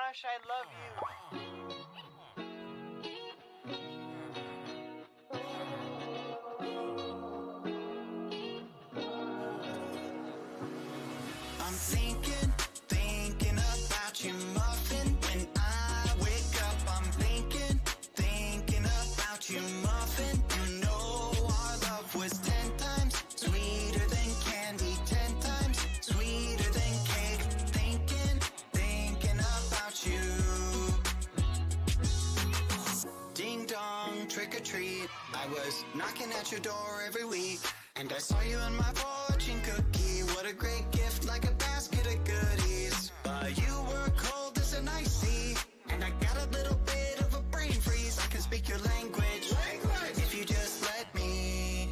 gosh, I love you. I'm thinking about you, Muffin. When I wake up, I'm thinking about you, Muffin. You know our love was 10 times sweeter than candy, 10 times sweeter than cake. Thinking about you. Ding dong, trick or treat. I was knocking at your door every week, and I saw you in my fortune cookie. What a great gift, like a basket of goodies. But you were cold as an ice sea, and I got a little bit of a brain freeze. I can speak your language. If you just let me in.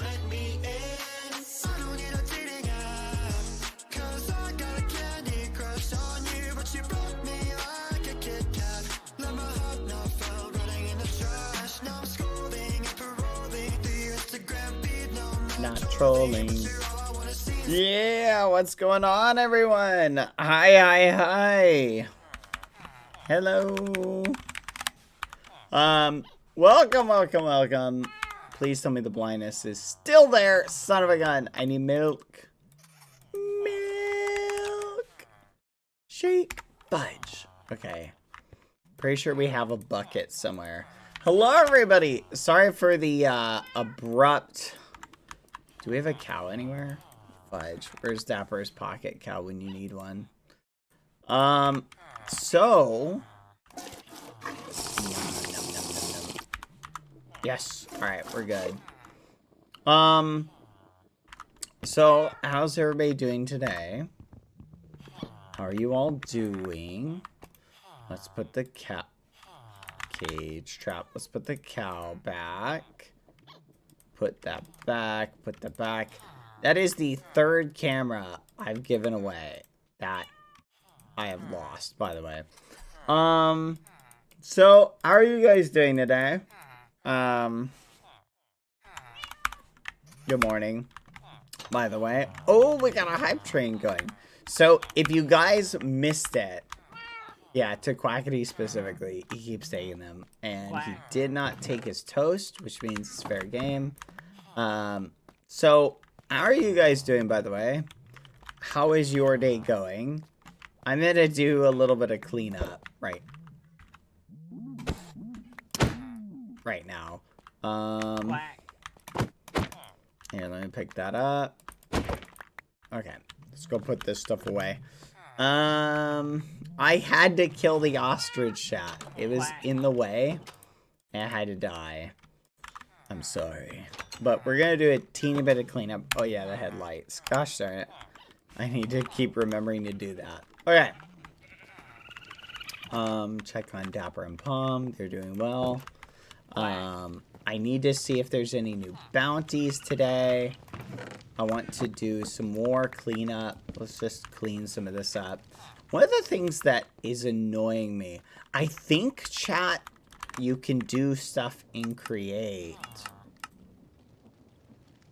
I don't need a dating app, 'cause I got a candy crush on you. But you broke me like a Kit Kat. Let my heart now fell running in the trash. Now I'm scrolling and paroling the Instagram feed. No, I'm Not trolling. Yeah, what's going on, everyone? Hi. Hello. Welcome. Please tell me the blindness is still there. Son of a gun. I need milk. Shake. Fudge. Okay. Pretty sure we have a bucket somewhere. Hello, everybody. Sorry for the abrupt... Do we have a cow anywhere? Fudge. Where's Dapper's pocket cow when you need one? So... Yes. Alright, we're good. So, how's everybody doing today? How are you all doing? Let's put the cow... Cage trap. Let's put the cow back. Put that back. Put that back. That is the third camera I've given away that I have lost, by the way. So how are you guys doing today? Good morning, by the way. Oh, we got a hype train going. So if you guys missed it, yeah, to Quackity specifically, he keeps taking them. And he did not take his toast, which means it's fair game. So, how are you guys doing, by the way? How is your day going? I'm going to do a little bit of cleanup right now. Here, let me pick that up. Okay, let's go put this stuff away. I had to kill the ostrich chat. It was in the way. And it had to die. I'm sorry. But we're going to do a teeny bit of cleanup. Oh, yeah, the headlights. Gosh darn it. I need to keep remembering to do that. Okay. Check on Dapper and Palm. They're doing well. I need to see if there's any new bounties today. I want to do some more cleanup. Let's just clean some of this up. One of the things that is annoying me, I think, chat, you can do stuff in Create.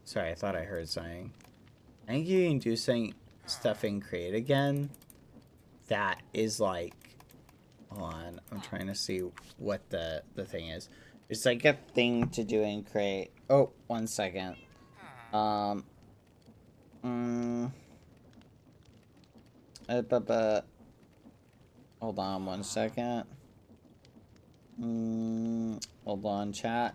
Sorry, I thought I heard something. I think you can do stuff in Create again. That is like... Hold on, I'm trying to see what the thing is. It's like a thing to do in Create. Oh, 1 second. Hold on 1 second. Hold on, chat.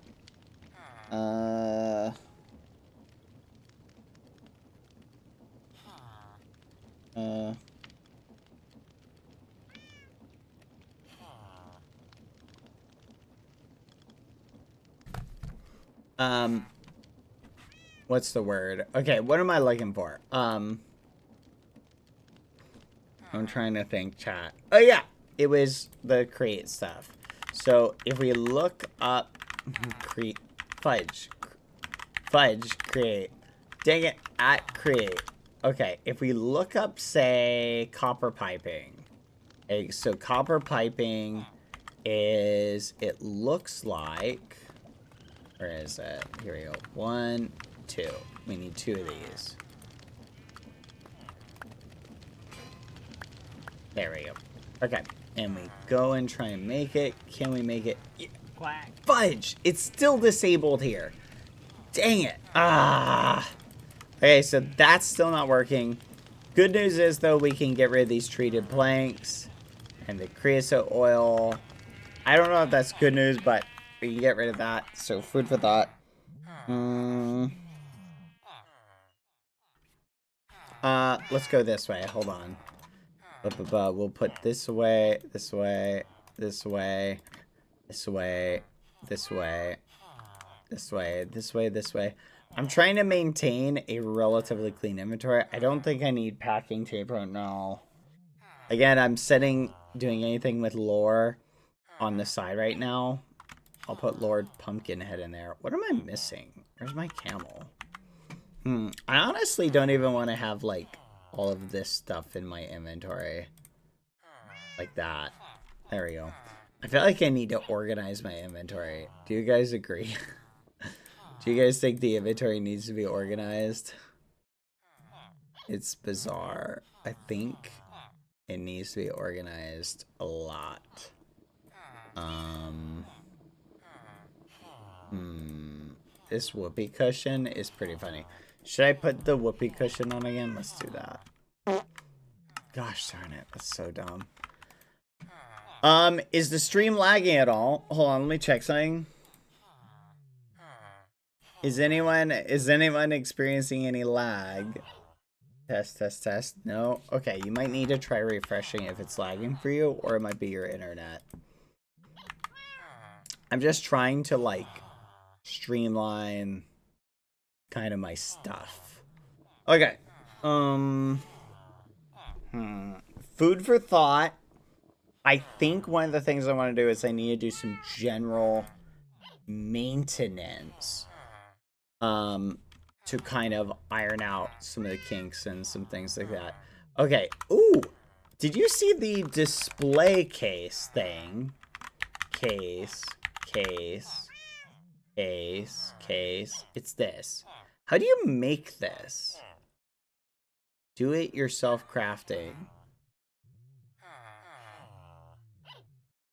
What's the word? Okay, what am I looking for? I'm trying to think, chat. Oh, yeah. It was the create stuff. So, if we look up... Fudge, create. Dang it, at create. Okay, if we look up, say, copper piping. Okay, so, copper piping is... It looks like... Where is it? Here we go. 1, 2. We need 2 of these. There we go. Okay. And we go and try and make it. Can we make it? Yeah. Fudge! It's still disabled here. Dang it. Ah. Okay, so that's still not working. Good news is, though, we can get rid of these treated planks and the creosote oil. I don't know if that's good news, but we can get rid of that. So, food for thought. Let's go this way. Hold on. We'll put this away, this way, this way, this way, this way, this way, this way, this way. I'm trying to maintain a relatively clean inventory. I don't think I need packing tape right now. Again, I'm doing anything with lore on the side right now. I'll put Lord Pumpkinhead in there. What am I missing? Where's my camel? I honestly don't even want to have, like, all of this stuff in my inventory. Like that. There we go. I feel like I need to organize my inventory. Do you guys agree? Do you guys think the inventory needs to be organized? It's bizarre. I think it needs to be organized a lot. This whoopee cushion is pretty funny. Should I put the whoopee cushion on again? Let's do that. Gosh darn it. That's so dumb. Is the stream lagging at all? Hold on, let me check something. Is anyone experiencing any lag? Test. No? Okay, you might need to try refreshing if it's lagging for you, or it might be your internet. I'm just trying to, like, streamline kind of my stuff. Okay. Food for thought. I think one of the things I want to do is I need to do some general maintenance. To kind of iron out some of the kinks and some things like that. Okay. Ooh. Did you see the display case thing? Case. It's this. How do you make this? Do it yourself crafting.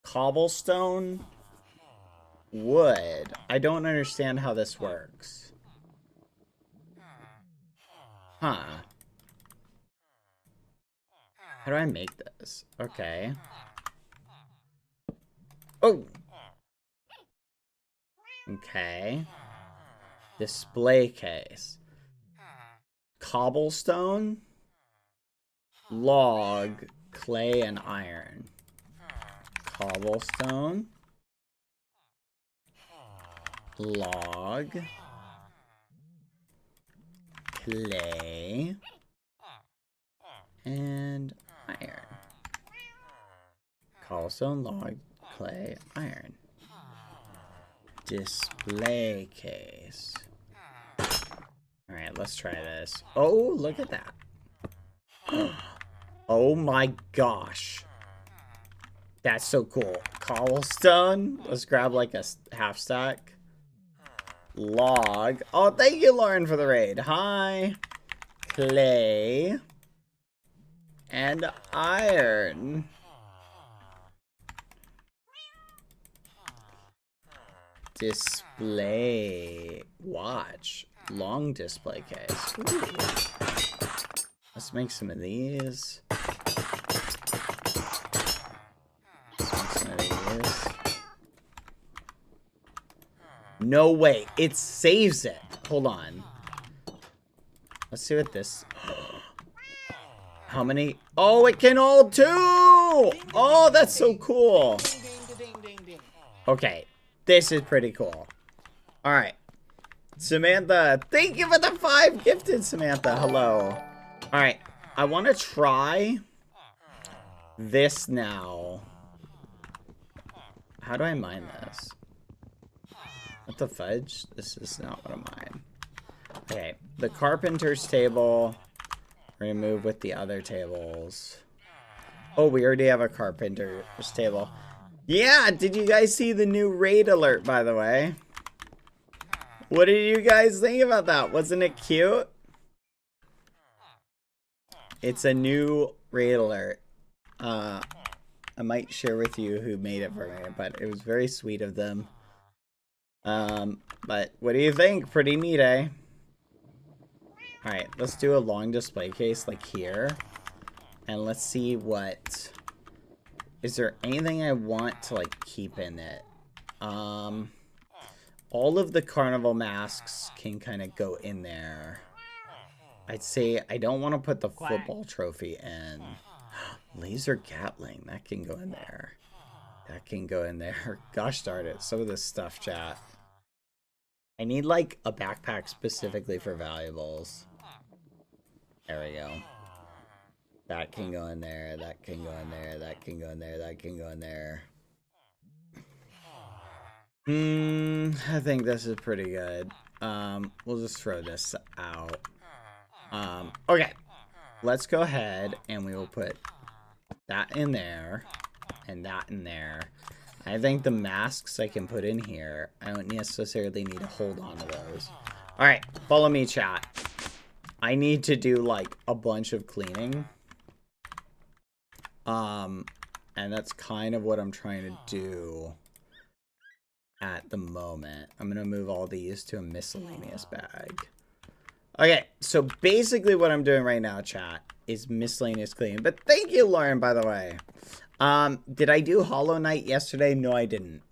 Cobblestone? Wood. I don't understand how this works. Huh. How do I make this? Okay. Oh! Okay. Display case. Cobblestone. Log. Clay and iron. Cobblestone. Log. Clay. And iron. Cobblestone, log, clay, iron. Display case. Alright, let's try this. Oh, look at that. Oh my gosh. That's so cool. Cobblestone. Let's grab like a half stack. Log. Oh, thank you, Lauren, for the raid. Hi. Clay. And iron. Display. Watch. Long display case. Ooh. Let's make some of these. No way. It saves it. Hold on. Let's see what this... How many? Oh, it can hold two! Oh, that's so cool. Okay. This is pretty cool. Alright. Samantha. Thank you for the 5 gifted, Samantha. Hello. Alright. I want to try this now. How do I mine this? What the fudge? This is not what I mine. Okay. The carpenter's table. We're gonna move with the other tables. Oh, we already have a carpenter's table. Yeah, did you guys see the new raid alert, by the way? What did you guys think about that? Wasn't it cute? It's a new raid alert. I might share with you who made it for me, but it was very sweet of them. But what do you think? Pretty neat, eh? Alright, let's do a long display case like here. And let's see what... Is there anything I want to like keep in it? All of the carnival masks can kind of go in there. I'd say I don't want to put the football trophy in. Laser Gatling, that can go in there. That can go in there. Gosh darn it, some of this stuff, chat. I need like a backpack specifically for valuables. There we go. That can go in there, that can go in there, that can go in there, that can go in there. I think this is pretty good. We'll just throw this out. Okay. Let's go ahead and we will put that in there and that in there. I think the masks I can put in here. I don't necessarily need to hold on to those. Alright, follow me, chat. I need to do like a bunch of cleaning. And that's kind of what I'm trying to do at the moment. I'm gonna move all these to a miscellaneous bag. Okay, so basically what I'm doing right now, chat, is miscellaneous cleaning. But thank you, Lauren, by the way. Did I do Hollow Knight yesterday? No, I didn't.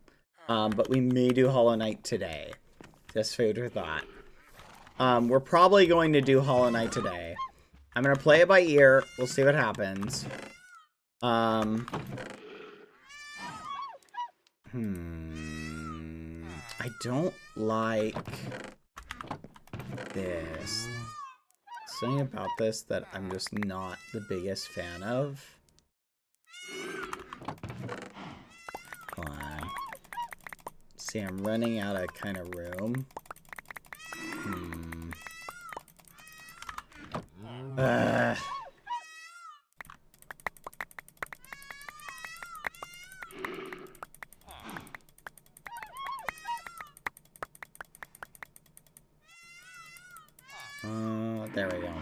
But we may do Hollow Knight today. Just food for thought. We're probably going to do Hollow Knight today. I'm gonna play it by ear. We'll see what happens. I don't like this. Something about this that I'm just not the biggest fan of. Hold on. See, I'm running out of kind of room. There we go.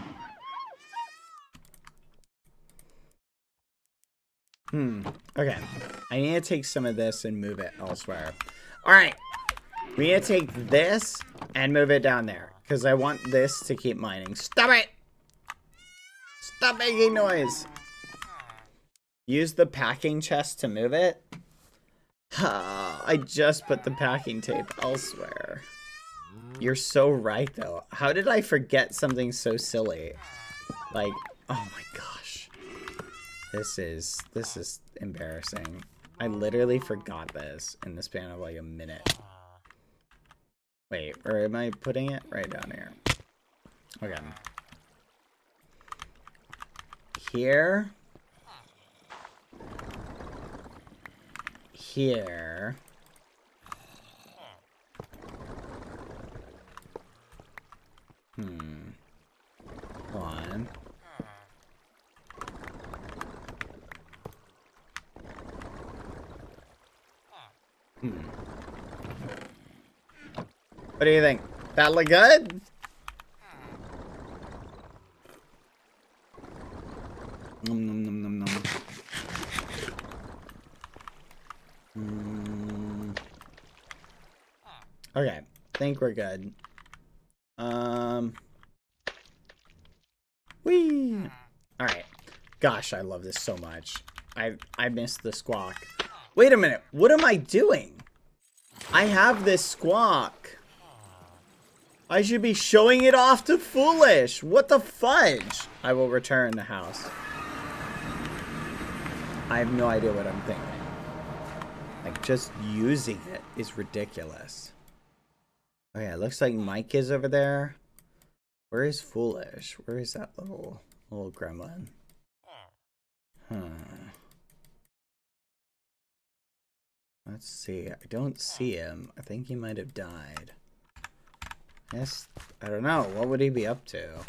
Okay. I need to take some of this and move it elsewhere. Alright. We need to take this and move it down there. Because I want this to keep mining. Stop it! Stop making noise! Use the packing chest to move it. I just put the packing tape elsewhere. You're so right, though. How did I forget something so silly? Like, oh my gosh. This is embarrassing. I literally forgot this in the span of like a minute. Wait, where am I putting it? Right down here. Okay. Here. Here. One. What do you think? That look good? Nom nom nom nom nom. Okay, think we're good. Whee! Alright. Gosh, I love this so much. I missed the squawk. Wait a minute, what am I doing? I have this squawk. I should be showing it off to Foolish. What the fudge? I will return the house. I have no idea what I'm thinking. Like, just using it is ridiculous. Okay, it looks like Mike is over there. Where is Foolish? Where is that little gremlin? Let's see. I don't see him. I think he might have died. Yes, I don't know. What would he be up to?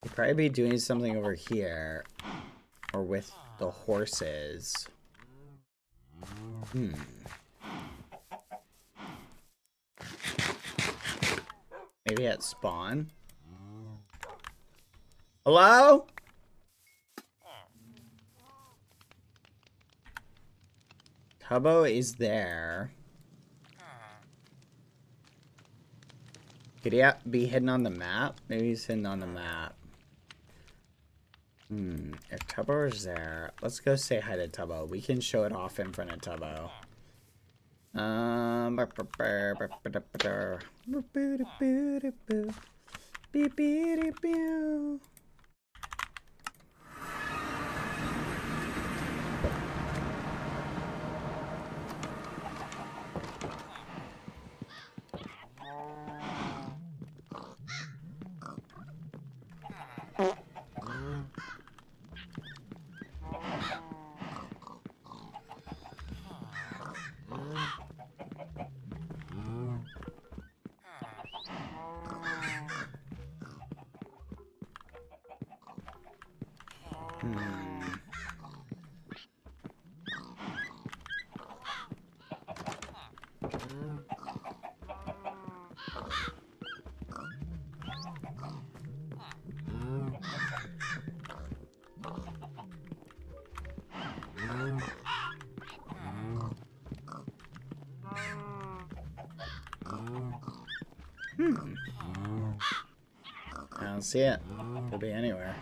He'd probably be doing something over here. Or with the horses. Maybe at spawn? Hello? Tubbo is there. Could he be hidden on the map? Maybe he's hidden on the map. If Tubbo is there, let's go say hi to Tubbo. We can show it off in front of Tubbo. I don't see it. Could be anywhere.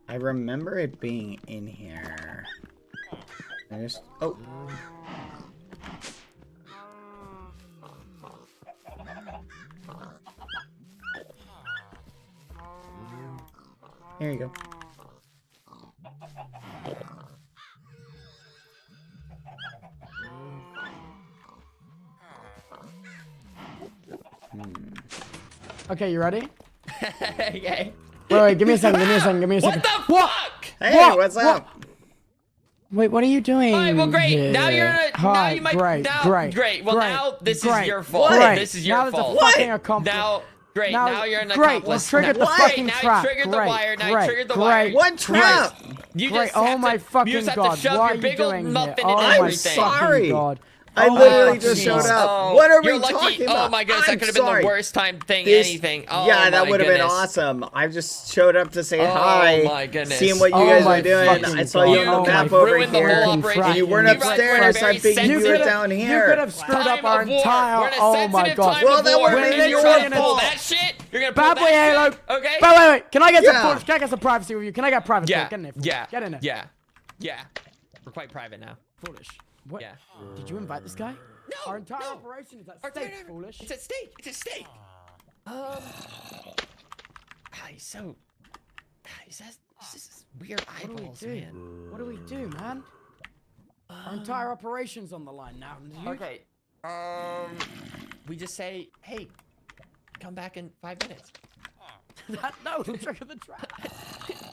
I remember it being in here. Oh. Here you go. Okay, you ready? Okay. Wait, give me a second, What the fuck? Hey, What? what's up? Wait, what are you doing? Alright, well, great. here? Now you're in a, Hi, now you might, great, now, great. Well, great, now this great, is your fault. great. This is your now fault. There's a fucking accomplice. Now, great. Now you're an great, accomplice. you triggered the Now- fucking now trap. you triggered Great, the wire. Now great, you triggered the great. wire. What trap? You Great, just have oh my to, fucking you just have god, to shove why your are you big old doing muffin here? in Oh I'm my everything. sorry. god. I Oh literally my just God. showed up. Oh, What are you're we lucky. talking about? Oh my goodness, that I'm could have been sorry. the worst time thing, This- anything. Oh yeah, that my would have been goodness. awesome. I just showed up to say Oh hi. my goodness. Seeing what you Oh guys my were doing. fucking I saw you God. on Oh the my map over ruined the whole here. operation. And you weren't You guys were upstairs. in a I very figured you were sensitive- down You here. could have screwed Time up our of war. entire. We're in a Oh my sensitive god. time Well, of that war. would've And been you're your gonna pull fault. that shit? You're gonna pull Bad boy, that Halo. shit? Okay. Wait. Can I get some Yeah. privacy? Can I get some privacy with you? Can I get privacy? Yeah. Get in there. Yeah. Get in there. Yeah. We're quite private now. Foolish. What? Yeah. Did you invite this guy? No. Our entire no. operation is at Our stake, entire- foolish. It's at stake. It's at stake. He's so. He says this weird What do eyeballs, we do? man. What do we do, man? Our entire operation's on the line now. Okay. We just say, hey, come back in 5 minutes. No, trigger the trap.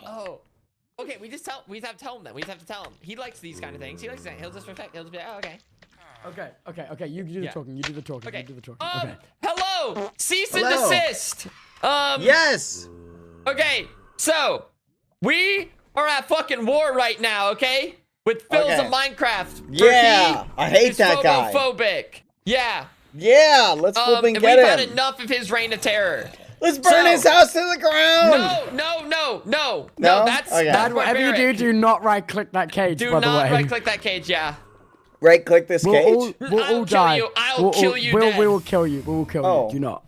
Oh. Okay, we have to tell him then. We just have to tell him. He likes these kind of things. He likes that. He'll just respect. He'll just be like, oh, okay. Okay. You do the Yeah. talking. You do the talking. Okay. You do the talking. Okay. Hello. Cease and Hello. desist. Yes. Okay. So, we are at fucking war right now. Okay. With Phil's Okay. of Minecraft. For Yeah, he I hate is that guy. phobophobic. Yeah. Yeah, let's flipping And get we've had him. enough of his reign of terror. Let's burn So- his house to the ground. No. No? That's Okay. that's Whatever you barbaric. do not right-click that cage. Do by the not way. right-click that cage. Yeah. Right click this We'll cage. all I'll kill die. you. I'll We'll kill all- you We dead. will kill you. We will kill Oh. you. Do not.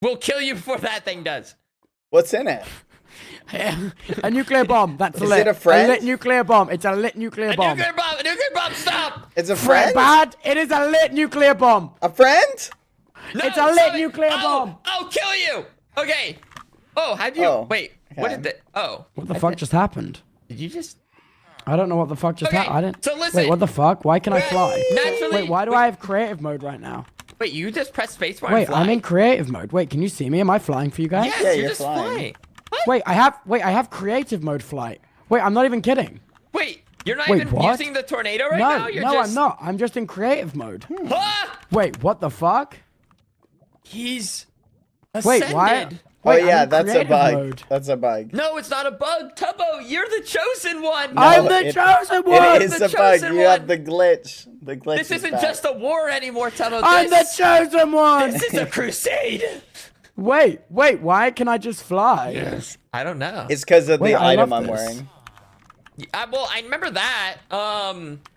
We'll kill you before that thing does. What's in it? A nuclear bomb. That's Is lit. it a friend? lit nuclear bomb. It's a lit nuclear A bomb. nuclear bomb. A nuclear bomb. Stop. It's a Friend friend? bad. It is a lit nuclear bomb. A friend? No, It's a lit stop it. nuclear Oh, bomb. I'll kill you. Okay. Oh, how'd you? Oh, Wait. What okay. did the? Oh. What the fuck just happened? Did you just? I don't know what the fuck just Okay, happened. I didn't. so listen. Wait, what the fuck? Why can I fly? Naturally. Wait, why do I have creative mode right now? Wait, you just press spacebar. Wait, and fly? I'm in creative mode. Wait, can you see me? Am I flying for you guys? Yes, Yeah, you're you're just flying. flying. Wait, I have creative mode flight. Wait, I'm not even kidding. Wait, you're not Wait, even what? using the tornado right no, now. You're no, just. I'm not. I'm just in creative mode. Ah! Wait, what the fuck? He's Wait, ascended. Wait, oh yeah, I'm in that's a creative bug. mode. That's a bug. No, it's not a bug. Tubbo, you're the chosen one. No, I'm the it- chosen one. It is the a bug. chosen You have one. the glitch. The glitch. This is isn't back. just a war anymore, Tubbo. I'm the This, chosen one. this is a crusade. Wait, why can I just fly? Yes. I don't know. It's because of Wait, the I item love I'm this. wearing. Well, I remember that.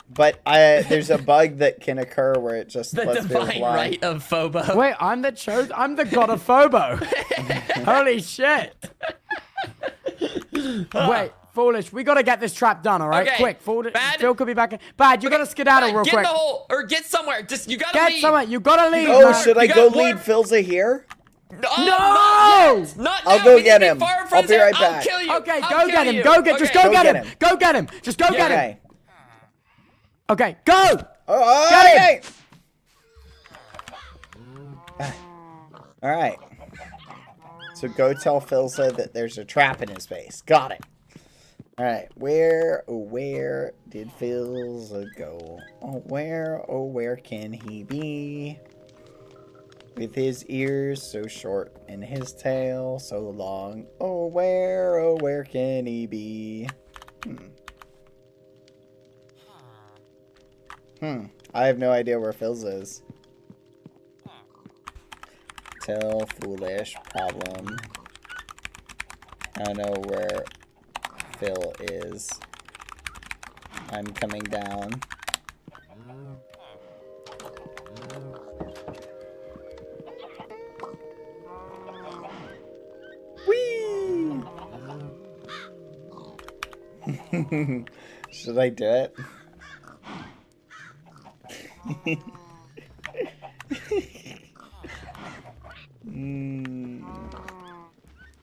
But there's a bug that can occur where it just The lets me divine fly. right of Phobo. Wait, I'm the chosen. I'm the god of Phobo. Holy shit. Wait, Foolish, we gotta get this trap done, all right? Okay, Quick, Foolish. Bad. Phil could be back in. Bad, you gotta skedaddle real get quick. in the hole or get somewhere. Just you gotta Get leave. somewhere. You gotta leave. Oh, man. should I You go got lead warp- Filza here? No! No! Not I'll now. go We get need to be him. far in front I'll of be there. right I'll back. kill you. Okay, I'll go kill get him. you. Go get. Just Okay. go Go get get him. him. Go get him. Just go get him. Okay. Okay, go. Oh, Get okay. All right. So go tell Filza that there's a trap in his face. Got it. All right. Where did Filza go? Oh, where can he be? With his ears so short and his tail so long. Oh, where can he be? I have no idea where Filza is. Tell Foolish problem. I don't know where Phil is. I'm coming down. Whee! Should I do it?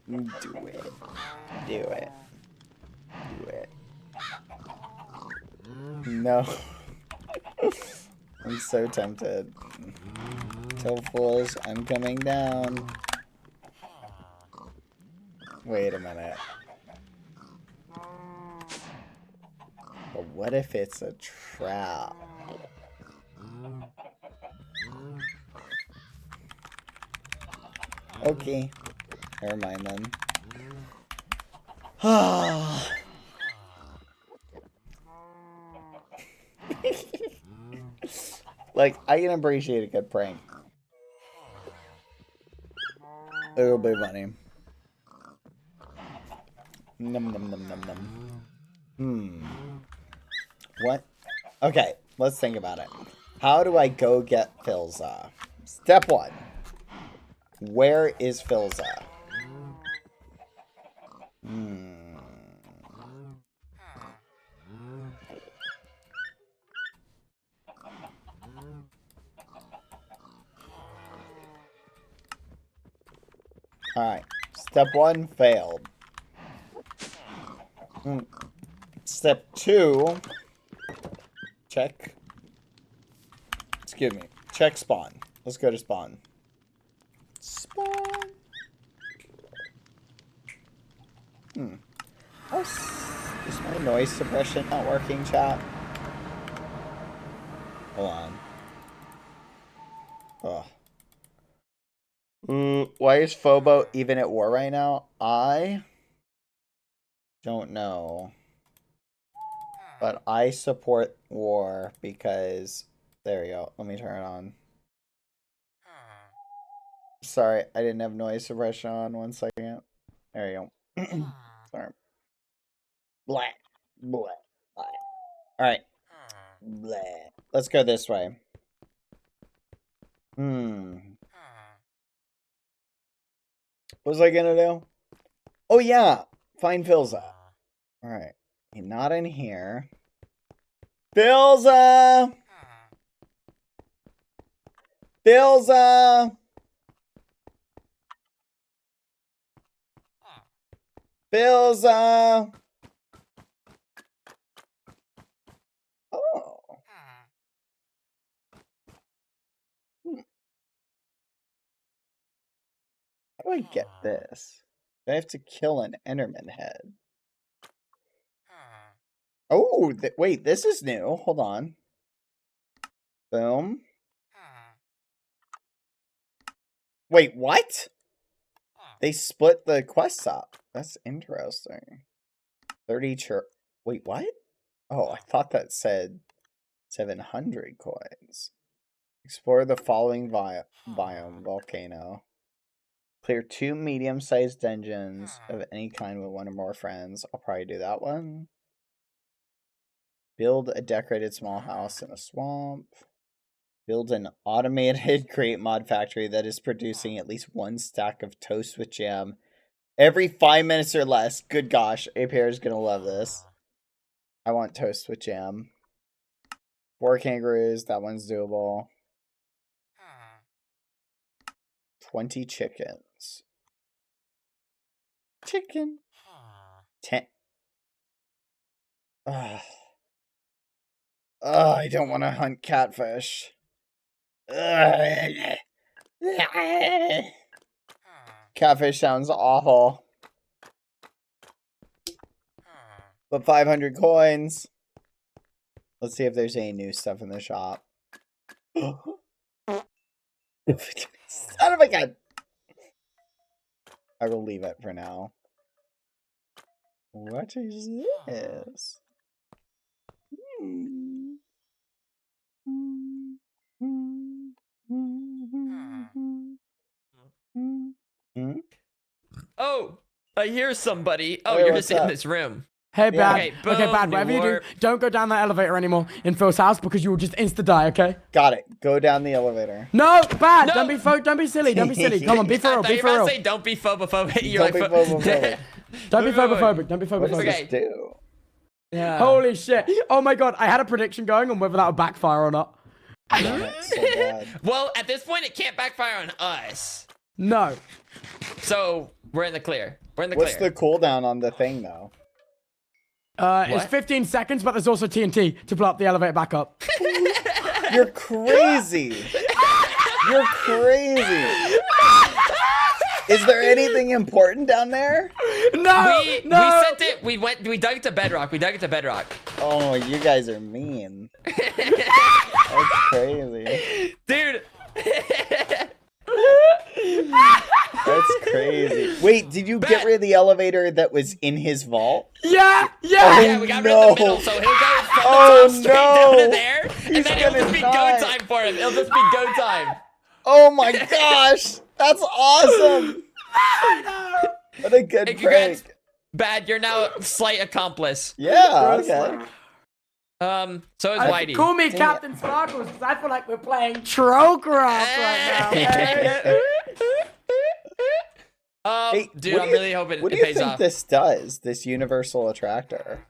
Do it. Do it. Do it. No. I'm so tempted. Tell Foolish I'm coming down. Wait a minute. But what if it's a trap? Okay. Never mind then. Like, I can appreciate a good prank. It'll be funny. Num num num num num. What? Okay, let's think about it. How do I go get Filza? Step 1. Where is Filza? Alright. Step 1 failed. Step 2. Check. Excuse me. Check spawn. Let's go to spawn. Spawn. Is my noise suppression not working, chat? Hold on. Why is Phobo even at war right now? I don't know. But I support war because... There we go. Let me turn it on. Sorry, I didn't have noise suppression on. 1 second. There you go. Sorry. Blah. Blah. Blah. Alright. Blah. Let's go this way. What was I gonna do? Oh yeah! Find Filza. Alright. Not in here. Filza! Filza! Filza! Oh. How do I get this? Do I have to kill an Enderman head? Oh, wait, this is new. Hold on. Boom. Wait, what? They split the quests up. That's interesting. 30 Wait, what? Oh, I thought that said 700 coins. Explore the following biome: volcano. Clear 2 medium-sized dungeons of any kind with 1 or more friends. I'll probably do that one. Build a decorated small house in a swamp. Build an automated crate mod factory that is producing at least 1 stack of toast with jam every 5 minutes or less. Good gosh, APR is gonna love this. I want toast with jam. 4 kangaroos, that one's doable. 20 chickens. Chicken. 10. I don't want to hunt catfish. Catfish sounds awful. But 500 coins. Let's see if there's any new stuff in the shop. Son of a gun! I will leave it for now. What is this? Oh, I hear somebody. Oh, Hey, you're what's just in up? this room. Hey, Yeah. Bad. Okay, Okay, boom, Bad. new Whatever you do, warp. don't go down that elevator anymore in Phil's house because you will just insta die. Okay? Got it. Go down the elevator. No, Bad. No. Don't be silly. Don't be silly. Come on, be for I real. thought Be you for were about real. to say don't be phobophobic. Don't be phobophobic. Don't be Wait, wait, wait. phobophobic. Don't be What does phobophobic. Okay. this do? Yeah. Holy shit. Oh my god, I had a prediction going on whether that would backfire or not. Damn it, so bad. Well, at this point, it can't backfire on us. No. So we're in the clear. We're in the What's clear. the cooldown on the thing, though? It's What? 15 seconds, but there's also TNT to blow up the elevator back up. You're crazy. You're crazy. Is there anything important down there? No! we no! sent it. We dug it to bedrock. We dug it to bedrock. Oh, you guys are mean. That's crazy. Dude. That's crazy. Wait, did you get rid of the elevator that was in his vault? Yeah! Oh, Yeah! We got rid of the middle, no. so he'll go from Oh, the top straight down no. to there, and He's then it'll gonna just be die. go time for him. It'll just be go time. Oh my gosh. That's awesome. What a good Hey, congrats. prank. Bad, you're now slight accomplice. Yeah, okay. So is Whitey. Call me Captain Sparkles because I feel like we're playing Trollcraft right now. Hey. Hey, Dude, what I'm do you- really hoping What it do you pays think off. this does, this universal attractor?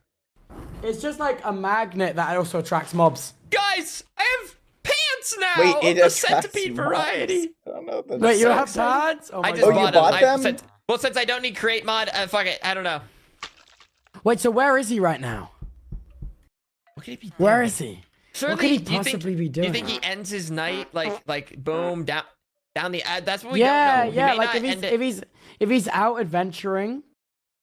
It's just like a magnet that also attracts mobs. Guys, I have pants now. Wait, it of the attracts centipede mobs. variety. I don't know. If that's Wait, you so have exciting. pads? Oh my I just Oh, god. you bought bought them? Since I don't need create mod, fuck it. I don't know. Wait, so where is he right now? What could he be doing? Where is he? Surely, What could he do you possibly be Do you doing? think he ends his night like boom down the that's what we Yeah, don't know. He yeah. may Like not end it- if he's out adventuring,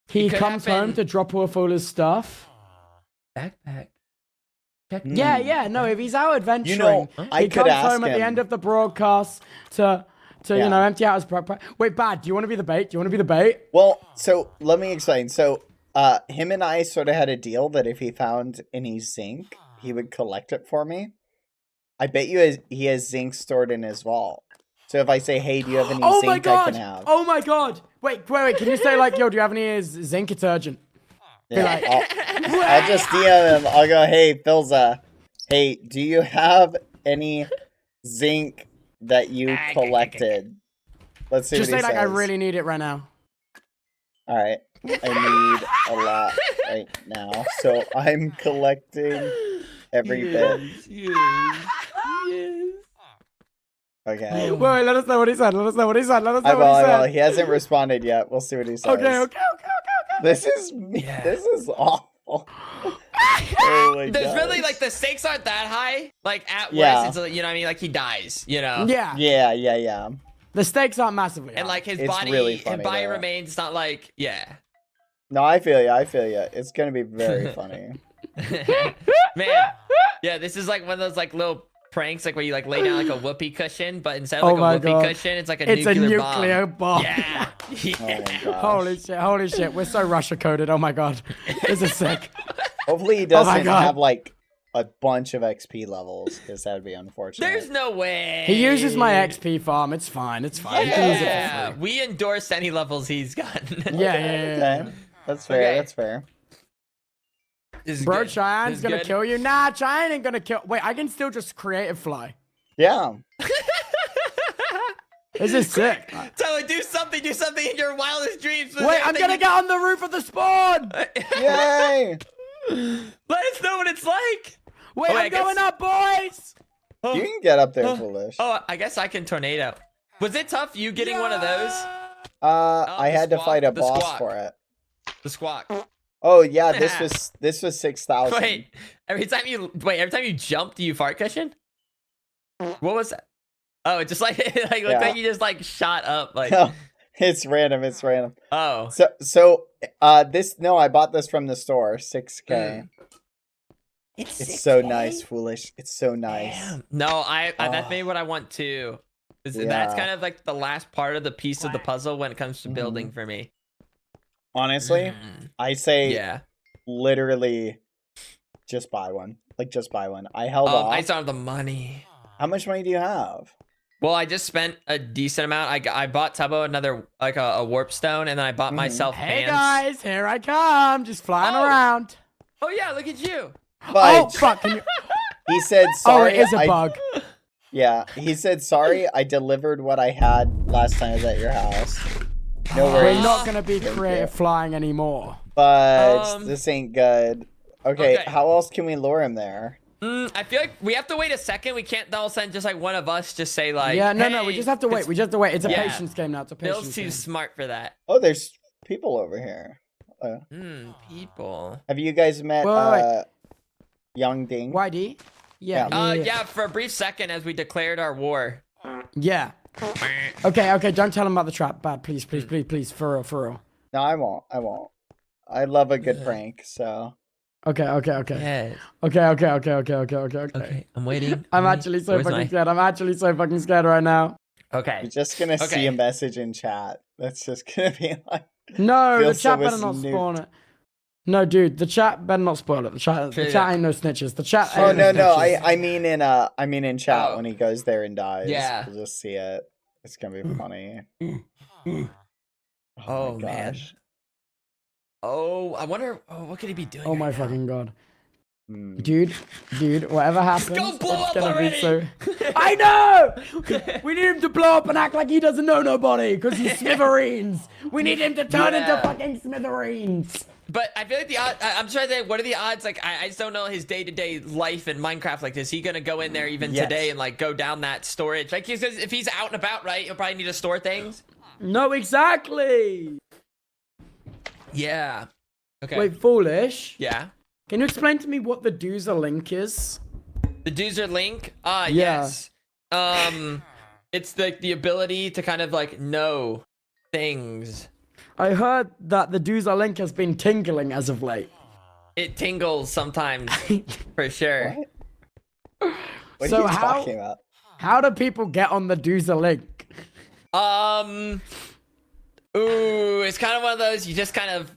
he could comes home happen- to drop off all his stuff. backpack. Check Yeah, yeah. No, if he's out adventuring, You know, I he could comes ask home at the him. end of the broadcast to Yeah. you know empty out his. Wait, Bad. Do you want to be the bait? Do you want to be the bait? Well, so let me explain. So, him and I sort of had a deal that if he found any zinc, he would collect it for me. I bet you he has zinc stored in his vault. So if I say, "Hey, do you have any Oh my zinc I god! can have?" Oh my god! Wait. Can you say like, yo, do you have any zinc detergent? Yeah, like- I'll just DM him. I'll go, "Hey, Philza, hey, do you have any zinc that you collected?" Let's see Just what say he like, I says. really need it right now. All right, I need a lot right now, so I'm collecting everything. Okay. Wait, let us know what he said. Let us know what he said. Let us I know will. what he I will. said. He hasn't responded yet. We'll see what he says. Okay. This is this is awful. Oh my There's gosh. really like the stakes aren't that high. Like at Yeah. worst, it's you know what I mean, like he dies, you know. Yeah. Yeah. The stakes aren't massively. And high. like his It's body, really funny, though. remains. It's not like No, I feel you. I feel you. It's gonna be very funny. man. Yeah, this is like one of those like little pranks, like where you like lay down like a whoopee cushion, but instead of like my a whoopee God. cushion, it's like a It's nuclear, a nuclear bomb. Yeah. Oh my gosh. Holy shit. We're so Russia coded. Oh my God. This is sick. Hopefully he Oh my doesn't God. have like a bunch of XP levels, because that would be unfortunate. There's no way. He uses my XP farm. It's fine. It's fine. You can use it for Yeah, free. we endorse any levels he's gotten. Yeah. Okay. That's fair. Okay. That's fair. This is Bro, good. Cheyenne's This is gonna good. kill you. Nah, Cheyenne ain't gonna kill. Wait, I can still just creative fly. Yeah. This is sick. Tyler, do something in your wildest dreams. Wait, I'm gonna get on the roof of the spawn. Yay! Let us know what it's like. Wait, Oh, I I'm going guess- up, boys. Oh, You can get up there, Foolish. oh, I guess I can tornado. Was it tough you getting one of those? I the had to squawk, fight a the boss squawk. for it. The squawk. Oh yeah, this was 6,000. Wait, every time you jumped, do you fart cushion? What was that? Oh, it just like looked Yeah. like you just like shot up like. No, it's random. It's random. Oh. So I bought this from the store. 6K. It's so nice, Foolish. It's so nice. Damn. No, that's Oh. maybe what I want too. That's Yeah. kind of like the last part of the piece of the puzzle when it comes to building for me. Honestly, I say Yeah. literally just buy one. Like just buy one. I held off. I still have the money. How much money do you have? Well, I just spent a decent amount. I bought Tubbo another like a warp stone, and then I bought myself Hey hands. guys, here I come, just flying Oh. around. Oh yeah, look at you. Oh But fuck! Can you... he said Oh, sorry. it is a bug. Yeah, he said sorry. I delivered what I had last time I was at your house. No We're worries. not gonna be Thank creative you. flying anymore. But this ain't good. Okay, Okay. how else can we lure him there? I feel like we have to wait a second. We can't all of a sudden just like one of us just say like. Yeah, no, hey, we just have to wait. We just have to wait. It's a Yeah. patience game now. It's a patience Bill's game. too smart for that. Oh, there's people over here. People. Have you guys met Wait. Young Ding? YD? Yeah. Yeah, for a brief second as we declared our war. Yeah. Okay, don't tell him about the trap. Bad, please, please, please, please, for real. No, I won't. I won't. I love a good prank, so. Okay. Yes. Okay. I'm waiting. I'm actually so fucking scared. I'm actually so fucking scared right now. Okay. You're just gonna see Okay. a message in chat. That's just gonna be like. No, the Feels chat so better not snooped. spawn it. No, dude, the chat better not spoil it. The chat ain't no snitches. The chat. Oh ain't no, no. snitches. I mean in chat Oh. when he goes there and dies. Yeah. We'll just see it. It's gonna be funny. Oh, my man. gosh. Oh, I wonder. Oh, what could he be doing? Oh my right now? fucking god. Hmm. Dude, whatever happens, Go blow it's up gonna already! be so. I know. We need him to blow up and act like he doesn't know nobody, because he's smithereens. We need him to turn into Yeah. fucking smithereens. But I feel like the odds. I'm trying to think. What are the odds? Like, I just don't know his day-to-day life in Minecraft. Like, is he gonna go in there even Yes. today and like go down that storage? Like, if he's out and about, right? He'll probably need to store things. No, exactly. Yeah. Okay. Wait, foolish. Yeah. Can you explain to me what the Doozer link is? The Doozer link. Yeah. Yes. It's the ability to kind of like know things. I heard that the Doozer link has been tingling as of late. It tingles sometimes, for sure. What? What So are you how- talking about? How do people get on the Doozer link? Ooh, it's kind of one of those you just kind of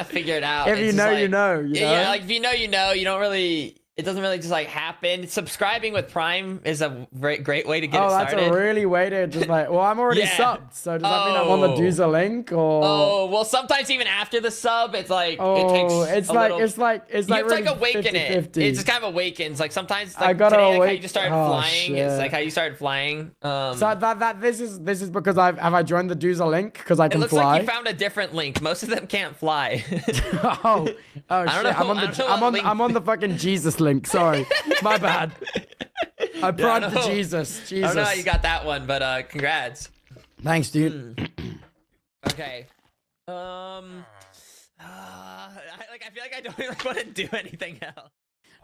figure it out. If It's you just know, like- you know. You know? Yeah, like if you know, you know. You don't really. It doesn't really just like happen. Subscribing with Prime is a great way to get Oh, it that's started. a really way to just like. Well, I'm already Yeah. subbed, so does that mean I'm on the Oh. Doozer link or? Oh well, sometimes even after the sub, it's like Oh, it takes. it's a like little, it's like you have to really like awaken 50-50. it. It just kind of awakens. Like sometimes I like gotta today, like how you awake- just started oh, flying. It's shit. like how you started flying. So that this is because have I joined the Doozer link because I It can looks fly. like you found a different link. Most of them can't fly. oh shit! know- I'm on I don't know I'm what on link- I'm on the fucking Jesus link. Sorry, my bad. I bribed the know. Jesus. I Jesus. don't know how you got that one, but congrats. Thanks, dude. Okay. I feel like I don't really want to do anything else.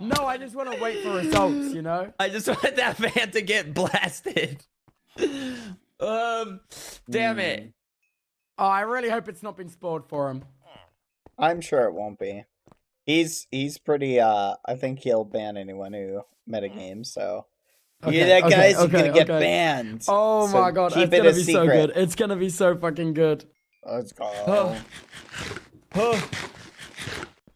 No, I just want to wait for results. You know. I just want that man to get blasted. Damn it. Oh, I really hope it's not been spoiled for him. I'm sure it won't be. He's pretty I think he'll ban anyone who metagames, so Yeah, that guy's gonna get banned. Oh So my god, keep it's it gonna a be so secret. good. It's gonna be so fucking good. Let's go.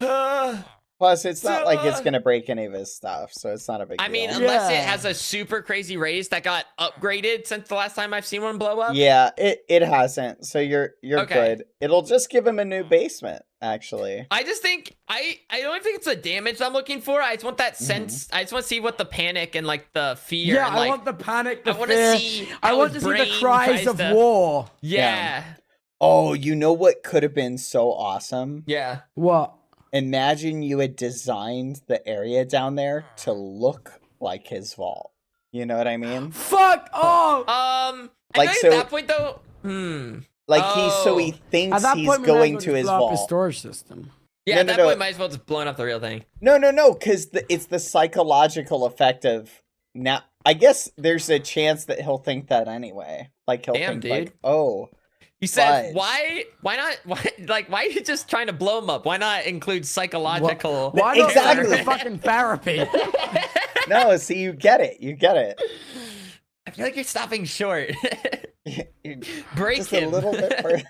Uh, Plus, it's not like it's gonna break any of his stuff, so it's not a big deal. I mean, unless it Yeah. has a super crazy raise that got upgraded since the last time I've seen one blow up. yeah, it hasn't. So you're Okay. good. It'll just give him a new basement, actually. I just think I don't think it's the damage I'm looking for. I just want that sense. I just want to see what the panic and like the fear. Yeah, and, I like, want the panic, the I wanna fear. see I how want his to see the brain cries tries of to- war. Yeah. Oh, you know what could have been so awesome? Yeah. What? Imagine you had designed the area down there to look like his vault. You know what I mean? Fuck off! I Like, think so- at that point though. Like Oh. he At thinks that he's point, we might as going well to just his blow up his vault. storage system. Yeah, No, at no, that no. point, might as well just blowing up the real thing. No, because it's the psychological effect of now. I guess there's a chance that he'll think that anyway. Like he'll Damn, think dude. like, oh, You said Fudge. why not? Why are you just trying to blow him up? Why not include psychological? Why not Exactly. go to fucking therapy? no. See, you get it. You get it. I feel like you're stopping short. You- Break just him. a little bit. Further.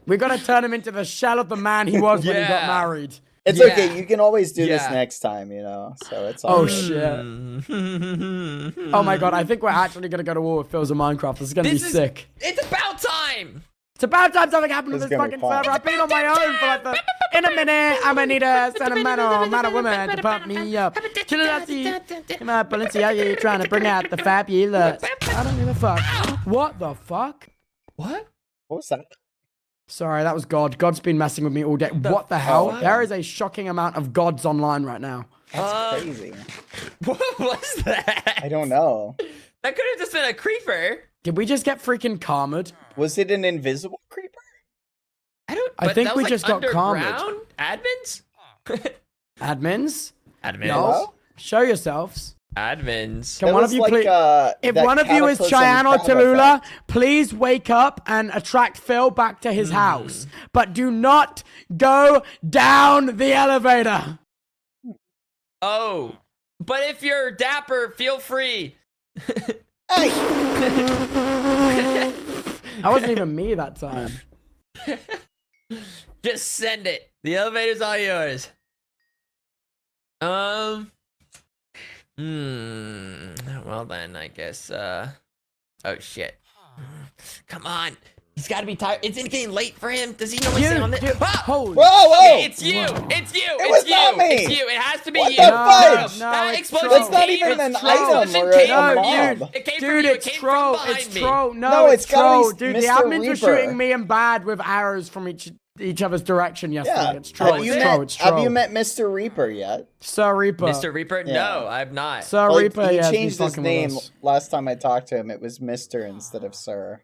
We gotta turn him into the shell of the man he was when he got Yeah. married. It's Yeah. okay. You can always do this Yeah. next time. You know. So it's all Oh good. shit. Oh my god, I think we're actually gonna go to war with Phil's and Minecraft. This is gonna This be is- sick. It's about time. It's about time something happened to This this is gonna be fucking fun. server. I've been on my own for like the... In a minute, I'm gonna need a sentimental man or woman to pump me up. Killers, my Balenciaga trying to bring out the fabulous. I don't give a fuck. What the fuck? What? What was that? Sorry, that was God. God's been messing with me all day. What the hell? fuck? There is a shocking amount of gods online right now. That's crazy. What was that? I don't know. That could have just been a creeper. Did we just get freaking karmed? Was it an invisible creeper? I don't. I but think that we was, just like, got karmed. underground? Admins. Admins? Admins. No. Hello? Show yourselves. Admins. Can That one was of you like, please... If that one of you is Cataclysm Cheyenne or crab Tallulah, effect. please wake up and attract Phil back to his house. But do not go down the elevator. Oh, but if you're dapper, feel free. Hey! That wasn't even me that time. Just send it. The elevator's all yours. Well then, I guess. Oh shit. Come on. He's got to be tired. It's getting late for him. Does he normally sit on this? Ah! Holy Whoa, whoa! It's you. It's you. was It's you. not me. It's you. It has to be What you. the fudge? No, That it's explosion troll. That's not came- even an that item explosion or a came No, from you. mob. It came Dude, from you. It it's came troll. from behind It's me. troll. No, No, it's it's gotta troll. be Dude, the Mr. admins were Reaper. shooting me and Bad with arrows from each other's direction yesterday. Yeah. It's troll. Have you It's met, troll. It's troll. have you met Mr. Reaper yet? Sir Reaper? Mr. Reaper? Yeah. No, I've not. Sir Like, Reaper, he yeah, changed his fucking with name us. last time I talked to him. It was Mr. instead of Sir.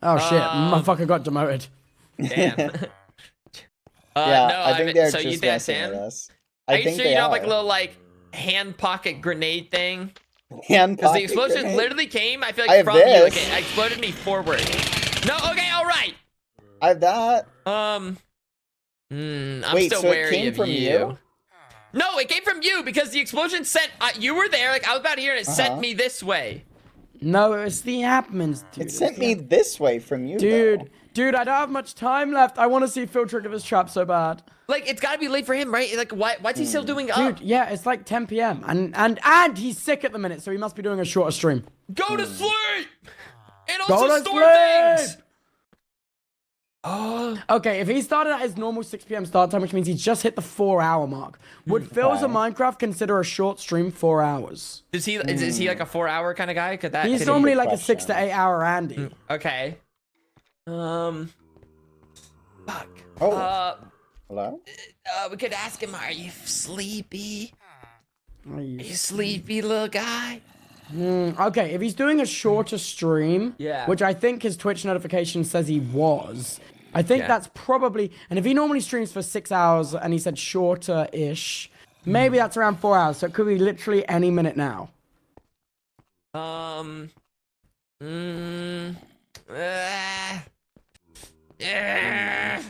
Oh shit, motherfucker got demoted. Damn. Yeah, No, I think they're so just you did that, messing with Sam? us. Are I you think sure they you don't have are. like a little like hand pocket grenade thing? Hand Because the pocket explosion grenade? literally came, I feel I like have from you. Like this. it exploded me forward. No, okay, alright. I have that. I'm Wait, still so it wary came of from you? No, it came from you because the explosion sent. You were there, like I was about here, and it sent me this way. No, it's the admins, dude. It sent me this way from you, Dude, though. dude, I don't have much time left. I want to see Phil trigger this trap so bad. Like it's gotta be late for him, right? Like what's he still doing up? Dude, yeah, it's like 10 p.m. And he's sick at the minute, so he must be doing a shorter stream. Go to sleep. And Go also to store sleep! things. Oh. Okay, if he started at his normal 6 p.m. start time, which means he's just hit the 4-hour mark, would Phil's a Minecraft consider a short stream 4 hours? Is he like a 4-hour kind of guy? Could that? He's could normally good like a question. 6 to 8 hour Andy. Okay. Fuck. Oh, hello? We could ask him. Are you sleepy? Are you- Are you sleepy, little guy? Okay, if he's doing a shorter stream, Yeah. which I think his Twitch notification says he was, I think Yeah. that's probably, and if he normally streams for 6 hours and he said shorter-ish, maybe that's around 4 hours, so it could be literally any minute now. Yeah.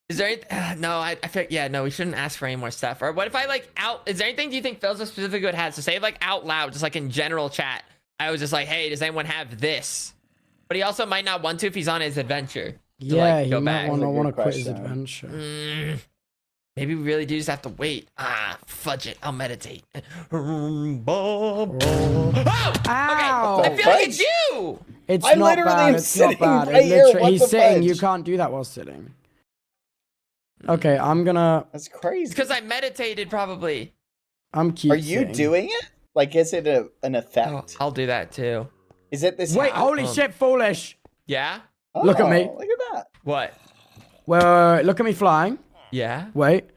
Is there there any, no, I feel yeah, no, we shouldn't ask for any more stuff. Or what if I like is there anything do you think Phil's specifically would have? So say like out loud, just like in general chat. I was just like, hey, does anyone have this? But he also might not want to if he's on his adventure. To, Yeah, like, he go might back. want to quit his question. adventure. Maybe we really do just have to wait. Fudge it. I'll meditate. Oh! Ow! Okay, I feel like it's you! It's I not literally bad. am It's not sitting bad. right here. Literally, What he's the sitting. You fudge? can't do that while sitting. Okay, I'm gonna. That's crazy. It's because I meditated, probably. I'm keep Are you sitting. doing it? Like, is it an effect? Oh, I'll do that too. Is it this? Wait, hat? holy shit, foolish! Yeah? Look at me. Look at that. What? Wait, look at me flying. Yeah? Wait.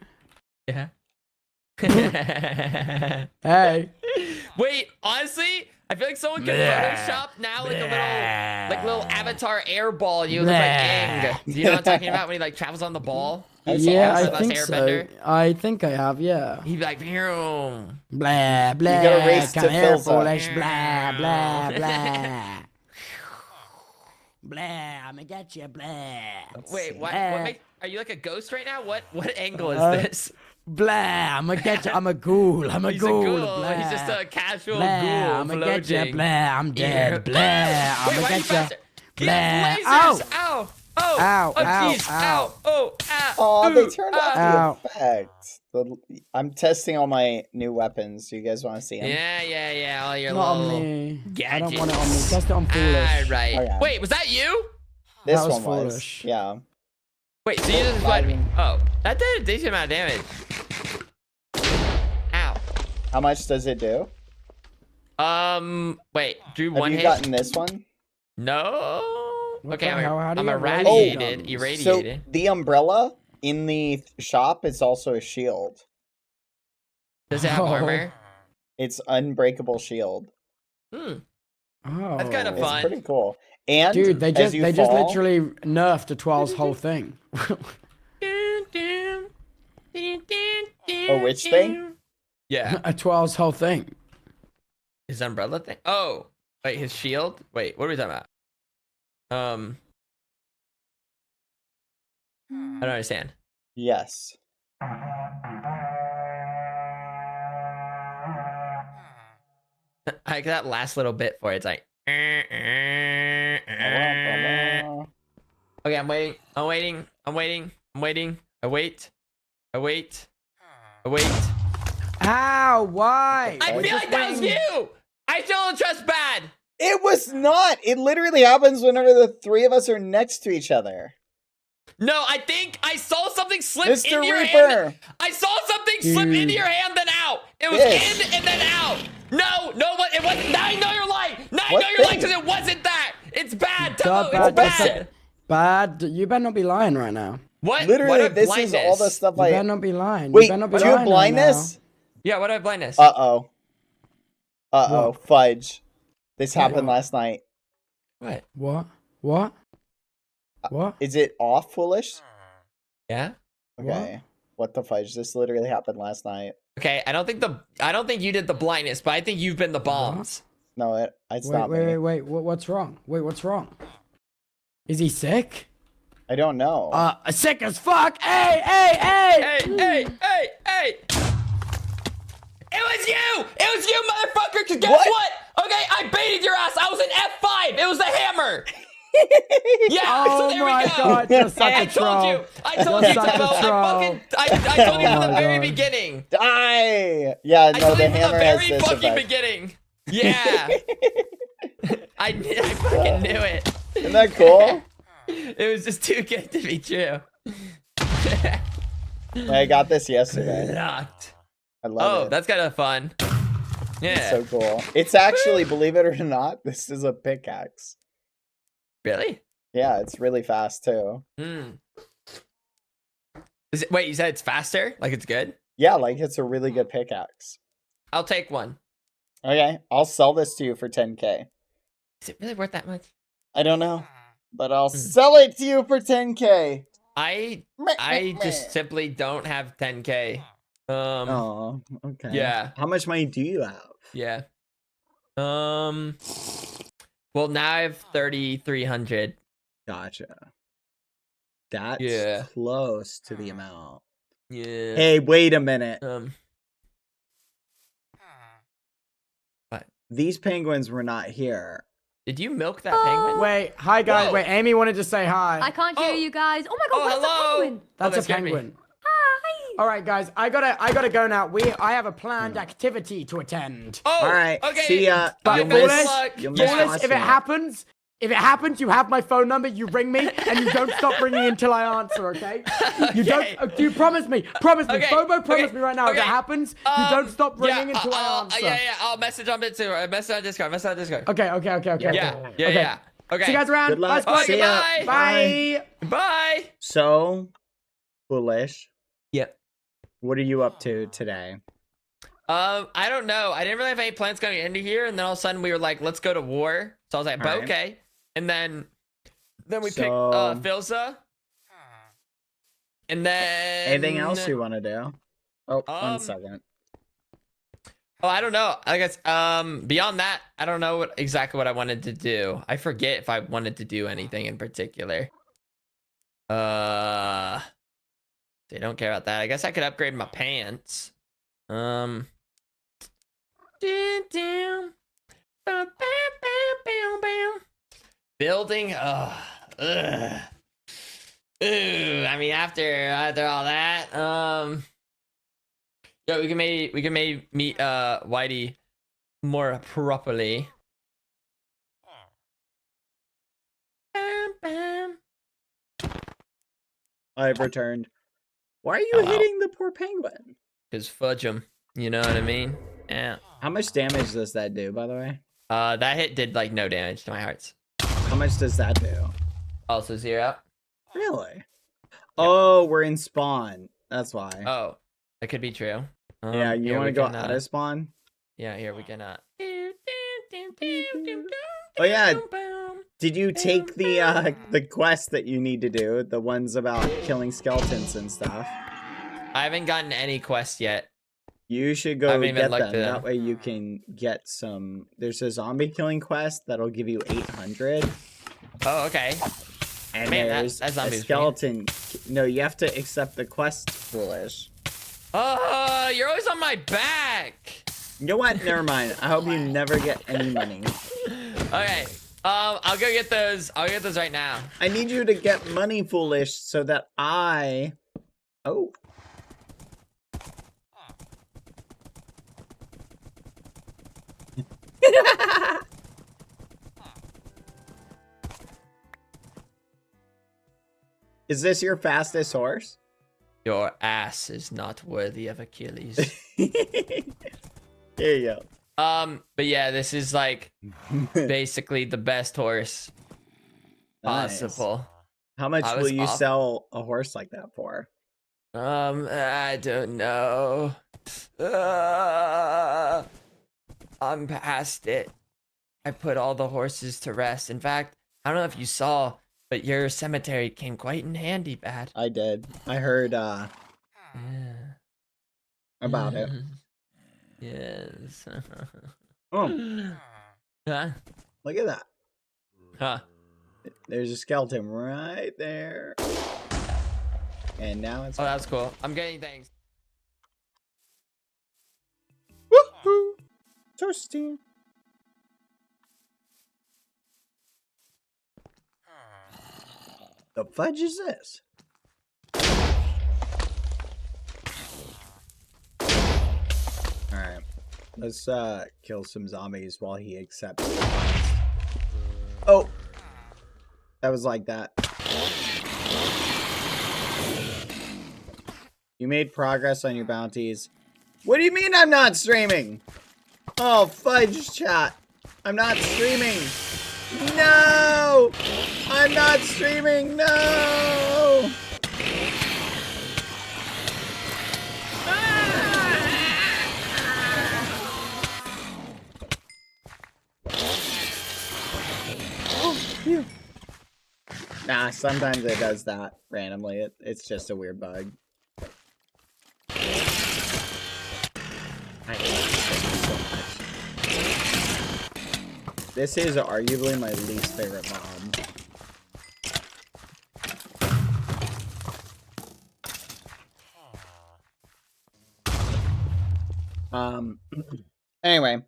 Yeah? Hey. Wait, honestly, I feel like someone can Photoshop now like a little avatar air ball and you look like Aang. Do you know what I'm talking about when he like travels on the ball? Yeah, also I less think so. airbender. I think I have, yeah. He'd be like, "Vroom." Blah, blah. gotta race come to here, Phil's up. foolish. Blah, blah, blah. Blah, I'ma get you, blah. Wait, what makes, are you like a ghost right now? What angle is Uh, this? Blah, I'ma get you. I'm a ghoul. I'm a He's ghoul. a ghoul. Blah. He's just a casual Blah, ghoul I'ma get you. floating. Blah, I'm dead. Blah, Wait, I'ma why are you get you. faster? He Blah. has Ow. lasers. Ow. Oh. Ow, Oh, ow, jeez. ow. Oh. Ow. Oh, they Ooh, turned ah. off the effect. I'm testing all my new weapons. Do you guys want to see them? Yeah. All your Not on little me. I don't gadgets. want it on me. Test it on foolish. All right. Okay. Wait, was that you? This That was one foolish. was. Yeah. Wait, so you just fired me? Oh, that did a decent amount of damage. Ow. How much does it do? Wait, drew Have one you hit? gotten this one? No. What Okay, the hell? How do I'm you get irradiated. guns? Irradiated. So the umbrella in the shop is also a shield. Does it have Oh. armor? It's unbreakable shield. Oh. That's kind of It's fun. pretty cool. And Dude, they as just you they just fall- literally nerfed a 12's whole thing. Oh, which thing? Yeah. A 12's whole thing. His umbrella thing? Oh. Wait, his shield? Wait, what are we talking about? I don't understand. Yes. Like that last little bit for it. It's like. Okay, I'm waiting. I wait. Ow, why? I feel like that was you! I still don't trust bad! It was not. It literally happens whenever the three of us are next to each other. No, I think I saw something slip Mr. into your Reaper. hand. I saw something slip into your hand, then out. It was Yes. in and then out. No, it wasn't. Now I know you're lying. Now I What know you're lying thing? because it wasn't that. It's bad. God, Tell it's bad, bad. Bad. You better not be lying right now. What? Literally, what this is all the stuff You I. better not be lying. Wait, you better not be do you have lying blindness? Yeah, what do I have blindness? Uh-oh. What? Fudge. This happened last night. What? Right now. What? What? Is it off, foolish? Yeah. Okay. What the fudge? This literally happened last night. Okay, I don't think you did the blindness, but I think you've been the bombs. No, it's not me. Wait. What's wrong? Wait, what's wrong? Is he sick? I don't know. Sick as fuck. Hey. Hey! It was you, motherfucker! Cause guess What? what? Okay, I baited your ass. I was in F5. It was the hammer. Yeah, so Oh there we my go. god, you're such I a troll. told you. I told you, You're such a Timo. troll. I told you Oh from the my very God. beginning. Die! Yeah, I no, told the you from the hammer has very this fucking effect. beginning. Yeah. I fucking knew it. Isn't that cool? It was just too good to be true. I got this yesterday. Locked. I love Oh, it. that's kind of fun. Yeah. It's so cool. It's actually, believe it or not, this is a pickaxe. Really? Yeah, it's really fast too. Hmm. Wait, you said it's faster? Like it's good? Yeah, like it's a really good pickaxe. I'll take one. Okay, I'll sell this to you for 10k. Is it really worth that much? I don't know, but I'll sell it to you for 10k. I just simply don't have 10k. Oh, okay. Yeah. How much money do you have? Yeah. Well, now I have 3,300. Gotcha. That's Yeah. close to the amount. Yeah. Hey, wait a minute. What? These penguins were not here. Did you milk that penguin? Wait, hi guys. Whoa. Wait, Amy wanted to say hi. I can't hear you guys. Oh my god, Oh, where's hello. the penguin? That's that a scared me. penguin. Hi. All right, guys. I gotta go now. I have a planned activity to attend. Oh, All right. okay. See ya. But You'll Foolish, miss- luck. you'll miss Foolish, watching if it happens, you have my phone number. You ring me, and you don't stop ringing until I answer. Okay? You Okay. don't. You promise me. Promise me. Okay, Bobo, promise okay, me right now. If it okay. happens, you don't stop ringing until I I'll- answer. Yeah. I'll message on it too. Message on Discord. Okay. Yeah. Okay. See you guys around. Good luck. Bye, squad. See ya. Bye. Bye. Bye. So, Foolish, Yep. what are you up to today? I don't know. I didn't really have any plans going into here, and then all of a sudden we were like, "Let's go to war." So I was like, All right. "Okay." And then we picked So- Filza. And then Anything else you want to do? Oh, 1 Um, second. Oh, I don't know. I guess beyond that, I don't know exactly what I wanted to do. I forget if I wanted to do anything in particular. They don't care about that. I guess I could upgrade my pants. Building. Ugh. Ooh, I mean, after all that, yeah, we can maybe meet Whitey more properly. I've returned. Why are you Hello. hitting the poor penguin? Cause fudge him, you know what I mean? Yeah. How much damage does that do, by the way? That hit did like no damage to my hearts. How much does that do? Also 0. Really? Oh, we're in spawn. That's why. Oh, that could be true. Yeah, you here want to we go can, out of spawn? Yeah, here we can. Oh yeah. Did you take the quest that you need to do? The ones about killing skeletons and stuff? I haven't gotten any quest yet. You should I go haven't even get looked them. at That way you can get some. There's a zombie killing quest that'll give you 800. Oh, okay. And Man, there's that a zombie's skeleton. No, you have to accept the quest, Foolish. Oh, you're always on my back. You know what? Never mind. I hope you never get any money. Okay. I'll go get those. I'll get those right now. I need you to get money, Foolish, so that I... Oh. Is this your fastest horse? Your ass is not worthy of Achilles. There you go. But yeah, this is like basically the best horse Nice. possible. How much I will was you off- sell a horse like that for? I don't know. I'm past it. I put all the horses to rest. In fact, I don't know if you saw, but your cemetery came quite in handy, Bad. I did. I heard Yeah. about it. Yes. Oh, Huh? look at that. Huh? There's a skeleton right there. And now it's... Oh, that's cool. I'm getting things. Woohoo! Toasty. The fudge is this? Alright. Let's kill some zombies while he accepts the quest. Oh! That was like that. You made progress on your bounties. What do you mean I'm not streaming? Oh, fudge chat. I'm not streaming. No! I'm not streaming. No! Nah, sometimes it does that randomly. It's just a weird bug. I hate this thing so much. This is arguably my least favorite mob. Anyway.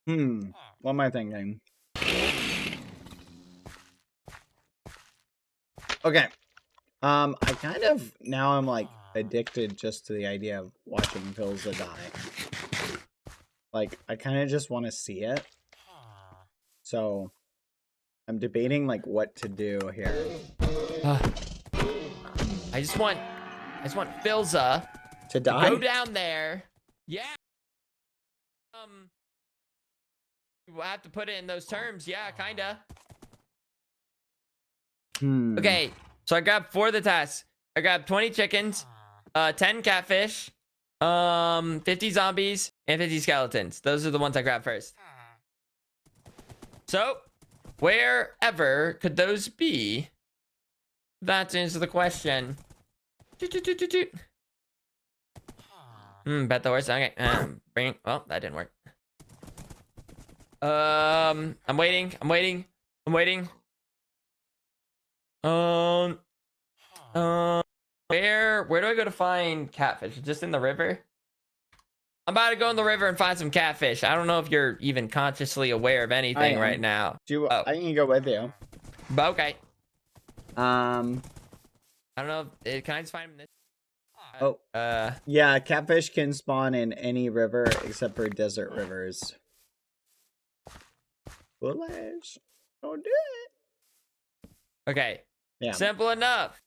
What am I thinking? Okay. I kind of now I'm like addicted just to the idea of watching Philza die. Like I kind of just want to see it. So I'm debating like what to do here. I just want Philza To die? go down there. Yeah. We'll have to put it in those terms. Yeah, kinda. Okay, so I grabbed 4 of the tasks. I grabbed 20 chickens, 10 catfish, 50 zombies, and 50 skeletons. Those are the ones I grabbed first. So, wherever could those be? That answers the question. Bet the horse. Okay. Well, that didn't work. I'm waiting. Where do I go to find catfish? Just in the river? I'm about to go in the river and find some catfish. I don't know if you're even consciously aware of anything right now. I can go with you. Okay. I don't know. Can I just find him this? Yeah, catfish can spawn in any river except for desert rivers. Foolish. Don't do it. Okay. Yeah. Simple enough.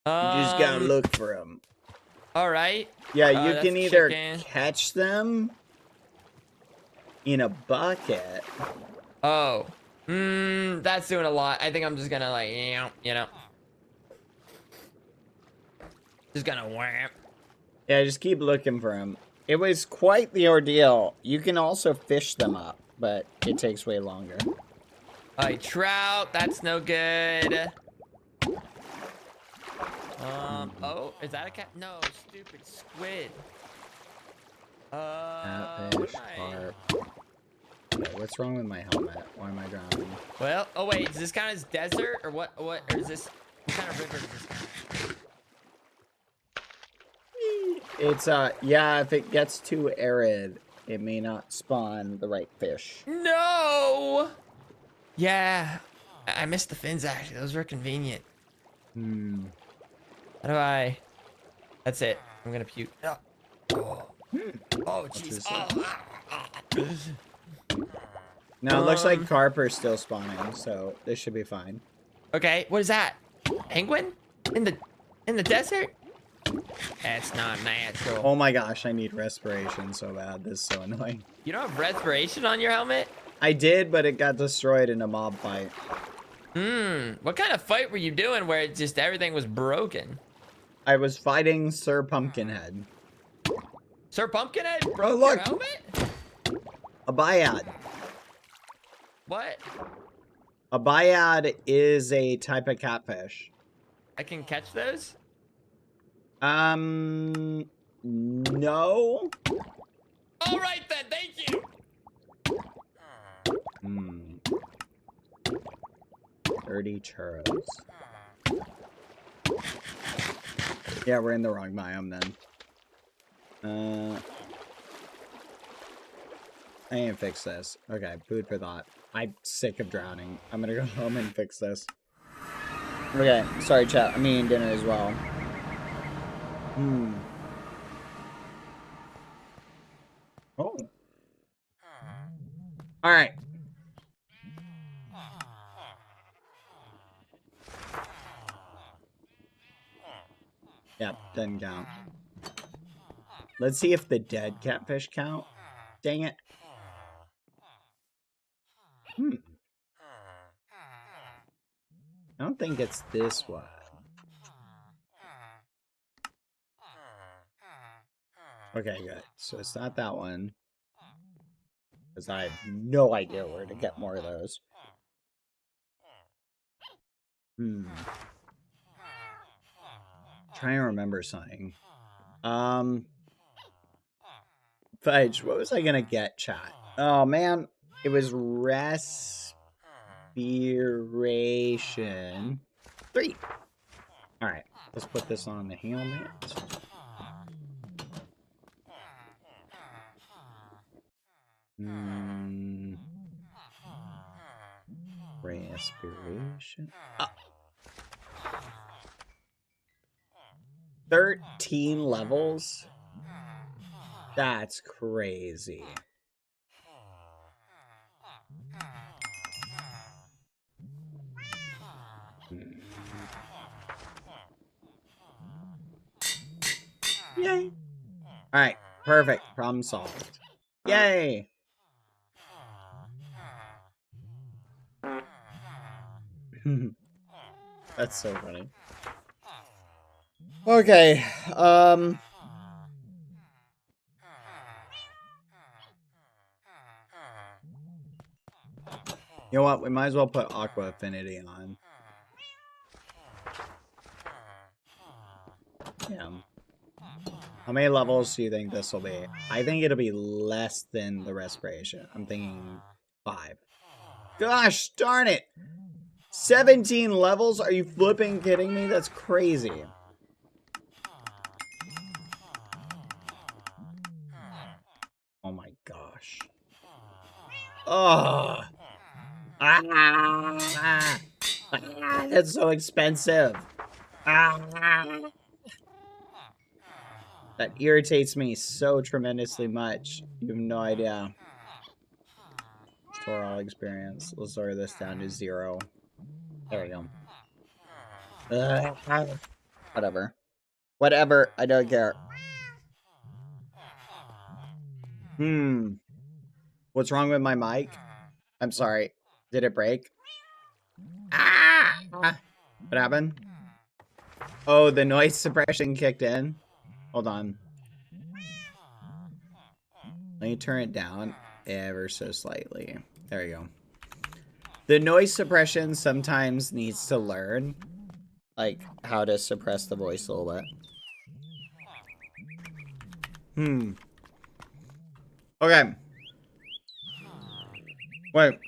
You just gotta look for them. All right. Yeah, you can either chicken. catch them in a bucket. Oh. That's doing a lot. I think I'm just gonna like, you know. Just gonna wham. Yeah, just keep looking for them. It was quite the ordeal. You can also fish them up, but it takes way longer. Alright, trout. That's no good. Oh, is that a cat? No, stupid squid. Catfish, carp. Okay, what's wrong with my helmet? Why am I drowning? Well, oh wait, does this count as desert or what? Or is this what kind of river does this count? It's yeah, if it gets too arid, it may not spawn the right fish. No. Yeah, I missed the fins actually. Those were convenient. How do I? That's it. I'm gonna puke. Oh, jeez. Now it looks like carp are still spawning, so this should be fine. Okay, what is that? Penguin? In the desert? That's not natural. Oh my gosh, I need respiration so bad. This is so annoying. You don't have respiration on your helmet? I did, but it got destroyed in a mob fight. What kind of fight were you doing where it just everything was broken? I was fighting Sir Pumpkinhead. Sir Pumpkinhead broke Oh, look. your helmet? A Bayad. What? A Bayad is a type of catfish. I can catch those? No. All right then, thank you. 30 churros. Yeah, we're in the wrong biome then. I need to fix this. Okay, food for thought. I'm sick of drowning. I'm gonna go home and fix this. Okay, sorry chat. I'm eating dinner as well. Oh. Alright. Yep, doesn't count. Let's see if the dead catfish count. Dang it. I don't think it's this one. Okay, good. So it's not that one. Because I have no idea where to get more of those. Trying to remember something. Fudge, what was I gonna get, chat? Oh man, it was respiration 3. Alright, let's put this on the helmet. Respiration. 13 levels? That's crazy. Yay. Alright, perfect. Problem solved. Yay! That's so funny. Okay, you know what? We might as well put Aqua Affinity on. Yeah. How many levels do you think this will be? I think it'll be less than the respiration. I'm thinking 5. Gosh darn it! 17 levels? Are you flipping kidding me? That's crazy. Oh my gosh. Oh. That's so expensive. That irritates me so tremendously much. You have no idea. Store all experience. Let's lower this down to 0. There we go. Whatever. Whatever. I don't care. What's wrong with my mic? I'm sorry. Did it break? What happened? Oh, the noise suppression kicked in. Hold on. Let me turn it down ever so slightly. There we go. The noise suppression sometimes needs to learn, like, how to suppress the voice a little bit. Okay. Wait.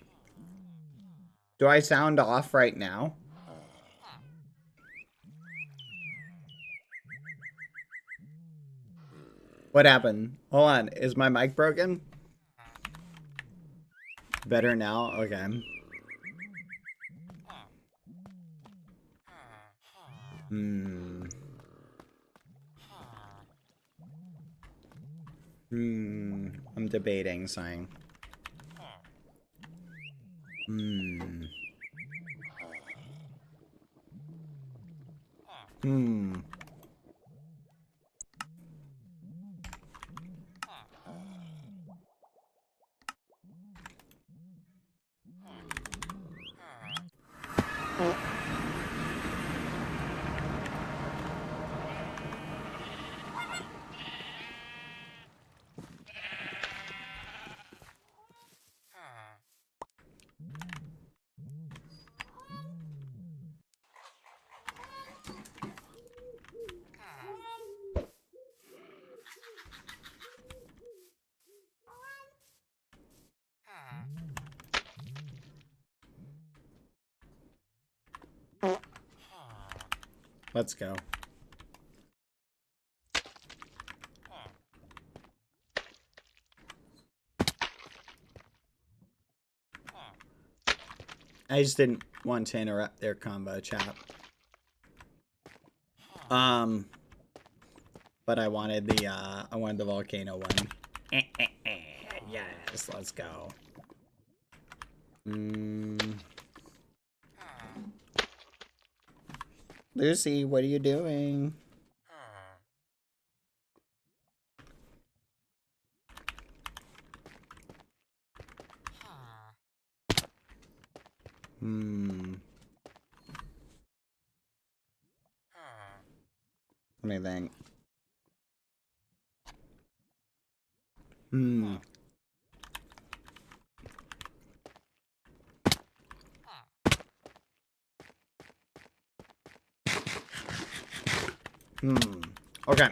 Do I sound off right now? What happened? Hold on. Is my mic broken? Better now? Okay. I'm debating something. Let's go. I just didn't want to interrupt their combo chat. But I wanted the volcano one. Yes, let's go. Lucy, what are you doing? Let me think. Okay.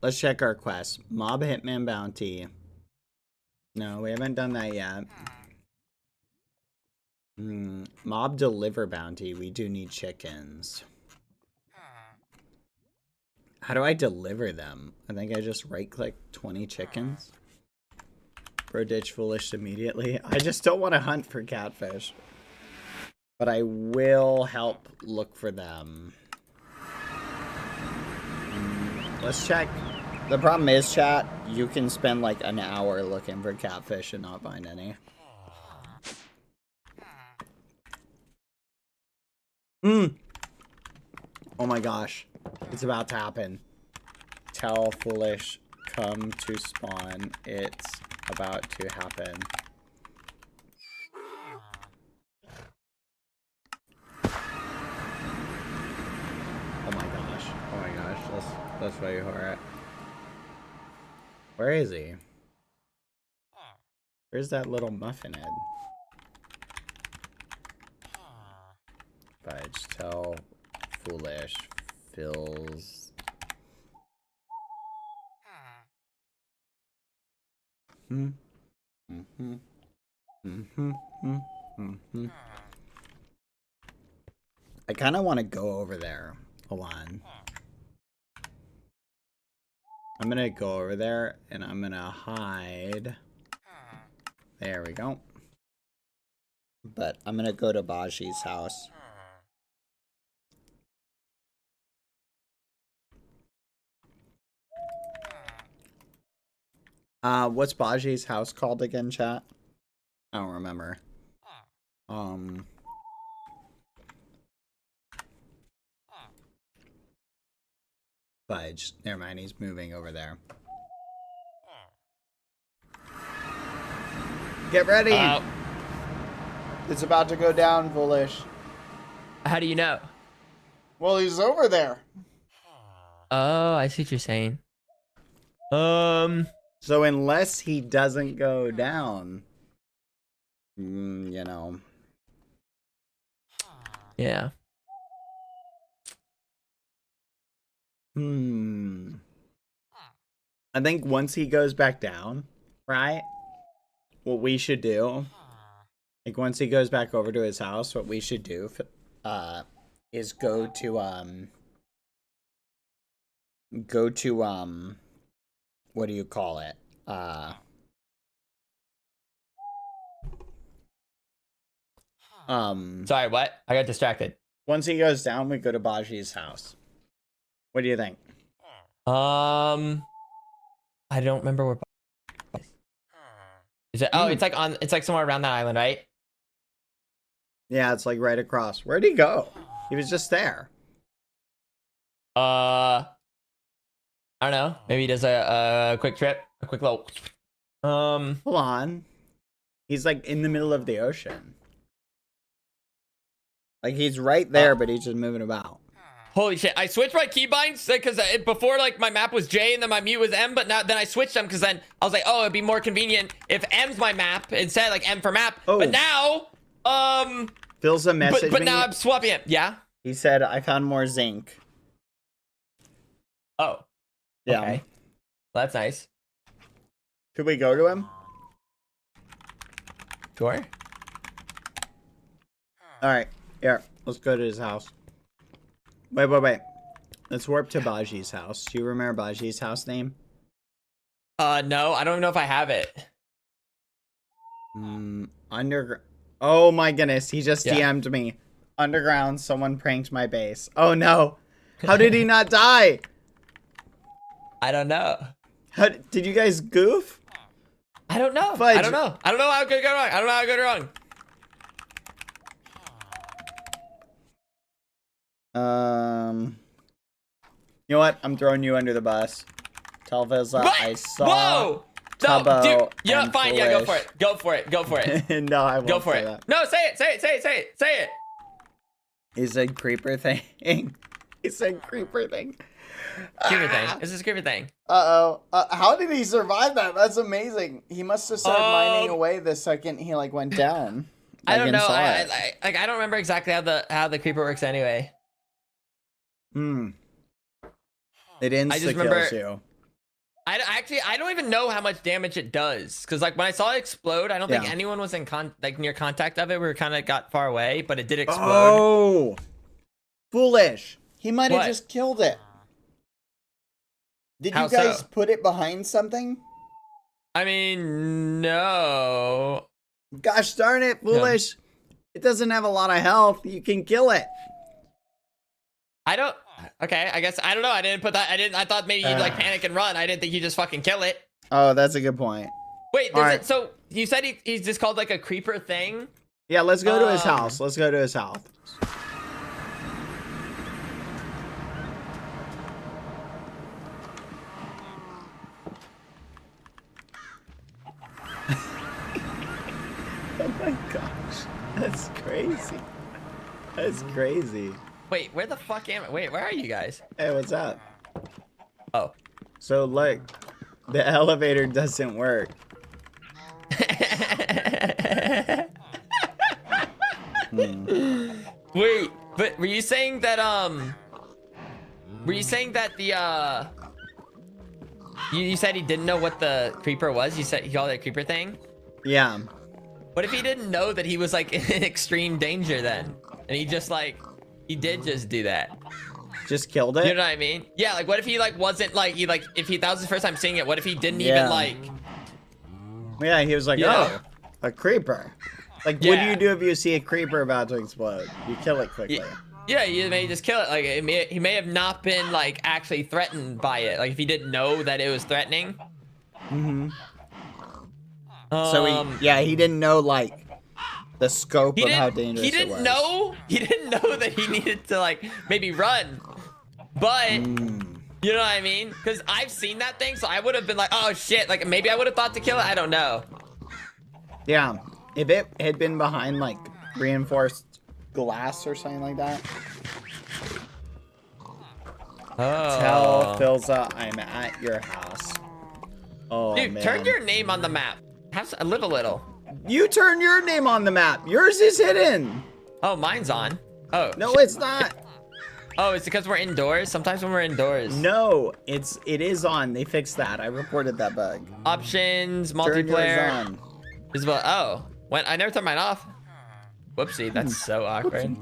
Let's check our quest. Mob Hitman Bounty. No, we haven't done that yet. Mob Deliver Bounty. We do need chickens. How do I deliver them? I think I just right-click 20 chickens. Bro, ditch foolish immediately. I just don't want to hunt for catfish. But I will help look for them. Let's check. The problem is, chat, you can spend like an hour looking for catfish and not find any. Oh my gosh. It's about to happen. Tell foolish, come to spawn. It's about to happen. Oh my gosh. Oh my gosh. That's why you are at. Where is he? Where's that little muffin head? Fudge, tell foolish, fills. I kind of want to go over there. Hold on. I'm going to go over there and I'm going to hide. There we go. But I'm going to go to Baji's house. What's Baji's house called again, chat? I don't remember. Fudge. Never mind, he's moving over there. Get ready! It's about to go down, foolish. How do you know? Well, he's over there. Oh, I see what you're saying. So unless he doesn't go down, you know. Yeah. I think once he goes back down, right? What we should do, like once he goes back over to his house, what we should do, is go to what do you call it? Sorry, what? I got distracted. Once he goes down, we go to Baji's house. What do you think? I don't remember where. Is it? Oh, it's like somewhere around that island, right? Yeah, it's like right across. Where'd he go? He was just there. I don't know. Maybe he does a quick trip, a quick little. Hold on. He's like in the middle of the ocean. Like he's right there, but he's just moving about. Holy shit! I switched my keybinds because before like my map was J and then my mute was M, but now then I switched them because then I was like, oh, it'd be more convenient if M's my map instead, like M for map. Oh. But now, Phil's a message. but now I'm swapping it. Yeah. He said, "I found more zinc." Oh. Yeah. Okay. Well, that's nice. Should we go to him? Sure. All right. Here, let's go to his house. Wait. Let's warp to Baji's house. Do you remember Baji's house name? No, I don't know if I have it. Underground. Oh my goodness, he just DM'd me. Underground, someone pranked my base. Oh no. How did he not die? I don't know. How did you guys goof? I don't know. Fudge. I don't know. I don't know how it could go wrong. I don't know how it could go wrong. You know what? I'm throwing you under the bus. Telvisa, What? I saw. Whoa! No, Tubbo dude. You know, and fine. Yeah, go for Foolish. it. Go for it. Go for it. No, I won't Go for say it. that. No, say it. Say it. Say it. Say it. Say it. He said creeper thing. He said creeper thing. Creeper thing. This is creeper thing. Uh-oh. How did he survive that? That's amazing. He must have started mining away the second he like went down. I don't know. saw I it. I don't remember exactly how the creeper works anyway. It insta kills you. I don't even know how much damage it does because like when I saw it explode, I don't think Yeah. anyone was in near contact of it. We were kind of got far away, but it did explode. Oh, foolish! He might have What? just killed it. Did How you guys so? put it behind something? I mean, no. Gosh darn it, foolish. It doesn't have a lot of health. You can kill it. I don't. Okay, I guess I don't know. I didn't put that. I thought maybe you'd like panic and run. I didn't think you just fucking kill it. Oh, that's a good point. Wait, All right. so you said he's just called like a creeper thing? Yeah, let's go to his house. Let's go to his house. Oh my gosh. That's crazy. That's crazy. Wait, where the fuck am I? Wait, where are you guys? Hey, what's up? Oh. So look, the elevator doesn't work. Wait, but were you saying that the you said he didn't know what the creeper was? You said he called it a creeper thing? Yeah. What if he didn't know that he was like in extreme danger then? And he just like he did just do that. Just killed it? You know what I mean? Yeah, like what if he like wasn't like if that was his first time seeing it, what if he didn't Yeah. even like Yeah, he was like, Yeah. oh, a creeper. Like, what do Yeah. you do if you see a creeper about to explode? You kill it quickly. Yeah, you may just kill it. Like he may have not been like actually threatened by it. Like if he didn't know that it was threatening. Mm-hmm. So he didn't know like the scope of how dangerous he it didn't was. know. He didn't know that he needed to like maybe run. But you know what I mean? Because I've seen that thing, so I would have been like, oh shit. Like maybe I would have thought to kill it. I don't know. Yeah, if it had been behind like reinforced glass or something like that. Oh. Tell Philza I'm at your house. Oh Dude, man. turn your name on the map. Live a little. You turn your name on the map. Yours is hidden. Oh, mine's on. Oh. No, it's not. Oh, it's because we're indoors? Sometimes when we're indoors. No, it is on. They fixed that. I reported that bug. Options, Turn yours multiplayer. on. Visible. Oh, when I never turned mine off. Whoopsie, that's so awkward.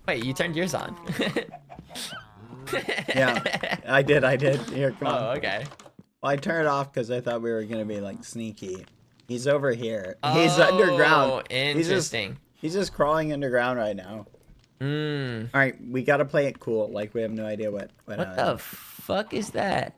Wait, you turned yours on. Yeah, I did. Here, come on. Oh, okay. Well, I turned it off because I thought we were gonna be like sneaky. He's over here. He's underground. Oh, interesting. He's just crawling underground right now. Hmm. All right, we gotta play it cool. Like we have no idea what. What the fuck is that?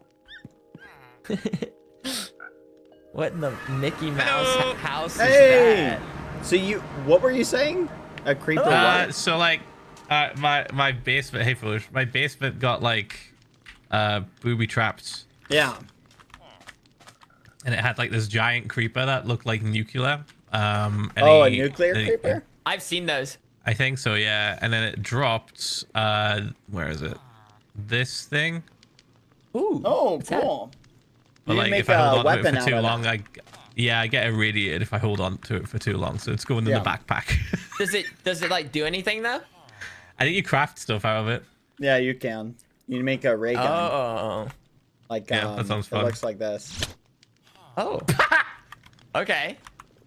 What in the Mickey Mouse house is Hey! that? So what were you saying? A creeper? What? So like, my basement. Hey, foolish. My basement got like, booby trapped, Yeah. and it had like this giant creeper that looked like nuclear. And Oh, a nuclear creeper? I've seen those. I think so, yeah. And then it dropped. Where is it? This thing. Ooh. Oh, what's that? cool. But You like, make if I hold a on to weapon it for out too of long, that. I get irradiated if I hold on to it for too long. So it's going in Yeah. the backpack. Does it like do anything though? I think you craft stuff out of it. Yeah, you can. You make a ray gun. Oh. Like Yeah, that sounds It fun. looks like this. Oh. Okay.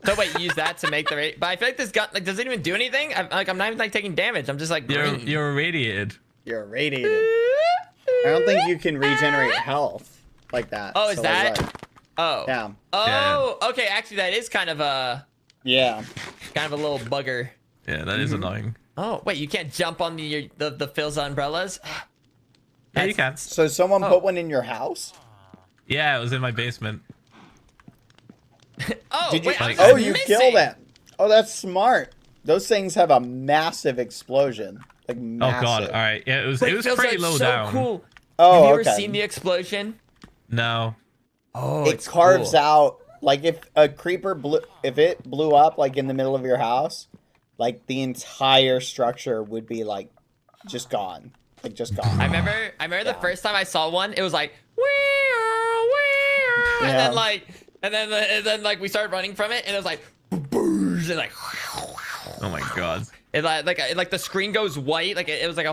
So wait, use that to make the but I feel like this gun like does it even do anything? I'm not even like taking damage. I'm just like green. You're irradiated. You're irradiated. I don't think you can regenerate health like that. Oh, is So, that? like, Oh. yeah. Oh, okay. Actually, that is kind of a Yeah. little bugger. Yeah, that is annoying. Oh, wait, you can't jump on the Phil's umbrellas? Yeah, you can. So someone Oh. put one in your house? Yeah, it was in my basement. Oh, Did you? wait, I was Oh, you missing. killed it. Oh, that's smart. Those things have a massive explosion. Like massive. Oh god, all right. Yeah, it was Wait, pretty Phil's, low so down. Cool. Oh, Have you ever okay. seen the explosion? No. Oh, It it's carves cool. out like if a creeper if it blew up like in the middle of your house, like the entire structure would be like just gone. Like just gone. I remember the first time I saw one, it was like, and Yeah. then like we started running from it, and it was like, and like, Oh my god. it like the screen goes white, like it was like a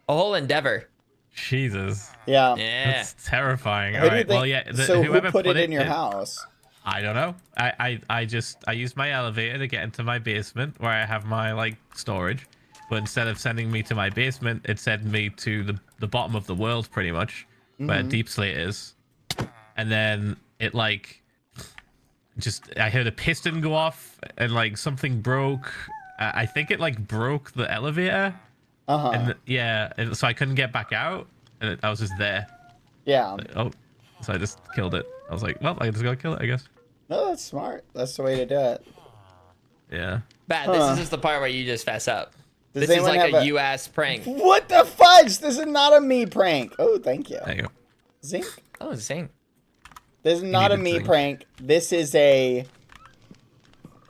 whole endeavor. Jesus. Yeah. Yeah. That's terrifying. Who All do you right. Well, think- yeah. so who whoever put it in your house? I don't know. I used my elevator to get into my basement where I have my like storage, but instead of sending me to my basement, it sent me to the bottom of the world pretty much, where Deep Slate is. And then it like just I heard a piston go off and like something broke. I think it like broke the elevator. And yeah, and so I couldn't get back out, and I was just there. Yeah. Like, oh, so I just killed it. I was like, well, I just gotta kill it, I guess. No, that's smart. That's the way to do it. Yeah. Bad. This is just the part where you just fess up. Does This is anyone like have a U.S. prank. What the fudge? This is not a me prank. Oh, thank you. There you go. Zinc? Oh, zing. This is not a needed me zinc. prank. This is a...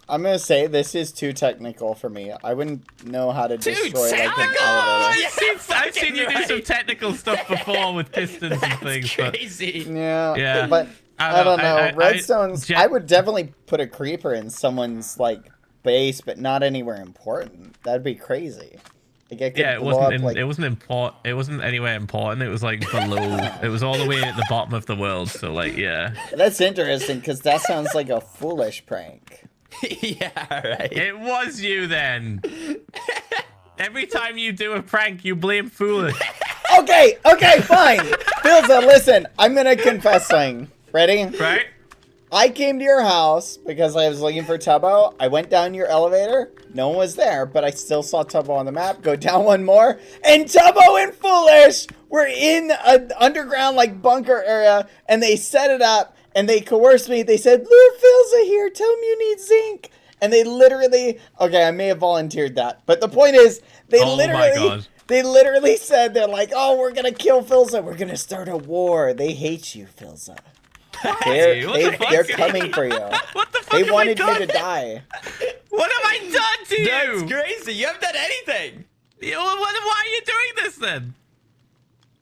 I'm gonna say this is too technical for me. I wouldn't know how to destroy like an technical! elevator. I've seen you do some technical stuff before with pistons and things, but Crazy. Yeah, but I don't know. Redstones, I would definitely put a creeper in someone's like base, but not anywhere important. That'd be crazy. Like, I could yeah, it blow wasn't. up, like... It wasn't important. It wasn't anywhere important. It was like below. It was all the way at the bottom of the world. So like, yeah. That's interesting because that sounds like a foolish prank. Yeah, right. It was you then. Every time you do a prank, you blame foolish. Okay, fine. Filza, listen, I'm gonna confess something. Ready? Right? I came to your house because I was looking for Tubbo. I went down your elevator. No one was there, but I still saw Tubbo on the map. Go down one more, and Tubbo and Foolish were in an underground like bunker area, and they set it up. And they coerced me. They said, "Lure Filza here. Tell him you need zinc." And they literally, okay, I may have volunteered that, but the point is, they literally said, they're like, "Oh, we're gonna kill Filza. We're gonna start a war. They hate you, Filza. They're coming for you. What the fuck They have wanted I you to done? die." What have I done to you? That's crazy. You haven't done anything. Why are you doing this then?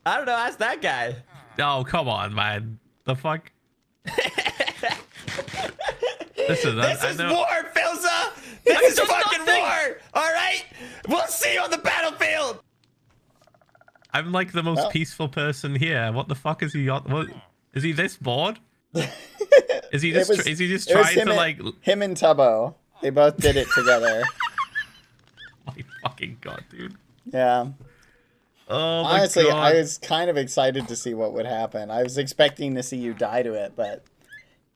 I don't know. Ask that guy. Oh, come on, man. The fuck? Listen, This I is know. war, Filza. This is fucking war. All right. We'll see you on the battlefield. I'm like the most peaceful person here. What the fuck is he on? What is he this bored? Is he just trying to like him and Tubbo? They both did it together. My fucking god, dude. Yeah. Oh my Honestly, god. I was kind of excited to see what would happen. I was expecting to see you die to it, but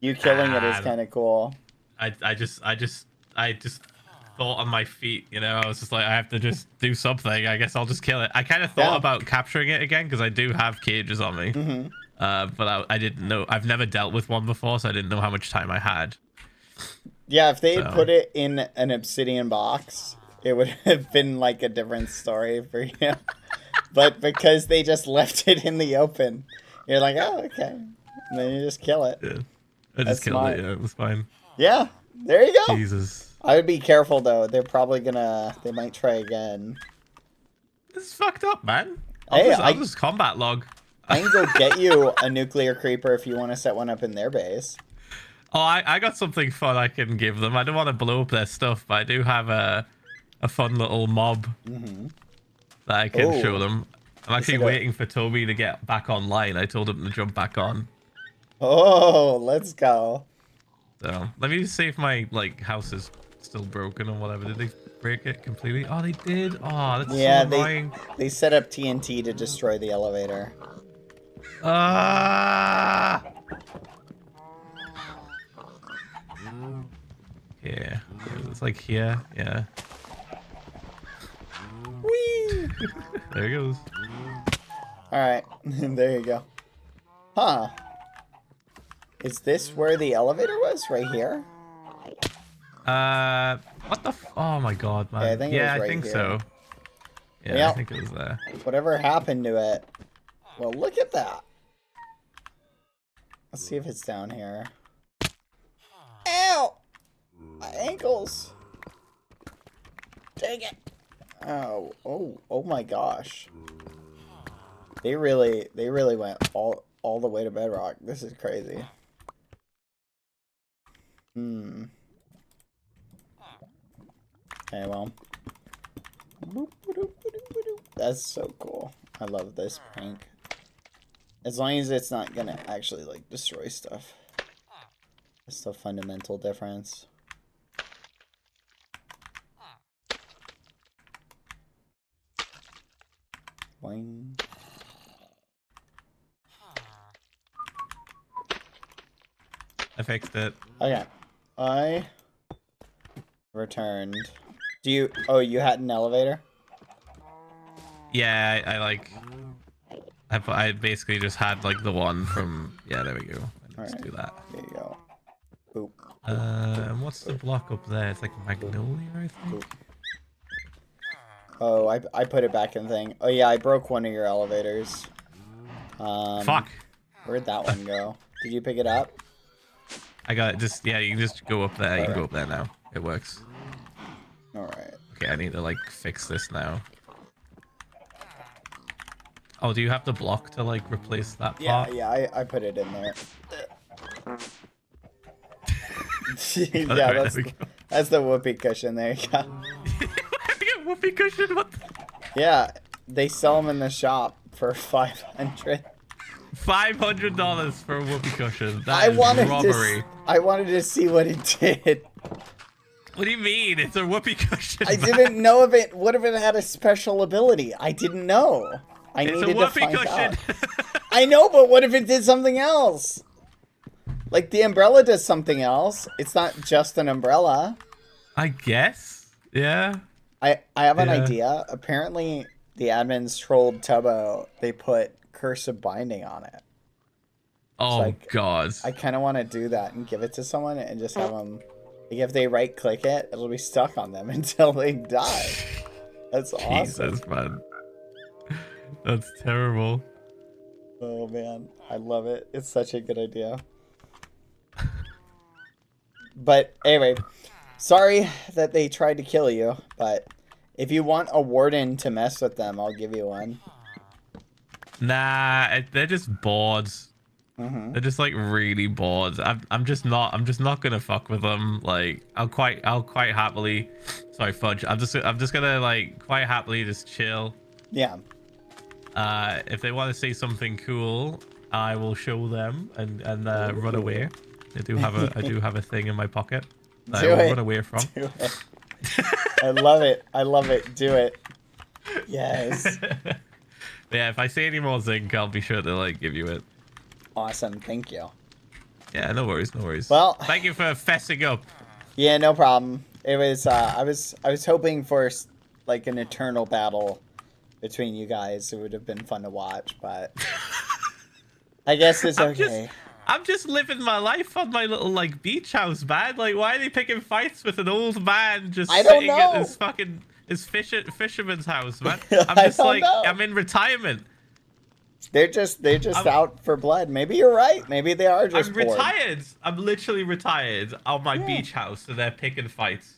you killing it is kind of cool. I just thought on my feet, you know. I was just like, I have to just do something. I guess I'll just kill it. I kind of thought about capturing it again because I do have cages on me. But I didn't know. I've never dealt with one before, so I didn't know how much time I had. Yeah, if they had put it in an obsidian box, it would have been like a different story for you. But because they just left it in the open, you're like, oh, okay. And then you just kill it. Yeah. I just killed it. Yeah, it was fine. Yeah, there you go. Jesus. I would be careful, though. They're probably gonna... They might try again. This is fucked up, man. Hey, I'll just combat log. I can go get you a nuclear creeper if you want to set one up in their base. Oh, I got something fun I can give them. I don't want to blow up their stuff, but I do have a fun little mob that I can show them. I'm actually waiting for Toby to get back online. I told him to jump back on. Oh, let's go. So let me just see if my house is still broken or whatever. Did they break it completely? Oh, they did. Oh, that's so annoying. They set up TNT to destroy the elevator. Ah. Yeah, it's like here. Yeah. Whee! There it goes. All right, there you go. Huh? Is this where the elevator was? Right here? What the? Oh my god, man. Yeah, I think it was I right think here. so. Yeah, Yep. I think it was there. Whatever happened to it? Well, look at that. Let's see if it's down here. Ow! My ankles. Dang it. Oh my gosh. They really went all the way to bedrock. This is crazy. Okay, well. That's so cool. I love this prank. As long as it's not gonna actually destroy stuff. That's the fundamental difference. Boing. I fixed it. Okay. I returned. Do you... Oh, you had an elevator? Yeah, I basically just had like the one from. Yeah, there we go. Let's Alright. do that. There you go. Boop. And what's the block up there? It's like magnolia, I think. Boop. Oh, I put it back in the thing. Oh yeah, I broke one of your elevators. Fuck. Where'd that one go? Did you pick it up? I got it. Just yeah, you can just go up there. You can go Alright. up there now. It works. Alright. Okay, I need to like fix this now. Oh, do you have the block to like replace that Yeah, part? yeah, I put it in there. Yeah, Alright, there we go. that's the whoopee cushion. There you go. I get whoopee cushion. What? Yeah, they sell them in the shop for $500. $500 for a whoopee cushion. That I is wanted robbery. I wanted to see what it did. What do you mean? It's a whoopee cushion. I man. didn't know if it. What if it had a special ability? I didn't know. I It's a needed to whoopee find cushion. out. I know, but what if it did something else? Like the umbrella does something else. It's not just an umbrella. I guess. Yeah. I have an Yeah. idea. Apparently, the admins trolled Tubbo. They put Curse of Binding on it. Oh like- God. I kind of want to do that and give it to someone and just have them. Like if they right click it, it'll be stuck on them until they die. That's awesome. Jesus, man. That's terrible. Oh man, I love it. It's such a good idea. But anyway, sorry that they tried to kill you, but if you want a warden to mess with them, I'll give you one. Nah, they're just bored. Mm-hmm. They're just like really bored. I'm just not gonna fuck with them. Like I'll quite happily. Sorry, fudge. I'm just gonna like quite happily just chill. Yeah. If they want to see something cool, I will show them and run away. I do have a thing in my pocket that Do I will it. run away from. Do it. I love it. I love it. Do it. Yes. Yeah, if I see any more zinc, I'll be sure to like give you it. Awesome. Thank you. Yeah, no worries, no worries. Well- thank you for fessing up. Yeah, no problem. It was I was hoping for like an eternal battle between you guys. It would have been fun to watch, but I guess it's okay. I'm just living my life on my little like beach house, man. Like, why are they picking fights with an old man just I don't sitting at know. his fucking fisherman's house, man? I I'm just don't like know. I'm in retirement. They're just out for blood. Maybe you're right. Maybe they are just I'm bored. retired. I'm literally retired on my beach house, so they're picking fights.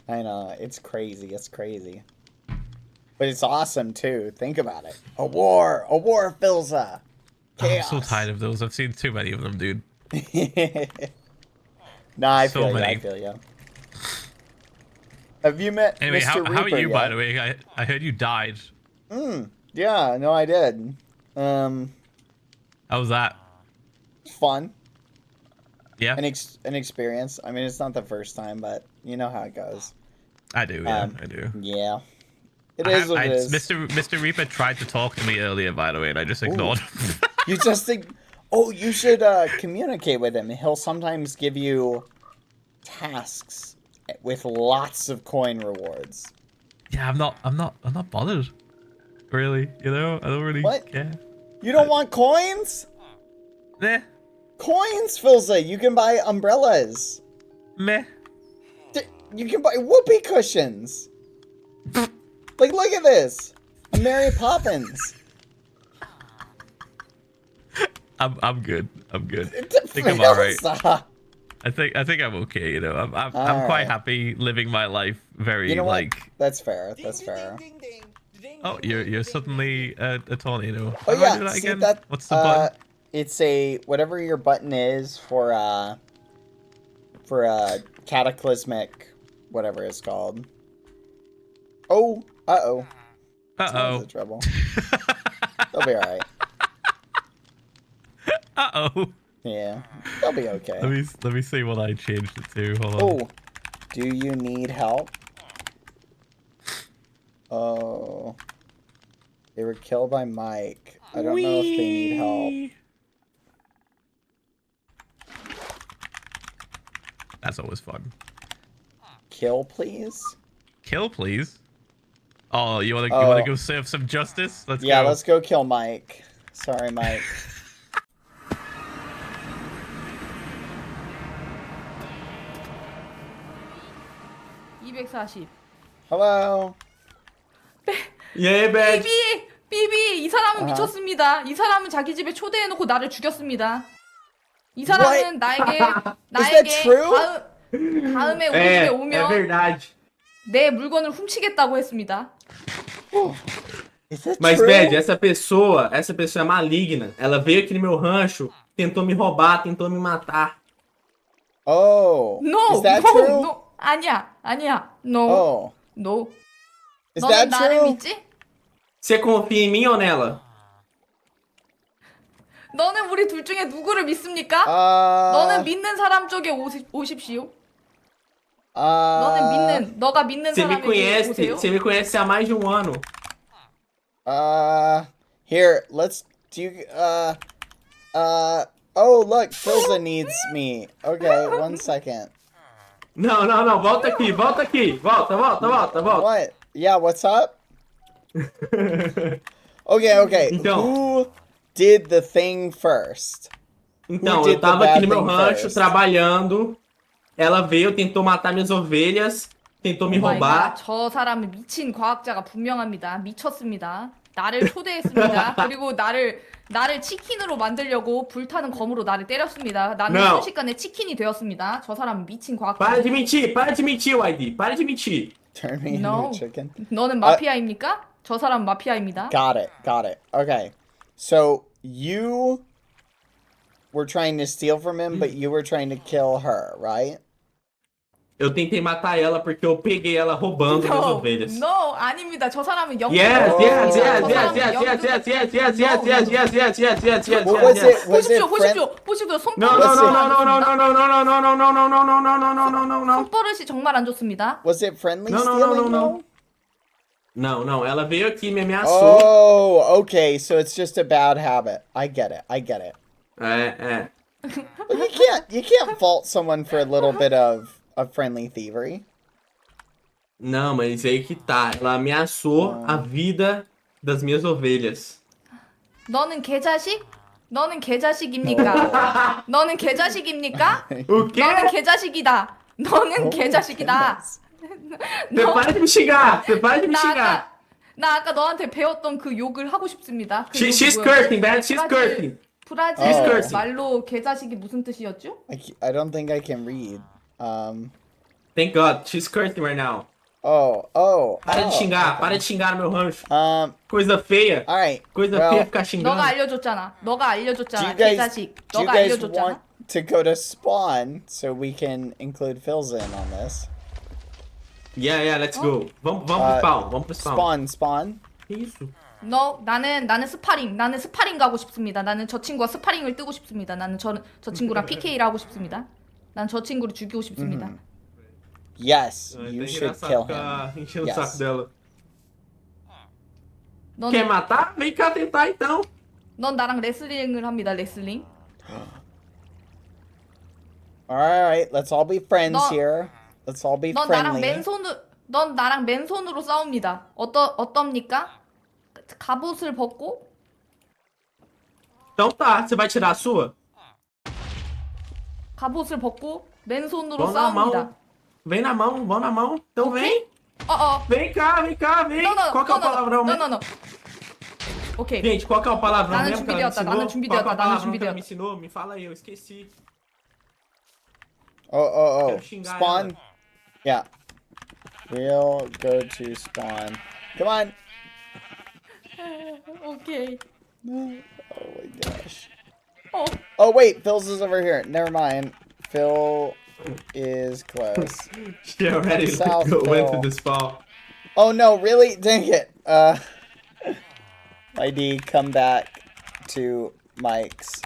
I know. It's crazy. It's crazy. But it's awesome too. Think about it. A war fills up. Chaos. I'm so tired of those. I've seen too many of them, dude. Nah, I So feel you. I many. feel you. Have you met Anyway, Mr. how are Reaper you, yet? by the way? I heard you died. Yeah, no, I did. How was that? Fun. Yeah, An experience. I mean, it's not the first time, but you know how it goes. I do. Yeah, I do. Yeah. It is what it is. Mr. Reaper tried to talk to me earlier, by the way, and I just ignored him. You just think, oh, you should communicate with him. He'll sometimes give you tasks with lots of coin rewards. Yeah, I'm not bothered. Really, you know, I don't really What? care. You don't want coins? Meh, Coins, Filza. You can buy umbrellas. meh. You can buy whoopee cushions. Like, look at this. A Mary Poppins. I'm good. I'm good. I It's think I'm alright. Filza. I think I'm okay. You know, I'm Alright. quite happy living my life. Very You know what? like. That's fair. That's fair. Oh, you're suddenly a tornado. Oh How do I yeah, do that see again? that? What's the button? It's a whatever your button is for cataclysmic, whatever it's called. Oh, uh-oh. Uh-oh. Someone's in trouble. They'll be alright. Uh-oh. Yeah, they'll be okay. Let me see what I changed it to. Hold on. Oh, do you need help? Oh, they were killed by Mike. I don't know if they need help. That's always fun. Kill, please. Kill, please. Oh, you wanna Oh. go serve some justice? Let's Yeah, go. let's go kill Mike. Sorry, Mike. Hello. 예, 배. 삐비 이 사람은 미쳤습니다. 이 사람은 자기 집에 초대해놓고 나를 죽였습니다. 이 사람은 나에게 true? 다음에 우리 É, 집에 é 오면 verdade. 내 물건을 훔치겠다고 했습니다. Is that Mas, true? Bad, essa pessoa é maligna. Ela veio aqui no meu rancho, tentou me roubar, tentou me matar. Oh. No, Is that no, true? no. 아니야. No, Oh. no. Is 너는 that 나를 true? 믿지? Você confia em mim ou nela? 너는 우리 둘 중에 누구를 믿습니까? Uh, 너는 믿는 사람 쪽에 오십시오. 너가 믿는 Você me 사람에게 conhece, 오세요. você me conhece há mais de um ano. Here, let's do, oh, look, Filza needs me. Okay, 1 second. Não, volta aqui. Volta. What? Yeah, what's up? Okay. Então. Who did the thing first? Então, did eu tava the aqui bad no meu thing rancho first? trabalhando. Ela veio, tentou matar minhas ovelhas, tentou me Oh my roubar. God, 저 사람은 미친 과학자가 분명합니다. 미쳤습니다. 나를 초대했습니다. 그리고 나를 치킨으로 만들려고 불타는 검으로 나를 때렸습니다. 나는 No. 순식간에 치킨이 되었습니다. 저 사람은 미친 Para 과학자. de mentir, YD. Para de mentir. Turn me No. into a chicken. 너는 마피아입니까? 저 사람은 마피아입니다. Got it. Okay. So, you were trying to steal from him, but you were trying to kill her, right? Eu tentei matar ela porque eu peguei ela roubando minhas ovelhas. No, 아닙니다. 저 사람은 영웅. Yes. Oh. What was it? Was it 보십시오. No. 손버릇이 정말 안 좋습니다. Was it friendly No. stealing? though? Não, ela veio aqui e me ameaçou. Oh, okay. So it's just a bad habit. I get it. É. But you can't fault someone for a little bit of friendly thievery. Não, mas aí que tá. Ela ameaçou a vida das minhas ovelhas. 너는 개자식? 너는 개자식입니까? 너는 개자식입니까? O quê? 너는 개자식이다. 너는 개자식이다. Você para de me xingar! Você para de me 나 xingar! 아까 너한테 배웠던 그 욕을 하고 싶습니다. 그 She's 욕이 뭐였지? cursing, man. She's cursing. 브라질 Oh. 말로 개자식이 무슨 뜻이었죠? I don't think I can read. Thank God. She's cursing right now. Oh. Para de xingar. Para de xingar no meu rancho. Coisa feia. All right. Coisa well, feia ficar xingando. 너가 알려줬잖아. Do you 개자식. do you 너가 guys 알려줬잖아. want to go to spawn so we can include Filza in on this? Yeah, let's go. Vamos pro spawn. Vamos pro spawn. Spawn. Que isso? 나는 스파링 가고 싶습니다. 나는 저 친구와 스파링을 뜨고 싶습니다. 나는 저 친구랑 PK를 하고 싶습니다. 난 저 친구를 죽이고 싶습니다. Yes, É you bem should engraçado kill him. ficar enchendo Yes. o saco dela. 넌, Quer matar? Vem cá tentar então. 넌 나랑 레슬링을 합니다. 레슬링. All right, let's all be friends 너- here. Let's all be 넌 나랑 friendly. 맨손으로 싸웁니다. 어떻습니까? 갑옷을 벗고 Então tá, você vai tirar a sua? 갑옷을 벗고 맨손으로 Vamos na 싸웁니다. mão. Vem na mão, vão na mão. Então vem. Vem cá, vem. Qual que é o palavrão mesmo? No. 오케이. Gente, qual que é o palavrão 나는 mesmo que ela me 준비되었다, ensinou? 나는 준비되었다, Qual que é o 나는 palavrão que ela 준비되었다. me ensinou? Me fala aí, eu esqueci. Oh. Quero xingar Spawn. ela. Yeah. We'll go to spawn. Come on. 오케이. Oh my gosh. 어. Oh wait, Phil's is over here. Never mind. Phil is close. She already South went to Phil. the spawn. Oh no, really? Dang it. ID, come back to Mike's.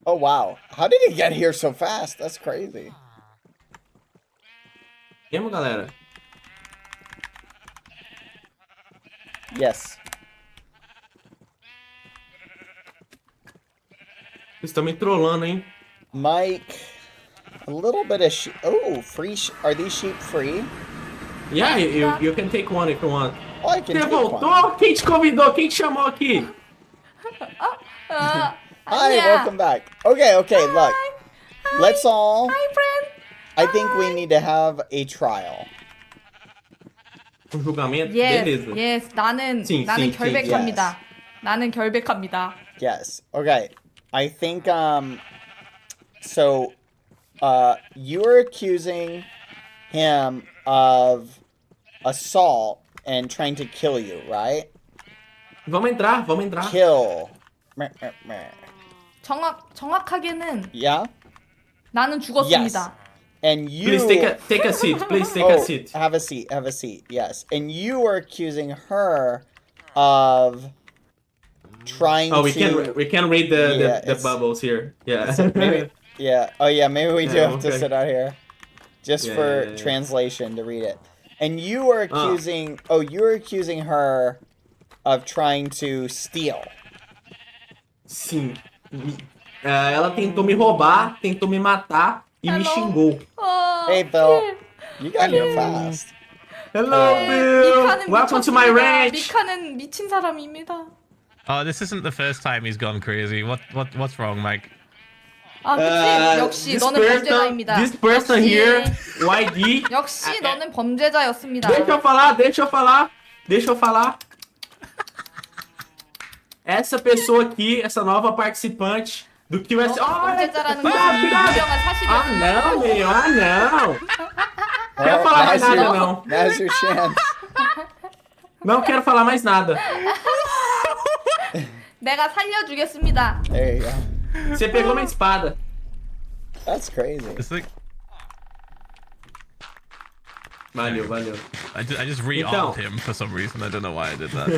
Oh wow. How did he get here so fast? That's crazy. Mesmo, galera? Yes. Vocês estão me trollando, hein? Mike, a little bit of free. Are these sheep free? Yeah, you can take one if you want. Oh, I can Você take voltou? one. Quem te convidou? Quem te chamou aqui? 아, Hi, 아니야. welcome back. Okay, look. Let's all. Hi, friend. I think we need to have a trial. Julgamento? Yes, Beleza. yes. 나는 sim, 결백합니다. 나는 결백합니다. Yes. Okay. I think so you're accusing him of assault and trying to kill you, right? Vamos entrar. Kill. Meh, meh, meh. 정확하게는 Yeah? 나는 죽었습니다. And you Please take a seat. Please take a seat. Have a seat. Yes. And you are accusing her of trying Oh, to we can read the it's- bubbles here. Yeah. maybe, yeah. Oh yeah, maybe we do Yeah, have to okay. sit out here. Just Yeah, for yeah. translation to read it. And you are accusing you're accusing her of trying to steal. Sim. Ela tentou me roubar, tentou me matar e me Hello. xingou. Hey Bill, you got here fast. Hello, Bill. 미카는 Welcome to my 미쳤습니다. ranch. 미카는 미친 사람입니다. Oh, this isn't the first time he's gone crazy. What's wrong, Mike? 아, 그치? 역시 This 너는 범죄자입니다. this person 역시, here, YD. 역시 너는 범죄자였습니다. Deixa eu falar. Essa pessoa aqui, essa nova participante do QS. 범죄자라는 것은 유명한 사실이었습니다. não, meu. Não. Quero falar mais nada, não. Now's your chance. Não quero falar mais nada. 내가 살려주겠습니다. There you go. Você pegou minha espada. That's crazy. It's like Valeu. I just re-armed him for some reason. I don't know why I did that.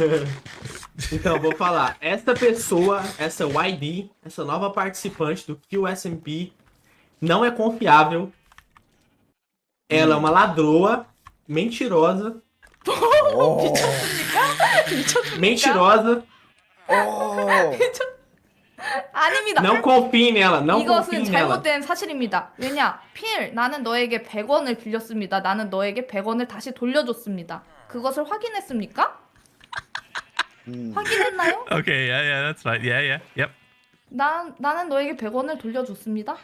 Então, vou falar. Essa pessoa, essa YD, essa nova participante do Qsmp, não é confiável. Ela é uma ladroa, mentirosa. Oh. Mentirosa. Oh. 아닙니다. Não confie nela. Não confie 이것은 nela. 잘못된 사실입니다. 왜냐? 필, 나는 너에게 100원을 빌렸습니다. 나는 너에게 100원을 다시 돌려줬습니다. 그것을 확인했습니까? 확인했나요? Okay, yeah, that's fine. Yeah, yep. 나는 너에게 100원을 돌려줬습니다.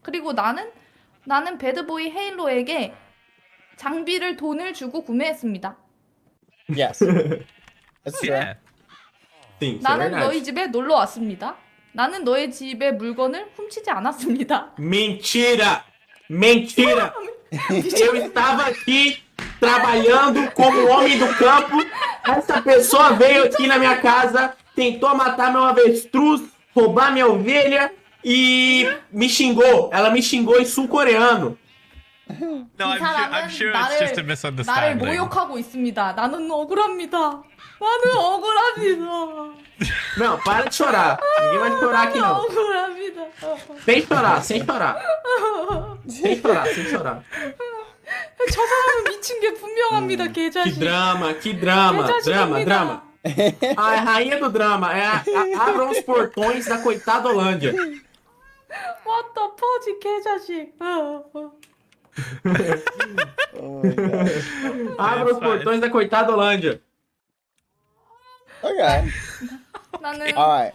그리고 나는 배드보이 헤일로에게 장비를 돈을 주고 구매했습니다. Yes. That's true. Yeah. Sim, isso é 나는 verdade. 너희 집에 놀러 왔습니다. 나는 너의 집의 물건을 훔치지 않았습니다. Mentira! Eu estava aqui trabalhando como homem do campo. Essa pessoa veio aqui na minha casa, tentou matar meu avestruz, roubar minha ovelha e me xingou. Ela me xingou em sul-coreano. No, 이 I'm sure it's just a 나를 misunderstanding. 모욕하고 있습니다. 나는 억울합니다. 나는 억울합니다. Não, para de chorar. Ninguém vai chorar aqui não. 억울합니다. Sem chorar. Sem chorar. 저 사람은 미친 게 분명합니다. Que 개자식. drama. 개자식입니다. Drama. A rainha do drama é abram os portões da coitada Holândia. What the fuck, 개자식. Oh my god. Abram os portões da coitada Holândia. Okay. 나는 All right.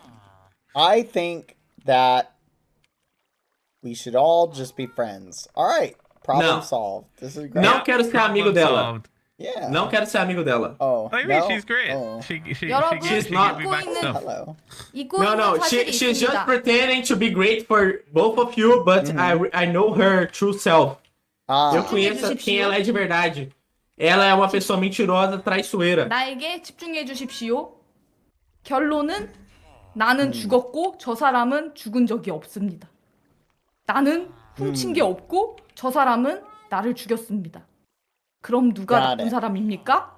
I think that we should all just be friends. All right. Problem No. solved. This is great. Não quero ser amigo Problem dela. solved. Yeah. Não quero ser amigo dela. Oh. What do you mean? no? She's great. Oh. She 여러분, gave not- me back 입고 있는- stuff. Hello. 잊고 No, 있는 사실이 she's just 있습니다. pretending to be great for both of you, but I know her true self. Eu Ah. conheço quem ela é de verdade. Ela é uma pessoa mentirosa, traiçoeira. 나에게 집중해 주십시오. 결론은 나는 죽었고 저 사람은 죽은 적이 없습니다. 나는 훔친 게 없고 저 사람은 나를 죽였습니다. 그럼 누가 Got 나쁜 it. 사람입니까?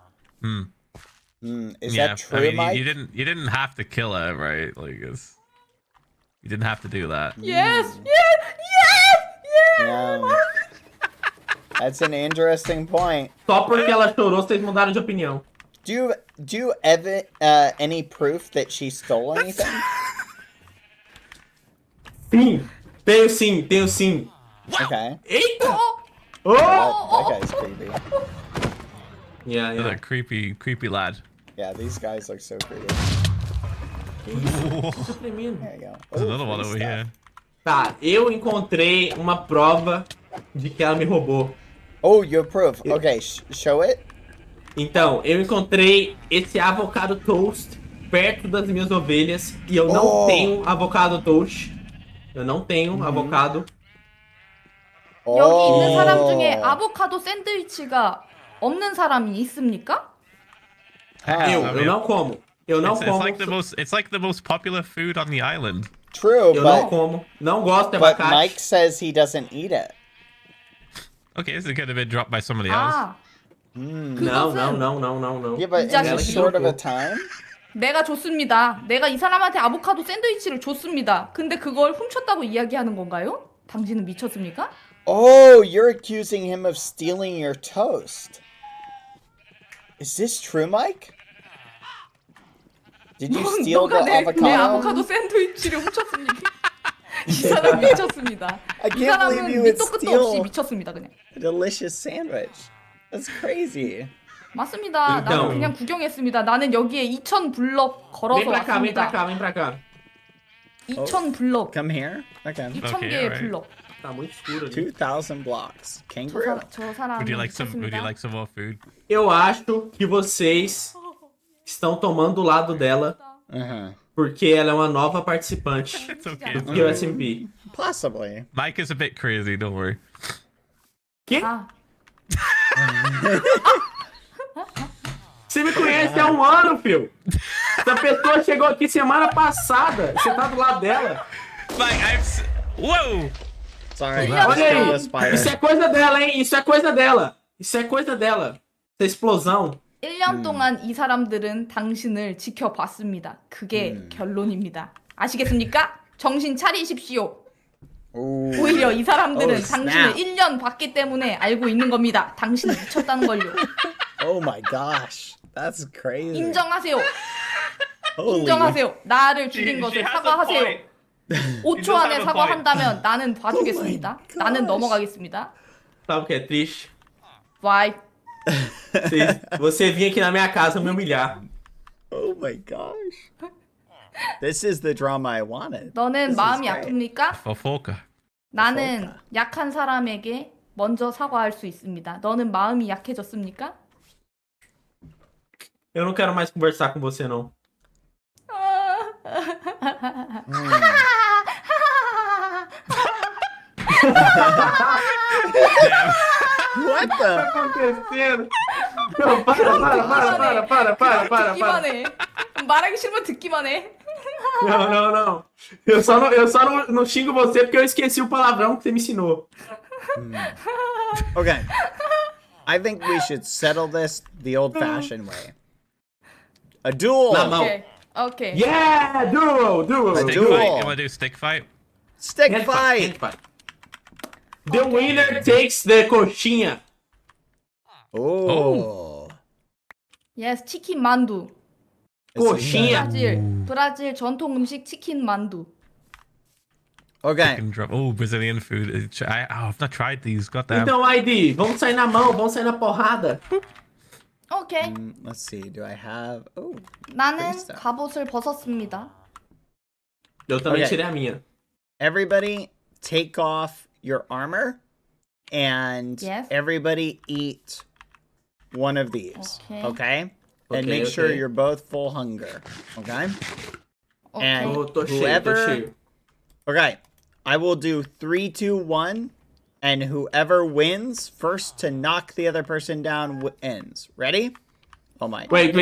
Is Yeah, that true, I mean, Mike? you didn't have to kill her, right? Like, you didn't have to do that. Yes. Yeah. That's an interesting point. Só porque ela chorou, vocês mudaram de opinião. Do you ever any proof that she stole anything? Sim, tenho sim. Okay. Eita! 어? Oh! That guy's creepy. Yeah, Look at yeah. that creepy lad. Yeah, these guys look so creepy. There you go. There's Ooh, another one free over stuff. here. Tá, eu encontrei uma prova de que ela me roubou. Oh, you have proof. Okay, show it. Então, eu encontrei esse avocado toast perto das minhas ovelhas e eu não Oh. tenho avocado toast. Eu não tenho avocado. 여기 있는 사람 Oh. 중에 아보카도 샌드위치가 없는 사람이 있습니까? Eu não como. Eu não It's como. like the most popular food on the island. True, Eu não but como. Não gosto de but abacate. Mike says he doesn't eat it. Okay, this could have been dropped by somebody else. 아, Não, não. Yeah, but in Exactly. this short of a time. 내가 줬습니다. 내가 이 사람한테 아보카도 샌드위치를 줬습니다. 근데 그걸 훔쳤다고 이야기하는 건가요? 당신은 미쳤습니까? Oh, you're accusing him of stealing your toast. Is this true, Mike? Did you steal the 너가 내 avocado? 아보카도 샌드위치를 훔쳤습니다. 이 사람 미쳤습니다. I 이 can't 사람은 believe you would 밑도 끝도 steal 없이 미쳤습니다. 그냥. a delicious sandwich. That's crazy. 맞습니다. 나는 일단- 그냥 구경했습니다. 나는 여기에 2,000 블럭 걸어서 Vem pra cá, vem pra 왔습니다. cá, vem pra cá. 2,000 블럭. Come here. Okay. 2,000 Okay, 개의 alright. 블럭. Tá muito escuro ali. 2,000 blocks. Kangaroo. 저 사람 Would you like 미쳤습니다. some more food? Eu acho que vocês estão tomando o lado dela Uh-huh. porque ela é uma nova participante It's okay. do Qsmp. Possibly. Mike is a bit crazy, don't worry. Que? 아, Você me conhece há um ano, filho. Essa pessoa chegou aqui semana passada. Você tá do lado dela. Mike, whoa! Sorry. Yeah. Olha Still a aí. spider. Isso é coisa dela, hein? Isso é coisa dela. Isso é coisa dela. Essa explosão. 1년 동안 이 사람들은 당신을 지켜봤습니다. 그게 결론입니다. 아시겠습니까? 정신 차리십시오. Ooh. 오히려 이 사람들은 Oh, 당신을 snap. 1년 봤기 때문에 알고 있는 겁니다. 당신은 미쳤다는 걸요. Oh my gosh. That's crazy. 인정하세요. Holy. 인정하세요. 나를 죽인 She 것을 has a 사과하세요. point. 5초 does 안에 have a 사과한다면 나는 봐주겠습니다. Oh my gosh. 나는 넘어가겠습니다. Sabe o que é triste? Why? Você vinha aqui na minha casa me humilhar. Oh my gosh. This is the drama I wanted. 너는 This 마음이 is great. 아픕니까? Fofoka. 나는 약한 사람에게 먼저 사과할 수 있습니다. 너는 마음이 약해졌습니까? Eu não quero mais conversar com você, não. What the? acontecendo? Não, para. 듣기만 해. 말하기 싫으면 듣기만 해. Não. Eu só não xingo você porque eu esqueci o palavrão que você me ensinou. Okay. I think we should settle this the old-fashioned way. A duel. Na mão. 오케이. 오케이. Yeah! Duel! Stick Duel. fight. You want to do stick fight? Stick Hand fight. fight. The winner takes the coxinha. Oh. Yes, 치킨 만두. Coxinha. 브라질 전통 음식 치킨 만두. Okay. Can drop. Oh, Brazilian food. I've not tried these. Goddamn. Então, ID, vamos sair na mão, vamos sair na porrada. 오케이. Let's see. Do I have? Oh. 나는 재밌어. 갑옷을 벗었습니다. Eu também Ok. tirei a minha. Everybody take off your armor, and Yes. everybody eat one of these. Okay. Okay. And Okay, make sure okay. you're both full hunger. Okay. 오케이. And Tô cheio, tô whoever. cheio. Okay. I will do 3, 2, 1, and whoever wins first to knock the other person down ends. Ready? Oh my. Wait.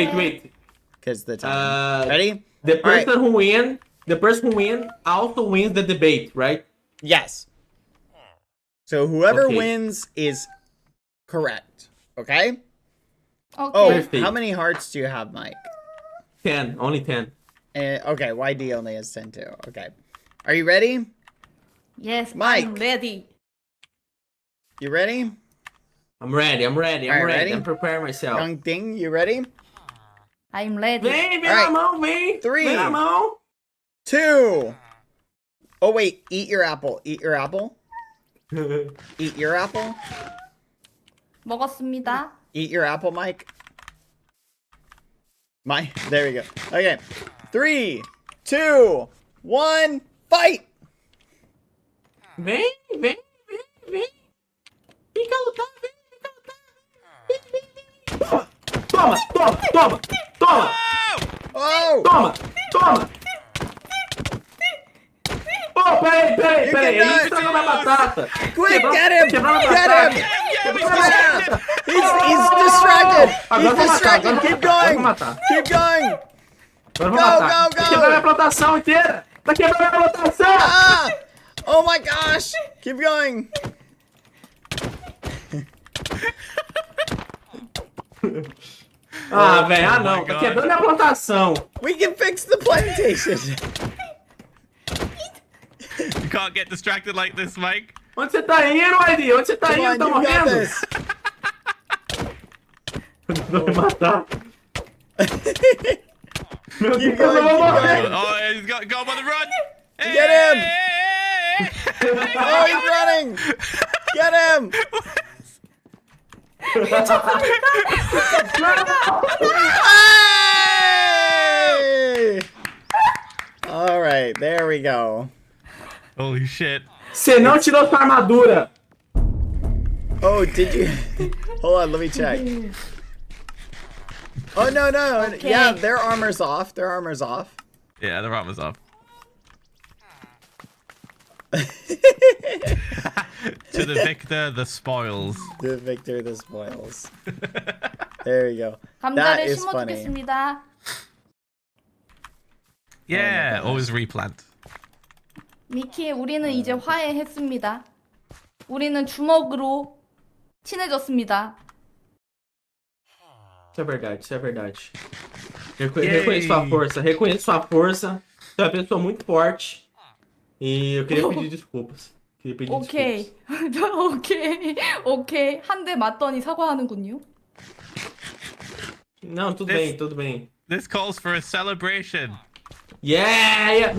Because the time. Ready? The All right. person who wins also wins the debate, right? Yes. So whoever Okay. wins is correct. Okay? 오케이. Oh, Perfect. how many hearts do you have, Mike? 10, only 10. Okay, YD only has 10 too. Okay. Are you ready? Yes, Mike. I'm ready. You ready? I'm ready. Alright, ready? I'm preparing myself. Young Ding, you ready? I'm ready. Vem Alright. na mão, vem. 3. Vem na mão. 2, Oh wait, eat your apple. Eat your apple. Eat your apple. 먹었습니다. Eat your apple, Mike. There we go. Okay. 3, 2, 1, fight! Vem. Fica lutando, vem. Toma. Oh! Toma. Oh, peraí. can Ele not. estragou minha batata. Quick, get him! Quebrou minha Get batata. him! Quebrou minha batata. He's distracted! Agora He's vou matar, distracted! agora Keep vou going! matar. Keep going! Agora eu vou Go, matar. go, Tá go. quebrando minha plantação inteira. Tá quebrando minha plantação. Ah! Oh my gosh! Keep going! Ah, velho, Oh não. my Tá God. quebrando minha plantação. We can fix the plantation! You can't get distracted like this, Mike. Onde você tá indo, Edi? Onde você tá Come indo? on, Tá you got morrendo? this! Vai matar. Meu Keep Deus, eu going, vou keep morrer. going! Oh, he's got go on the run. Get him! Hey! Oh, he's running! Get him! Hey! All right, there we go. Holy shit. Você não tirou sua armadura. Oh, did you? Hold on, let me check. Oh no. Okay. Yeah, their armor's off. Their armor's off. Yeah, the rat was off. To the victor, the spoils. The victor, the spoils. There you go. That 감자를 is funny. 심어주겠습니다. Yeah, gosh. always replant. 미키, 우리는 이제 화해했습니다. 우리는 주먹으로 친해졌습니다. Isso é verdade. Yay. Reconheço sua força. Você é uma pessoa muito forte. E eu queria pedir desculpas. 오케이. 오케이. 한 대 맞더니 사과하는군요. Não, tudo bem. This calls for a celebration. Yeah!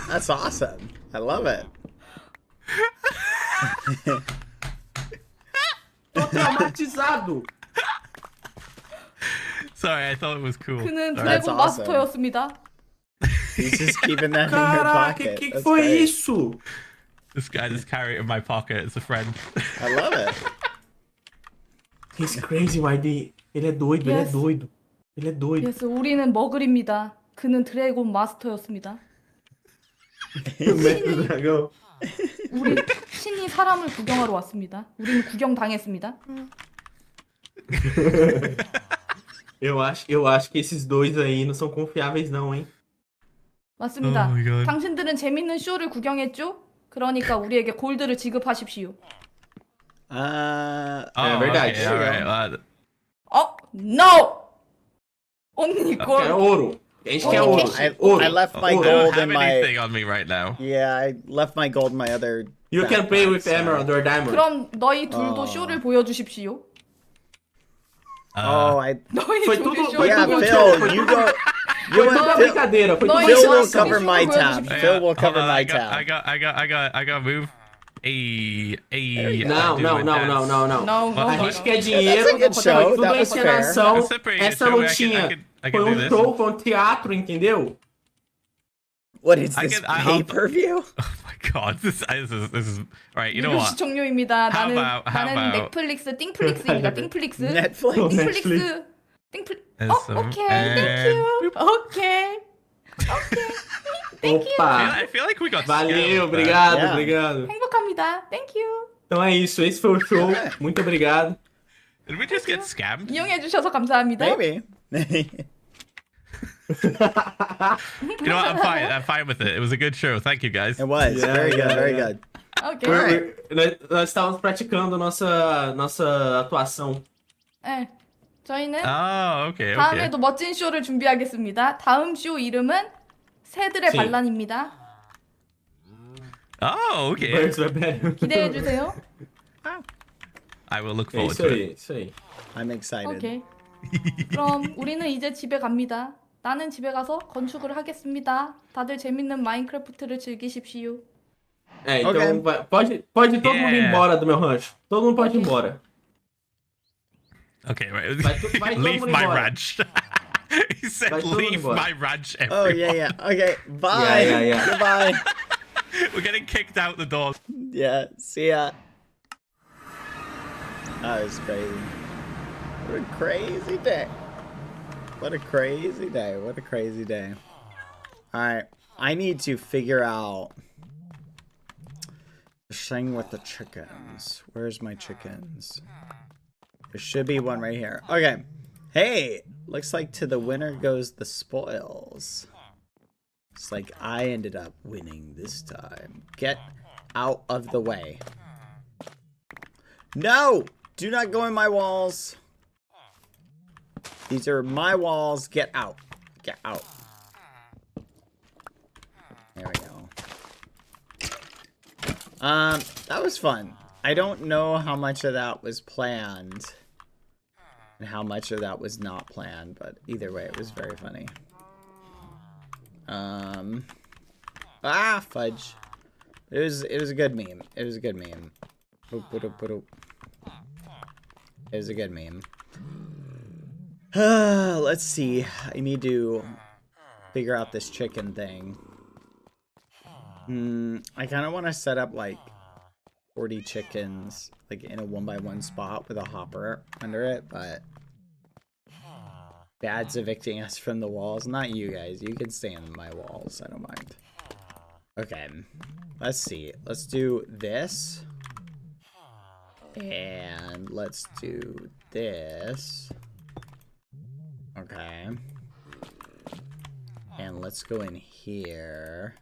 That's awesome. I love it. Tô traumatizado. Sorry, I thought it was cool. 그는 Sorry. 드래곤 awesome. 마스터였습니다. He's just keeping that in your Caraca, pocket. que That's foi great. isso? This guy just carry it in my pocket. It's a friend. I love it. He's crazy, YD. Ele é doido, Yes. Ele é doido. 예스, 우리는 머글입니다. 그는 드래곤 마스터였습니다. Mestre do dragão. 우리 신이 사람을 구경하러 왔습니다. 우리는 구경당했습니다. Eu acho que esses dois aí não são confiáveis não, hein? 맞습니다. Oh my God. 당신들은 재밌는 쇼를 구경했죠? 그러니까 우리에게 골드를 지급하십시오. Oh, verdade. okay, all right. No! Only É gold. ouro. A gente quer ouro. I left my I Ouro. don't gold have in my. anything on me right now. Yeah, I left my gold in my other. You can play with backpack, so- emerald or diamond. 그럼 너희 둘도 쇼를 보여주십시오. Oh, I. 너희 Foi 둘이 tudo- 쇼를 foi Yeah, tudo- Phil, you go. You Foi tudo uma and Phil. brincadeira. Foi tudo Não, uma Phil isso- will brincadeira. cover my tab. Yeah, Phil will hold cover on, my I tab. got move. Hey. Não. No, A no, gente no. quer dinheiro. That's a good show. Tudo That é was fair. encenação. That's a pretty good Essa show. lutinha I can foi do um this. show, foi um teatro, entendeu? What is I this can- I'll- pay-per-view? Oh my god, this is right. You know 이거 what? 시청료입니다. How 나는 about- 넷플릭스 띵플릭스입니다. 띵플릭스. Netflix. 띵플릭스. 띵플. Awesome. 오케이. 땡큐. 오케이. Opa! I feel like we got Valeu, scammed, obrigado, Yeah. obrigado. 행복합니다. 땡큐. Então é isso, esse foi o show. Muito obrigado. Did we just get scammed? 이용해 주셔서 감사합니다. Maybe. You know what? I'm fine with it. It was a good show. Thank you guys. It was Yeah, very good, yeah, very yeah. good. 오케이. Alright. Nós estávamos praticando nossa atuação. 네. 저희는 Oh, okay, okay. 다음에도 멋진 쇼를 준비하겠습니다. 다음 쇼 이름은 새들의 지. 반란입니다. Oh, okay. Birds of a bad. 기대해 주세요. I will look É forward isso to aí, it. isso aí. I'm excited. 오케이. 그럼 우리는 이제 집에 갑니다. 나는 집에 가서 건축을 하겠습니다. 다들 재밌는 마인크래프트를 즐기십시오. É, então Ok. pode todo mundo ir Yeah. embora do meu rancho. Todo mundo pode ir Ok. embora. Okay, right. Vai todo Leave mundo my embora. ranch. He said, Vai todo mundo leave embora. my ranch, Oh, everyone. yeah. Okay. Bye. Yeah. Goodbye. We're getting kicked out the door. Yeah. See ya. That was crazy. What a crazy day. What a crazy day. What a crazy day. Alright. I need to figure out the thing with the chickens. Where's my chickens? There should be one right here. Okay. Hey, looks like to the winner goes the spoils. It's like I ended up winning this time. Get out of the way. No! Do not go in my walls. These are my walls. Get out. Get out. There we go. That was fun. I don't know how much of that was planned and how much of that was not planned, but either way, it was very funny. Fudge. It was a good meme. It was a good meme. It was a good meme. Let's see. I need to figure out this chicken thing. I kind of want to set up like 40 chickens like in a 1x1 spot with a hopper under it, but Bad's evicting us from the walls. Not you guys. You can stay in my walls. I don't mind. Okay. Let's see. Let's do this. And let's do this. Okay. And let's go in here.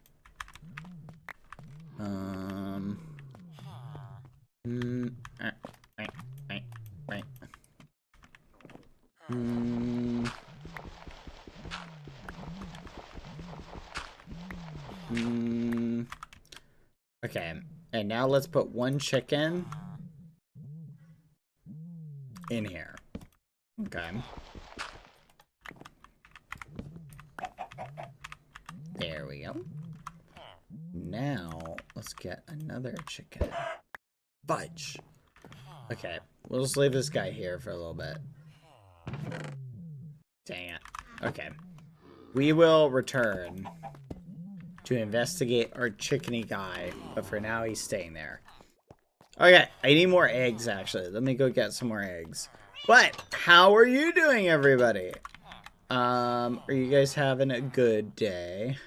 Okay, and now let's put one chicken in here. Okay. There we go. Now, let's get another chicken. Fudge. Okay, we'll just leave this guy here for a little bit. Dang it. Okay. We will return to investigate our chickeny guy, but for now he's staying there. Okay, I need more eggs, actually. Let me go get some more eggs. But, how are you doing, everybody? Are you guys having a good day?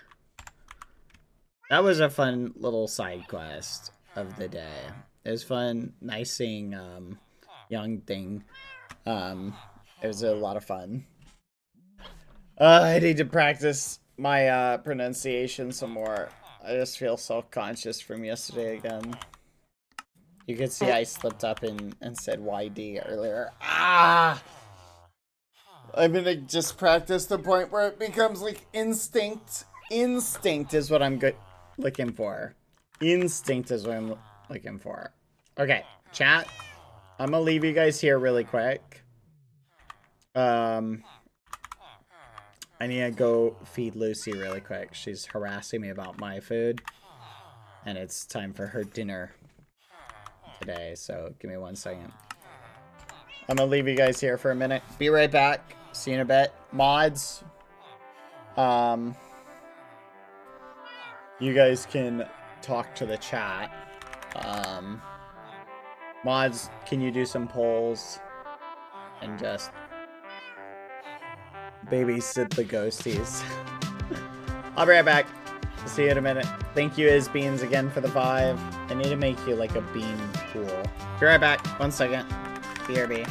That was a fun little side quest of the day. It was fun. Nice seeing Young Thing. It was a lot of fun. I need to practice my pronunciation some more. I just feel self-conscious from yesterday again. You could see I slipped up and said YD earlier. Ah! I'm gonna just practice the point where it becomes like instinct. Instinct is what I'm looking for. Instinct is what I'm looking for. Okay, chat. I'm gonna leave you guys here really quick. I need to go feed Lucy really quick. She's harassing me about my food. And it's time for her dinner today, so give me 1 second. I'm gonna leave you guys here for a minute. Be right back. See you in a bit. Mods. You guys can talk to the chat. Mods, can you do some polls? And just babysit the ghosties. I'll be right back. See you in a minute. Thank you, Isbeans, again for the 5. I need to make you like a bean pool. Be right back. 1 second. BRB.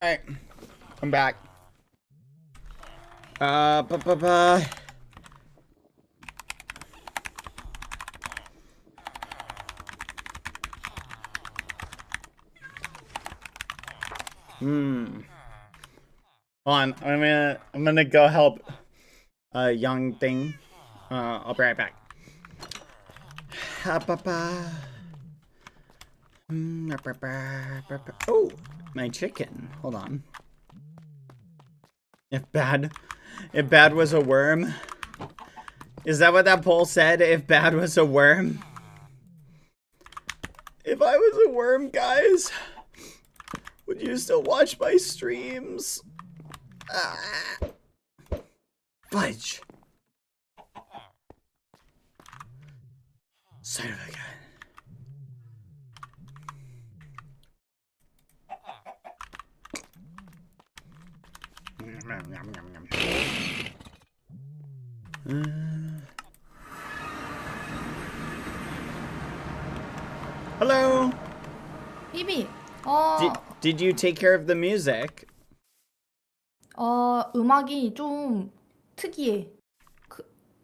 Alright. I'm back. Ba-ba-ba. Hold on, I'm gonna go help a young thing. I'll be right back. Oh, my chicken. Hold on. If bad was a worm. Is that what that poll said? If bad was a worm? If I was a worm, guys, would you still watch my streams? Ah. Fudge. Son of a gun. Hello. 비비. Did you take care of the music? 음악이 좀 특이해.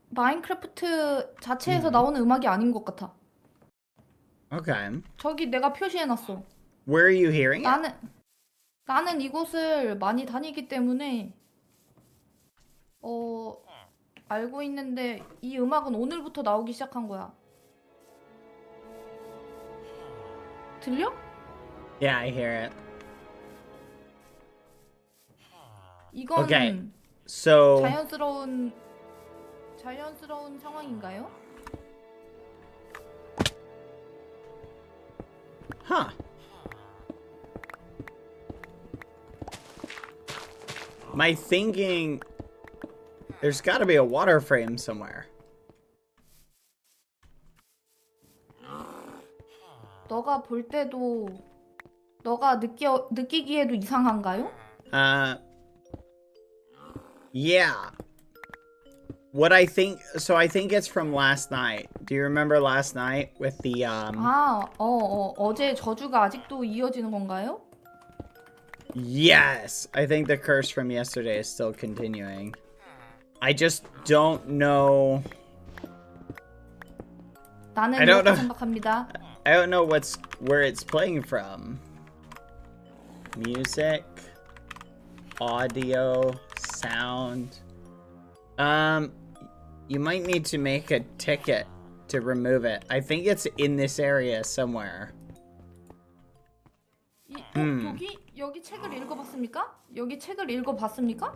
마인크래프트 자체에서 나오는 음악이 아닌 것 같아. Okay. 저기 내가 표시해놨어. Where are you hearing it? 나는 이곳을 많이 다니기 때문에 알고 있는데 이 음악은 오늘부터 나오기 시작한 거야. 들려? Yeah, I hear it. 이건 Okay. So 자연스러운 상황인가요? Huh. My thinking, there's got to be a water frame somewhere. 너가 볼 때도 너가 느끼기에도 이상한가요? Yeah. What I think, so I think it's from last night. Do you remember last night with the 어제 저주가 아직도 이어지는 건가요? Yes, I think the curse from yesterday is still continuing. I just don't know. 나는 I don't 이렇게 know. 생각합니다. I don't know where it's playing from. Music, audio, sound. You might need to make a ticket to remove it. I think it's in this area somewhere. 여기 책을 읽어봤습니까? 여기 책을 읽어봤습니까?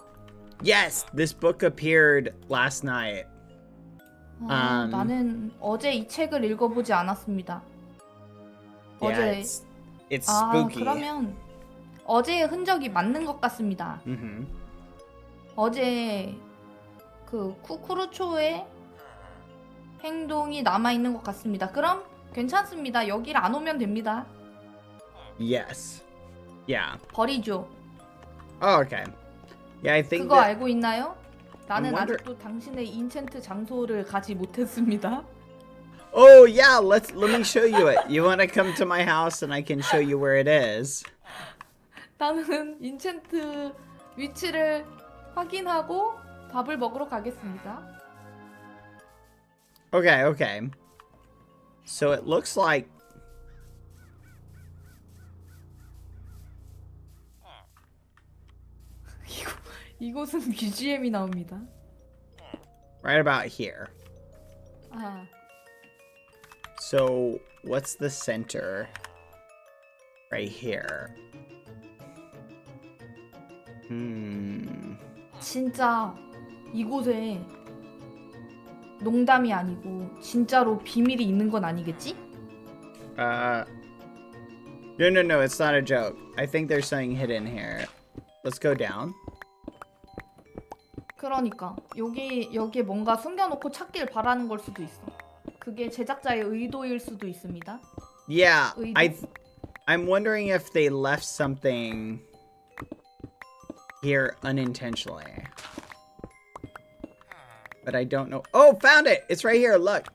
Yes, this book appeared last night. 나는 어제 이 책을 읽어보지 않았습니다. Yeah, it's spooky. 그러면 어제의 흔적이 맞는 것 같습니다. 어제 그 쿠쿠루초의 행동이 남아있는 것 같습니다. 그럼 괜찮습니다. 여기를 안 오면 됩니다. Yes. Yeah. 버리죠. Oh, okay. Yeah, I think 그거 that... 알고 있나요? 나는 wonder- 아직도 당신의 인챈트 장소를 가지 못했습니다. Oh, yeah, let me show you it. You want to come to my house and I can show you where it is? 나는 인챈트 위치를 확인하고 밥을 먹으러 가겠습니다. Okay, okay. So it looks like... 이곳은 BGM이 나옵니다. right about here. So, what's the center? Right here. 진짜 이곳에 농담이 아니고 진짜로 비밀이 있는 건 아니겠지? No, it's not a joke. I think there's something hidden here. Let's go down. 그러니까 여기에 뭔가 숨겨놓고 찾길 바라는 걸 수도 있어. 그게 제작자의 의도일 수도 있습니다. Yeah, 의도? I'm wondering if they left something here unintentionally. But I don't know. Oh, found it! It's right here, look.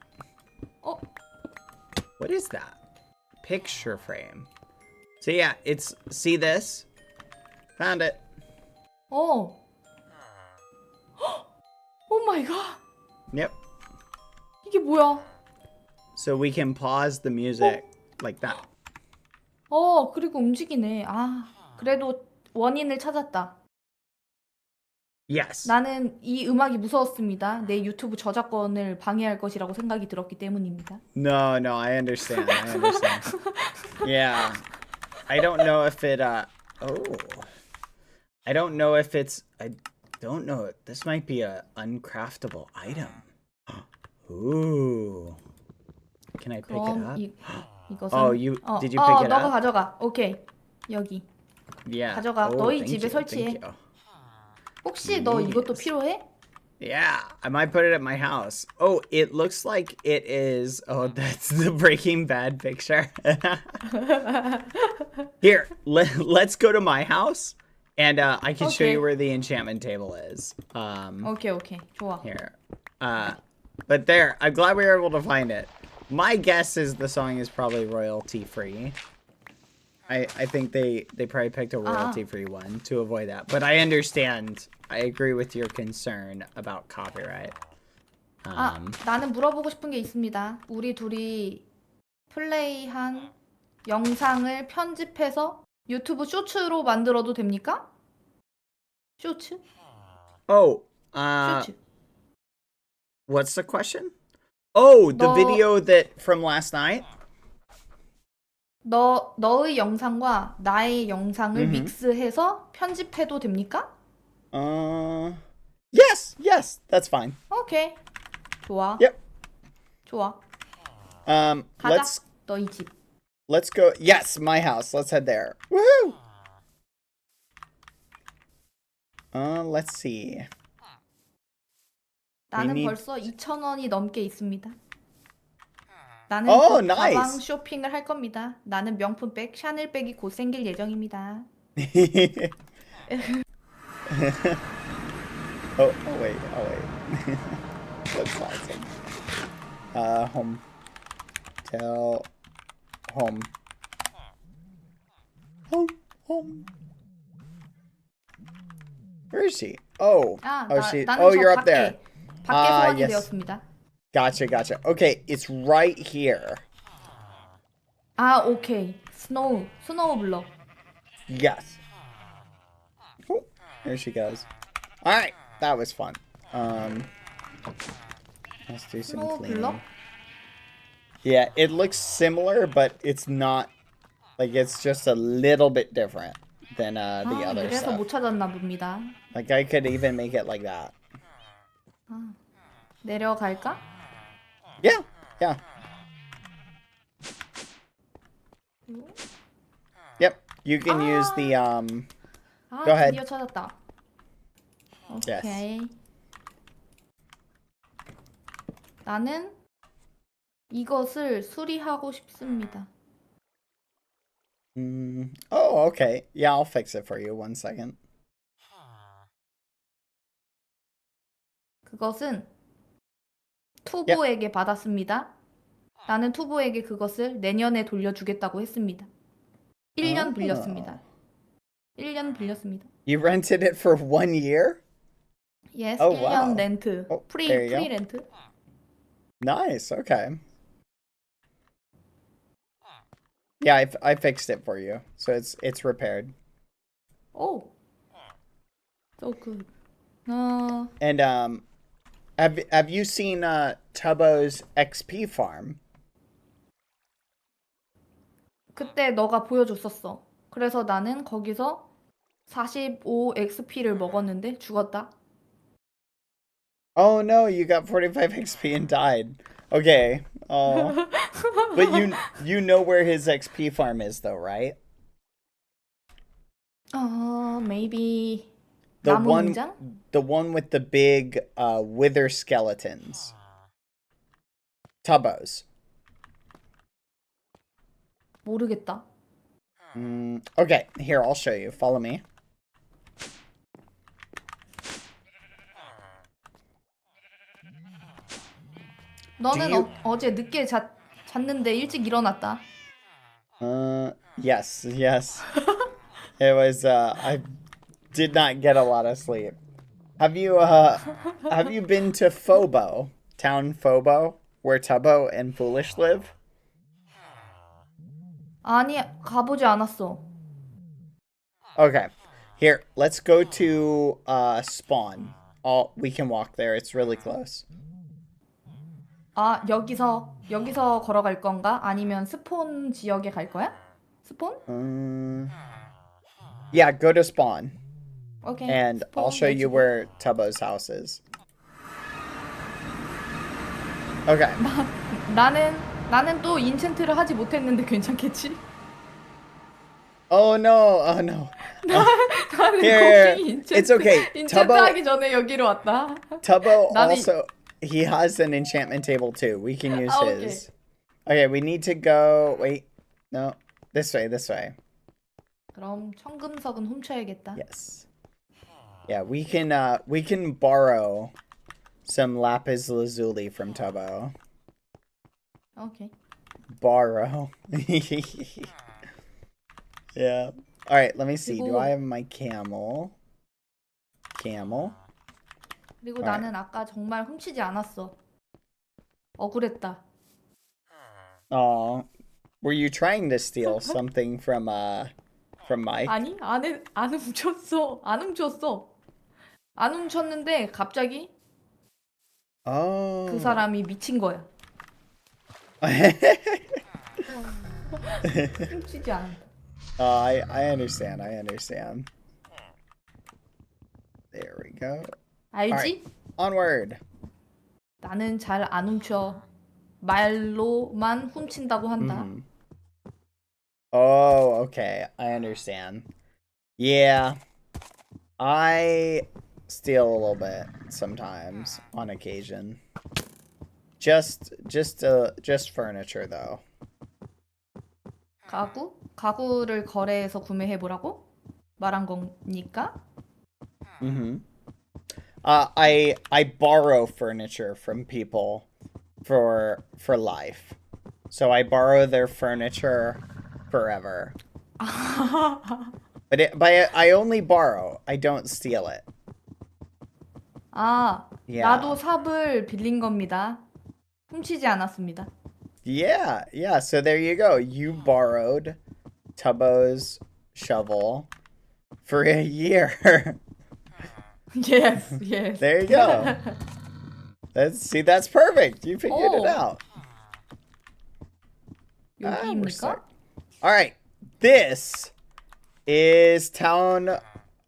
What is that? Picture frame. So yeah, see this? Found it. 어. 오 마이 갓. Yep. 이게 뭐야? So we can pause the music like that. 그리고 움직이네. 아, 그래도 원인을 찾았다. Yes. 나는 이 음악이 무서웠습니다. 내 유튜브 저작권을 방해할 것이라고 생각이 들었기 때문입니다. No, I understand. Yeah. I don't know if it I don't know if it's I don't know. This might be a uncraftable item. Ooh. Can I pick it 그럼 up? 이것은 Oh, did you pick it 너가 up? 가져가. 오케이. 여기. Yeah. 가져가. 너희 thank 집에 you, 설치해. thank you. 혹시 너 이것도 Yes. 필요해? Yeah, I might put it at my house. Oh, it looks like it is. Oh, that's the Breaking Bad picture. Here, let's go to my house, and I can show Okay. you where the enchantment table is. 오케이. 좋아. Here. But there, I'm glad we were able to find it. My guess is the song is probably royalty free. I think they probably picked a royalty free one to avoid that. But I understand. I agree with your concern about copyright. 나는 물어보고 싶은 게 있습니다. 우리 둘이 플레이한 영상을 편집해서 유튜브 쇼츠로 만들어도 됩니까? 쇼츠? Oh, 쇼츠. what's the question? Oh, the 너- video that from last night? 너의 영상과 나의 영상을 믹스해서 편집해도 됩니까? Yes, that's fine. 오케이. 좋아. Yep. 좋아. Let's 가자. 너희 집. let's go. Yes, my house. Let's head there. Woohoo! Let's see. 나는 need- 벌써 2,000원이 넘게 있습니다. 나는 Oh, 곧 가방 nice. 쇼핑을 할 겁니다. 나는 명품백, 샤넬백이 곧 생길 예정입니다. Oh wait. That's awesome. Home. Tell home. Home. Where is she? Oh. 나는 You're 저 up there. 밖에 소환이 yes. 되었습니다. Gotcha. Okay, it's right here. 오케이. 스노우 블럭. Yes. Oh, there she goes. All right, that was fun. Let's do some 스노우 cleaning. 블럭? Yeah, it looks similar, but it's not. Like, it's just a little bit different than the other 그래서 stuff. 못 찾았나 봅니다. Like, I could even make it like that. 내려갈까? Yeah. Yep, you can use the Go ahead. 드디어 찾았다. Yes. 오케이. 나는 이것을 수리하고 싶습니다. Oh, okay. Yeah, I'll fix it for you. 1 second. 그것은 투보에게 받았습니다. 나는 투보에게 그것을 내년에 돌려주겠다고 했습니다. 1년 빌렸습니다. 1년 빌렸습니다. You rented it for 1 year? Yes, Oh, 1년 wow. 렌트. 프리 there you go. 렌트. Nice. Okay. Yeah, I fixed it for you, so it's repaired. 오. So good. And have you seen Tubbo's XP farm? 그때 너가 보여줬었어. 그래서 나는 거기서 45 XP를 먹었는데 죽었다. Oh no, you got 45 XP and died. Okay. Oh. But you know where his XP farm is though, right? Maybe The 나무 one 농장? the one with the big wither skeletons. Tubbo's. 모르겠다. Okay, here, I'll show you. Follow me. 너는 Do you- 어제 늦게 잤는데 일찍 일어났다. Yes. It was did not get a lot of sleep. Have you been to Phobo, town Phobo, where Tubbo and Foolish live? 아니, 가보지 않았어. Okay. Here, let's go to spawn. We can walk there. It's really close. 아, 여기서 걸어갈 건가? 아니면 스폰 지역에 갈 거야? 스폰? Yeah, go to spawn. 오케이. And 스폰 I'll show you 내주고. where Tubbo's house is. Okay. 나는 또 인챈트를 하지 못했는데 괜찮겠지? Oh no. Oh no. 나는 Here, 거기 인챈트, it's okay. 인챈트 하기 전에 여기로 왔다. Tubbo 나는 also, he has an enchantment table too. We can use okay. his. Okay, we need to go. Wait, no, this way. 그럼 청금석은 훔쳐야겠다. Yes. Yeah, we can borrow some lapis lazuli from Tubbo. 오케이. Borrow. Yeah. All right, let me see. Do 그리고- I have my camel? Camel. 그리고 나는 아까 정말 훔치지 않았어. 억울했다. Oh, were you trying to steal something from Mike? 아니, 안 훔쳤어. 안 훔쳤어. 안 훔쳤는데 갑자기 Oh. 그 사람이 미친 거야. 훔치지 않았다. I understand. There we go. 알지? Alright. Onward. 나는 잘 안 훔쳐. 말로만 훔친다고 한다. Oh, okay. I understand. Yeah. I steal a little bit sometimes on occasion. Just furniture though. 가구를 거래해서 구매해 보라고 말한 겁니까? I borrow furniture from people for life. So I borrow their furniture forever. But I only borrow. I don't steal it. 아, Yeah. 나도 삽을 빌린 겁니다. 훔치지 않았습니다. Yeah. So there you go. You borrowed Tubbo's shovel for a year. Yes. There you go. That's perfect. You figured it Oh. out. We're 여기입니까? stuck. All right. This is town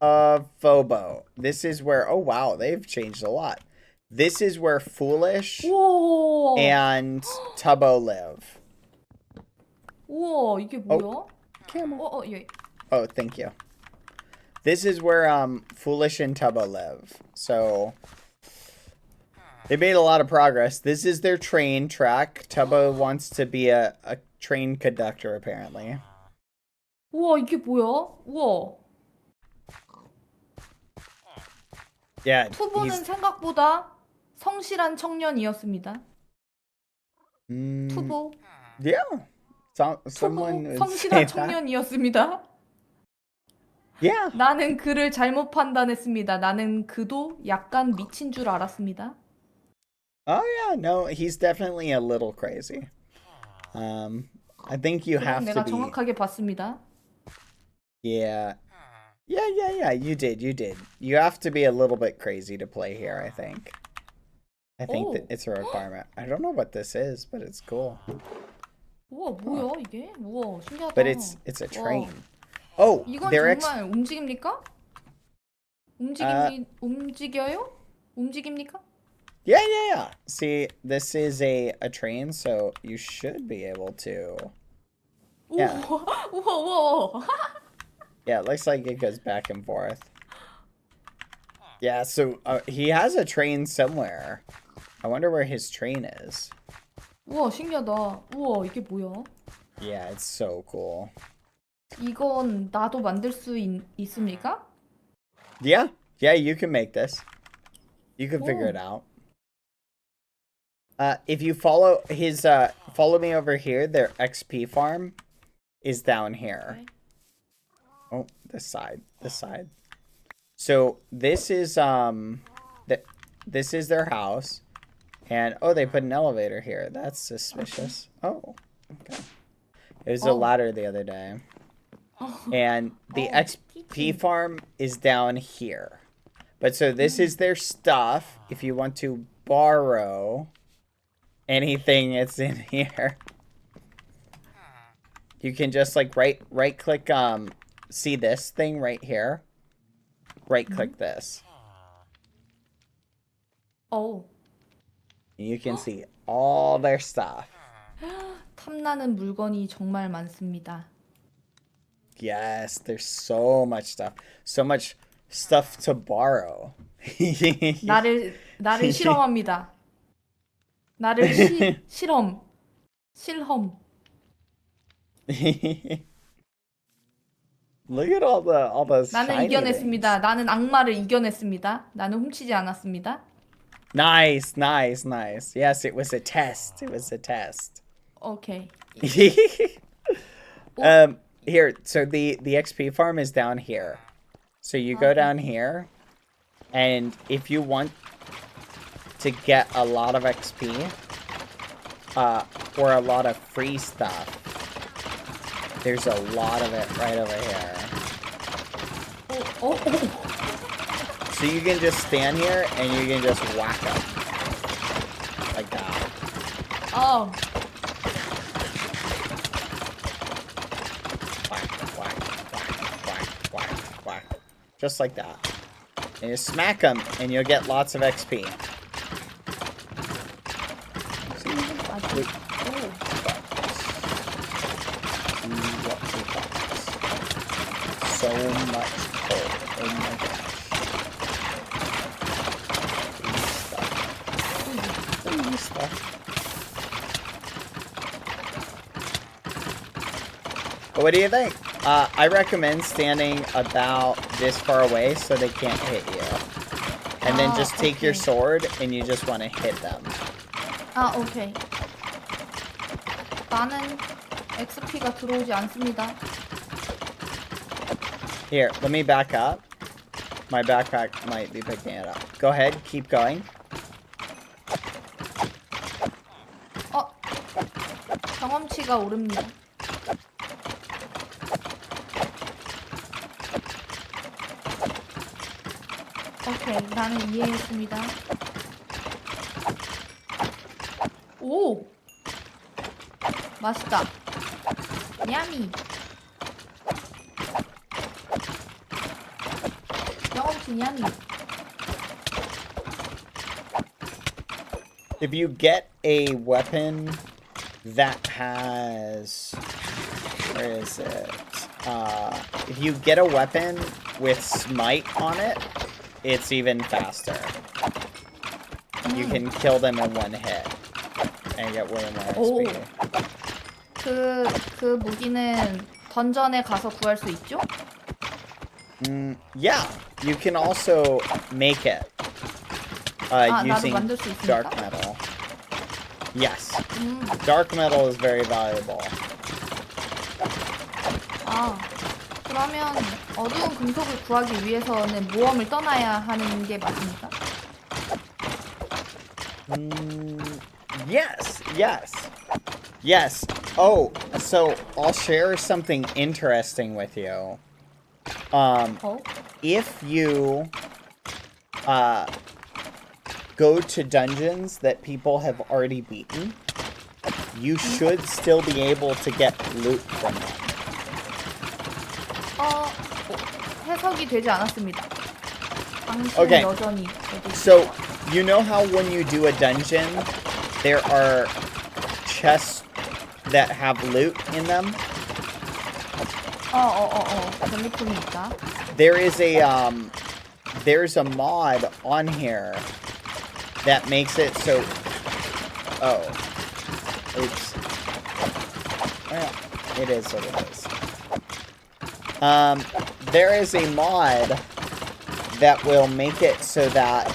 of Phobo. This is where, oh wow, they've changed a lot. This is where Foolish 우와. and Tubbo live. 우와, 이게 뭐야? Camel. 예. Oh, thank you. This is where Foolish and Tubbo live. So they made a lot of progress. This is their train track. Tubbo wants to be a train conductor apparently. 우와, 이게 뭐야? 우와. Yeah, 투보는 he's 생각보다 성실한 청년이었습니다. 투보. yeah. 투보 Someone would say 성실한 that. 청년이었습니다. Yeah. 나는 그를 잘못 판단했습니다. 나는 그도 약간 미친 줄 알았습니다. Oh yeah, no, he's definitely a little crazy. I think you 그럼 have to 내가 be. 정확하게 봤습니다. Yeah. You did. You have to be a little bit crazy to play here, I think. I think that Oh. it's a requirement. I don't know what this is, but it's cool. 우와, 뭐야 이게? 우와, 신기하다. But it's a 와, train. Oh, 이건 they're 정말 움직입니까? 움직여요? 움직입니까? Yeah. See, this is a train, so you should be able to. Yeah. 우와. Yeah, it looks like it goes back and forth. Yeah, so he has a train somewhere. I wonder where his train is. 우와, 신기하다. 우와, 이게 뭐야? Yeah, it's so cool. 이건 나도 만들 수 있습니까? Yeah, you can make this. You can figure it out. If you follow his, follow me over here, their XP farm is down here. Okay. Oh, this side. So this is this is their house, and oh, they put an elevator here. That's suspicious. Oh, okay. It was a ladder the other day, and the XP farm is down here. But so this is their stuff. If you want to borrow anything, it's in here. You can just like right click see this thing right here. Right click this. Oh. You can see all their stuff. 탐나는 물건이 정말 많습니다. Yes, there's so much stuff. So much stuff to borrow. 나를 실험합니다. 나를 실험. Look at all the 나는 shiny 이겨냈습니다. things. 나는 악마를 이겨냈습니다. 나는 훔치지 않았습니다. Nice. Yes, it was a test. 오케이. Here, so the XP farm is down here. So you go down here, and if you want to get a lot of XP, or a lot of free stuff, there's a lot of it right over here. So you can just stand here and you can just whack them. Like that. Oh. Whack. Just like that. And you smack them and you'll get lots of XP. So much coal. Oh my gosh. Stuff. But what do you think? I recommend standing about this far away so they can't hit you. And then just take your sword and you just want to hit them. 오케이. 나는 XP가 들어오지 않습니다. Here, let me back up. My backpack might be picking it up. Go ahead, keep going. 경험치가 오릅니다. 오케이, 나는 이해했습니다. 오! 맛있다. 야미. 경험치 야미. If you get a weapon that has... Where is it? If you get a weapon with smite on it, it's even faster. You can kill them in one hit and get way more XP. 그 무기는 던전에 가서 구할 수 있죠? Yeah, you can also make it using 나도 만들 수 있습니까? dark metal. Yes, dark metal is very valuable. 그러면 어두운 금속을 구하기 위해서는 모험을 떠나야 하는 게 맞습니까? Yes. Oh, so I'll share something interesting with you. If you go to dungeons that people have already beaten, you should still be able to get loot from them. 해석이 되지 않았습니다. 당신은 Okay. 여전히 So, you know how when you do a dungeon, there are chests that have loot in them? 전리품이 있다. There's a mod on here that makes it so, it is what it is. There is a mod that will make it so that,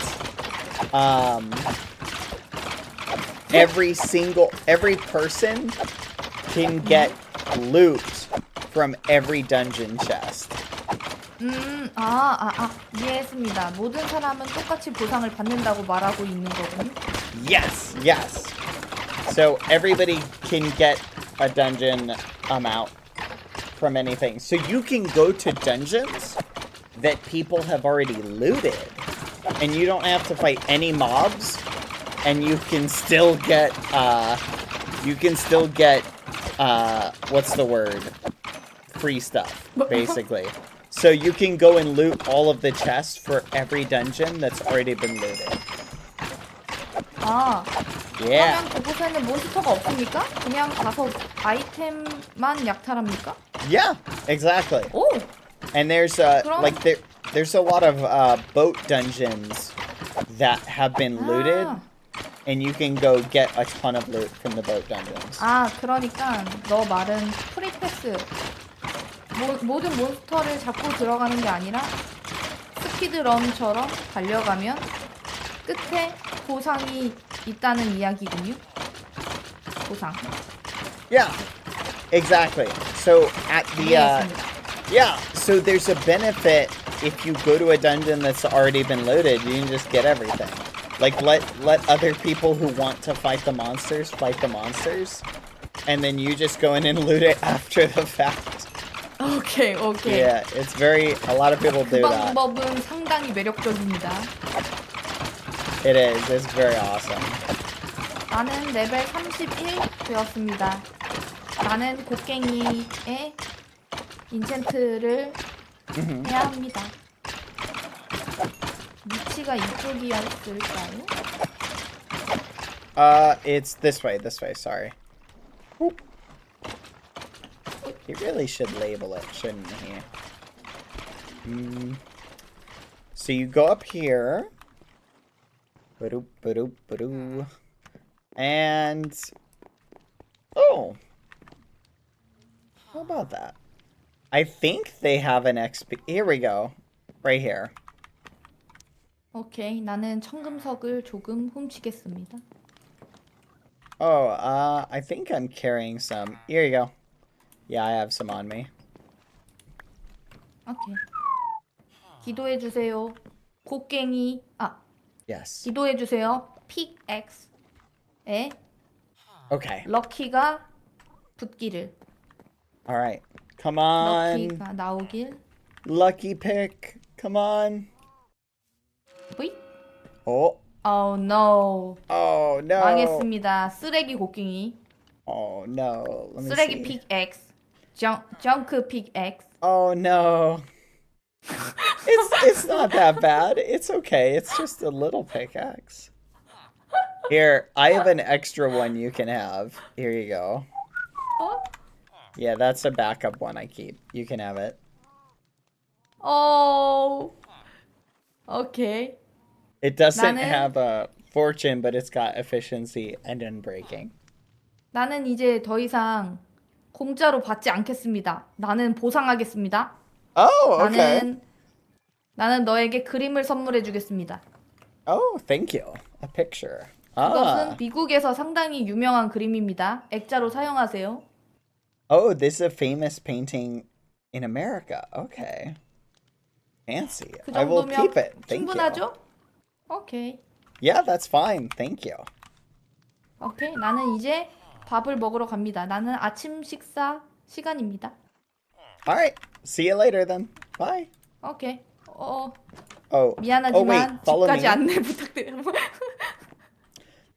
every person can get loot from every dungeon chest. 이해했습니다. 모든 사람은 똑같이 보상을 받는다고 말하고 있는 거군요. Yes, yes. So everybody can get a dungeon amount from anything. So you can go to dungeons that people have already looted, and you don't have to fight any mobs, and you can still get what's the word? Free stuff, basically. So you can go and loot all of the chests for every dungeon that's already been looted. Yeah. 그러면 그곳에는 몬스터가 없습니까? 그냥 가서 아이템만 약탈합니까? Yeah, exactly. 오! And there's there's a lot of boat dungeons that have been looted, and you can go get a ton of loot from the boat dungeons. 그러니까 너 말은 프리패스 모든 몬스터를 잡고 들어가는 게 아니라 스피드런처럼 달려가면 끝에 보상이 있다는 이야기군요. 보상. Yeah, exactly. So at the 이해했습니다. yeah, so there's a benefit if you go to a dungeon that's already been looted. You can just get everything. Like let other people who want to fight the monsters, and then you just go in and loot it after the fact. 오케이. Yeah, it's a lot of people 그 do that. 방법은 상당히 매력적입니다. It is. It's very awesome. 나는 레벨 31 되었습니다. 나는 곡괭이의 인챈트를 해야 합니다. 위치가 이쪽이었을까요? It's this way, sorry. Oop. He really should label it, shouldn't he? So you go up here. Ba-doop, ba-doop, ba-doo. And... Oh! How about that? I think they have an XP... Here we go. Right here. 오케이, 나는 청금석을 조금 훔치겠습니다. Oh, I think I'm carrying some. Here you go. Yeah, I have some on me. 오케이. 기도해주세요. 곡괭이, Yes. 기도해주세요. 픽엑스에 Okay. 럭키가 붙기를. Alright. Come on. 럭키가 나오길. Lucky pick. Come on. 브이? Oh. Oh no. Oh, no. 망했습니다. 쓰레기 곡괭이. Oh, no. Let me 쓰레기 see. 픽엑스. 정크 픽엑스. Oh, no. It's not that bad. It's okay. It's just a little pickaxe. Here, I have an extra one you can have. Here you go. 어? Yeah, that's a backup one I keep. You can have it. Oh. 오케이. It doesn't 나는- have a fortune, but it's got efficiency and unbreaking. 나는 이제 더 이상 공짜로 받지 않겠습니다. 나는 보상하겠습니다. Oh, okay. 나는 너에게 그림을 선물해 주겠습니다. Oh, thank you. A picture. 그것은 Ah. 미국에서 상당히 유명한 그림입니다. 액자로 사용하세요. Oh, this is a famous painting in America. Okay. Fancy. 그 I will 정도면 keep it. Thank you. 충분하죠? 오케이. Yeah, that's fine. Thank you. 오케이. 나는 이제 밥을 먹으러 갑니다. 나는 아침 식사 시간입니다. All right. See you later then. Bye. 오케이. Oh. 미안하지만 Oh, wait. Follow 집까지 me. 안내 부탁드려요.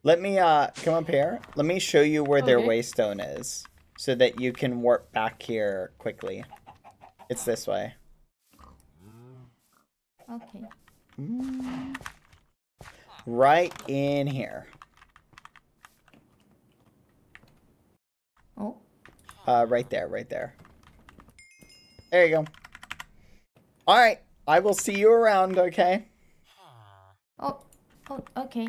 Let me come up here. Let me show you where their Okay. waystone is so that you can warp back here quickly. It's this way. 오케이. Right in here. 어? Right there, right there. There you go. All right. I will see you around, okay? 오케이.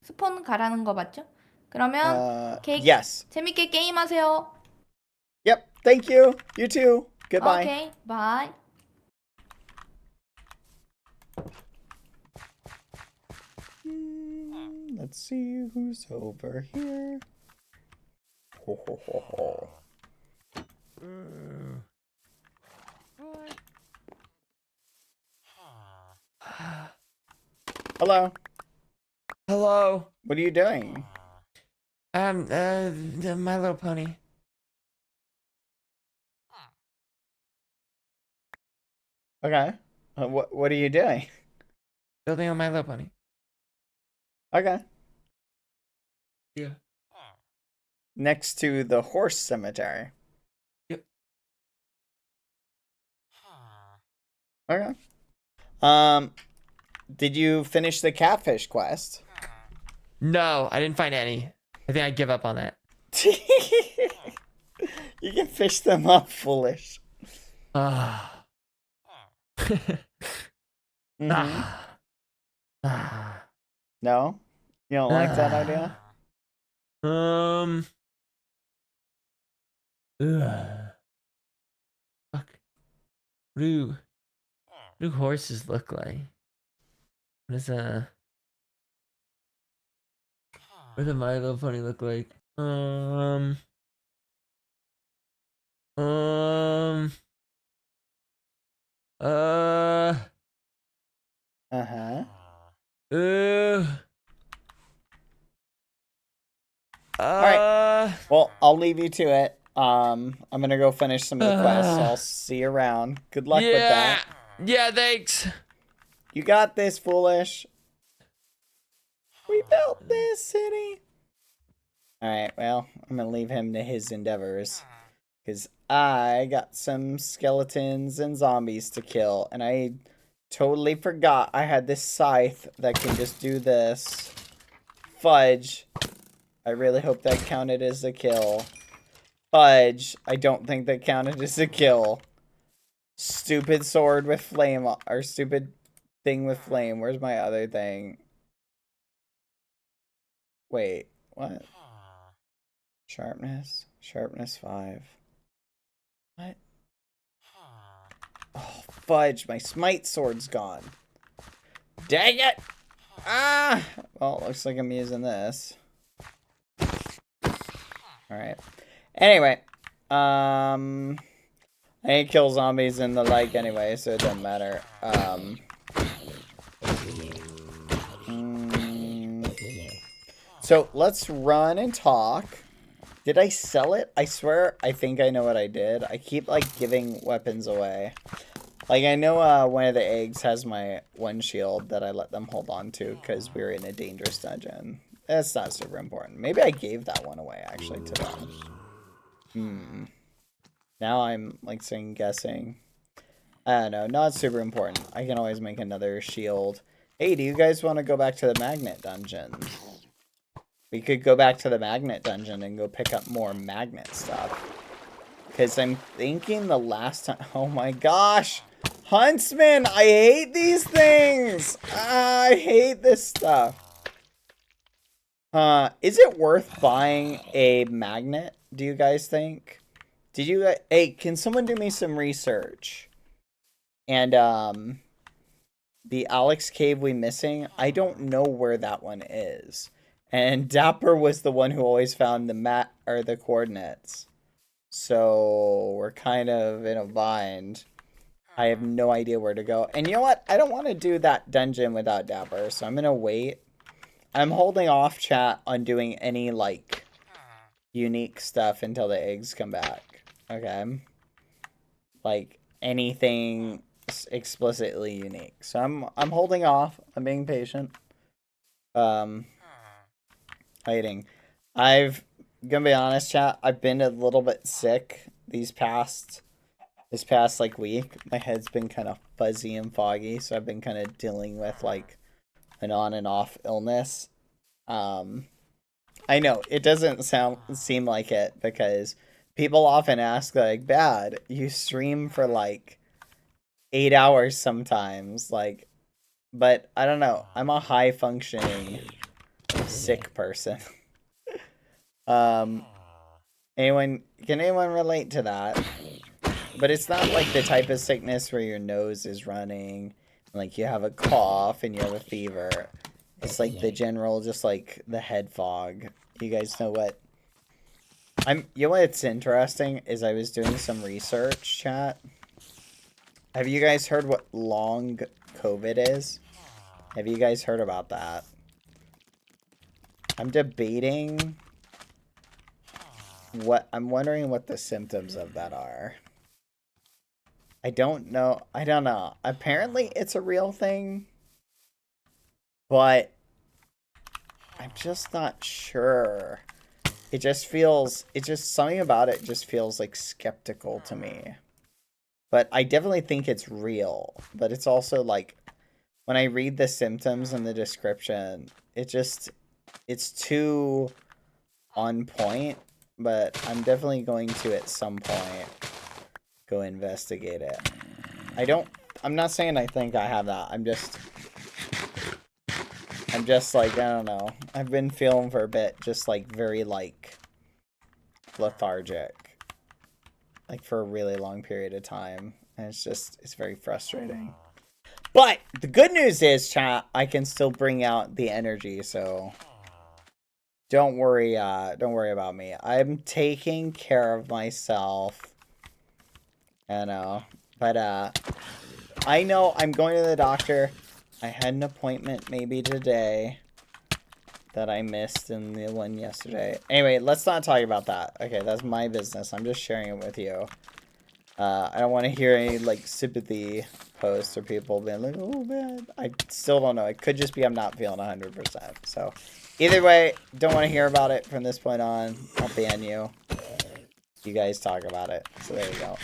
스폰 가라는 거 맞죠? 그러면 케이크 Yes. 재밌게 게임하세요. Yep. Thank you. You too. Goodbye. 오케이. 바이. Let's see who's over here. Ho, ho, ho, ho. Hello. Hello. What are you doing? My Little Pony. Okay. What are you doing? Building on My Little Pony. Okay. Yeah. Next to the horse cemetery. Yep. Okay. Did you finish the catfish quest? No, I didn't find any. I think I give up on that. You can fish them up, foolish. Ah. Mhm. Ah. No? You don't like that idea? Um. Fuck. What do horses look like? What is what does My Little Pony look like? Um. Uh. Uh-huh. Uh. Well, I'll leave you to it. I'm gonna go finish some of the quests. So I'll see you around. Good luck with that. Yeah, thanks. You got this, foolish. We built this city. Alright, well, I'm gonna leave him to his endeavors. Because I got some skeletons and zombies to kill. And I totally forgot I had this scythe that can just do this. Fudge. I really hope that counted as a kill. Fudge. I don't think that counted as a kill. Stupid sword with flame. Or stupid thing with flame. Where's my other thing? Wait. What? Sharpness. Sharpness 5. What? Oh, fudge. My smite sword's gone. Dang it! Ah! Well, looks like I'm using this. Alright. Anyway. I ain't kill zombies and the like anyway, so it doesn't matter. So, let's run and talk. Did I sell it? I swear, I think I know what I did. I keep, like, giving weapons away. Like, I know one of the eggs has my one shield that I let them hold on to because we were in a dangerous dungeon. That's not super important. Maybe I gave that one away, actually, to them. Now I'm, like, saying guessing. I don't know. Not super important. I can always make another shield. Hey, do you guys want to go back to the magnet dungeon? We could go back to the magnet dungeon and go pick up more magnet stuff. Because I'm thinking the last time... Oh my gosh! Huntsman! I hate these things! I hate this stuff. Is it worth buying a magnet, do you guys think? Did you... Hey, can someone do me some research? And, the Alex Cave we missing? I don't know where that one is. And Dapper was the one who always found the coordinates. So we're kind of in a bind. I have no idea where to go. And you know what? I don't want to do that dungeon without Dapper, so I'm going to wait. I'm holding off, chat, on doing any, like, unique stuff until the eggs come back. Okay? Like, anything explicitly unique. So I'm holding off. I'm being patient. Waiting. Gonna be honest, chat, I've been a little bit sick this past like week. My head's been kind of fuzzy and foggy, so I've been kind of dealing with like an on and off illness. I know it doesn't seem like it because people often ask like, "Bad, you stream for like 8 hours sometimes," like, but I don't know. I'm a high functioning sick person. Can anyone relate to that? But it's not like the type of sickness where your nose is running, like you have a cough and you have a fever. It's like the general, just like the head fog. You guys know what? You know what's interesting is I was doing some research, chat. Have you guys heard what long COVID is? Have you guys heard about that? I'm debating I'm wondering what the symptoms of that are. I don't know. Apparently it's a real thing, but I'm just not sure. It just something about it just feels like skeptical to me. But I definitely think it's real. But it's also like, when I read the symptoms and the description, it's too on point. But I'm definitely going to, at some point, go investigate it. I'm not saying I think I have that. I'm just like, I don't know. I've been feeling for a bit, just like very like lethargic. Like for a really long period of time. And it's very frustrating. But the good news is, chat, I can still bring out the energy, so don't worry about me. I'm taking care of myself. I know. But I know I'm going to the doctor. I had an appointment maybe today that I missed in the one yesterday. Anyway, let's not talk about that. Okay, that's my business. I'm just sharing it with you. I don't want to hear any like sympathy posts or people being like, oh man. I still don't know. It could just be I'm not feeling 100%. So either way, don't want to hear about it from this point on. I'll ban you. You guys talk about it. So there you go.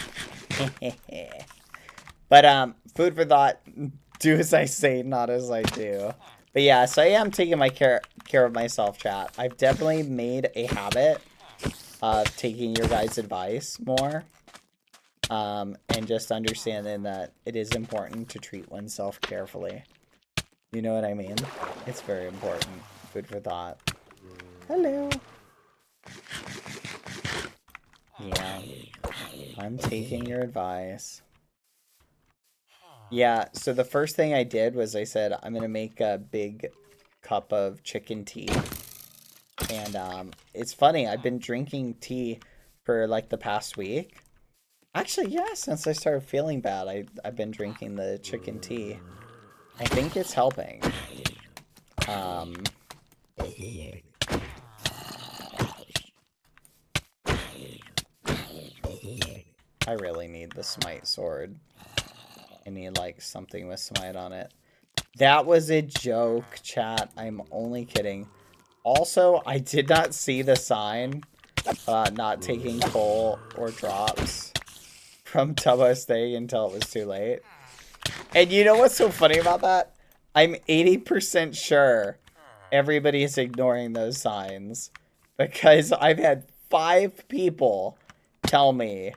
But food for thought. Do as I say, not as I do. But yeah, so I am taking my care of myself, chat. I've definitely made a habit of taking your guys' advice more. And just understanding that it is important to treat oneself carefully. You know what I mean? It's very important. Food for thought. Hello. Yeah. I'm taking your advice. Yeah, so the first thing I did was I said, I'm going to make a big cup of chicken tea. And it's funny, I've been drinking tea for like the past week. Actually, yeah, since I started feeling bad, I've been drinking the chicken tea. I think it's helping. I really need the smite sword. I need, like, something with smite on it. That was a joke, chat. I'm only kidding. Also, I did not see the sign, not taking coal or drops from Tubbo's thing until it was too late. And you know what's so funny about that? I'm 80% sure everybody is ignoring those signs. Because I've had 5 people tell me,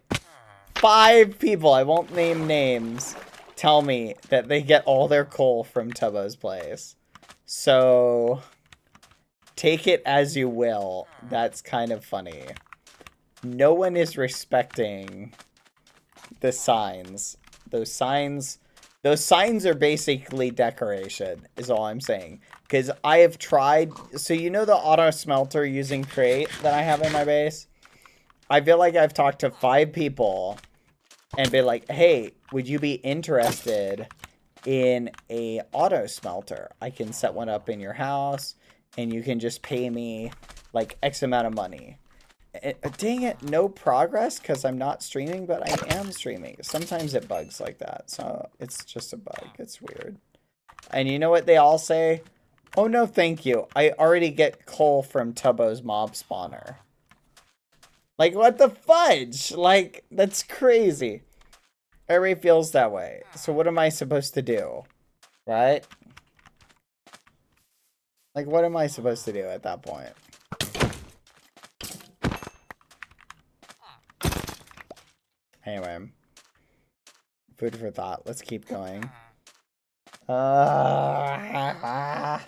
5 people, I won't name names, tell me that they get all their coal from Tubbo's place. So, take it as you will. That's kind of funny. No one is respecting the signs. Those signs are basically decoration, is all I'm saying. Because I have tried, so you know the auto smelter using crate that I have in my base? I feel like I've talked to 5 people and been like, hey, would you be interested in a auto smelter? I can set one up in your house and you can just pay me like X amount of money. Dang it, no progress because I'm not streaming, but I am streaming. Sometimes it bugs like that, so it's just a bug. It's weird. And you know what they all say? Oh no, thank you. I already get coal from Tubbo's mob spawner. Like, what the fudge? Like, that's crazy. Everybody feels that way. So what am I supposed to do? Right? Like, what am I supposed to do at that point? Anyway. Food for thought. Let's keep going. I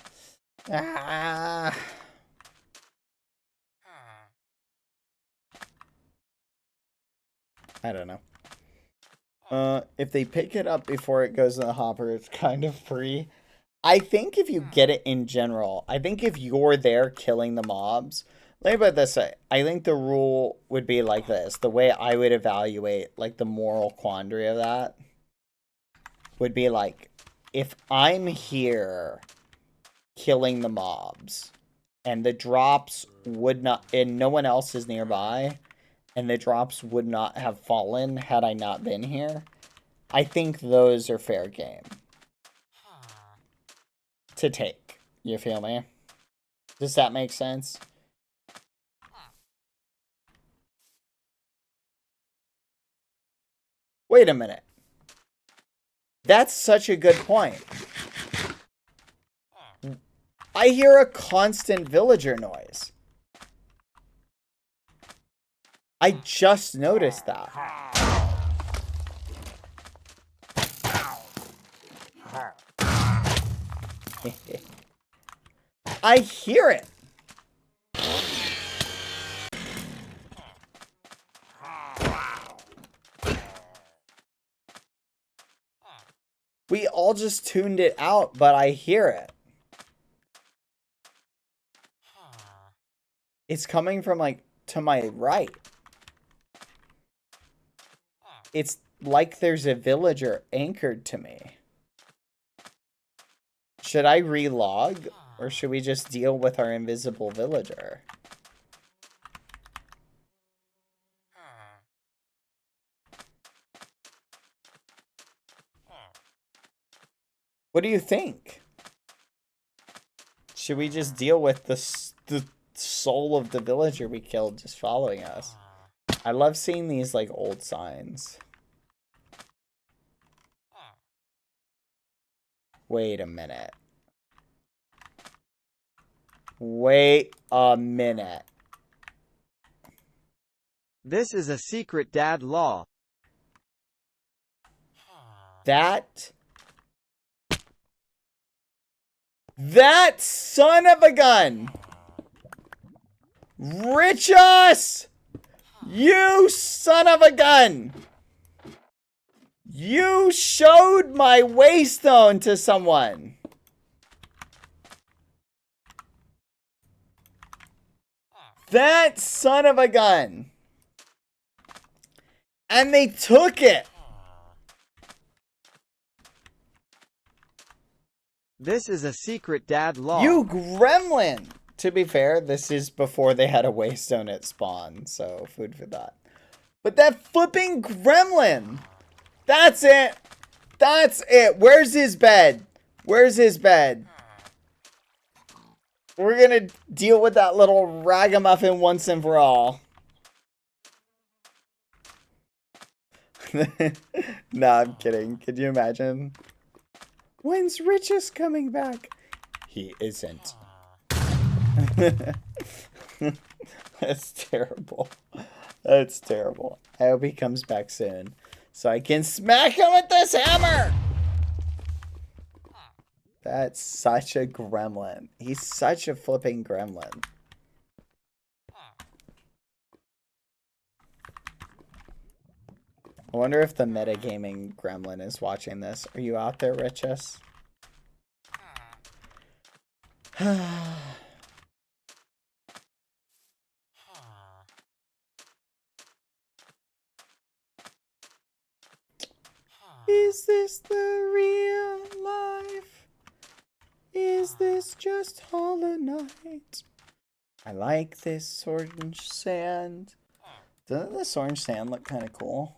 don't know. If they pick it up before it goes in the hopper, it's kind of free. I think if you get it in general, I think if you're there killing the mobs, let me put it this way. I think the rule would be like this. The way I would evaluate, like, the moral quandary of that would be like, if I'm here killing the mobs and the drops would not, and no one else is nearby, and the drops would not have fallen had I not been here, I think those are fair game to take. You feel me? Does that make sense? Wait a minute. That's such a good point. I hear a constant villager noise. I just noticed that. I hear it. We all just tuned it out, but I hear it. It's coming from, like, to my right. It's like there's a villager anchored to me. Should I relog, or should we just deal with our invisible villager? What do you think? Should we just deal with the soul of the villager we killed just following us? I love seeing these, like, old signs. Wait a minute. Wait a minute. This is a secret dad law. That son of a gun! Richus! You son of a gun! You showed my waystone to someone! That son of a gun! And they took it! This is a secret dad law. You gremlin! To be fair, this is before they had a waystone at spawn, so food for thought. But that flipping gremlin! That's it! That's it! Where's his bed? Where's his bed? We're gonna deal with that little ragamuffin once and for all. No, I'm kidding. Could you imagine? When's Richus coming back? He isn't. That's terrible. That's terrible. I hope he comes back soon, so I can smack him with this hammer! That's such a gremlin. He's such a flipping gremlin. I wonder if the metagaming gremlin is watching this. Are you out there, Richus? Is this the real life? Is this just Hollow Knight? I like this orange sand. Doesn't this orange sand look kind of cool?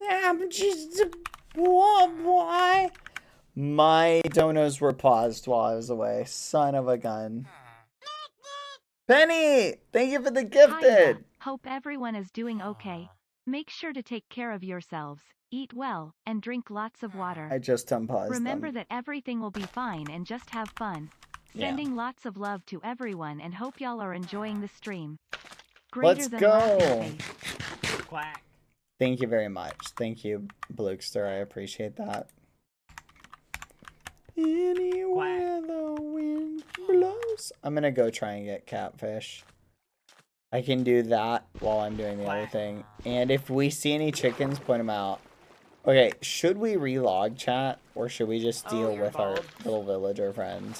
I'm just a boy. My donos were paused while I was away. Son of a gun. Penny, thank you for the gifted. Hiya. Hope everyone is doing okay. Make sure to take care of yourselves, eat well, and drink lots of water. I just unpaused Remember them. that everything will be fine and just have fun. Sending lots of love to everyone and hope y'all are enjoying the stream. Let's Than go. laughing face. Quack. Thank you very much. Thank you, Blukester. I appreciate that. Anywhere the wind blows. I'm gonna go try and get catfish. I can do that while I'm doing the other thing. And if we see any chickens, point them out. Okay, should we relog chat or should we just deal with our little villager friend?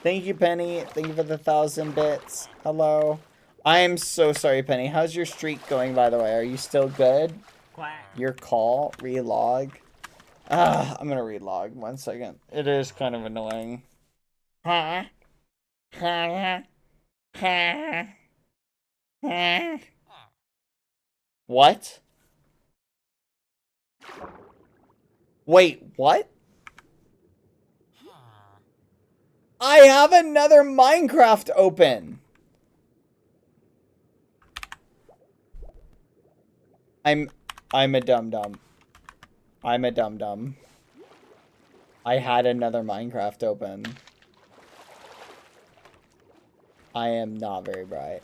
Thank you, Penny. Thank you for the 1,000 bits. Hello. I am so sorry, Penny. How's your streak going, by the way? Are you still good? Your call? Relog? I'm gonna relog. 1 second. It is kind of annoying. What? Wait, what? I have another Minecraft open. I'm a dum-dum. I'm a dum-dum. I had another Minecraft open. I am not very bright.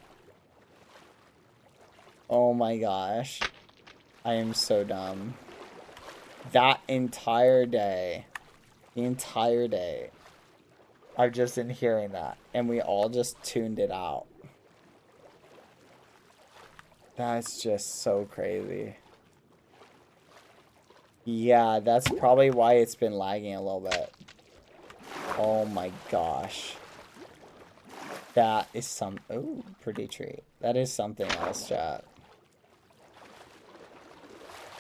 Oh my gosh. I am so dumb. That entire day. The entire day. I've just been hearing that. And we all just tuned it out. That's just so crazy. Yeah, that's probably why it's been lagging a little bit. Oh my gosh. That is some... Ooh, pretty treat. That is something else, chat.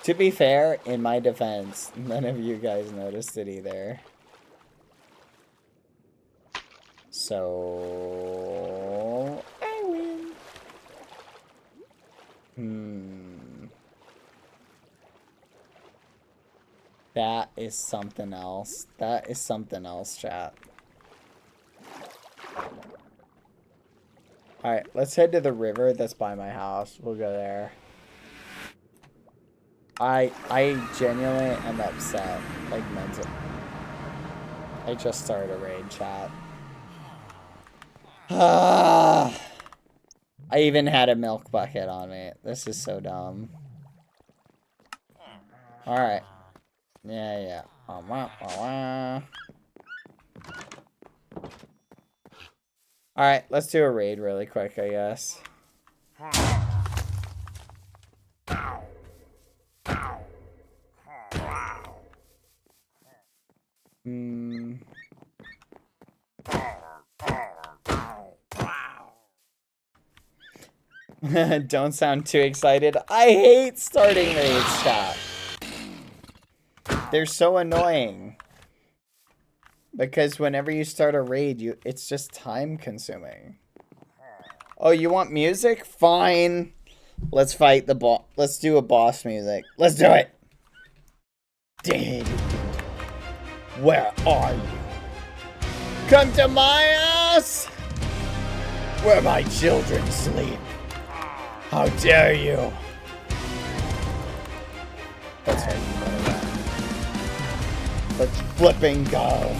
To be fair, in my defense, none of you guys noticed it either. So... I win. That is something else. That is something else, chat. Alright, let's head to the river that's by my house. We'll go there. I genuinely am upset. Like, mentally. I just started a raid, chat. I even had a milk bucket on me. This is so dumb. Alright. Yeah. Alright, let's do a raid really quick, I guess. Don't sound too excited. I hate starting raids, chat. They're so annoying. Because whenever you start a raid, it's just time consuming. Oh, you want music? Fine. Let's fight the boss. Let's do a boss music. Let's do it. Did. Where are you? Come to my house! Where my children sleep. How dare you? Let's flipping go.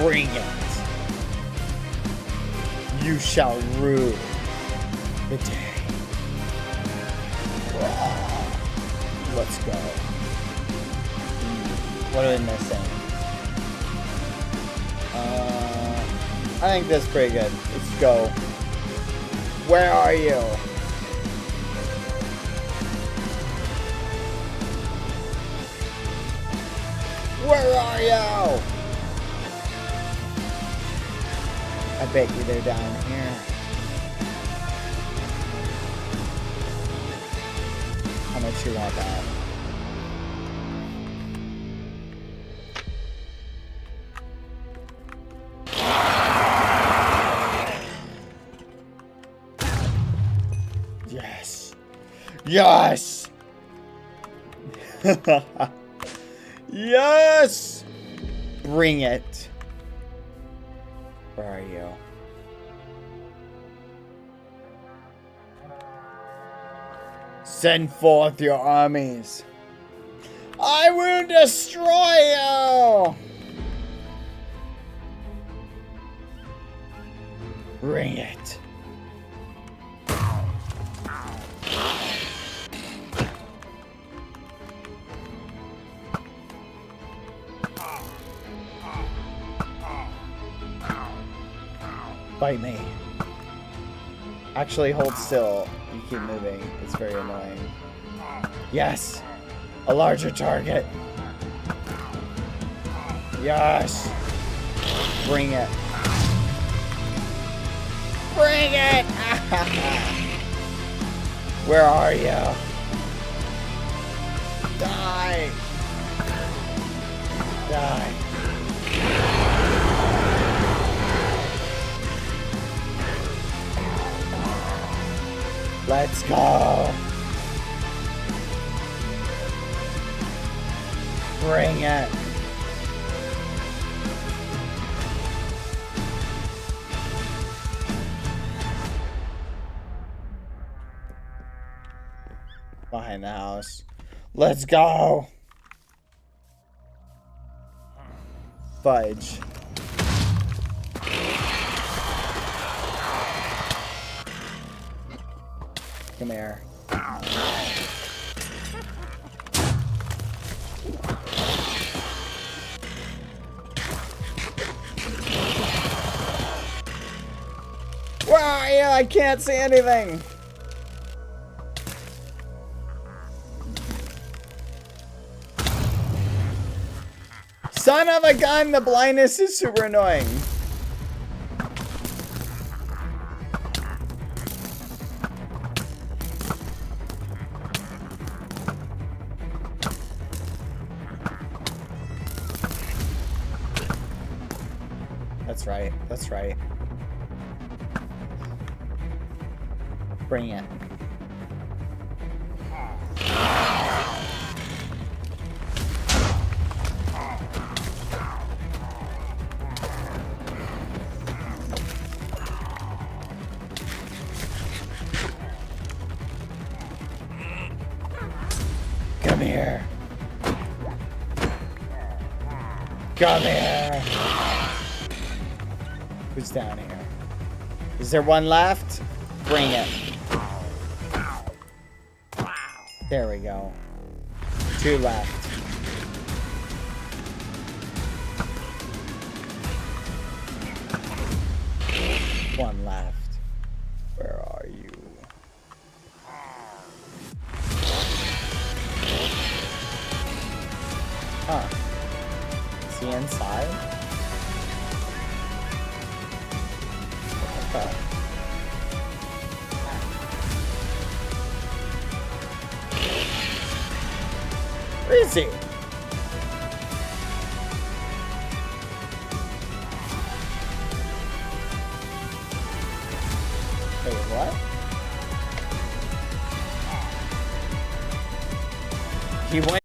Bring it. You shall rue the day. Let's go. What are we missing? I think that's pretty good. Let's go. Where are you? Where are you? I bet you they're down here. How much you want that? Yes. Yes. Yes. Bring it. Where are you? Send forth your armies. I will destroy you. Bring it. Fight me. Actually, hold still. You keep moving. It's very annoying. Yes! A larger target. Yes! Bring it. Bring it! Where are you? Die! Die. Let's go. Bring it. Behind the house. Let's go. Fudge. Come here. Where are you? I can't see anything. Son of a gun, the blindness is super annoying. That's right. That's right. Bring it. Come here. Come here. Who's down here? Is there one left? Bring it. There we go. 2 left. One left. Where are you? Huh. Is he inside? Okay. Where is he? Wait, what? He went.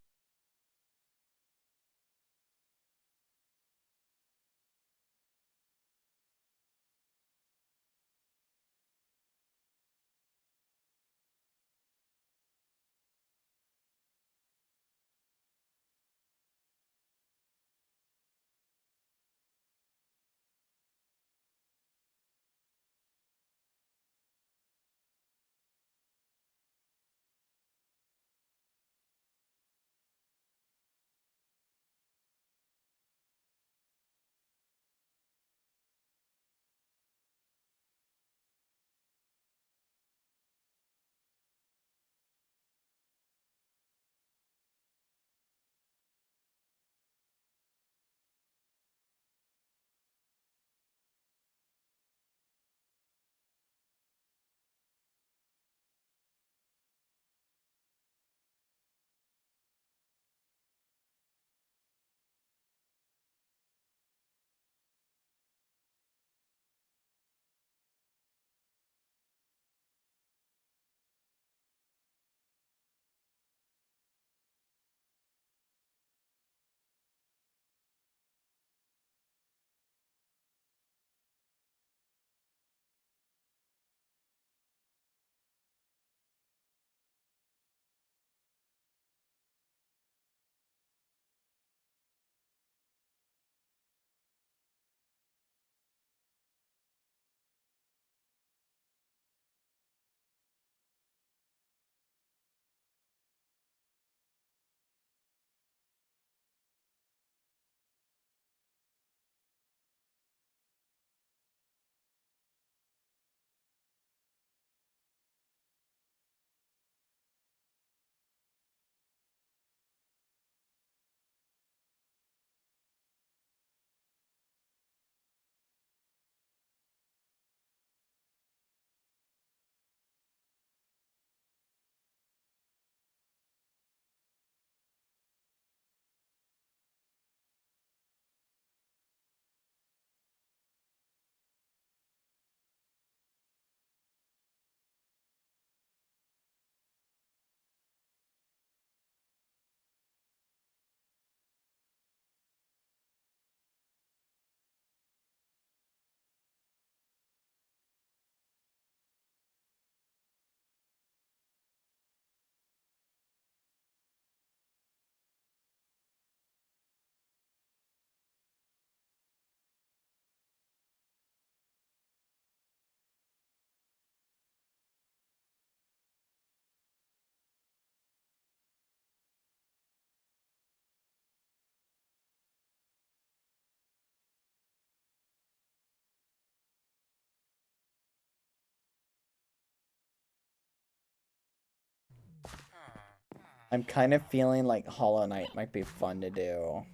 I'm kind of feeling like Hollow Knight might be fun to do.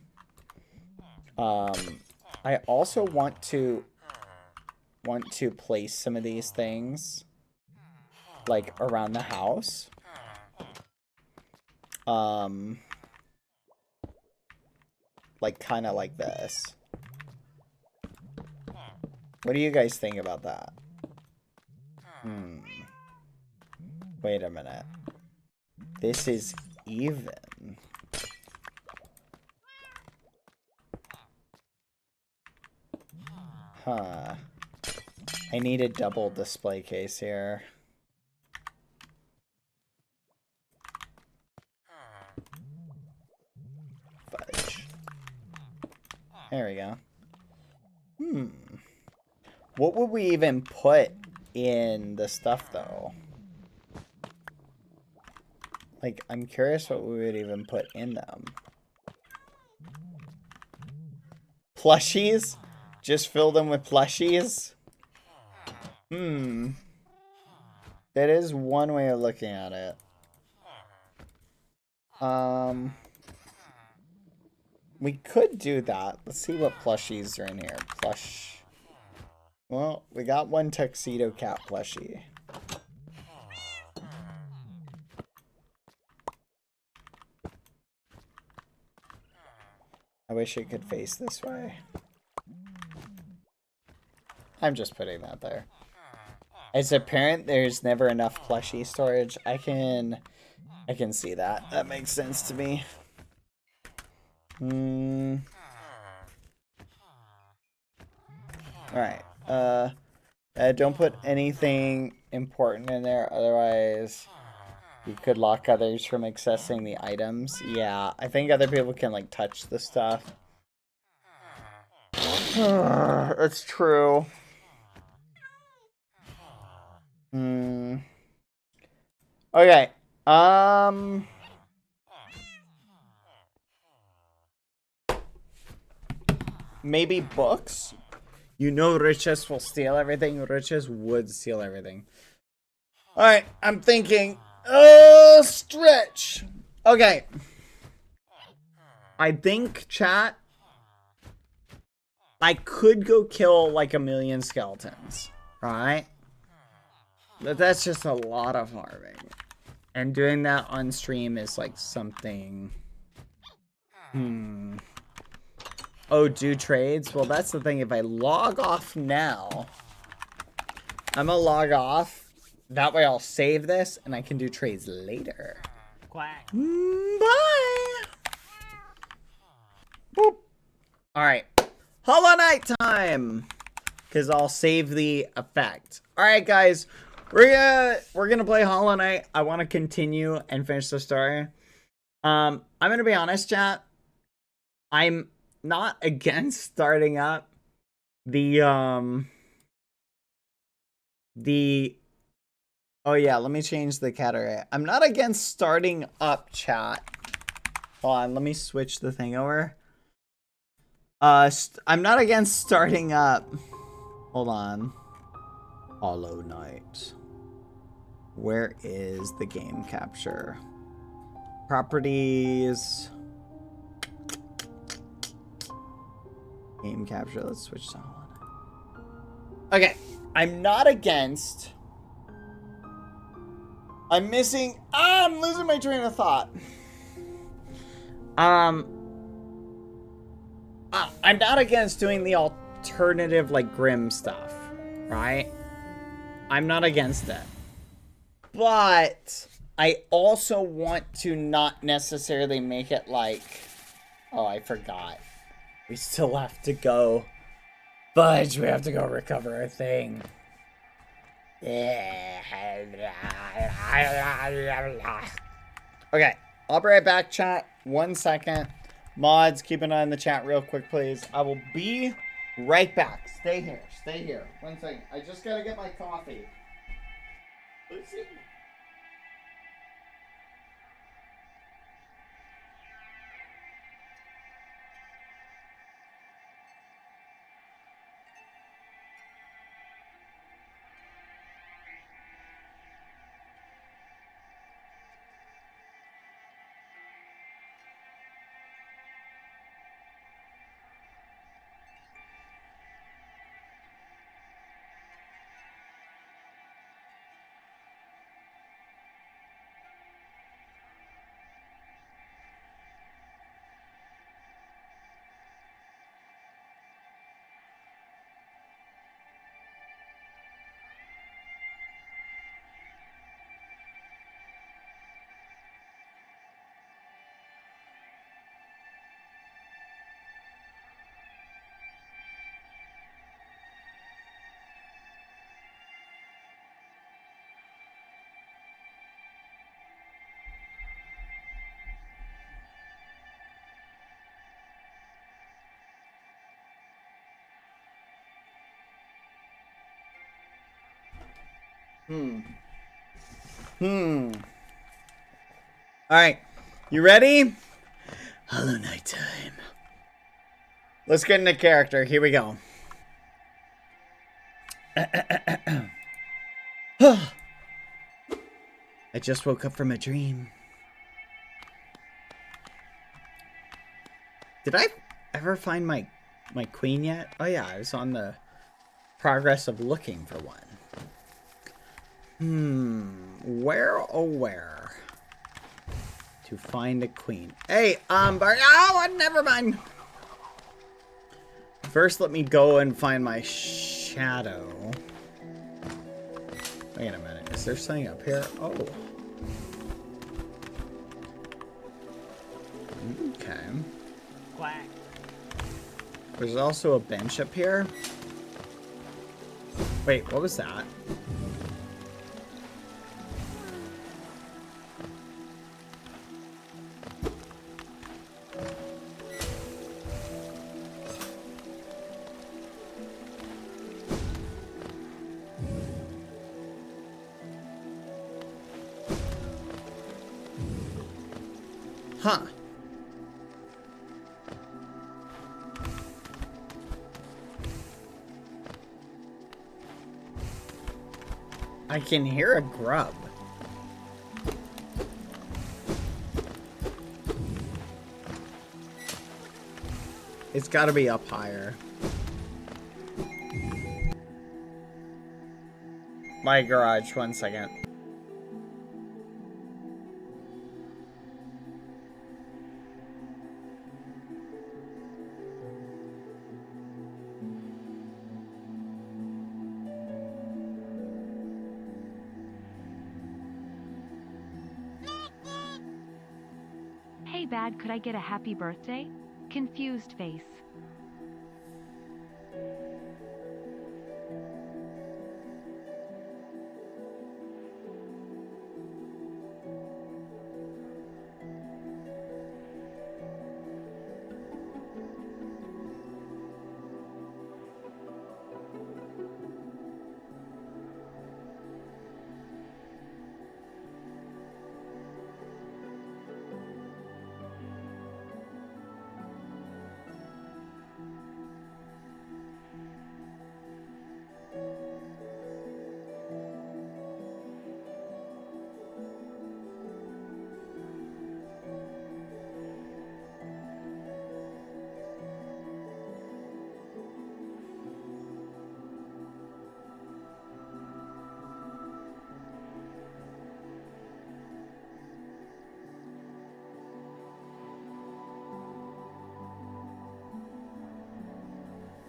I also want to place some of these things like around the house. Like kind of like this. What do you guys think about that? Wait a minute. This is even. Huh. I need a double display case here. Fudge. There we go. What would we even put in the stuff, though? Like, I'm curious what we would even put in them. Plushies? Just fill them with plushies? That is one way of looking at it. We could do that. Let's see what plushies are in here. Well, we got one tuxedo cat plushie. I wish it could face this way. I'm just putting that there. As a parent, there's never enough plushie storage. I can see that. That makes sense to me. Alright. Don't put anything important in there, otherwise you could lock others from accessing the items. Yeah, I think other people can like touch the stuff. That's true. Okay. Maybe books? You know Riches will steal everything. Riches would steal everything. Alright, I'm thinking. Stretch. Okay. I think, chat, I could go kill like 1,000,000 skeletons. Right? But that's just a lot of farming. And doing that on stream is like something. Oh, do trades? Well, that's the thing. If I log off now, I'm gonna log off. That way I'll save this and I can do trades later. Quack. Bye. Boop. Alright. Hollow Knight time! Because I'll save the effect. Alright, guys. We're gonna play Hollow Knight. I want to continue and finish the story. I'm gonna be honest, chat. I'm not against starting up the oh yeah, let me change the category. I'm not against starting up, chat. Hold on, let me switch the thing over. I'm not against starting up. Hold on. Hollow Knight. Where is the game capture? Properties. Game capture. Let's switch to Hollow Knight. Okay. I'm not against. I'm missing. I'm losing my train of thought. I'm not against doing the alternative, like, Grim stuff, right? I'm not against that. But I also want to not necessarily make it like... Oh, I forgot. We still have to go... Fudge, we have to go recover our thing. Okay, I'll be right back, chat. 1 second. Mods, keep an eye on the chat real quick, please. I will be right back. Stay here. Stay here. 1 second. I just gotta get my coffee. Let's see. Alright. You ready? Hollow Knight time. Let's get into character. Here we go. I just woke up from a dream. Did I ever find my queen yet? Oh yeah, I was on the progress of looking for one. Where, oh where? To find a queen. Hey, oh, never mind. First, let me go and find my shadow. Wait a minute, is there something up here? Oh. Okay. Quack. There's also a bench up here. Wait, what was that? Huh. I can hear a grub. It's gotta be up higher. My garage, 1 second. Hey Bad, could I get a happy birthday? Confused face.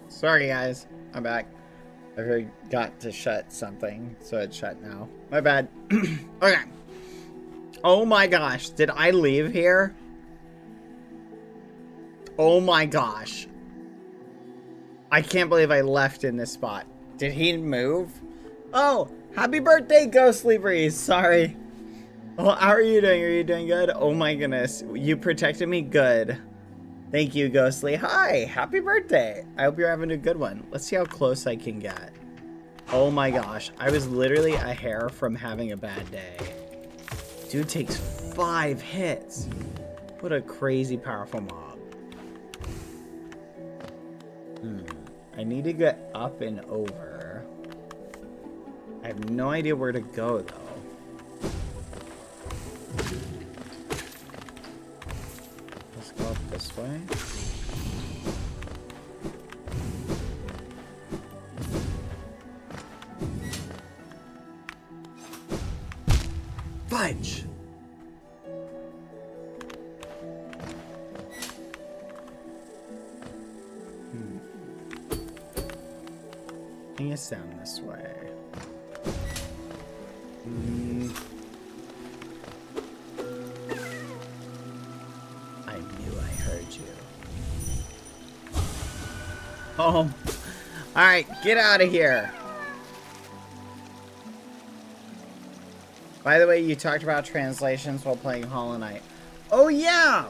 Sorry guys, I'm back. I forgot to shut something, so it's shut now. My bad. Okay. Oh my gosh, did I leave here? Oh my gosh. I can't believe I left in this spot. Did he move? Oh, happy birthday, Ghostly Breeze. Sorry. Oh, how are you doing? Are you doing good? Oh my goodness. You protected me good. Thank you, Ghostly. Hi, happy birthday. I hope you're having a good one. Let's see how close I can get. Oh my gosh. I was literally a hair from having a bad day. Dude takes 5 hits. What a crazy powerful mob. I need to get up and over. I have no idea where to go, though. Let's go up this way. Fudge! I think it's down this way. I knew I heard you. Oh. Alright, get out of here. By the way, you talked about translations while playing Hollow Knight. Oh, yeah!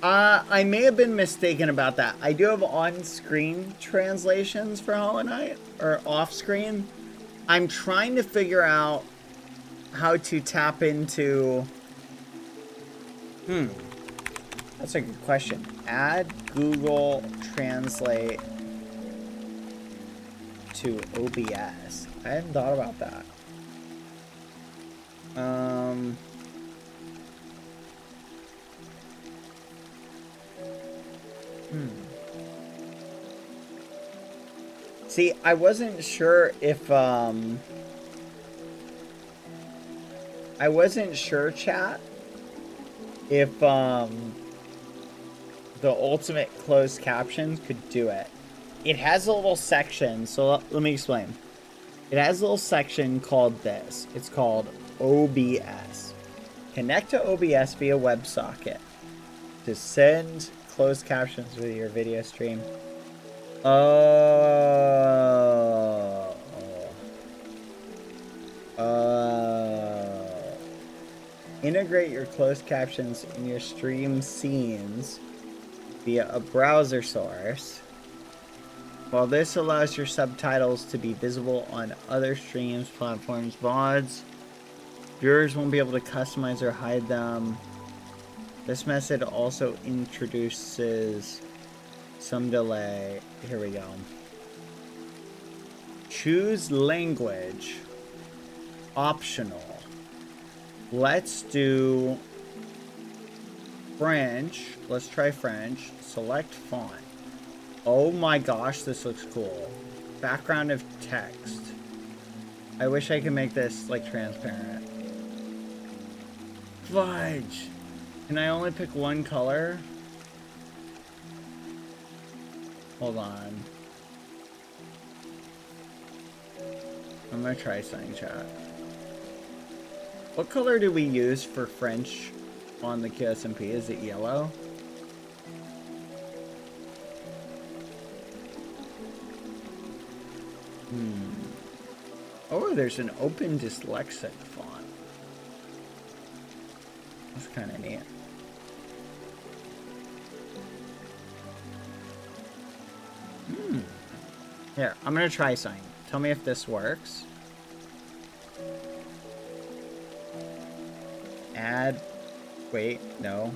I may have been mistaken about that. I do have on-screen translations for Hollow Knight, or off-screen. I'm trying to figure out how to tap into... That's a good question. Add Google Translate to OBS. I hadn't thought about that. See, I wasn't sure if, I wasn't sure, chat, if, the ultimate closed captions could do it. It has a little section, so let me explain. It has a little section called this. It's called OBS. Connect to OBS via WebSocket to send closed captions with your video stream. Integrate your closed captions in your stream scenes via a browser source. While this allows your subtitles to be visible on other streams, platforms, VODs, viewers won't be able to customize or hide them. This method also introduces some delay. Here we go. Choose language. Optional. Let's do French. Let's try French. Select font. Oh my gosh, this looks cool. Background of text. I wish I could make this like transparent. Fudge. Can I only pick one color? Hold on. I'm gonna try something, chat. What color do we use for French on the Qsmp? Is it yellow? Oh, there's an open dyslexic font. That's kind of neat. Here, I'm gonna try something. Tell me if this works. Add. Wait, no.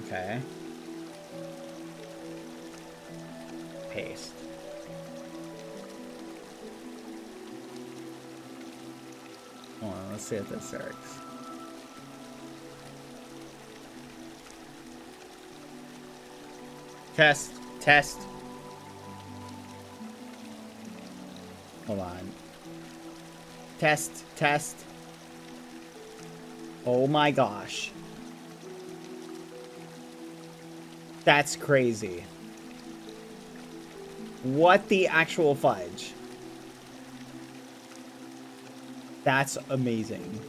Okay. Paste. Hold on, let's see if this works. Test. Test. Hold on. Test. Test. Oh my gosh. That's crazy. What the actual fudge? That's amazing.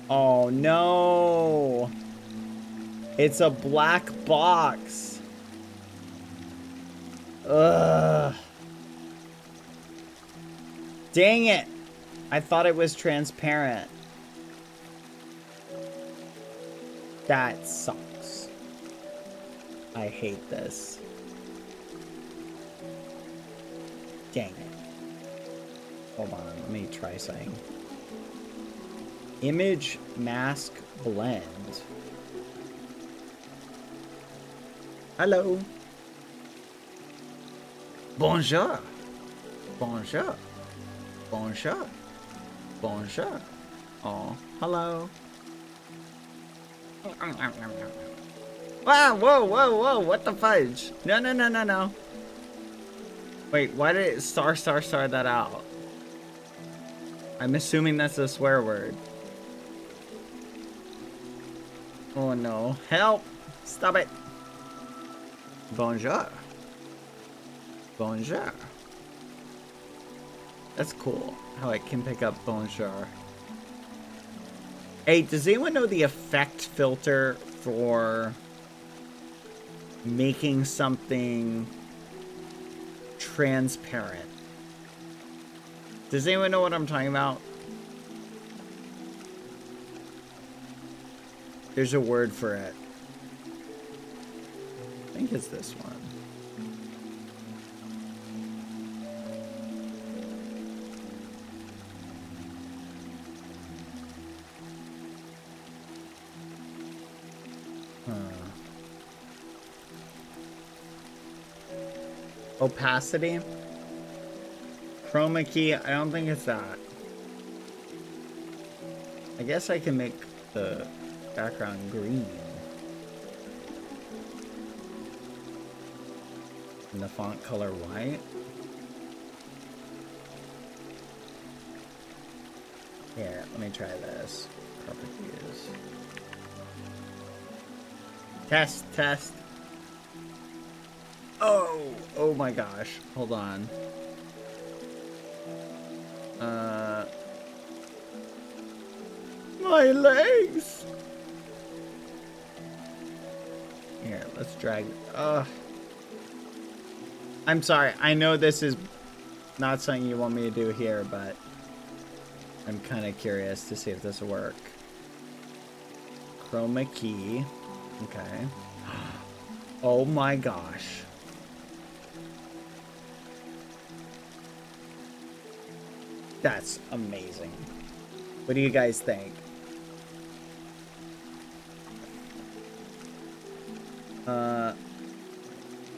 Oh no. It's a black box. Ugh. Dang it. I thought it was transparent. That sucks. I hate this. Dang it. Hold on, let me try something. Image mask blend. Hello. Bonjour. Bonjour. Bonjour. Bonjour. Oh, hello. Wow, whoa, whoa, whoa, what the fudge? No, no, no, no, no. Wait, why did it star that out? I'm assuming that's a swear word. Oh no, help! Stop it! Bonjour. Bonjour. That's cool, how it can pick up bonjour. Hey, does anyone know the effect filter for making something transparent? Does anyone know what I'm talking about? There's a word for it. I think it's this one. Opacity. Chroma key. I don't think it's that. I guess I can make the background green. And the font color white. Here, let me try this. Properties. Test. Oh my gosh. Hold on. My legs. Here, let's drag. I'm sorry. I know this is not something you want me to do here, but I'm kind of curious to see if this will work. Chroma key. Okay. Oh my gosh. That's amazing. What do you guys think?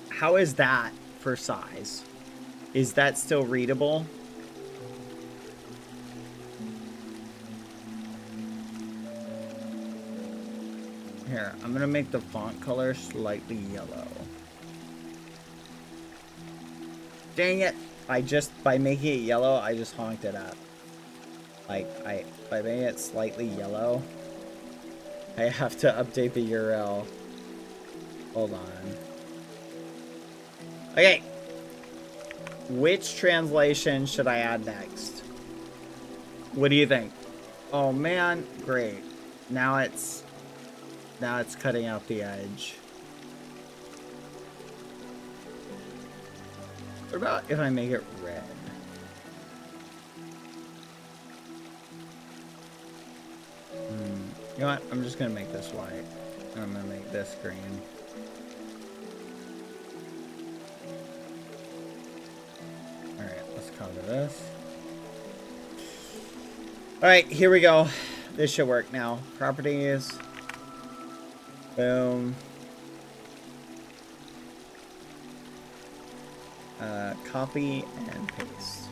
How is that for size? Is that still readable? Here, I'm gonna make the font color slightly yellow. Dang it! By making it yellow, I just honked it up. By making it slightly yellow, I have to update the URL. Hold on. Okay. Which translation should I add next? What do you think? Oh man, great. Now it's cutting out the edge. What about if I make it red? You know what? I'm just gonna make this white. And I'm gonna make this green. Alright, let's cover this. Alright, here we go. This should work now. Properties. Boom. Copy and paste.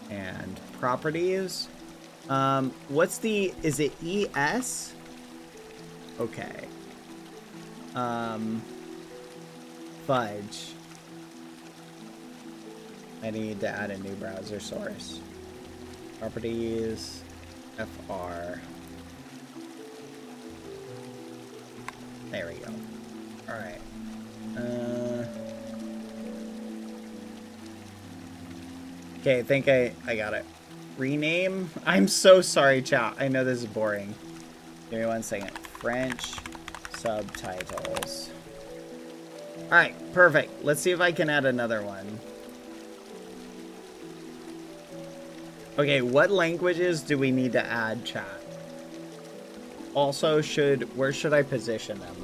And properties. What's the, is it ES? Okay. Fudge. I need to add a new browser source. Properties. FR. There we go. Alright. Okay, I think I got it. Rename? I'm so sorry, chat. I know this is boring. Give me 1 second. French subtitles. Alright, perfect. Let's see if I can add another one. Okay, what languages do we need to add, chat? Also, where should I position them?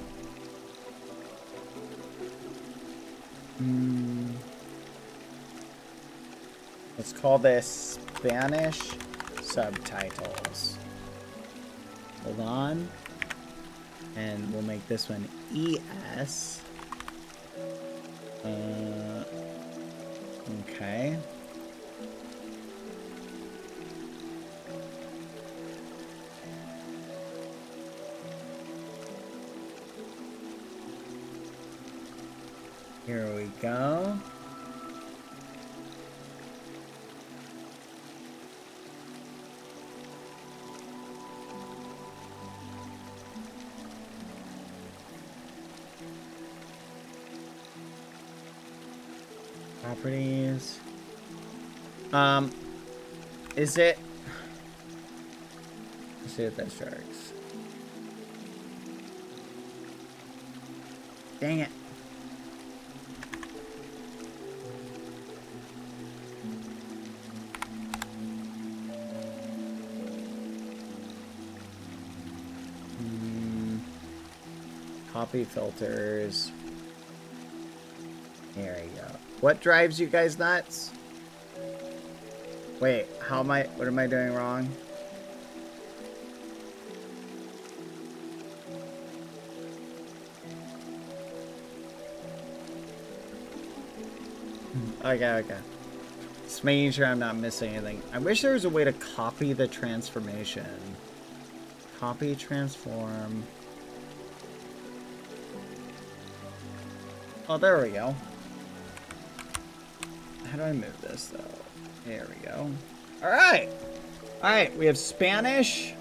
Let's call this Spanish subtitles. Hold on. And we'll make this one ES. Okay. Here we go. Properties. Is it? Let's see if that works. Dang it. Copy filters. There you go. What drives you guys nuts? Wait, what am I doing wrong? Okay. Just making sure I'm not missing anything. I wish there was a way to copy the transformation. Copy, transform. Oh, there we go. How do I move this, though? There we go. Alright! Alright, we have Spanish.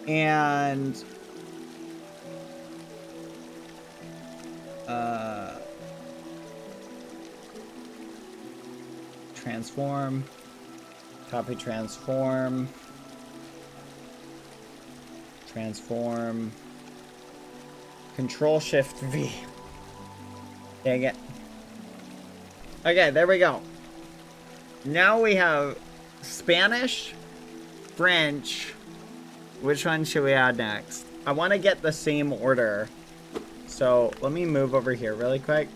And... transform. Copy, transform. Transform. Control Shift V. Dang it. Okay, there we go. Now we have Spanish, French. Which one should we add next? I want to get the same order. So let me move over here really quick.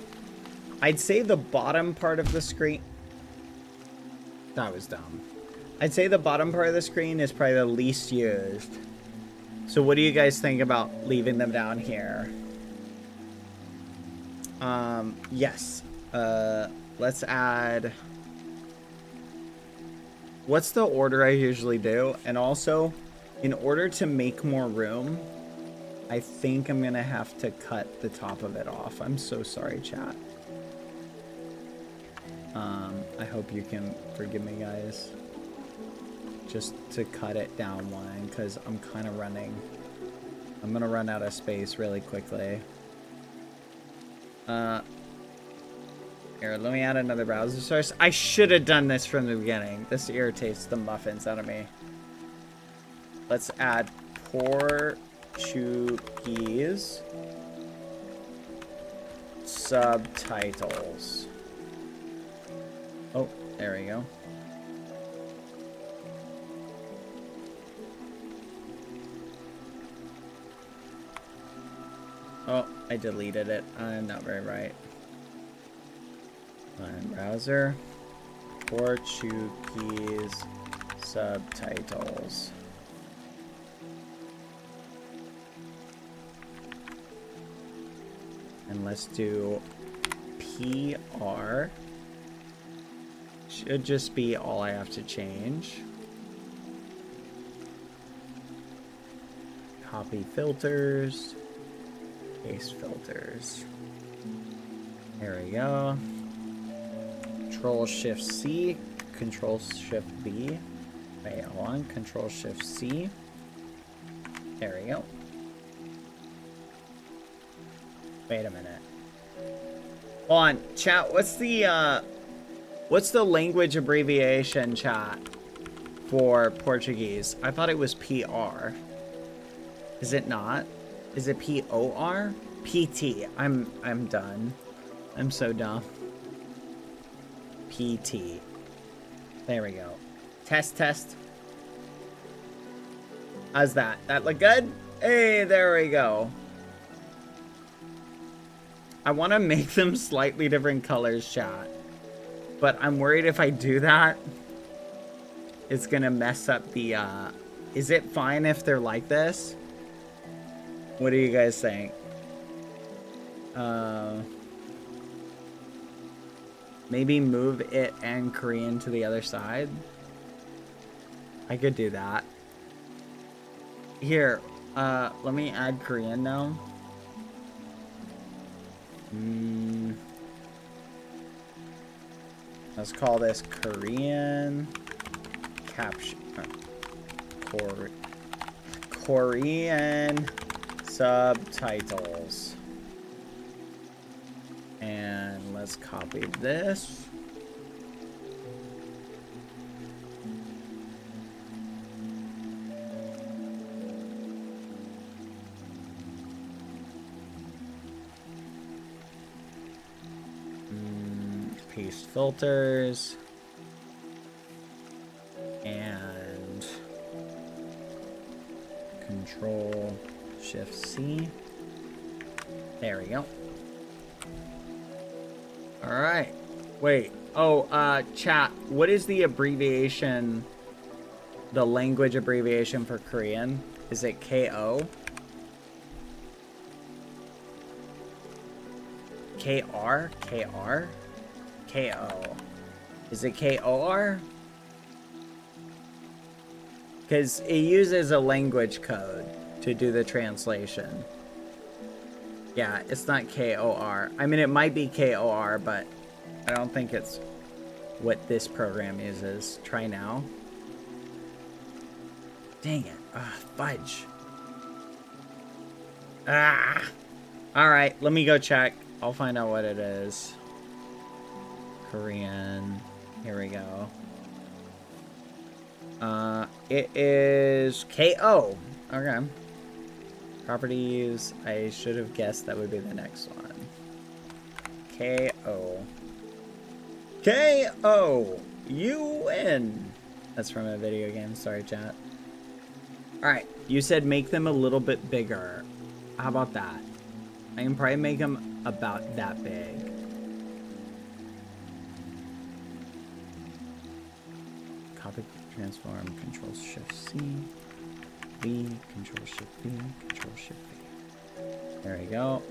I'd say the bottom part of the screen. That was dumb. I'd say the bottom part of the screen is probably the least used. So what do you guys think about leaving them down here? Yes. Let's add... What's the order I usually do? And also, in order to make more room, I think I'm gonna have to cut the top of it off. I'm so sorry, chat. I hope you can forgive me, guys. Just to cut it down one, because I'm kind of running. I'm gonna run out of space really quickly. Here, let me add another browser source. I should have done this from the beginning. This irritates the muffins out of me. Let's add Portuguese subtitles. Oh, there we go. Oh, I deleted it. I'm not very right. Browser. Portuguese subtitles. And let's do PR. Should just be all I have to change. Copy filters. Paste filters. There we go. Control Shift C. Control Shift B. Wait, hold on. Control Shift C. There we go. Wait a minute. Hold on, chat. What's the language abbreviation, chat, for Portuguese? I thought it was PR. Is it not? Is it POR? PT. I'm done. I'm so dumb. PT. There we go. Test. How's that? That look good? Hey, there we go. I want to make them slightly different colors, chat. But I'm worried if I do that, it's gonna mess up the, Is it fine if they're like this? What do you guys think? Maybe move it and Korean to the other side? I could do that. Here, let me add Korean now. Let's call this Korean caption. Korean subtitles. And let's copy this. Paste filters. And Control Shift C. There we go. All right. Wait. Oh, chat. What is the abbreviation? The language abbreviation for Korean? Is it KO? KR? KR? KO. Is it KOR? Because it uses a language code to do the translation. Yeah, it's not KOR. I mean, it might be KOR, but I don't think it's what this program uses. Try now. Dang it. Fudge. Ah. Alright, let me go check. I'll find out what it is. Korean. Here we go. It is KO. Okay. Properties. I should have guessed that would be the next one. KO. KO. You win. That's from a video game. Sorry, chat. Alright. You said make them a little bit bigger. How about that? I can probably make them about that big. Copy, transform, Control Shift C, V, Control Shift V, Control Shift V. There we go.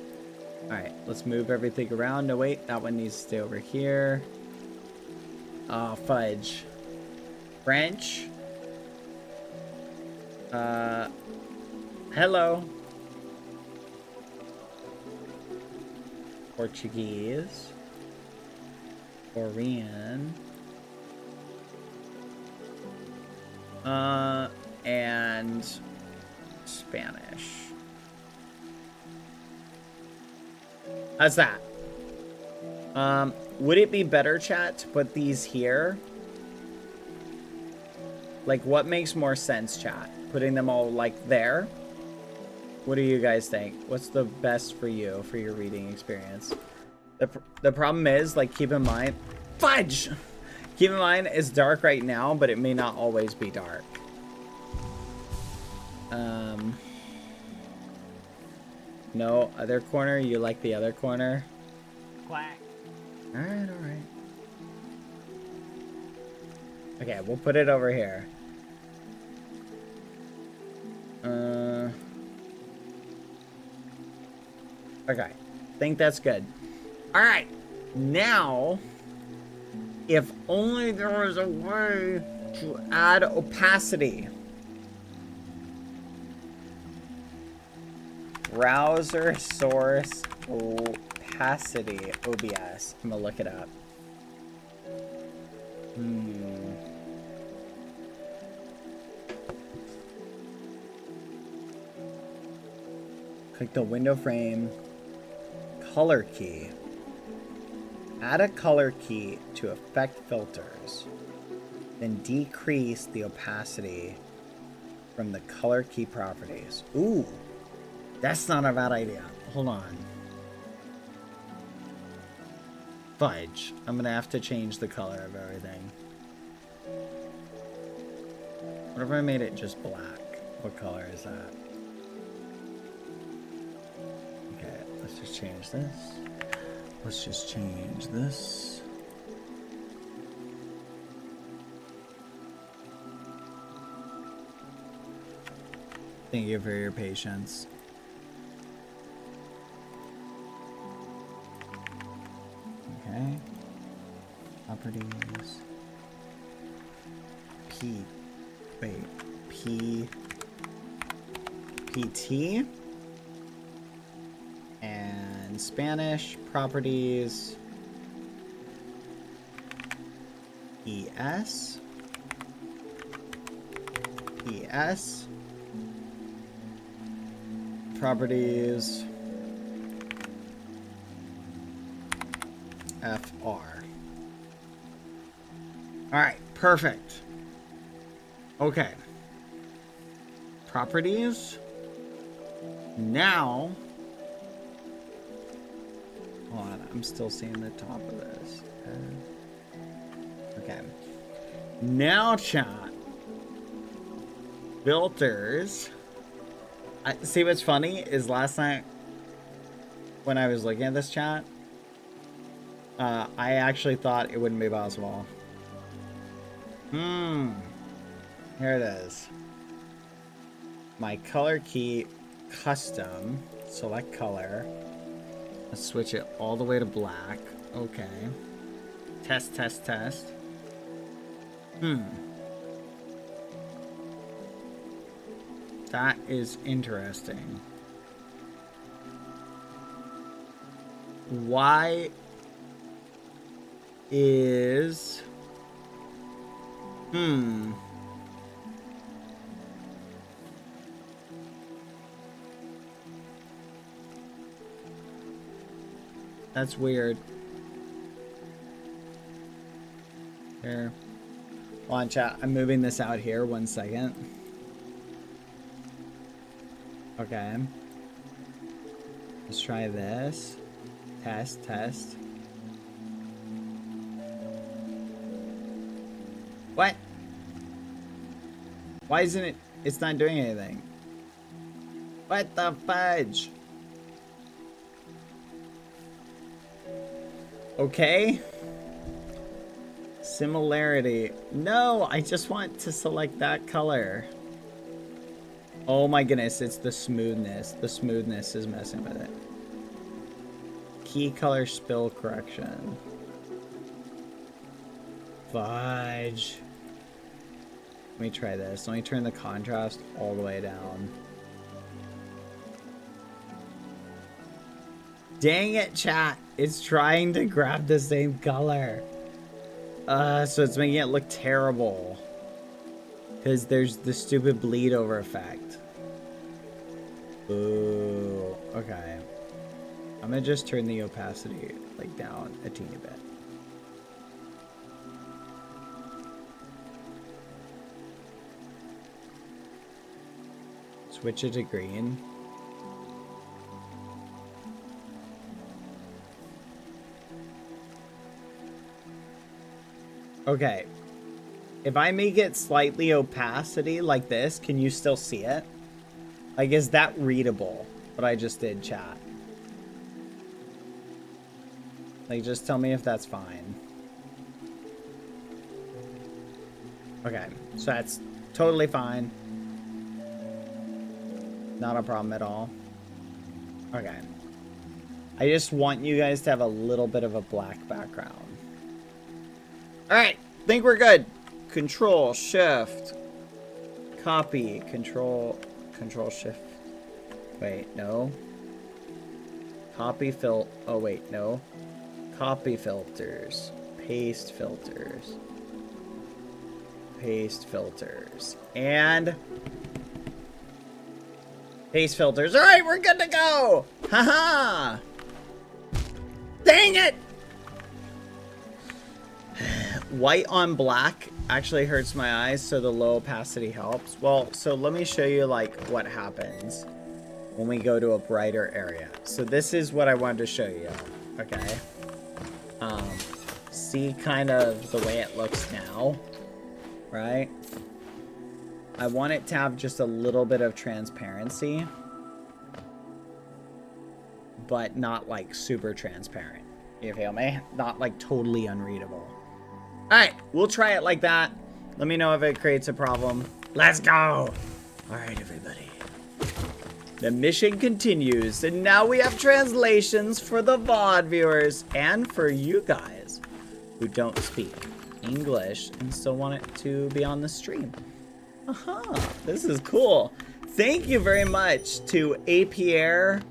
Alright, let's move everything around. No, wait, that one needs to stay over here. Oh, fudge. French. Hello. Portuguese. Korean. And Spanish. How's that? Would it be better, chat, to put these here? Like, what makes more sense, chat? Putting them all, like, there? What do you guys think? What's the best for you, for your reading experience? The problem is, like, keep in mind... Fudge! Keep in mind, it's dark right now, but it may not always be dark. No, other corner? You like the other corner? Quack. Alright, alright. Okay, we'll put it over here. Okay, think that's good. Alright, now, if only there was a way to add opacity. Browser source opacity, OBS. I'm gonna look it up. Click the window frame. Color key. Add a color key to affect filters. Then decrease the opacity from the color key properties. Ooh, that's not a bad idea. Hold on. Fudge. I'm gonna have to change the color of everything. What if I made it just black? What color is that? Okay, let's just change this. Let's just change this. Thank you for your patience. Okay. Properties. PT. And Spanish properties. ES. Properties. FR. Alright, perfect. Okay. Properties. Now. Hold on, I'm still seeing the top of this. Okay. Now, chat. Filters. See what's funny is last night when I was looking at this chat, I actually thought it wouldn't be possible. Here it is. My color key, custom, select color, Let's switch it all the way to black. Okay. Test, test, test. That is interesting. Why is... That's weird. Here. Hold on, chat. I'm moving this out here. 1 second. Okay. Let's try this. Test, test. What? Why isn't it? It's not doing anything. What the fudge? Okay. Similarity. No, I just want to select that color. Oh my goodness, it's the smoothness. The smoothness is messing with it. Key color spill correction. Fudge. Let me try this. Let me turn the contrast all the way down. Dang it, chat. It's trying to grab the same color. So it's making it look terrible. Because there's the stupid bleed over effect. Ooh. Okay. I'm gonna just turn the opacity like down a teeny bit. Switch it to green. Okay. If I make it slightly opacity like this, can you still see it? Like, is that readable? What I just did, chat. Like, just tell me if that's fine. Okay, so that's totally fine. Not a problem at all. Okay. I just want you guys to have a little bit of a black background. Alright, think we're good. Control, shift, copy, control, shift. Wait, no. Copy oh wait, no. Copy filters, paste filters, and paste filters. Alright, we're good to go! Haha! Dang it! White on black actually hurts my eyes, so the low opacity helps. Well, so let me show you like what happens when we go to a brighter area. So this is what I wanted to show you. Okay. See kind of the way it looks now, right? I want it to have just a little bit of transparency, but not like super transparent. You feel me? Not like totally unreadable. Alright, we'll try it like that. Let me know if it creates a problem. Let's go! Alright, everybody. The mission continues, and now we have translations for the VOD viewers and for you guys who don't speak English and still want it to be on the stream. Aha, this is cool. Thank you very much to APR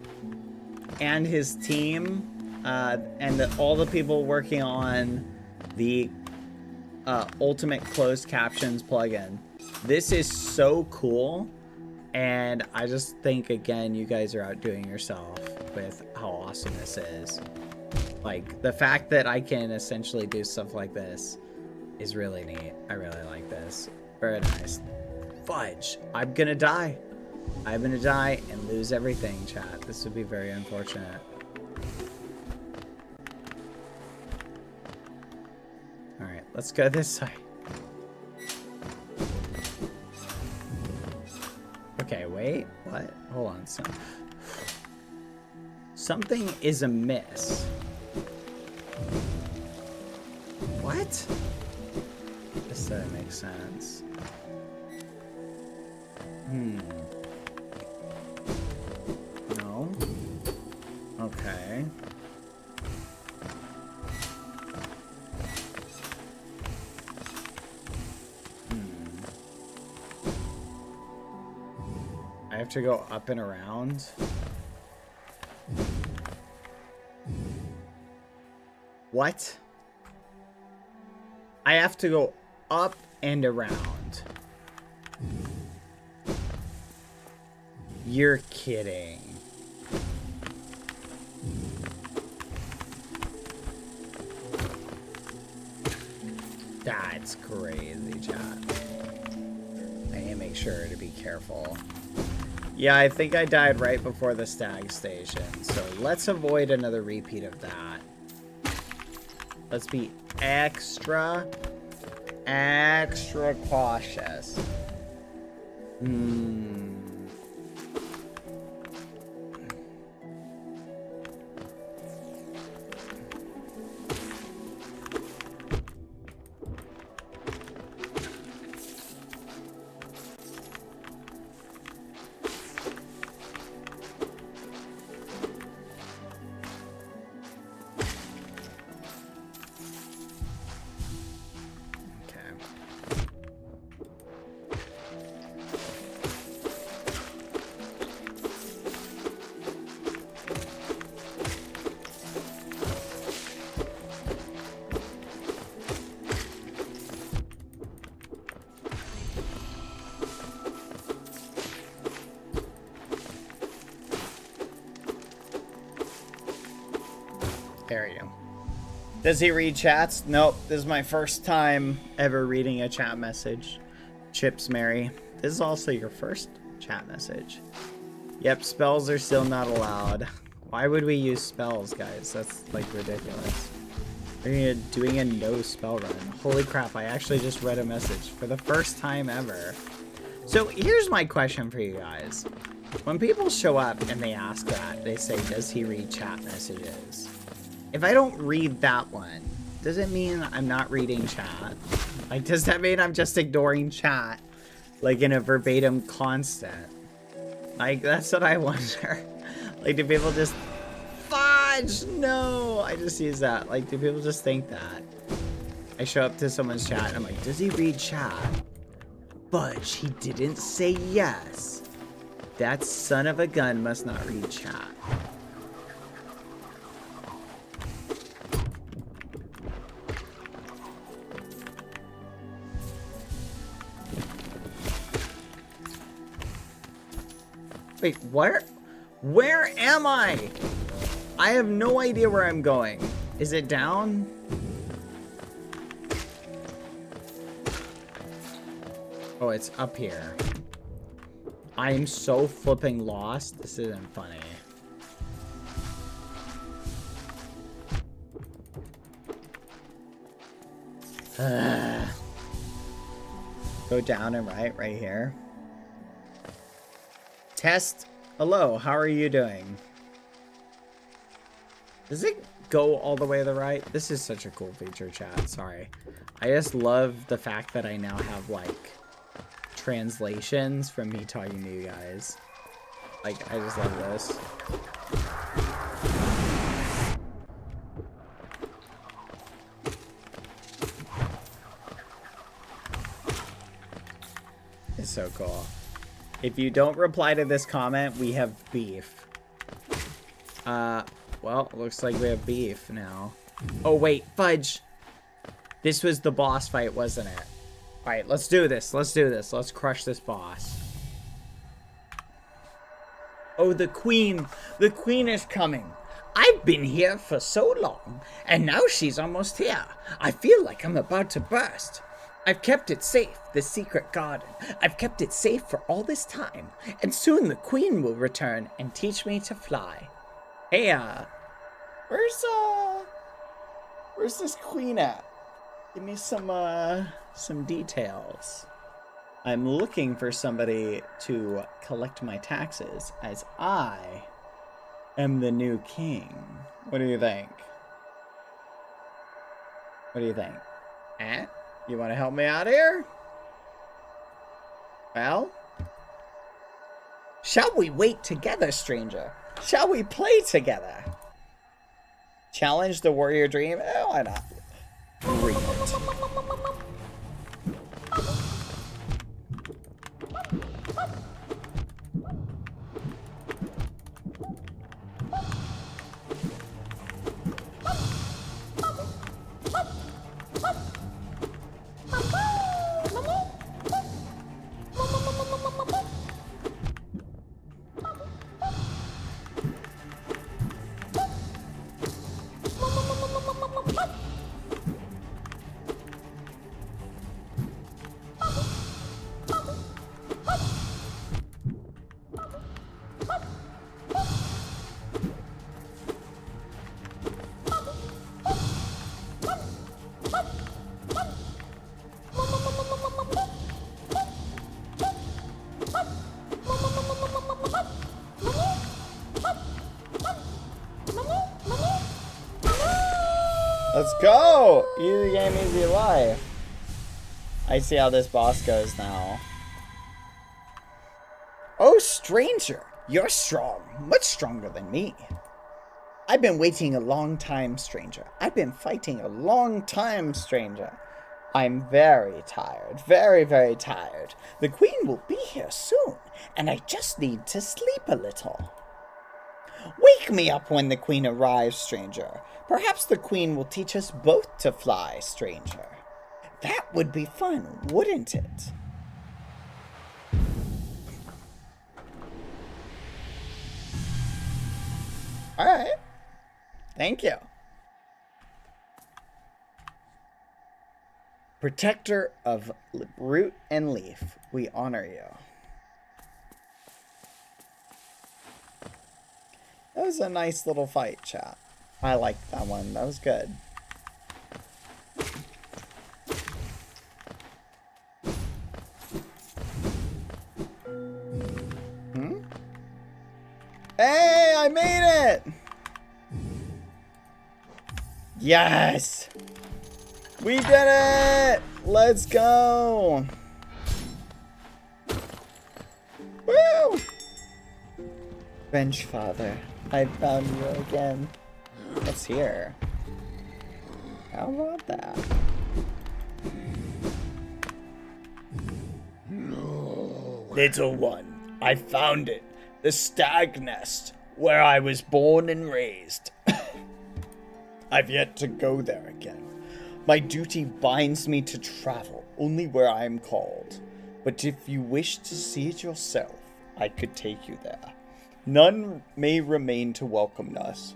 and his team, and all the people working on the Ultimate Closed Captions plugin. This is so cool, and I just think, again, you guys are outdoing yourself with how awesome this is. Like, the fact that I can essentially do stuff like this is really neat. I really like this. Very nice. Fudge. I'm gonna die. I'm gonna die and lose everything, chat. This would be very unfortunate. Alright, let's go this way. Okay, wait. What? Hold on. Something is amiss. What? This doesn't make sense. No. Okay. I have to go up and around. What? I have to go up and around. You're kidding. That's crazy, chat. I need to make sure to be careful. Yeah, I think I died right before the stag station, so let's avoid another repeat of that. Let's be extra cautious. There you go. Does he read chats? Nope. This is my first time ever reading a chat message. Chips Mary. This is also your first chat message. Yep, spells are still not allowed. Why would we use spells, guys? That's like ridiculous. We're doing a no spell run. Holy crap, I actually just read a message for the first time ever. So here's my question for you guys. When people show up and they ask that, they say, does he read chat messages? If I don't read that one, does it mean I'm not reading chat? Like, does that mean I'm just ignoring chat? Like, in a verbatim constant? Like, that's what I wonder. Like, do people just... Fudge! No! I just use that. Like, do people just think that? I show up to someone's chat and I'm like, does he read chat? Fudge, he didn't say yes. That son of a gun must not read chat. Wait, where am I? I have no idea where I'm going. Is it down? Oh, it's up here. I am so flipping lost. This isn't funny. Go down and right here. Test. Hello, how are you doing? Does it go all the way to the right? This is such a cool feature, chat. Sorry. I just love the fact that I now have, like, translations from me talking to you guys. Like, I just love this. It's so cool. If you don't reply to this comment, we have beef. Well, looks like we have beef now. Oh, wait, fudge. This was the boss fight, wasn't it? All right, let's do this. Let's do this. Let's crush this boss. Oh, the queen. The queen is coming. I've been here for so long, and now she's almost here. I feel like I'm about to burst. I've kept it safe, the secret garden. I've kept it safe for all this time, and soon the queen will return and teach me to fly. Hey, where's this queen at? Give me some details. I'm looking for somebody to collect my taxes, as I am the new king. What do you think? What do you think? Eh? You want to help me out here? Well? Shall we wait together, stranger? Shall we play together? Challenge the warrior dream? Eh, why not? Read it. Let's go! Easy game, easy life. I see how this boss goes now. Oh, stranger, you're strong. Much stronger than me. I've been waiting a long time, stranger. I've been fighting a long time, stranger. I'm very tired. Very, very tired. The queen will be here soon, and I just need to sleep a little. Wake me up when the queen arrives, stranger. Perhaps the queen will teach us both to fly, stranger. That would be fun, wouldn't it? Alright. Thank you. Protector of root and leaf, we honor you. That was a nice little fight, chat. I liked that one. That was good. Hey, I made it! Yes! We did it! Let's go! Woo! Bench father, I found you again. What's here? How about that? Little one, I found it. The stag nest, where I was born and raised. I've yet to go there again. My duty binds me to travel only where I am called. But if you wish to see it yourself, I could take you there. None may remain to welcome us,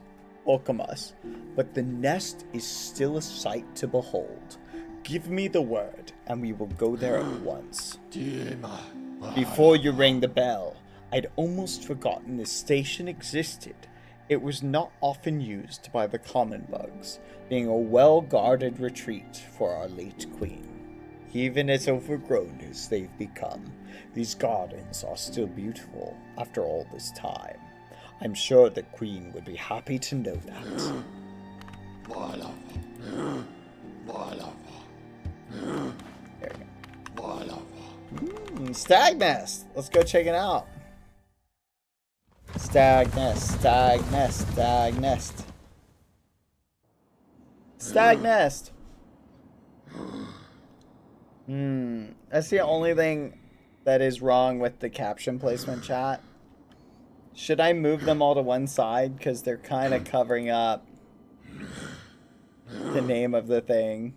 but the nest is still a sight to behold. Give me the word, and we will go there at once. Before you ring the bell, I'd almost forgotten this station existed. It was not often used by the common bugs, being a well-guarded retreat for our late queen. Even as overgrown as they've become, these gardens are still beautiful after all this time. I'm sure the queen would be happy to know that. There we go. Stag nest! Let's go check it out. Stag nest, stag nest, stag nest. Stag nest! That's the only thing that is wrong with the caption placement, chat. Should I move them all to one side? Because they're kind of covering up the name of the thing.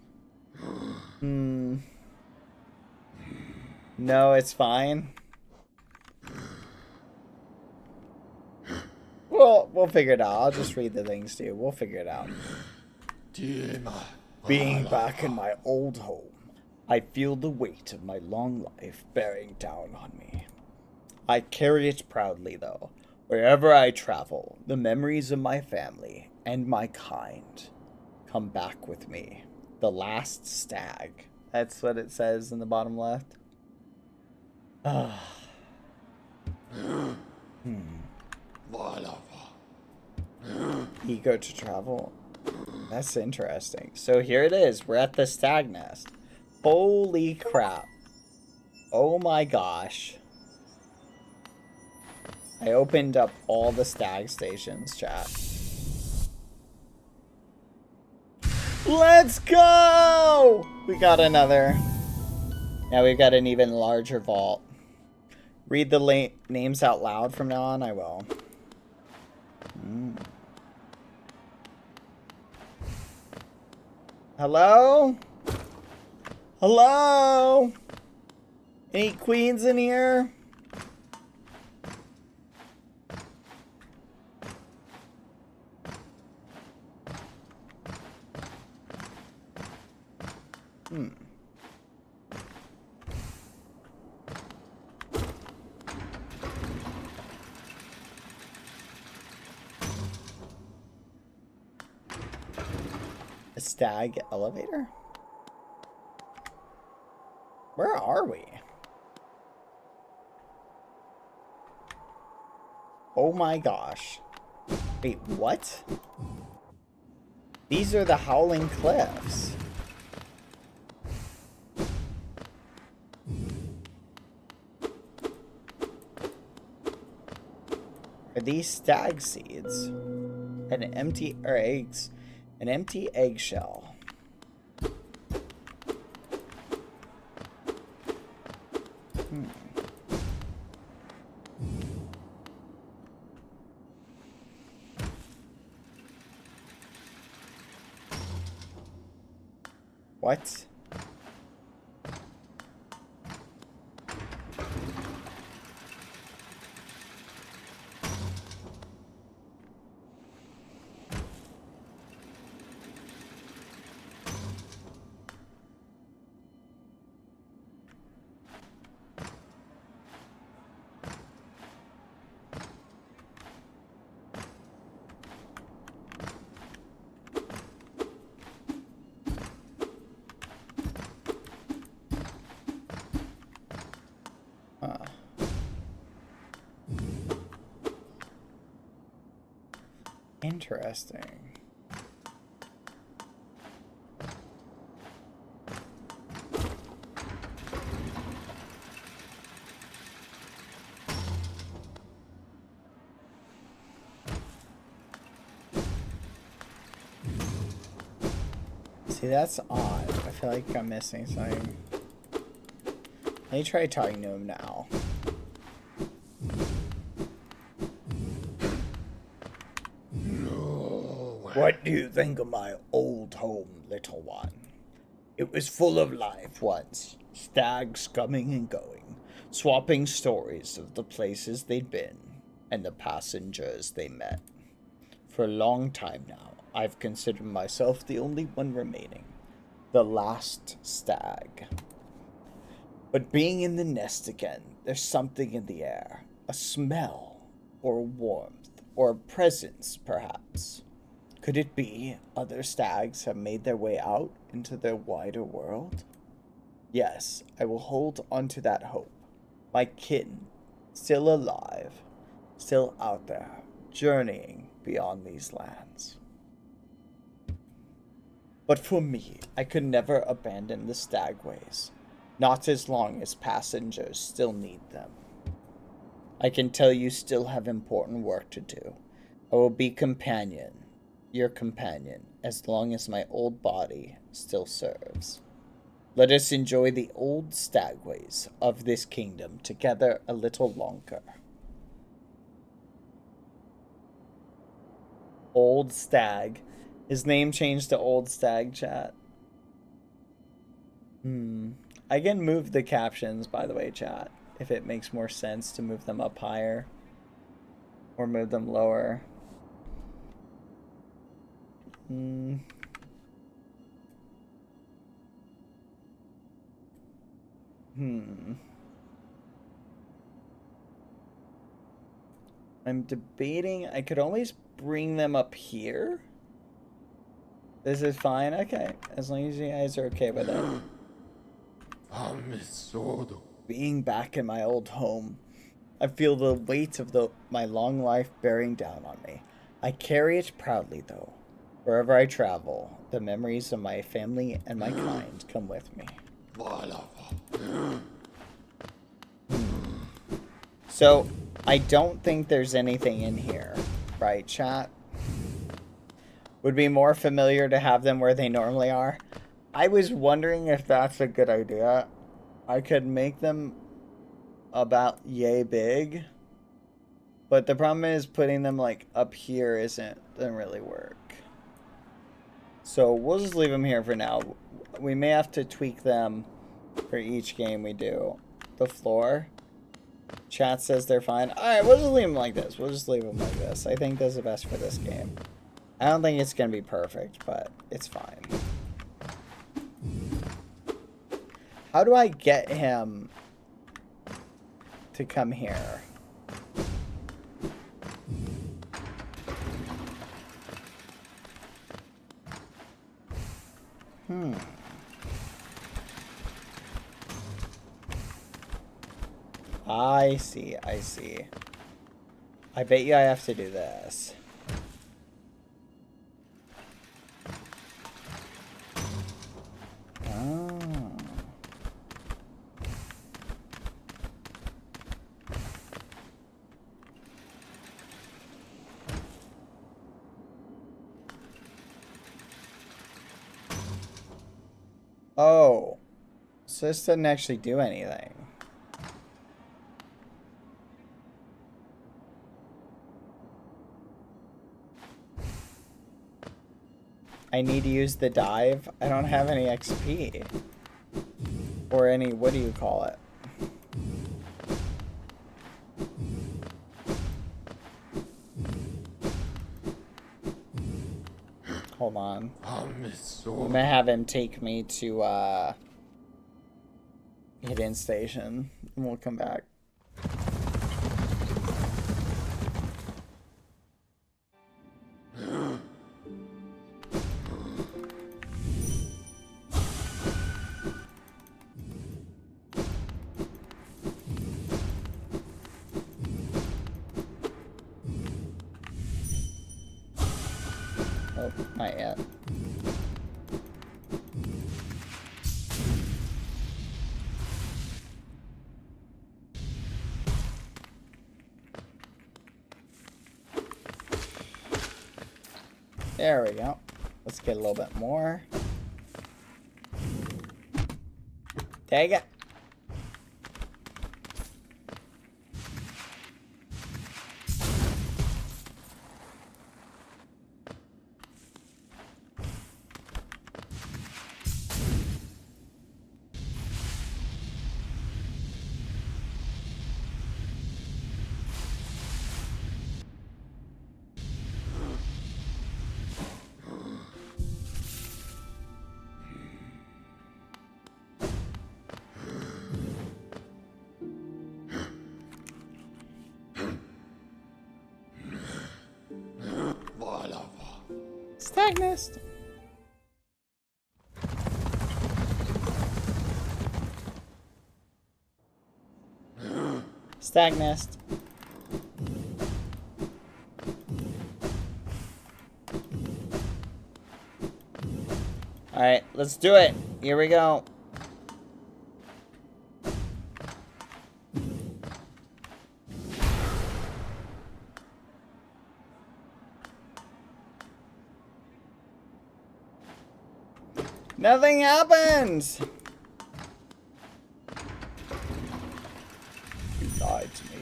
No, it's fine. We'll figure it out. I'll just read the things to you. We'll figure it out. Being back in my old home, I feel the weight of my long life bearing down on me. I carry it proudly, though. Wherever I travel, the memories of my family and my kind come back with me. The last stag. That's what it says in the bottom left. Eager to travel. That's interesting. So here it is. We're at the stag nest. Holy crap. Oh my gosh. I opened up all the stag stations, chat. Let's go! We got another. Now we've got an even larger vault. Read the names out loud from now on. I will. Hello? Hello? Any queens in here? A stag elevator? Where are we? Oh my gosh. Wait, what? These are the Howling Cliffs. Are these stag seeds? An empty eggs. An empty eggshell. What? Interesting. See, that's odd. I feel like I'm missing something. Let me try talking to him now. What do you think of my old home, little one? It was full of life once. Stags coming and going, swapping stories of the places they'd been and the passengers they met. For a long time now, I've considered myself the only one remaining, the last stag. But being in the nest again, there's something in the air, a smell, or a warmth, or a presence, perhaps. Could it be other stags have made their way out into their wider world? Yes, I will hold on to that hope. My kin, still alive, still out there, journeying beyond these lands. But for me, I could never abandon the stagways, not as long as passengers still need them. I can tell you still have important work to do. I will be your companion, as long as my old body still serves. Let us enjoy the old stagways of this kingdom together a little longer. Old Stag. His name changed to Old Stag, chat. I can move the captions, by the way, chat, if it makes more sense to move them up higher or move them lower. I'm debating. I could always bring them up here. This is fine. Okay. As long as you guys are okay with it. Being back in my old home, I feel the weight of my long life bearing down on me. I carry it proudly, though. Wherever I travel, the memories of my family and my kind come with me. So, I don't think there's anything in here, right, chat? Would be more familiar to have them where they normally are. I was wondering if that's a good idea. I could make them about yay big. But the problem is putting them like up here doesn't really work. So we'll just leave them here for now. We may have to tweak them for each game we do. The floor. Chat says they're fine. Alright, we'll just leave them like this. We'll just leave them like this. I think that's the best for this game. I don't think it's going to be perfect, but it's fine. How do I get him to come here? I see, I see. I bet you I have to do this. Oh. Oh. So this doesn't actually do anything. I need to use the dive. I don't have any XP. Or any, what do you call it? Hold on. I'm gonna have him take me to Hidden Station, and we'll come back. Oh, not yet. There we go. Let's get a little bit more. Take it. Stagnist. Stagnist. All right, let's do it. Here we go. Nothing happens. You lied to me.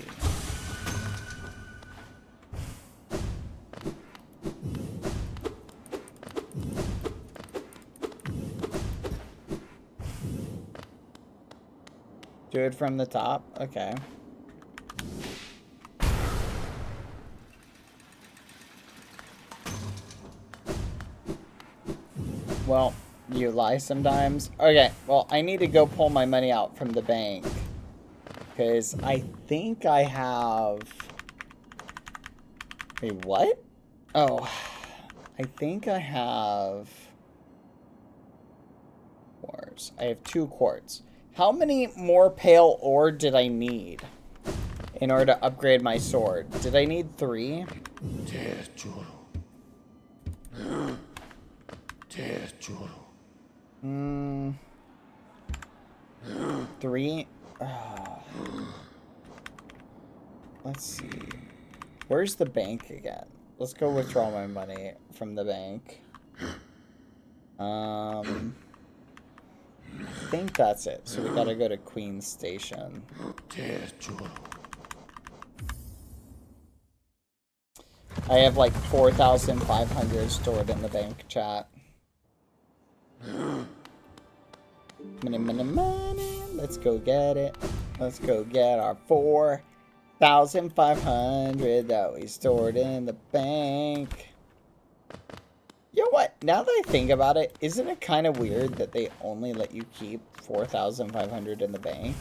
Do it from the top? Okay. Well, you lie sometimes. Okay, well, I need to go pull my money out from the bank. Because I think I have... Wait, what? Oh, I think I have... Quartz. I have 2 quartz. How many more pale ore did I need in order to upgrade my sword? Did I need 3? 3? Let's see. Where's the bank again? Let's go withdraw my money from the bank. I think that's it. So we gotta go to Queen's Station. I have like 4,500 stored in the bank, chat. Money, money, money. Let's go get it. Let's go get our 4,500 that we stored in the bank. You know what? Now that I think about it, isn't it kind of weird that they only let you keep 4,500 in the bank?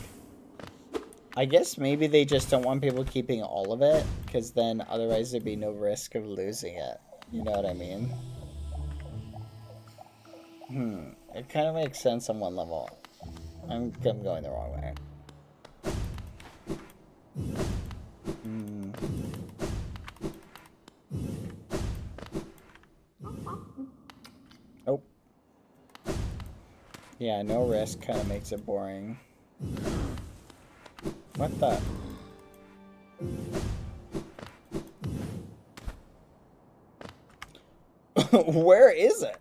I guess maybe they just don't want people keeping all of it, because then otherwise there'd be no risk of losing it. You know what I mean? It kind of makes sense on one level. I'm going the wrong way. Oh. Yeah, no risk kind of makes it boring. What the? Where is it?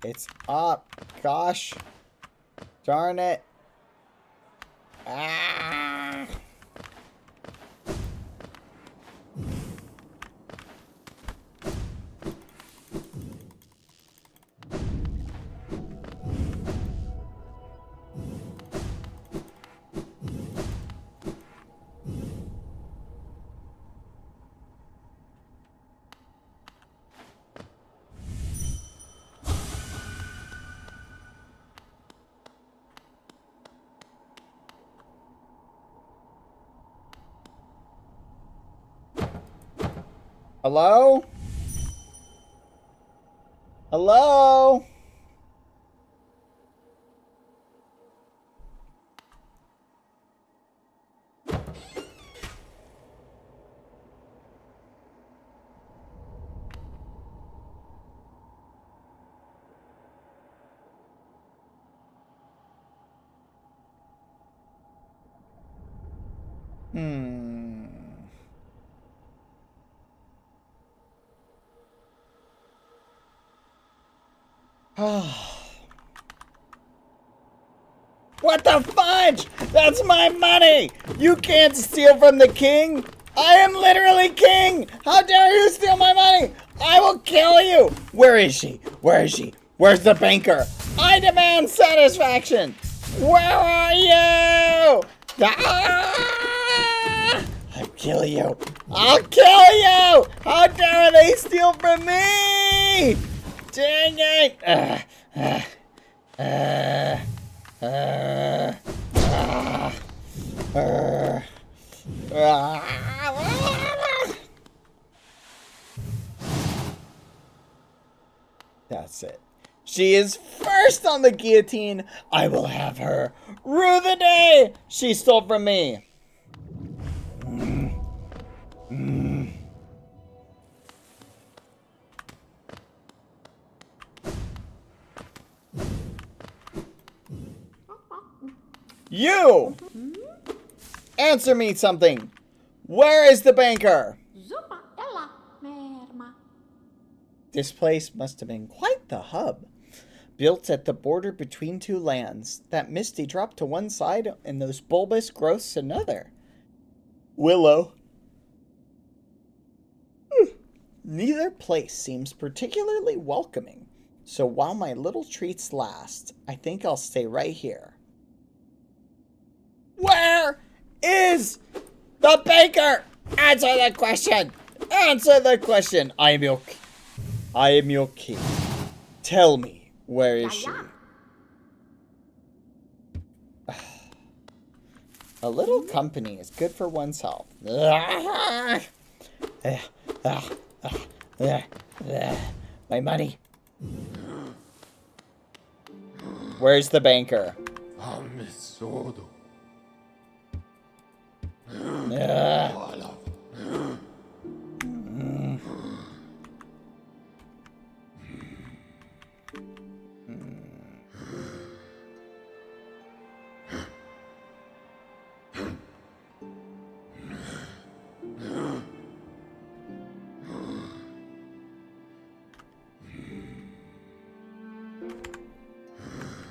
It's up. Gosh. Darn it. Ah. Hello? Hello? What the fudge? That's my money! You can't steal from the king! I am literally king! How dare you steal my money? I will kill you! Where is she? Where is she? Where's the banker? I demand satisfaction! Where are you? Ah! I'll kill you! I'll kill you! How dare they steal from me? Dang it! That's it. She is first on the guillotine. I will have her rue the day she stole from me. You! Answer me something. Where is the banker? This place must have been quite the hub. Built at the border between two lands, that misty drop to one side and those bulbous growths another. Willow. Neither place seems particularly welcoming. So while my little treats last, I think I'll stay right here. Where is the banker? Answer the question. Answer the question. I am your king. Tell me, where is she? A little company is good for one's health. My money. Where's the banker?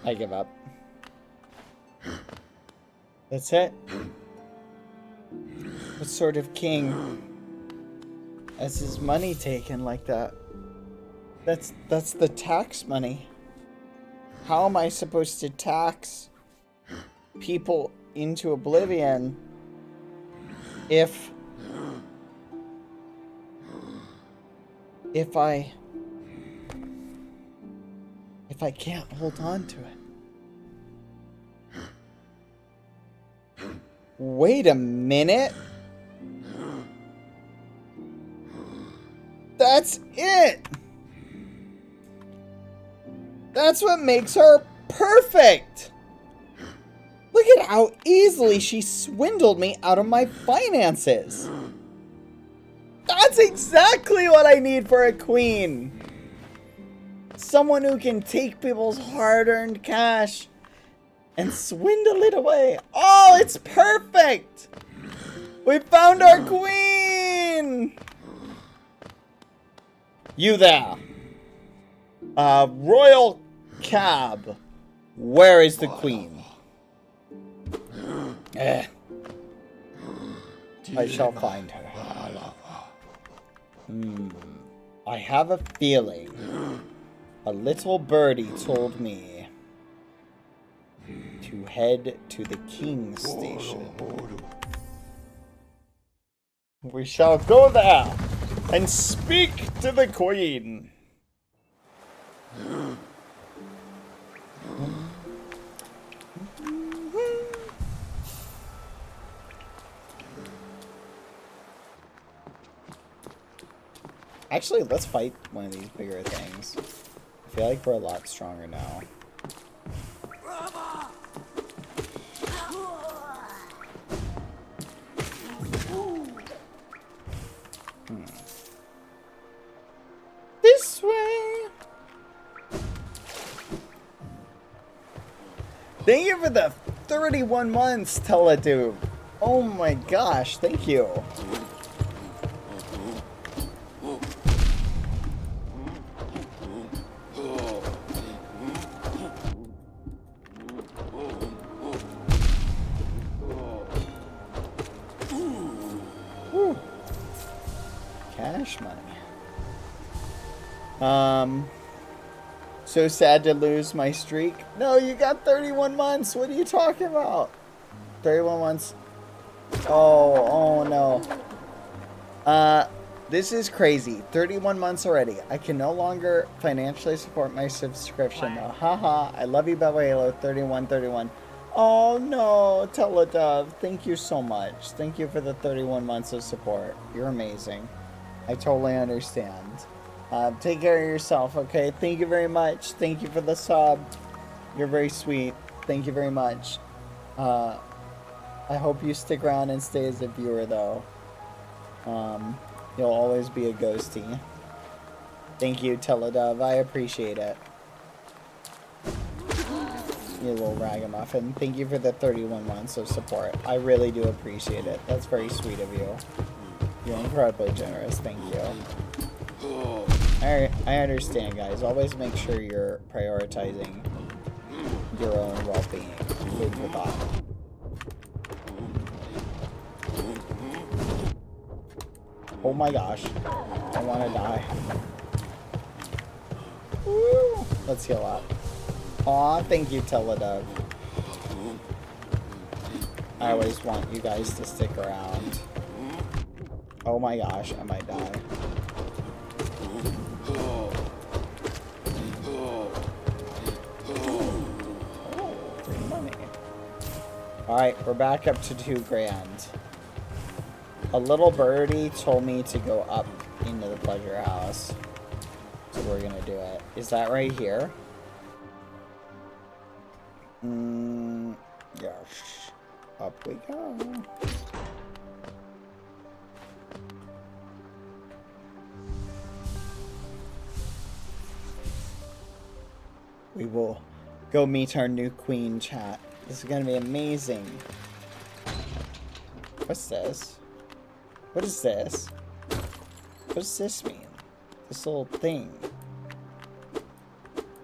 I give up. That's it? What sort of king has his money taken like that? That's the tax money. How am I supposed to tax people into oblivion if I can't hold on to it? Wait a minute. That's it. That's what makes her perfect. Look at how easily she swindled me out of my finances. That's exactly what I need for a queen. Someone who can take people's hard-earned cash and swindle it away. Oh, it's perfect. We found our queen. You there. Royal cab. Where is the queen? I shall find her. I have a feeling a little birdie told me to head to the King's Station. We shall go there and speak to the Queen. Actually, let's fight one of these bigger things. I feel like we're a lot stronger now. This way! Thank you for the 31 months, Teledude. Oh my gosh, thank you. Cash money. So sad to lose my streak. No, you got 31 months. What are you talking about? 31 months. Oh no. This is crazy. 31 months already. I can no longer financially support my subscription. Wow. Haha. I love you, Halo 3131. Oh no, Teledove. Thank you so much. Thank you for the 31 months of support. You're amazing. I totally understand. Take care of yourself, okay? Thank you very much. Thank you for the sub. You're very sweet. Thank you very much. I hope you stick around and stay as a viewer, though. You'll always be a ghostie. Thank you, Teledove. I appreciate it. You little ragamuffin. Thank you for the 31 months of support. I really do appreciate it. That's very sweet of you. You're incredibly generous. Thank you. I understand, guys. Always make sure you're prioritizing your own well-being. Food for thought. Oh my gosh. I want to die. Woo. Let's heal up. Aw, thank you, Teledove. I always want you guys to stick around. Oh my gosh, I might die. Alright, we're back up to 2 grand. A little birdie told me to go up into the pleasure house. So we're gonna do it. Is that right here? Yes. Up we go. We will go meet our new queen, chat. This is gonna be amazing. What's this? What is this? What does this mean? This little thing.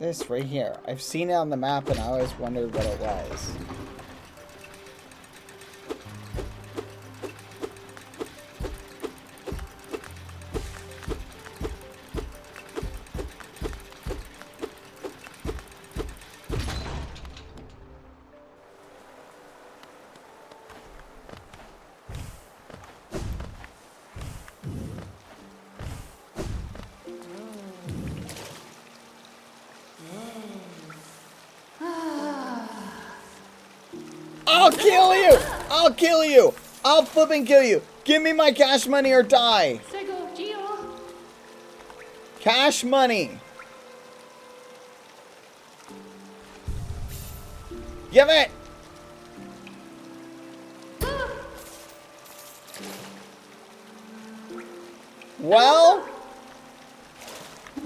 This right here. I've seen it on the map and I always wondered what it was. I'll kill you! I'll kill you! I'll flipping kill you! Give me my cash money or die! Cash money! Give it! Well?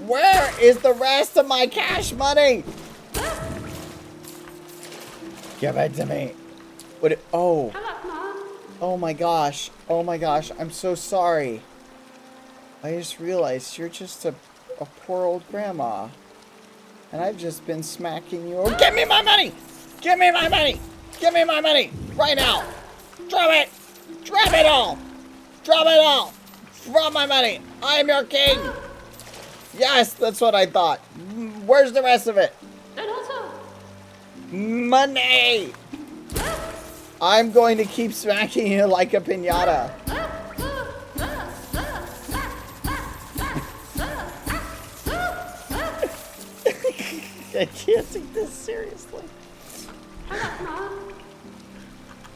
Where is the rest of my cash money? Give it to me. What? Oh. Oh my gosh. Oh my gosh. I'm so sorry. I just realized you're just a poor old grandma. And I've just been smacking you. Give me my money! Give me my money! Give me my money! Right now! Drop it! Drop it all! Drop it all! Drop my money! I am your king! Yes, that's what I thought. Where's the rest of it? Money! I'm going to keep smacking you like a piñata. I can't take this seriously.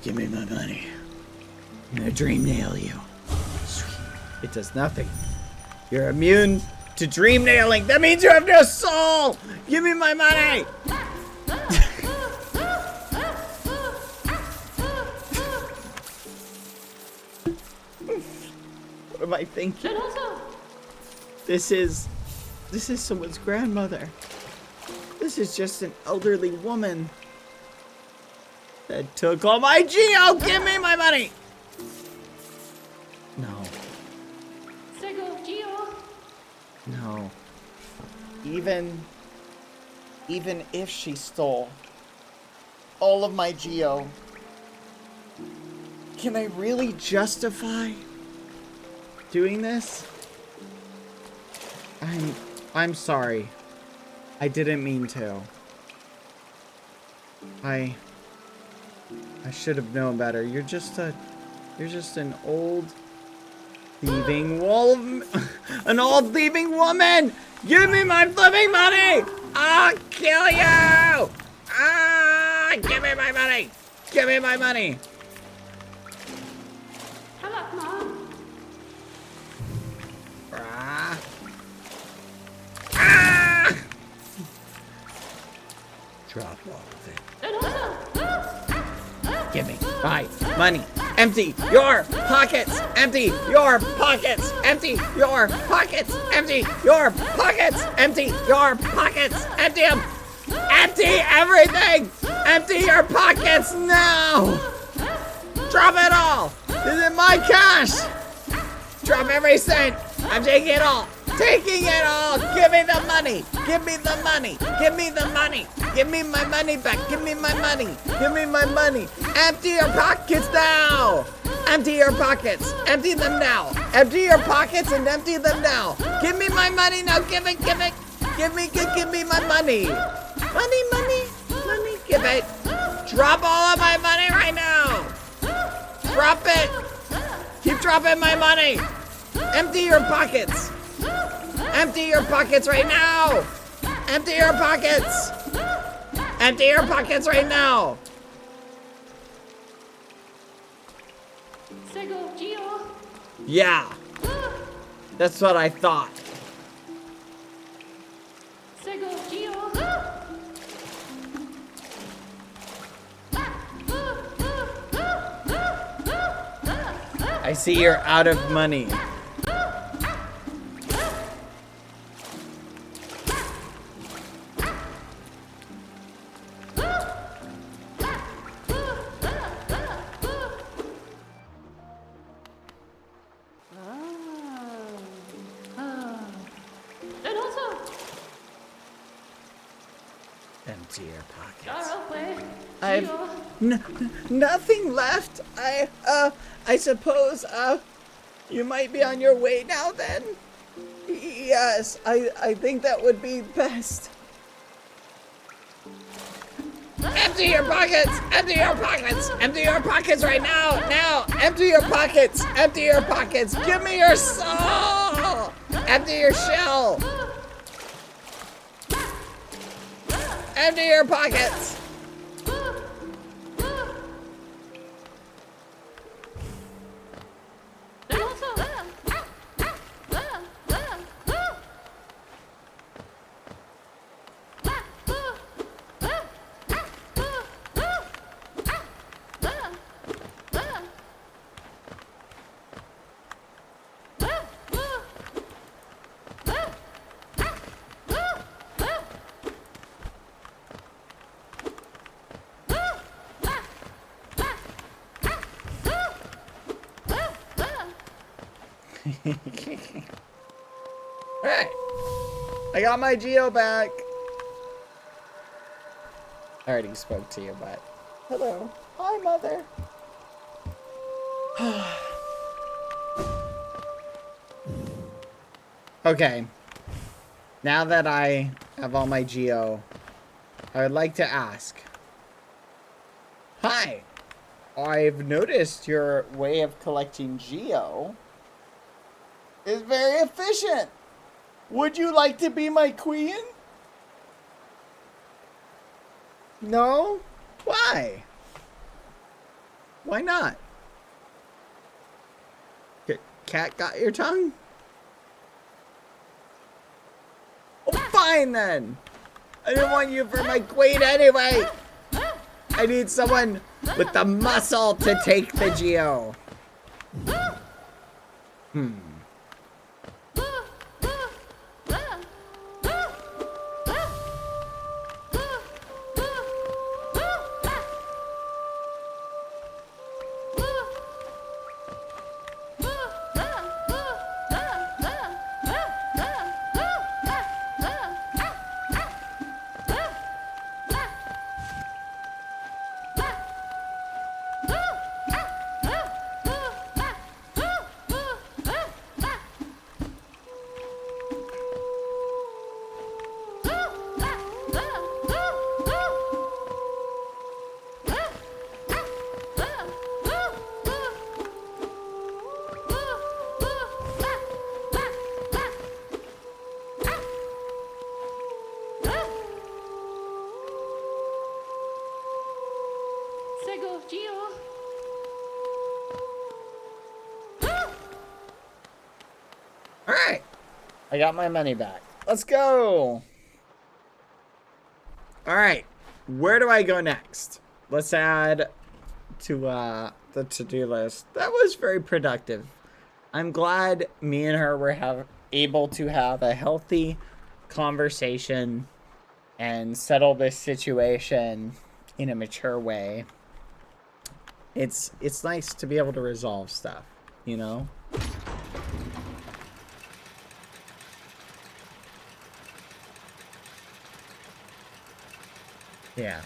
Give me my money. I'm gonna dream nail you. Sweet. It does nothing. You're immune to dream nailing. That means you have no soul. Give me my money. What am I thinking? This is someone's grandmother. This is just an elderly woman that took all my Geo. Give me my money. No. No. Even if she stole all of my Geo, can I really justify doing this? I'm sorry. I didn't mean to. I should have known better. You're just an old thieving an old thieving woman. Give me my flipping money. I'll kill you. Give me my money. Give me my money. Drop all of it. Give me my money. Empty your pockets. Empty your pockets. Empty your pockets. Empty your pockets. Empty your pockets. Empty them. Empty everything. Empty your pockets now. Drop it all. This is my cash. Drop every cent. I'm taking it all. Taking it all. Give me the money. Give me the money. Give me the money. Give me my money back. Give me my money. Give me my money. Empty your pockets now. Empty your pockets. Empty them now. Empty your pockets and empty them now. Give me my money now. Give it. Give it. Give me my money. Money. Give it. Drop all of my money right now. Drop it. Keep dropping my money. Empty your pockets. Empty your pockets right now. Empty your pockets. Empty your pockets right now. Yeah. That's what I thought. I see you're out of money. empty your pockets. I've nothing left. I suppose, you might be on your way now then? Yes, I think that would be best. Empty your pockets! Empty your pockets! Empty your pockets right now! Now! Empty your pockets! Empty your pockets! Give me your soul! Empty your shell! Empty your pockets! Hey, I got my Geo back. I already spoke to you, but hello. Hi, mother. Okay. Now that I have all my Geo, I would like to ask. Hi. I've noticed your way of collecting Geo is very efficient. Would you like to be my queen? No? Why? Why not? Cat got your tongue? Oh, fine then. I didn't want you for my queen anyway. I need someone with the muscle to take the Geo. Alright. I got my money back. Let's go. Alright. Where do I go next? Let's add to the to-do list. That was very productive. I'm glad me and her were able to have a healthy conversation and settle this situation in a mature way. It's nice to be able to resolve stuff, you know? Yeah.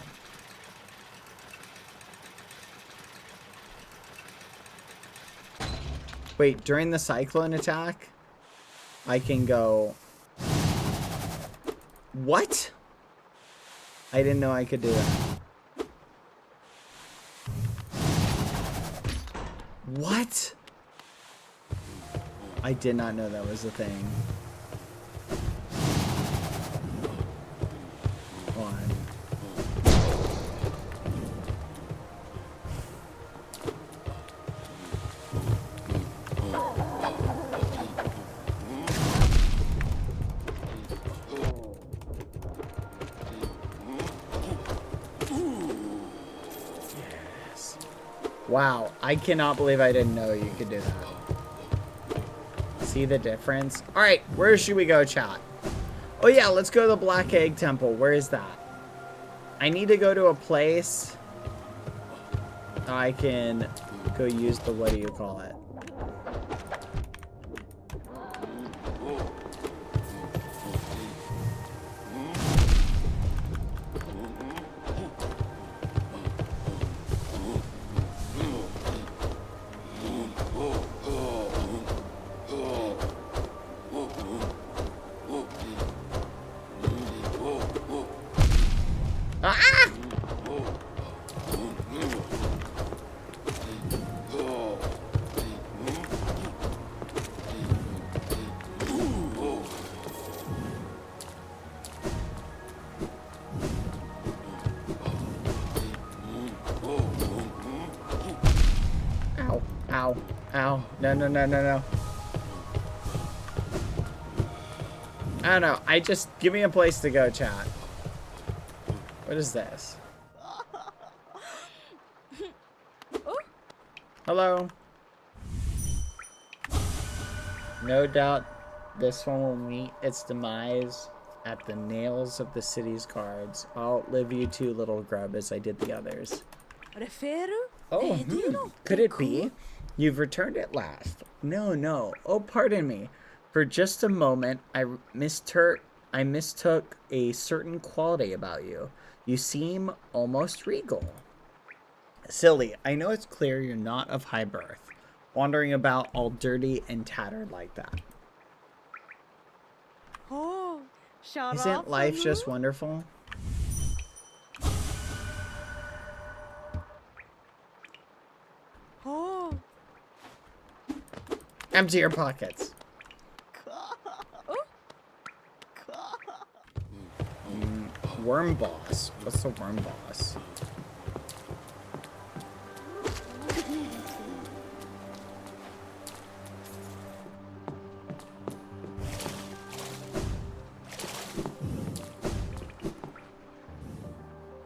Wait, during the cyclone attack, I can go... What? I didn't know I could do that. What? I did not know that was a thing. Hold on. Wow, I cannot believe I didn't know you could do that. See the difference? Alright, where should we go, chat? Oh yeah, let's go to the Black Egg Temple. Where is that? I need to go to a place I can go use the, what do you call it? Ow. Ow. No, no, no, no, no. I don't know. Give me a place to go, chat. What is this? Hello. No doubt this one will meet its demise at the nails of the city's guards. I'll outlive you two, little grub, as I did the others. Oh, could it be? You've returned at last. No, no. Oh, pardon me. For just a moment, I mistook a certain quality about you. You seem almost regal. Silly, I know it's clear you're not of high birth, wandering about all dirty and tattered like that. Isn't life just wonderful? Empty your pockets. Worm boss. What's the worm boss?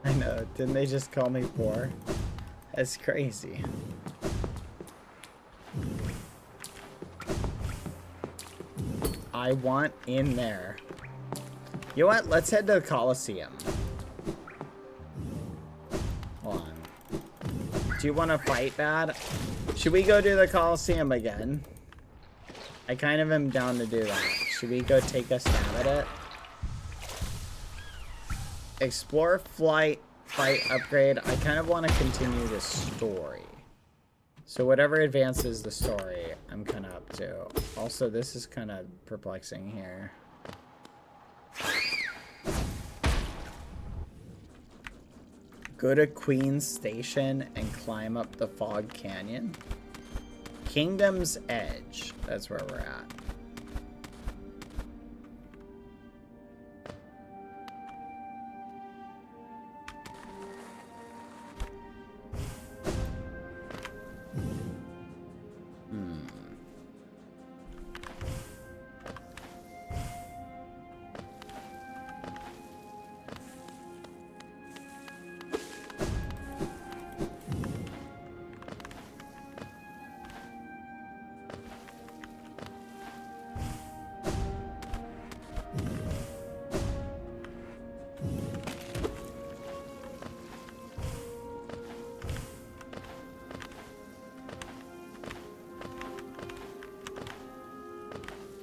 I know. Didn't they just call me poor? That's crazy. I want in there. You know what? Let's head to the Coliseum. Hold on. Do you want to fight bad? Should we go do the Coliseum again? I kind of am down to do that. Should we go take a stab at it? Explore, fight, upgrade. I kind of want to continue the story. So whatever advances the story, I'm kind of up to. Also, this is kind of perplexing here. Go to Queen's Station and climb up the Fog Canyon. Kingdom's Edge. That's where we're at.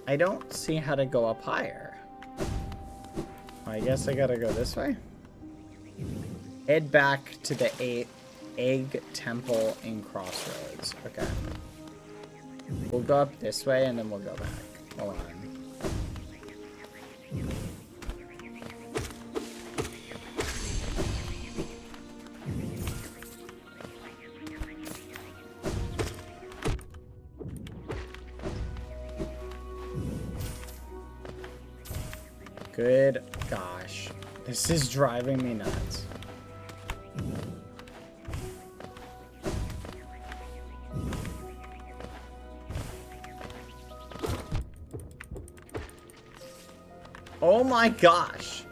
I don't see how to go up higher. I guess I gotta go this way. Head back to the Egg Temple in Crossroads. Okay. We'll go up this way and then we'll go back. Hold on. Good gosh. This is driving me nuts. Oh my gosh.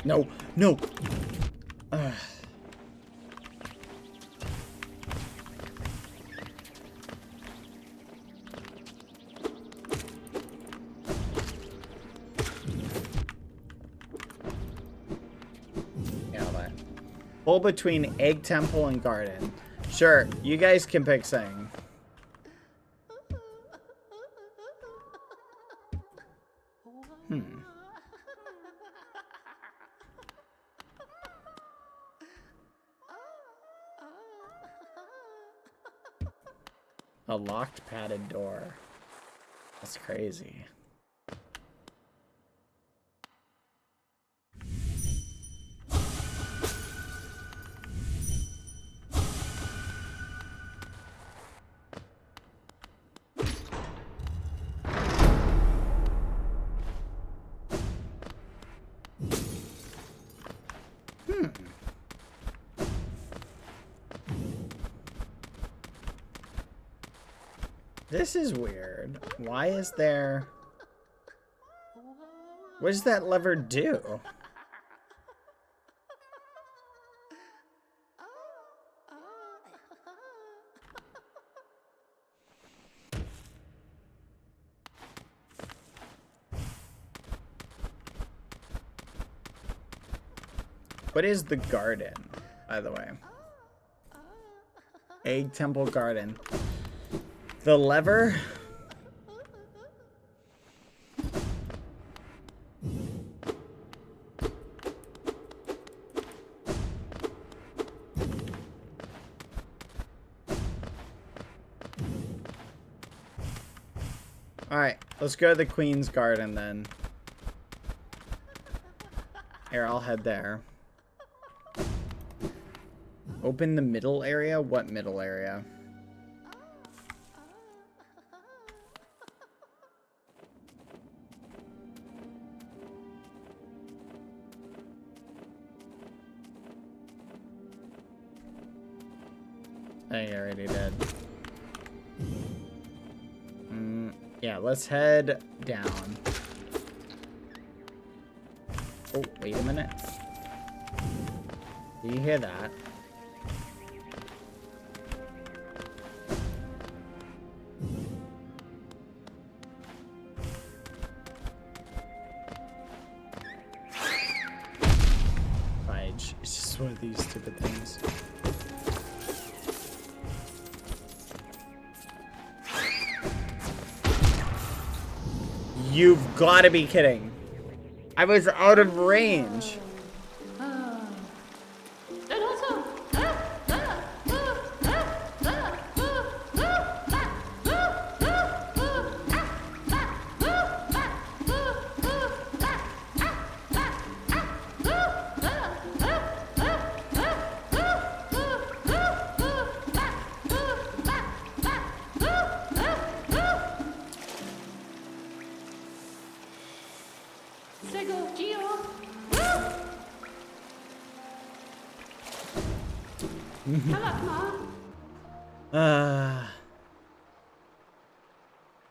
No, no. Ugh. Yeah, but pull between Egg Temple and Garden. Sure, you guys can pick something. A locked padded door. That's crazy. This is weird. Why is there... What does that lever do? What is the garden, by the way? Egg Temple Garden. The lever? Alright, let's go to the Queen's Garden then. Here, I'll head there. Open the middle area? What middle area? I think I already did. Yeah, let's head down. Oh, wait a minute. Do you hear that? Fudge. It's just one of these stupid things. You've got to be kidding. I was out of range.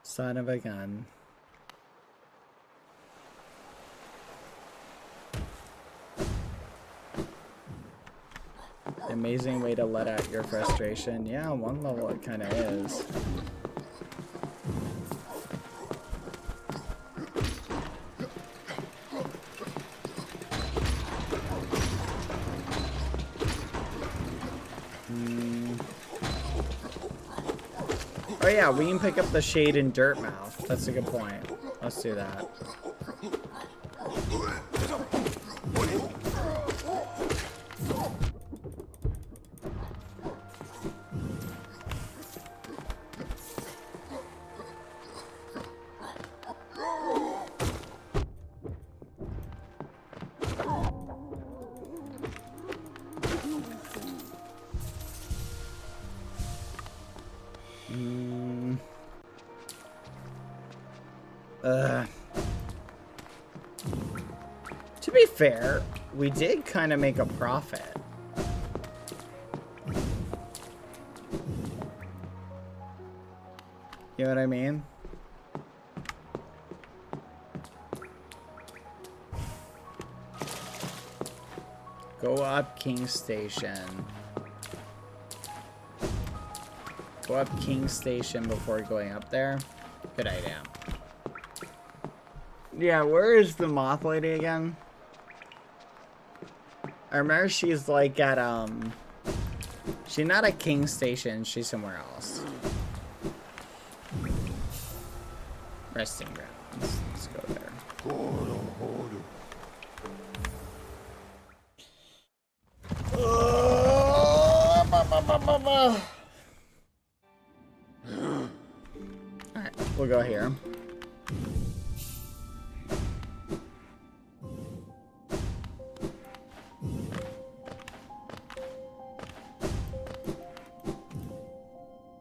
Son of a gun. Amazing way to let out your frustration. Yeah, on one level it kind of is. Oh yeah, we can pick up the shade in Dirt Mouth. That's a good point. Let's do that. To be fair, we did kind of make a profit. You know what I mean? Go up King Station. Go up King Station before going up there. Good idea. Yeah, where is the moth lady again? I remember she's like at, she's not at King Station, she's somewhere else. Resting grounds. Let's go there. Alright, we'll go here.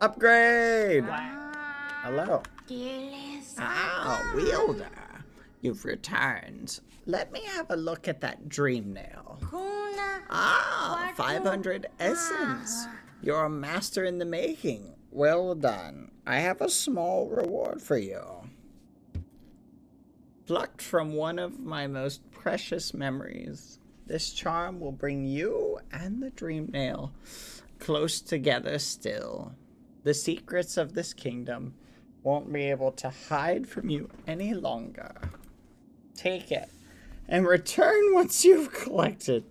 Upgrade! Hello. Ah, Wielder. You've returned. Let me have a look at that dream nail. Ah, 500 essence. You're a master in the making. Well done. I have a small reward for you. Plucked from one of my most precious memories. This charm will bring you and the dream nail close together still. The secrets of this kingdom won't be able to hide from you any longer. Take it and return once you've collected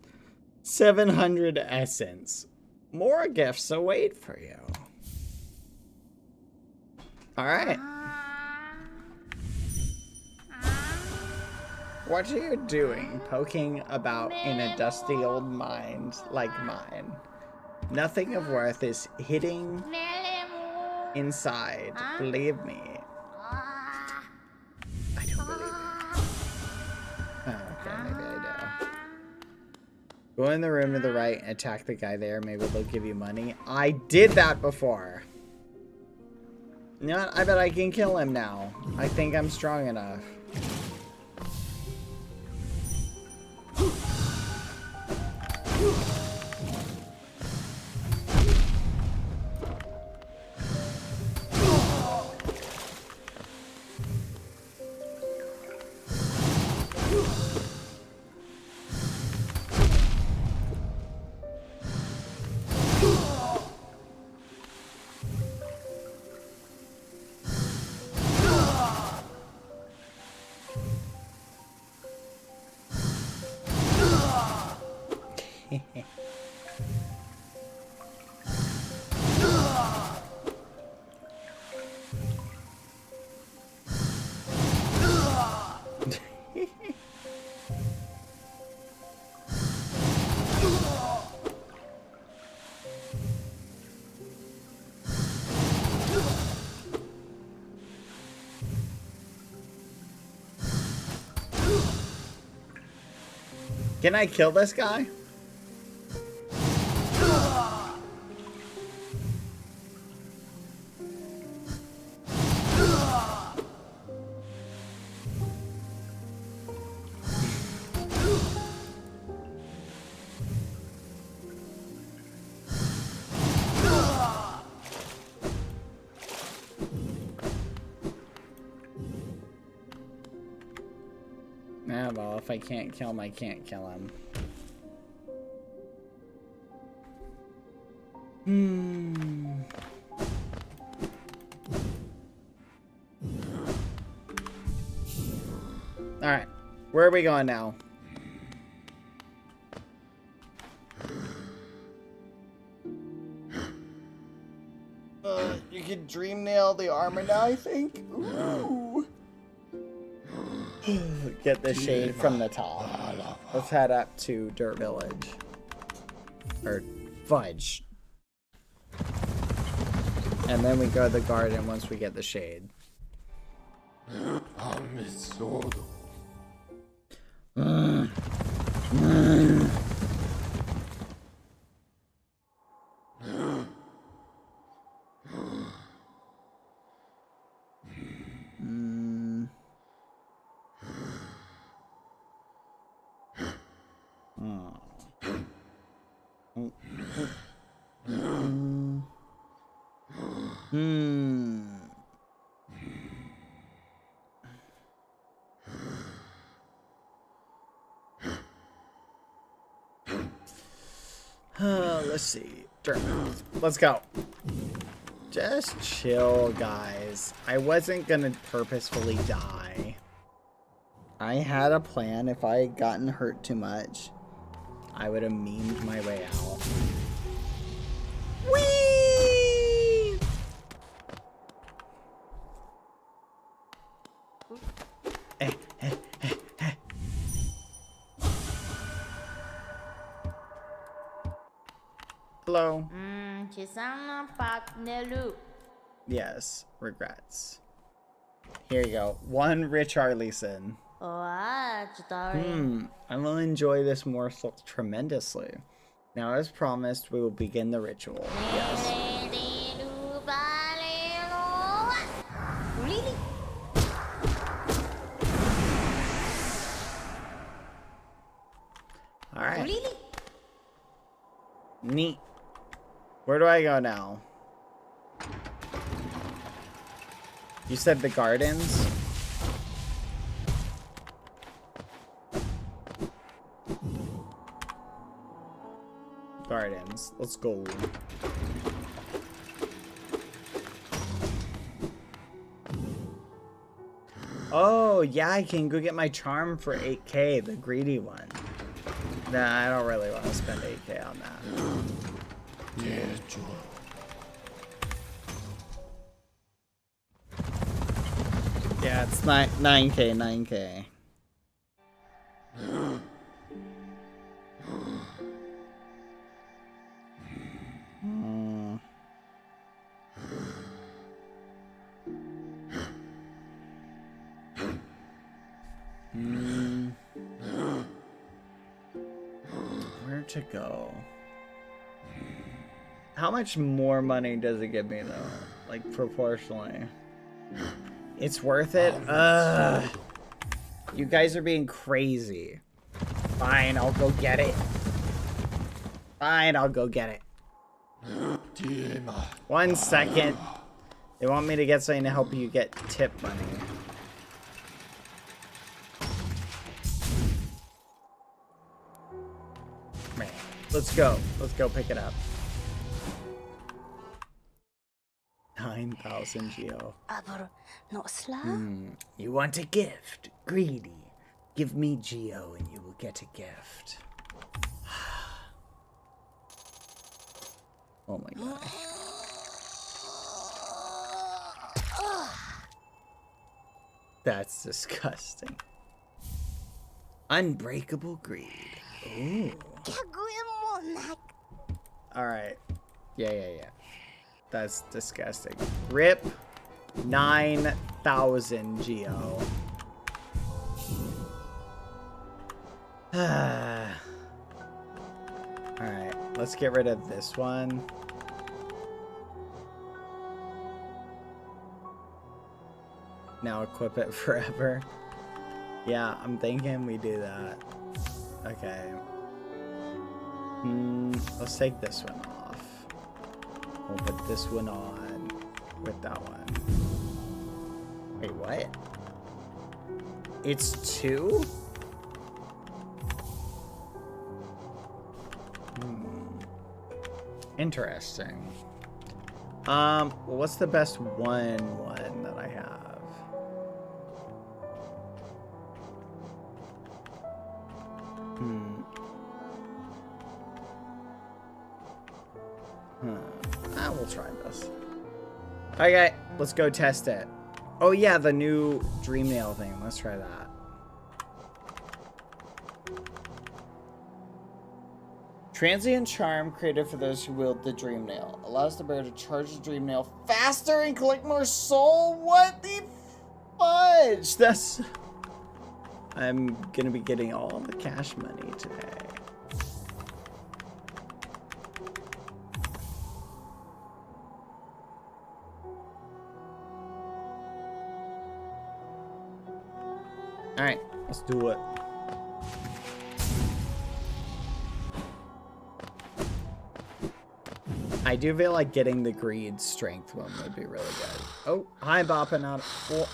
700 essence. More gifts await for you. Alright. What are you doing, poking about in a dusty old mind like mine? Nothing of worth is hidden inside, believe me. I don't believe it. Oh, okay, maybe I do. Go in the room to the right and attack the guy there. Maybe they'll give you money. I did that before. You know what? I bet I can kill him now. I think I'm strong enough. Can I kill this guy? Yeah, well, if I can't kill him, I can't kill him. Alright, where are we going now? You can dream nail the armor now, I think? Ooh. Get the shade from the top. Let's head up to Dirt Village. Or Fudge. And then we go to the garden once we get the shade. Let's see. Let's go. Just chill, guys. I wasn't gonna purposefully die. I had a plan. If I had gotten hurt too much, I would have memed my way out. Whee! Hello. Yes, regrets. Here you go. One Rich Arleson. I will enjoy this morsel tremendously. Now, as promised, we will begin the ritual. Yes. Really? All right. Really? Neat. Where do I go now? You said the gardens? Gardens. Let's go. Oh, yeah, I can go get my charm for 8k, the greedy one. Nah, I don't really want to spend 8k on that. Yeah, it's 9k, 9k. Where to go? How much more money does it give me though? Like proportionally. It's worth it? You guys are being crazy. Fine, I'll go get it. Fine, I'll go get it. 1 second. They want me to get something to help you get tip money. Man, let's go. Let's go pick it up. 9,000 Geo. You want a gift? Greedy. Give me Geo and you will get a gift. Oh my god. That's disgusting. Unbreakable greed. Ooh. Alright. Yeah. That's disgusting. Rip 9,000 Geo. Alright, let's get rid of this one. Now equip it forever. Yeah, I'm thinking we do that. Okay. Let's take this one off. We'll put this one on with that one. Wait, what? It's 2? Interesting. Well, what's the best one that I have? We'll try this. Okay, let's go test it. Oh yeah, the new dream nail thing. Let's try that. Transient charm created for those who wield the dream nail. Allows the bearer to charge the dream nail faster and collect more soul. What the fudge? That's... I'm gonna be getting all the cash money today. Alright, let's do it. I do feel like getting the greed strength one would be really good. Oh, hi, bopping out. Oh.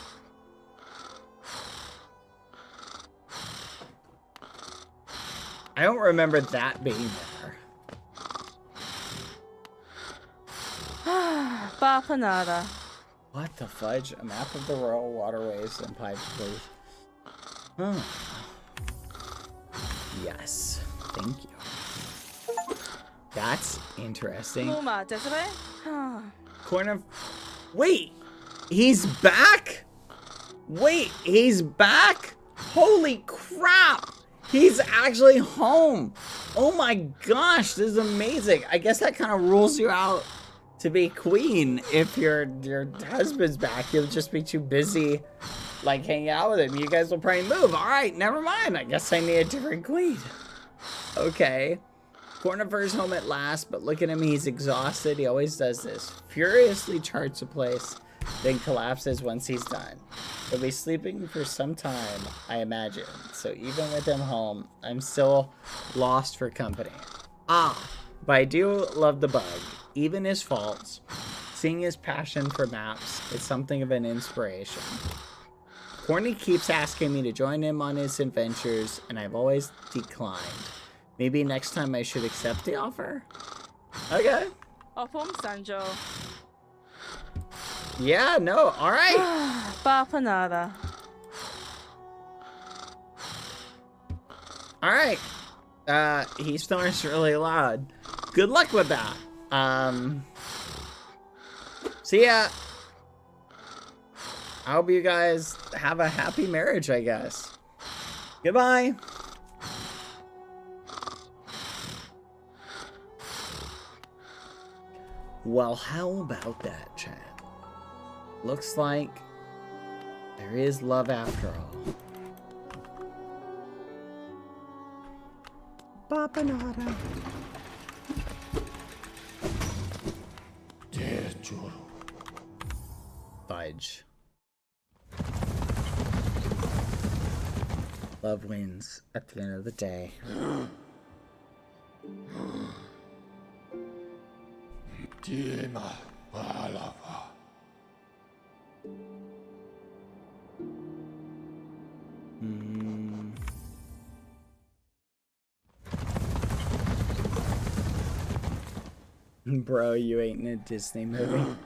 I don't remember that being there. Bapanada. What the fudge? A map of the royal waterways and pipes, please. Oh. Yes, thank you. That's interesting. Corner. Wait, he's back? Wait, he's back? Holy crap! He's actually home. Oh my gosh, this is amazing. I guess that kind of rules you out to be queen. If your husband's back, you'll just be too busy like hanging out with him. You guys will probably move. All right, never mind. I guess I need a different queen. Okay. Cornifer's home at last, but look at him. He's exhausted. He always does this. Furiously charts a place, then collapses once he's done. He'll be sleeping for some time, I imagine. So even with him home, I'm still lost for company. Ah, but I do love the bug. Even his faults. Seeing his passion for maps is something of an inspiration. Corny keeps asking me to join him on his adventures, and I've always declined. Maybe next time I should accept the offer? Okay. Opo, Sanjo. Yeah, no, alright. Papa nada. Alright. He snores really loud. Good luck with that. See ya. I hope you guys have a happy marriage, I guess. Goodbye. Well, how about that, chat? Looks like there is love after all. Papanada. Fudge. Love wins at the end of the day. Bro, you ain't in a Disney movie.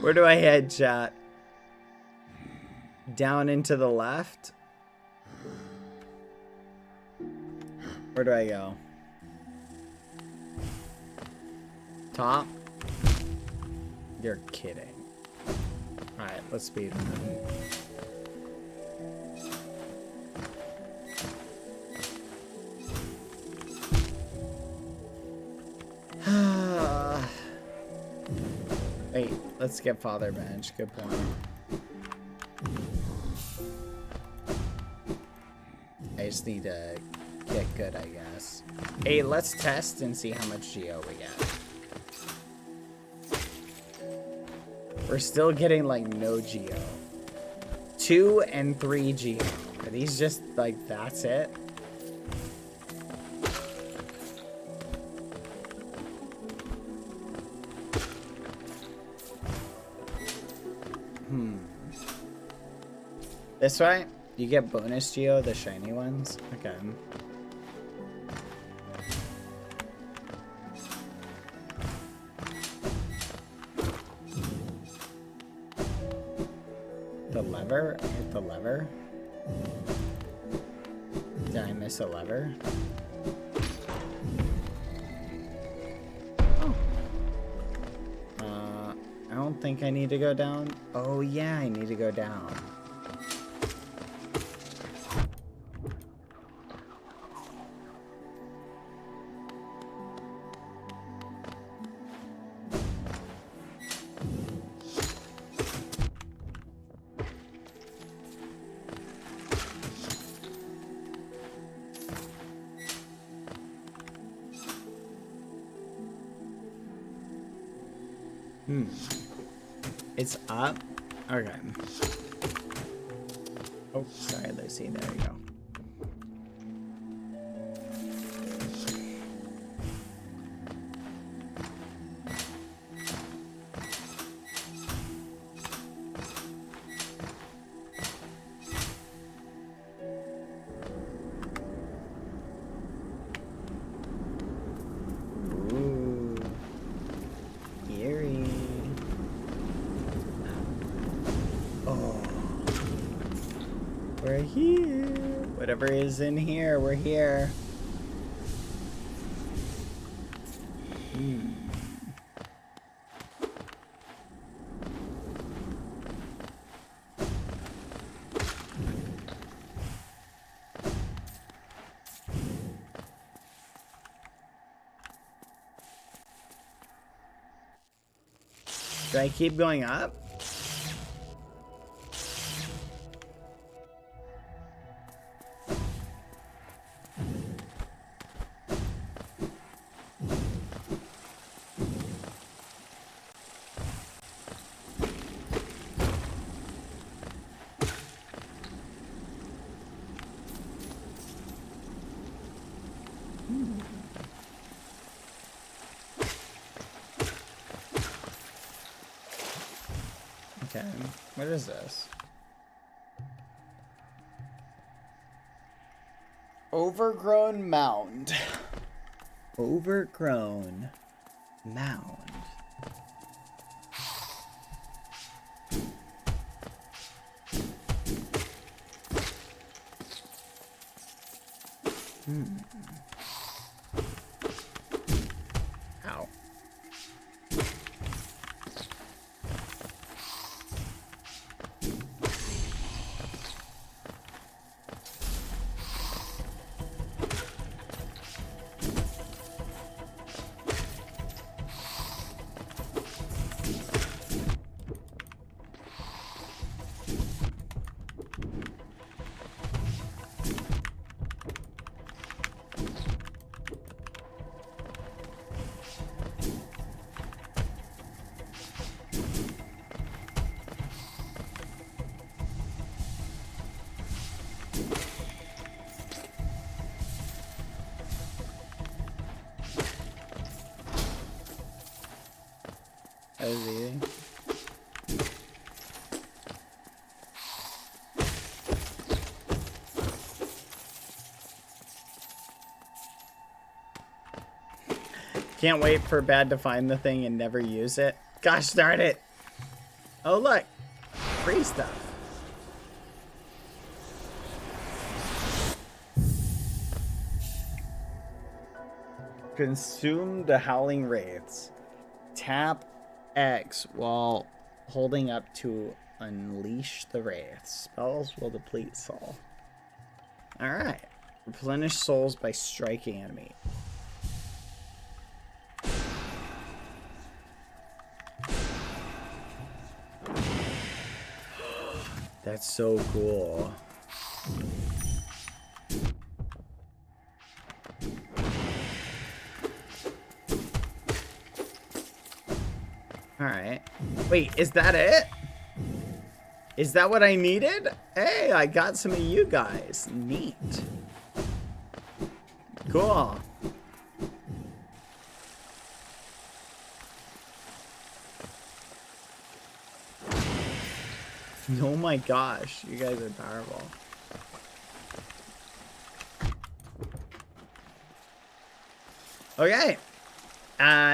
Where do I head, chat? Down and to the left? Where do I go? Top? You're kidding. Alright, let's speed run. Wait, let's get Father Bench. Good point. I just need to get good, I guess. Hey, let's test and see how much Geo we get. We're still getting, like, no Geo. 2 and 3 Geo. Are these just, like, that's it? This way? You get bonus Geo, the shiny ones? Okay. The lever? Hit the lever? Did I miss a lever? Oh. I don't think I need to go down. Oh yeah, I need to go down. It's up? Okay. Oh, sorry, Lucy. There you go. We're here. Whatever is in here, we're here. Do I keep going up? Okay. What is this? Overgrown mound. Overgrown mound. Ow. I was eating. Can't wait for Bad to find the thing and never use it. Gosh darn it. Oh look. Free stuff. Consume the Howling Wraiths. Tap X while holding up to unleash the Wraiths. Spells will deplete soul. Alright. Replenish souls by striking enemy. That's so cool. Alright. Wait, is that it? Is that what I needed? Hey, I got some of you guys. Neat. Cool. Oh my gosh, you guys are powerful. Okay.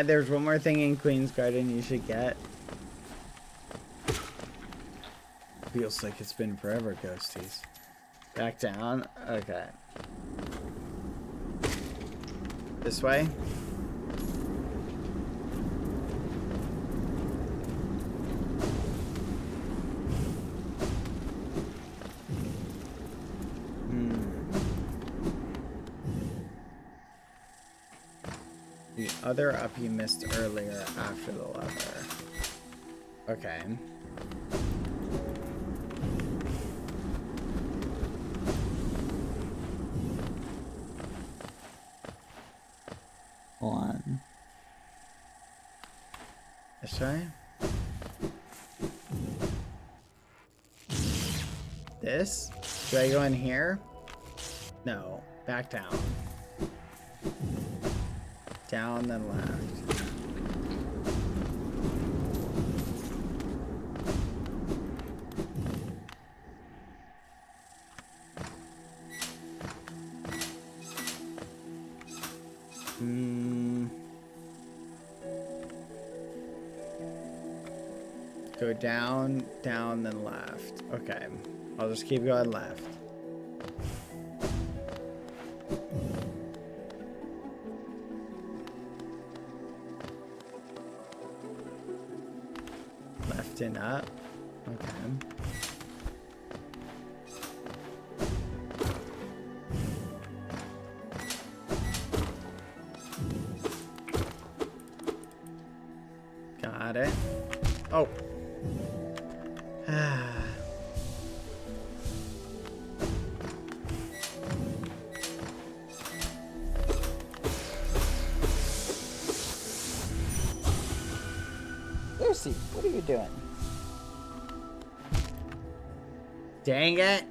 There's one more thing in Queen's Garden you should get. Feels like it's been forever, ghosties. Back down? Okay. This way? The other up you missed earlier after the lever. Okay. Hold on. This way? This? Should I go in here? No. Back down. Down, then left. Go down, down, then left. Okay. I'll just keep going left. Left and up. Okay. Got it. Oh. Lucy, what are you doing? Dang it.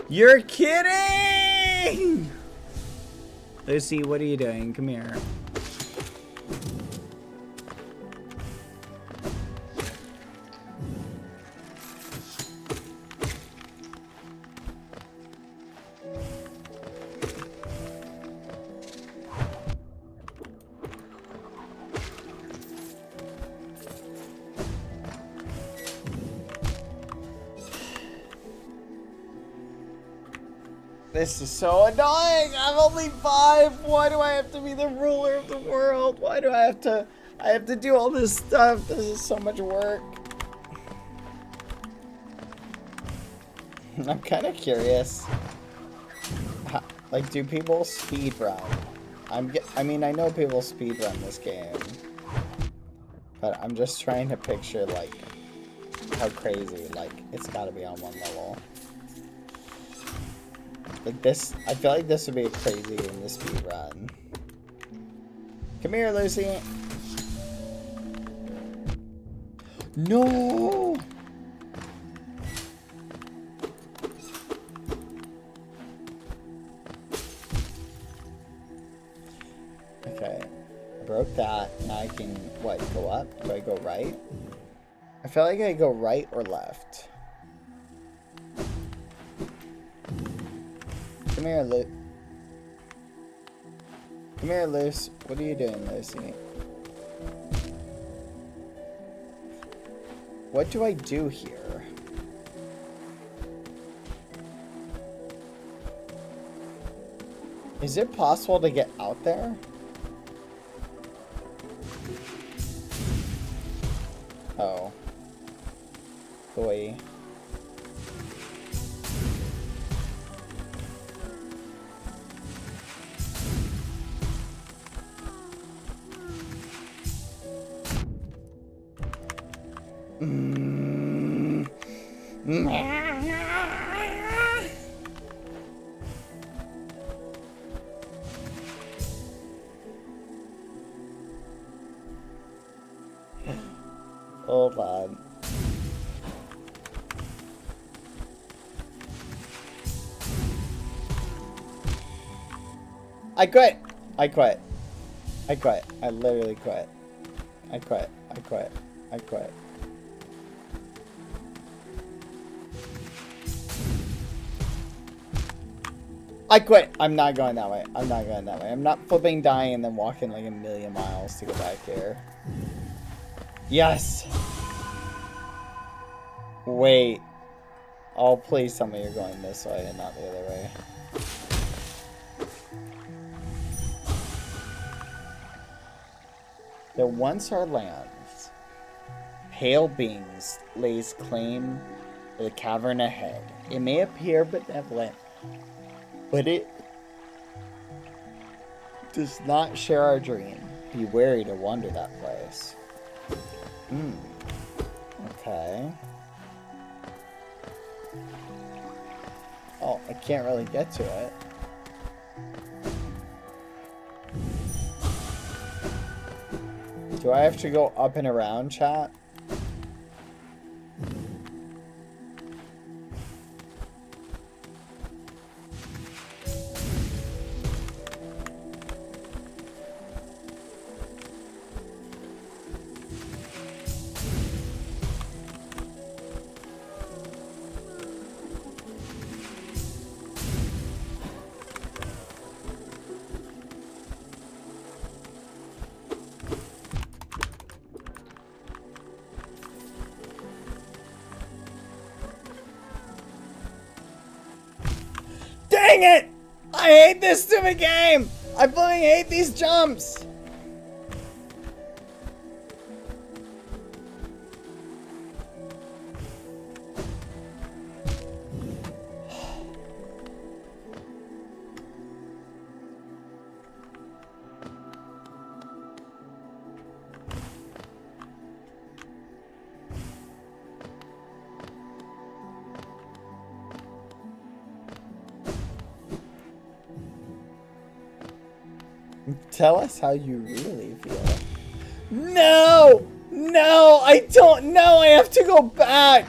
You're kidding! Lucy, what are you doing? Come here. This is so annoying. I'm only 5. Why do I have to be the ruler of the world? Why do I have to do all this stuff? This is so much work. I'm kind of curious. Like, do people speedrun? I mean, I know people speedrun this game. But I'm just trying to picture, like, how crazy. Like, it's gotta be on one level. Like this, I feel like this would be a crazy game to speed run. Come here, Lucy. No. Okay, I broke that. Now I can, what, go up? Do I go right? I feel like I go right or left. Come here, Luce. Come here, Luce. What are you doing, Lucy? What do I do here? Is it possible to get out there? Oh. Boy. Hold on. I quit. I quit. I quit. I literally quit. I quit. I quit. I quit. I quit. I'm not going that way. I'm not going that way. I'm not flipping, dying, and then walking like a million miles to go back here. Yes. Wait. Oh, please tell me you're going this way and not the other way. There once are lands. Pale beings lays claim to the cavern ahead. It may appear benevolent, but it does not share our dream. Be wary to wander that place. Okay. Oh, I can't really get to it. Do I have to go up and around, chat? Dang it! I hate this stupid game! I fucking hate these jumps! Tell us how you really feel. No! No! I don't know! I have to go back!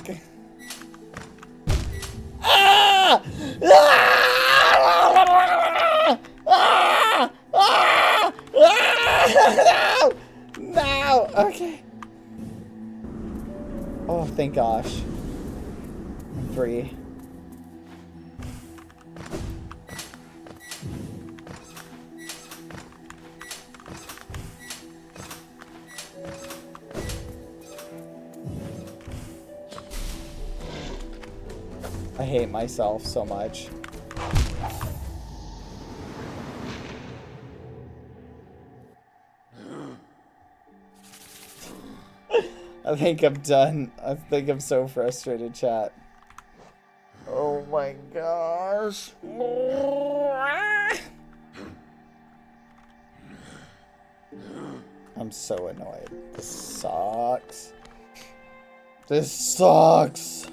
Ah! No! Okay. Oh, thank gosh. I'm free. I hate myself so much. I think I'm done. I think I'm so frustrated, chat. Oh my gosh. I'm so annoyed. This sucks. This sucks.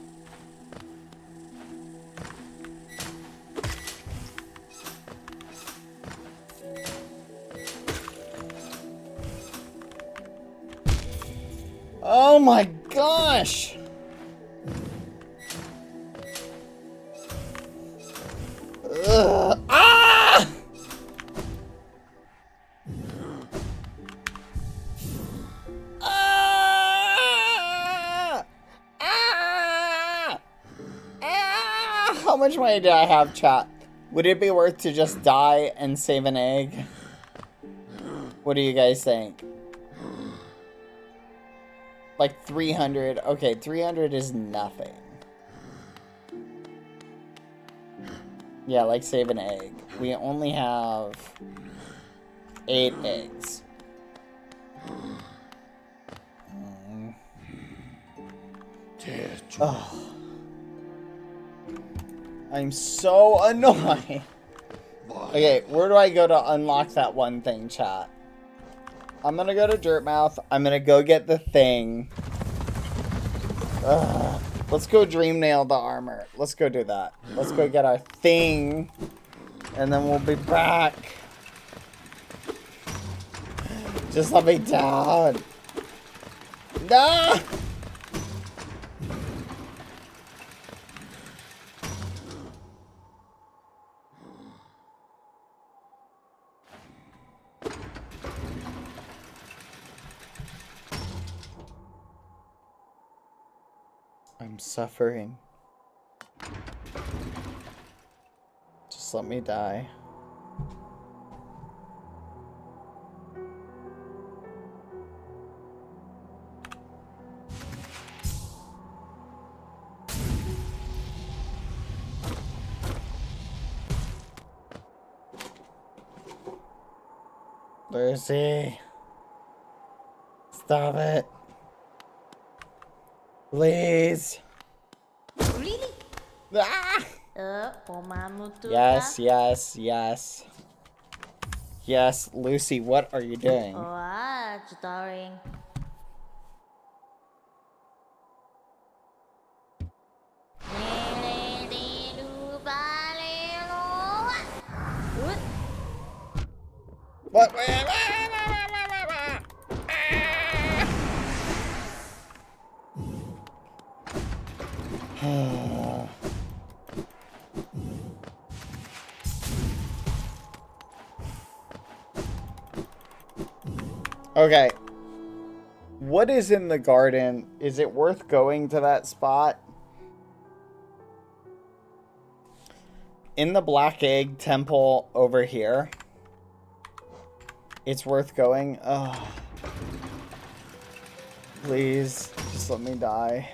Oh my gosh! Ugh. Ah! Ah! Ah! Ah! How much money do I have, chat? Would it be worth to just die and save an egg? What do you guys think? Like 300. Okay, 300 is nothing. Yeah, like save an egg. We only have 8 eggs. Oh. I'm so annoyed. Okay, where do I go to unlock that one thing, chat? I'm gonna go to Dirtmouth. I'm gonna go get the thing. Ugh. Let's go dream nail the armor. Let's go do that. Let's go get our thing. And then we'll be back. Just let me down. No! I'm suffering. Just let me die. Lucy. Stop it. Please. Really? Ah! Pomamu tu Yes, yes, yes. Yes, Lucy, what are you doing? Wah, tutoring. What? Okay. What is in the garden? Is it worth going to that spot? In the Black Egg Temple over here. It's worth going. Oh. Please, just let me die.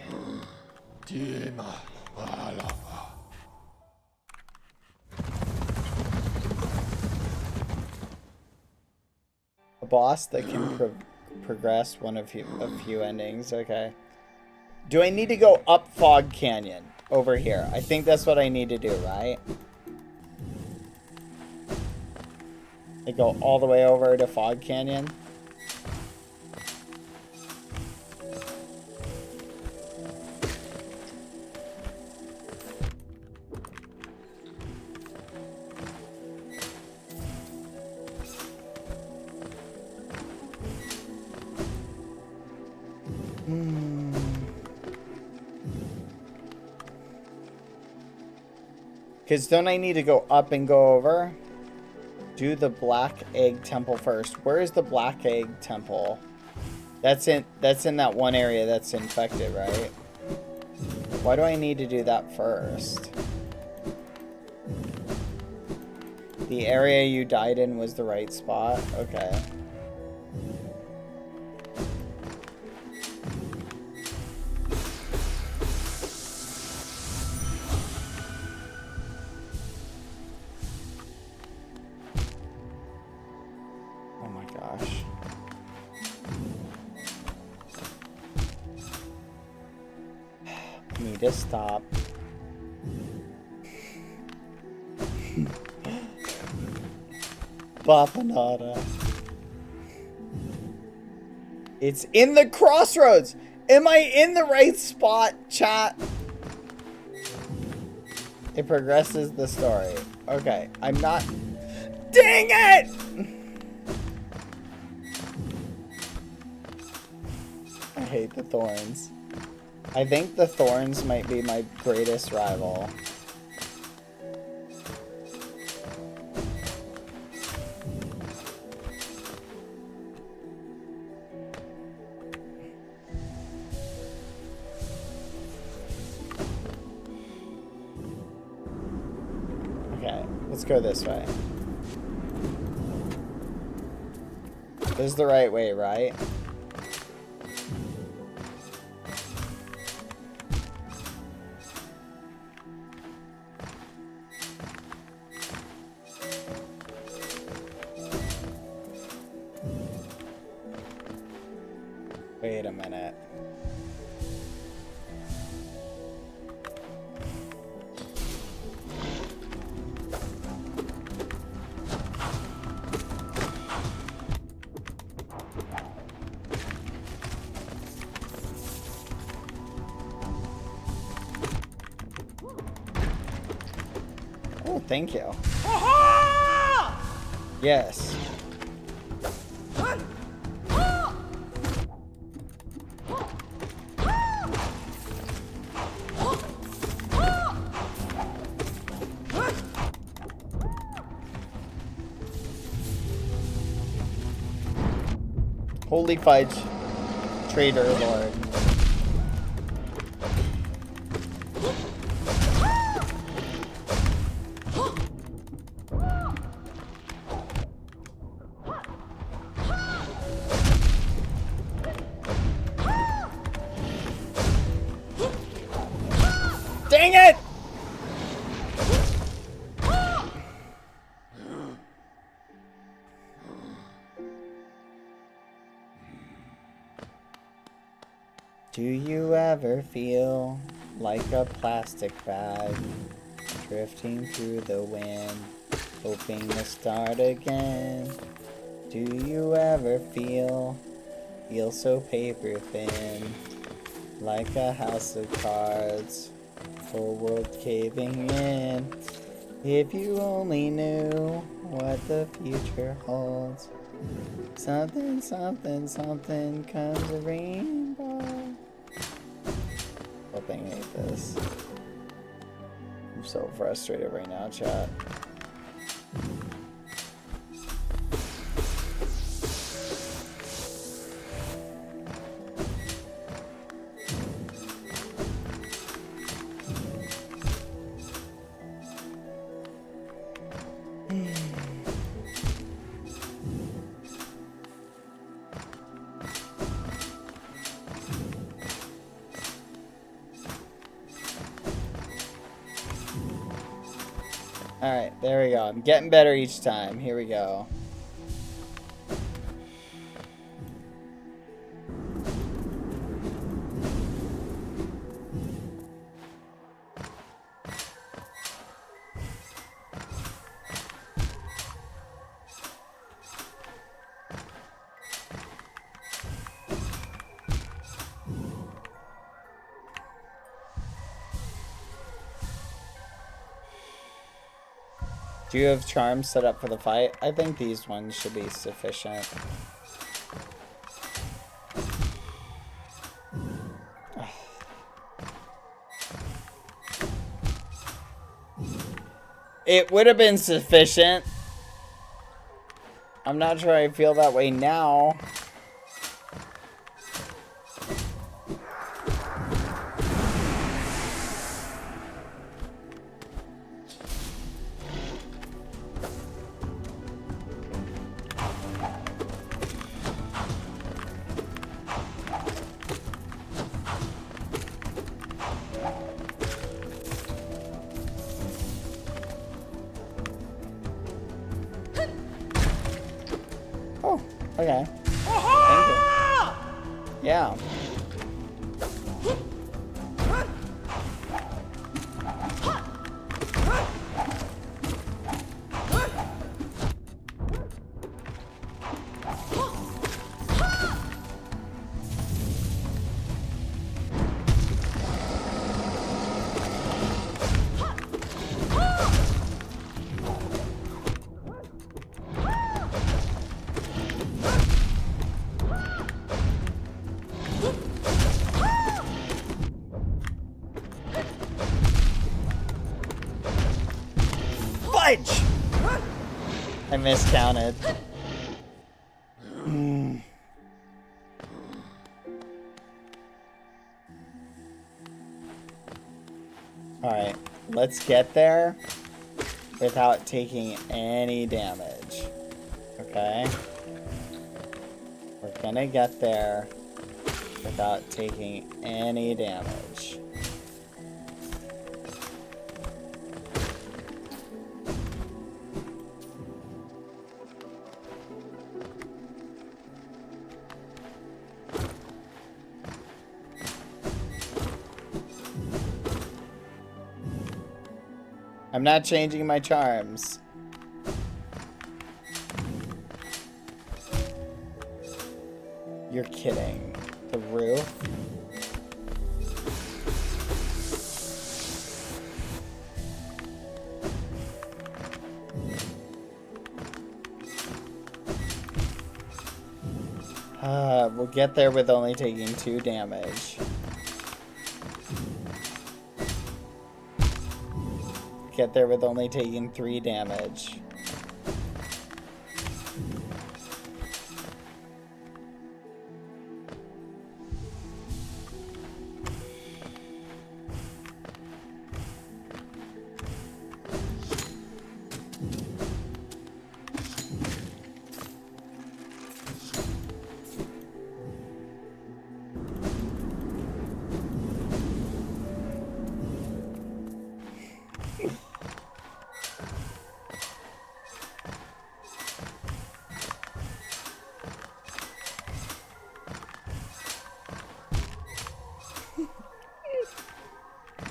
A boss that can progress one of a few endings. Okay. Do I need to go up Fog Canyon over here? I think that's what I need to do, right? I go all the way over to Fog Canyon. Because don't I need to go up and go over? Do the Black Egg Temple first. Where is the Black Egg Temple? That's in that one area that's infected, right? Why do I need to do that first? The area you died in was the right spot? Okay. Oh my gosh. I need to stop. Bapanada. It's in the crossroads. Am I in the right spot, chat? It progresses the story. Okay, I'm not. Dang it! I hate the thorns. I think the thorns might be my greatest rival. Okay, let's go this way. This is the right way, right? Wait a minute. Oh, thank you. Yes. Holy fudge, traitor lord. Dang it! Do you ever feel like a plastic bag drifting through the wind, hoping to start again? Do you ever feel so paper thin, like a house of cards, full world caving in? If you only knew what the future holds, something, something, something comes a rainbow. Flipping hate this. I'm so frustrated right now, chat. Alright, there we go. I'm getting better each time. Here we go. Do you have charms set up for the fight? I think these ones should be sufficient. It would have been sufficient. I'm not sure I feel that way now. Oh, okay. Thank you. Yeah. Fudge! I miscounted. Alright, let's get there without taking any damage. Okay? We're gonna get there without taking any damage. I'm not changing my charms. You're kidding. The roof? We'll get there with only taking 2 damage. Get there with only taking 3 damage.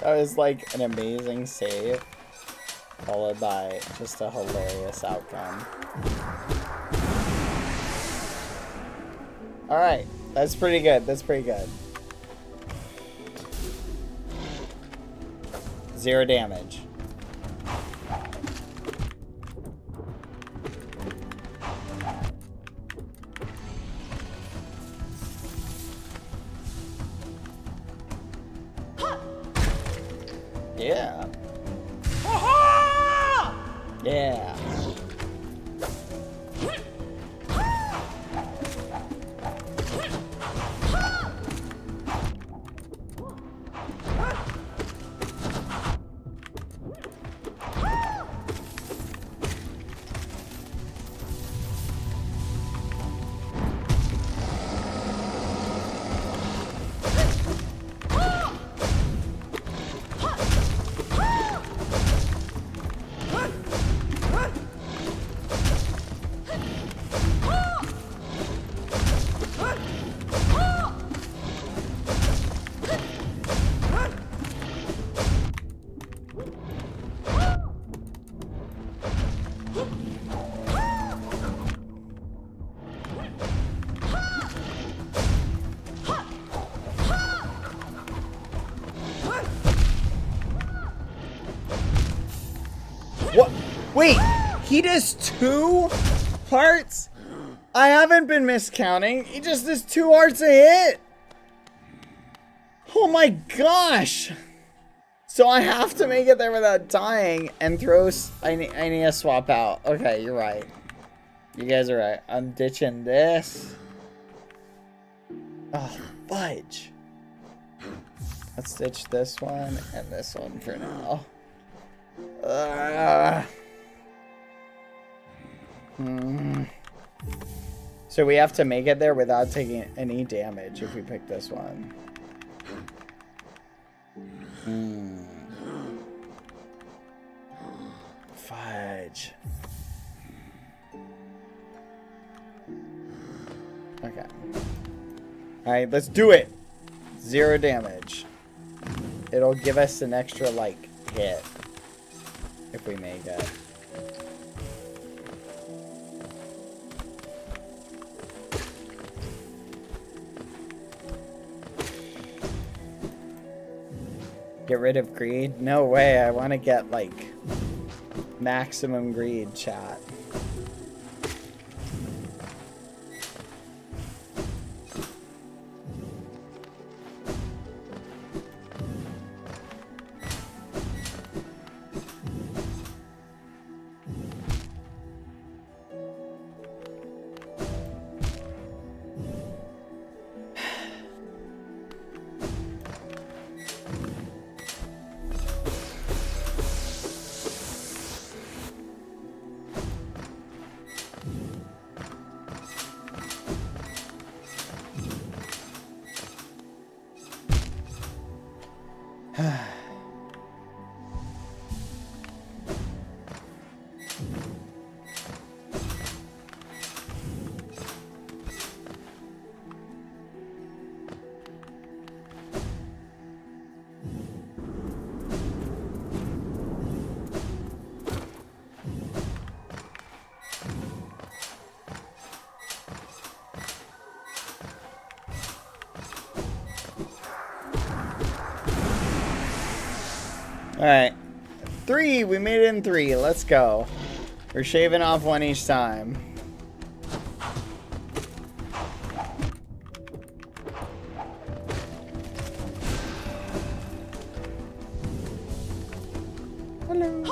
That was like an amazing save, followed by just a hilarious outcome. Alright, that's pretty good, that's pretty good. 0 damage. Yeah. Yeah. What? Wait, he does 2 hearts? I haven't been miscounting. He just does 2 hearts a hit. Oh my gosh. So I have to make it there without dying and throw... I need to swap out. Okay, you're right. You guys are right. I'm ditching this. Oh, fudge. Let's ditch this one and this one for now. So we have to make it there without taking any damage if we pick this one. Fudge. Okay. Alright, let's do it. 0 damage. It'll give us an extra, like, hit. If we make it. Get rid of greed? No way. I want to get, like, maximum greed, chat. Alright. 3! We made it in 3. Let's go. We're shaving off 1 each time. Hello.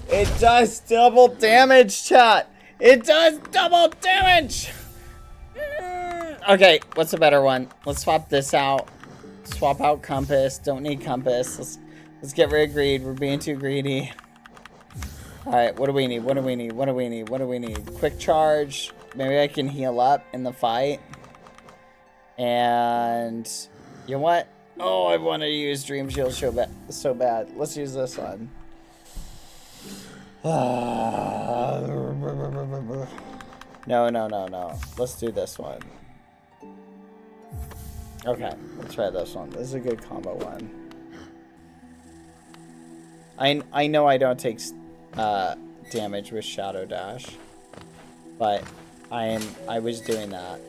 It does double damage, chat. It does double damage. Okay, what's a better one? Let's swap this out. Swap out compass. Don't need compass. Let's get rid of greed. We're being too greedy. All right, what do we need? What do we need? What do we need? What do we need? Quick charge. Maybe I can heal up in the fight. And you know what? Oh, I want to use Dream Shield so bad. Let's use this one. No. Let's do this one. Okay, let's try this one. This is a good combo one. I know I don't take damage with Shadow Dash, but I was doing that.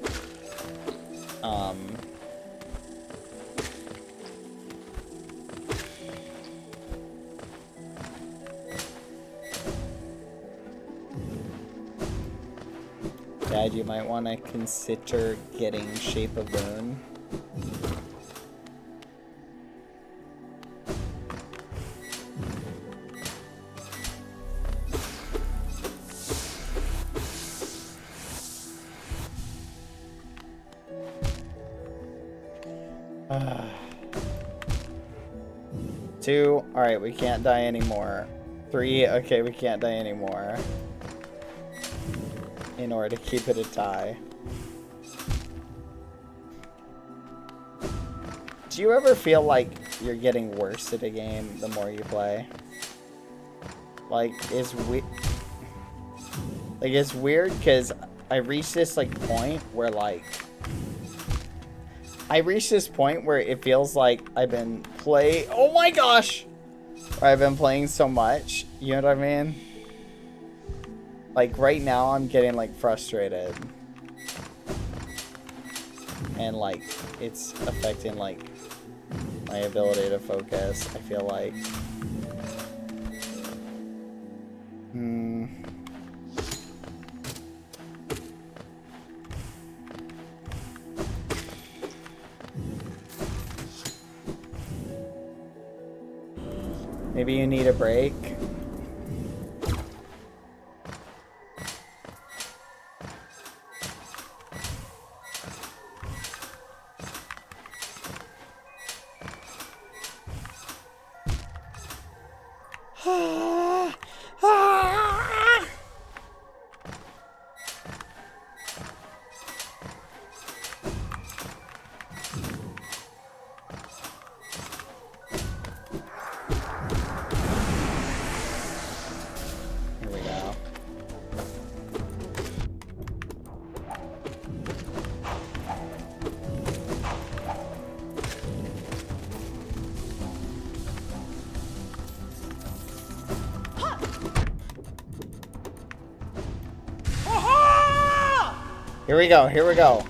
Dad, you might want to consider getting Shape of Moon. Two. Alright, we can't die anymore. 3. Okay, we can't die anymore. In order to keep it a tie. Do you ever feel like you're getting worse at a game the more you play? Like, it's weird because I reached this, like, point where, like... I reached this point where it feels like I've been oh my gosh! Or I've been playing so much, you know what I mean? Like, right now I'm getting, like, frustrated. And, like, it's affecting, like, my ability to focus, I feel like. Maybe you need a break. Here we go. Here we go, here we go.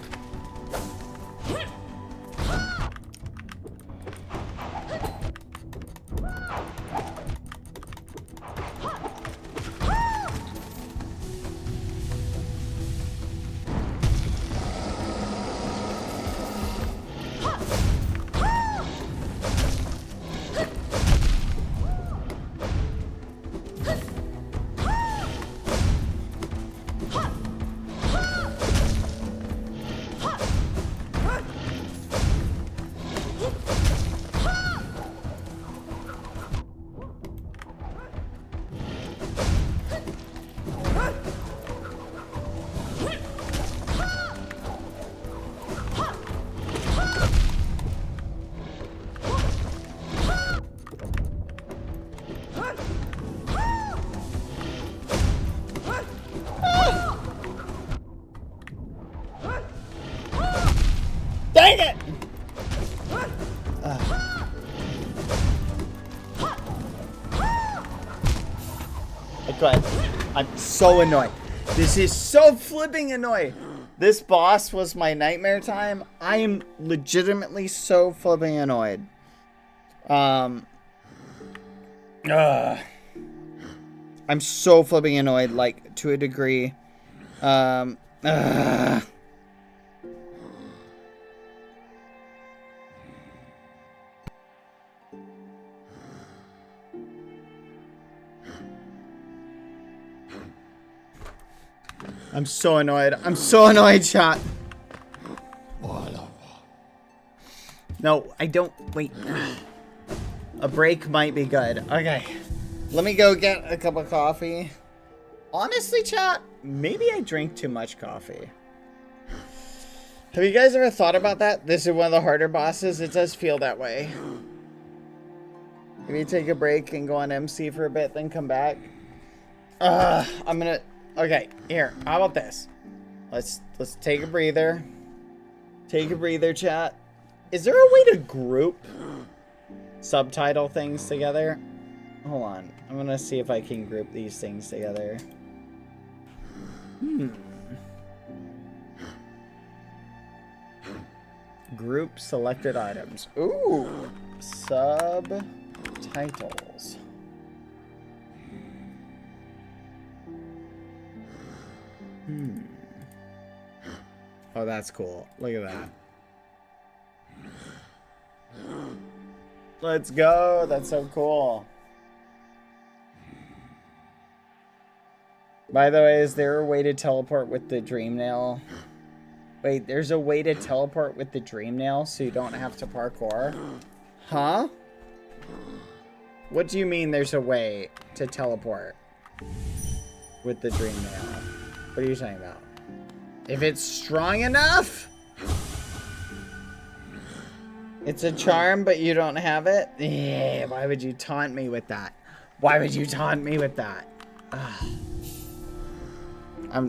Dang it! But I'm so annoyed. This is so flipping annoying. This boss was my nightmare time. I am legitimately so flipping annoyed. I'm so flipping annoyed, like, to a degree. I'm so annoyed. I'm so annoyed, chat. No, I don't. Wait. A break might be good. Okay. Let me go get a cup of coffee. Honestly, chat, maybe I drink too much coffee. Have you guys ever thought about that? This is one of the harder bosses. It does feel that way. Maybe take a break and go on MC for a bit, then come back. I'm gonna... Okay, here. How about this? Let's take a breather. Take a breather, chat. Is there a way to group subtitle things together? Hold on. I'm gonna see if I can group these things together. Group selected items. Ooh. Subtitles. Oh, that's cool. Look at that. Let's go. That's so cool. By the way, is there a way to teleport with the dream nail? Wait, there's a way to teleport with the dream nail so you don't have to parkour? Huh? What do you mean there's a way to teleport with the dream nail? What are you talking about? If it's strong enough? It's a charm, but you don't have it? Yeah, why would you taunt me with that? Why would you taunt me with that? Ugh.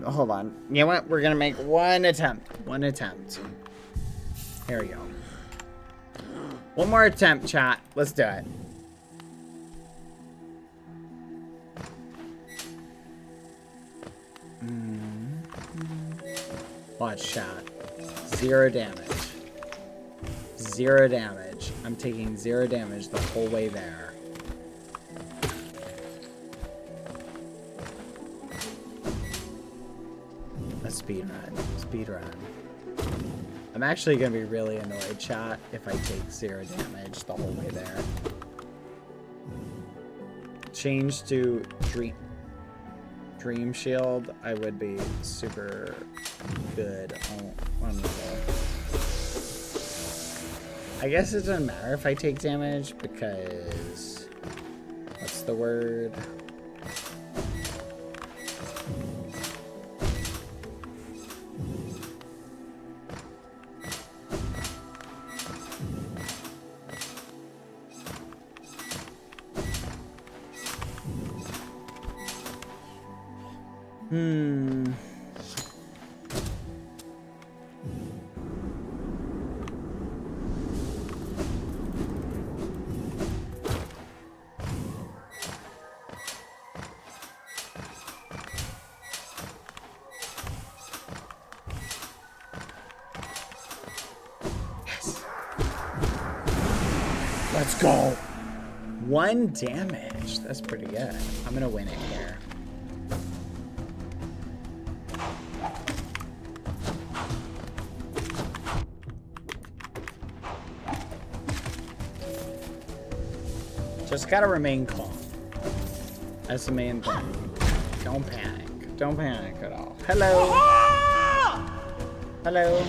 Hold on. You know what? We're gonna make one attempt. One attempt. Here we go. One more attempt, chat. Let's do it. Watch, chat. 0 damage. 0 damage. I'm taking 0 damage the whole way there. A speed run. Speed run. I'm actually gonna be really annoyed, chat, if I take 0 damage the whole way there. Change to Dream Shield, I would be super good on level. I guess it doesn't matter if I take damage because what's the word? Let's go. 1 damage. That's pretty good. I'm gonna win it here. Just gotta remain calm. That's the main thing. Don't panic. Don't panic at all. Hello. Hello.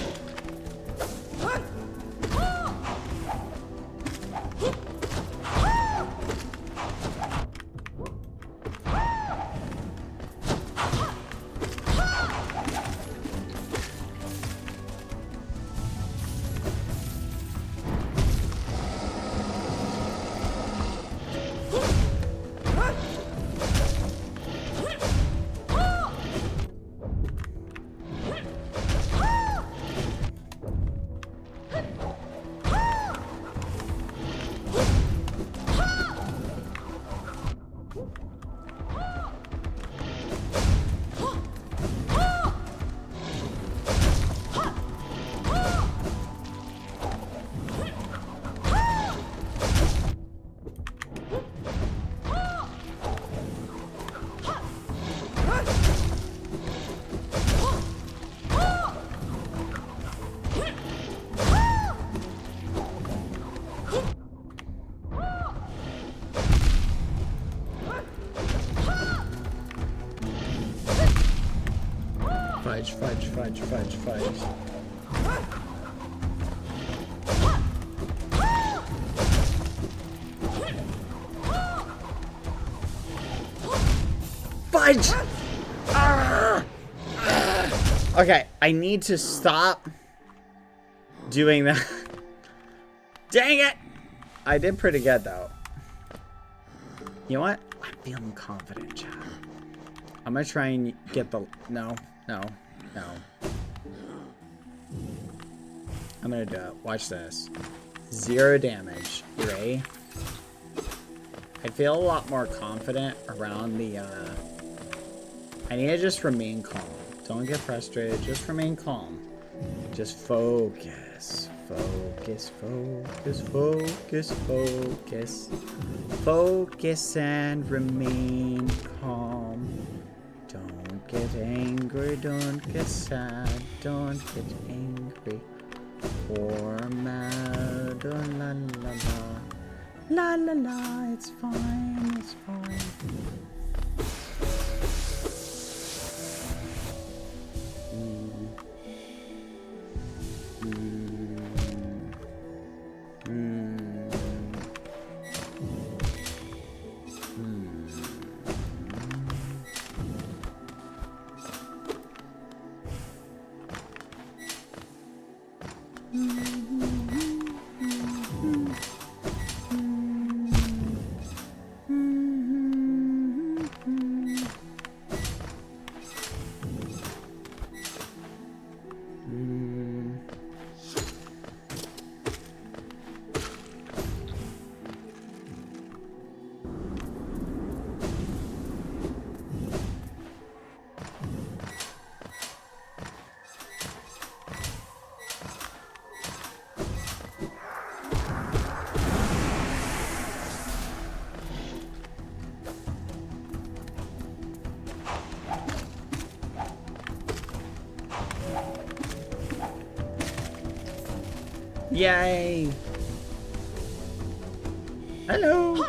Fudge. Fudge! Okay, I need to stop doing that. Dang it! I did pretty good, though. You know what? I'm feeling confident, chat. I'm gonna try and get the... No. I'm gonna do it. Watch this. 0 damage. You ready? I feel a lot more confident around the, I need to just remain calm. Don't get frustrated. Just remain calm. Just focus. Focus and remain calm. Don't get angry. Don't get sad. Don't get angry. Or mad, or la la la. La la la, it's fine, it's fine. Yay! Hello!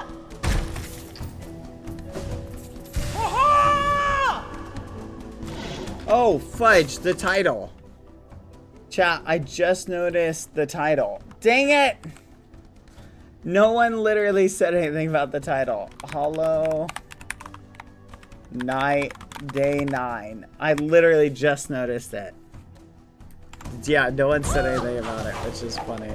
Oh, fudge, the title. Chat, I just noticed the title. Dang it! No one literally said anything about the title. Hollow Night Day 9. I literally just noticed it. Yeah, no one said anything about it, which is funny.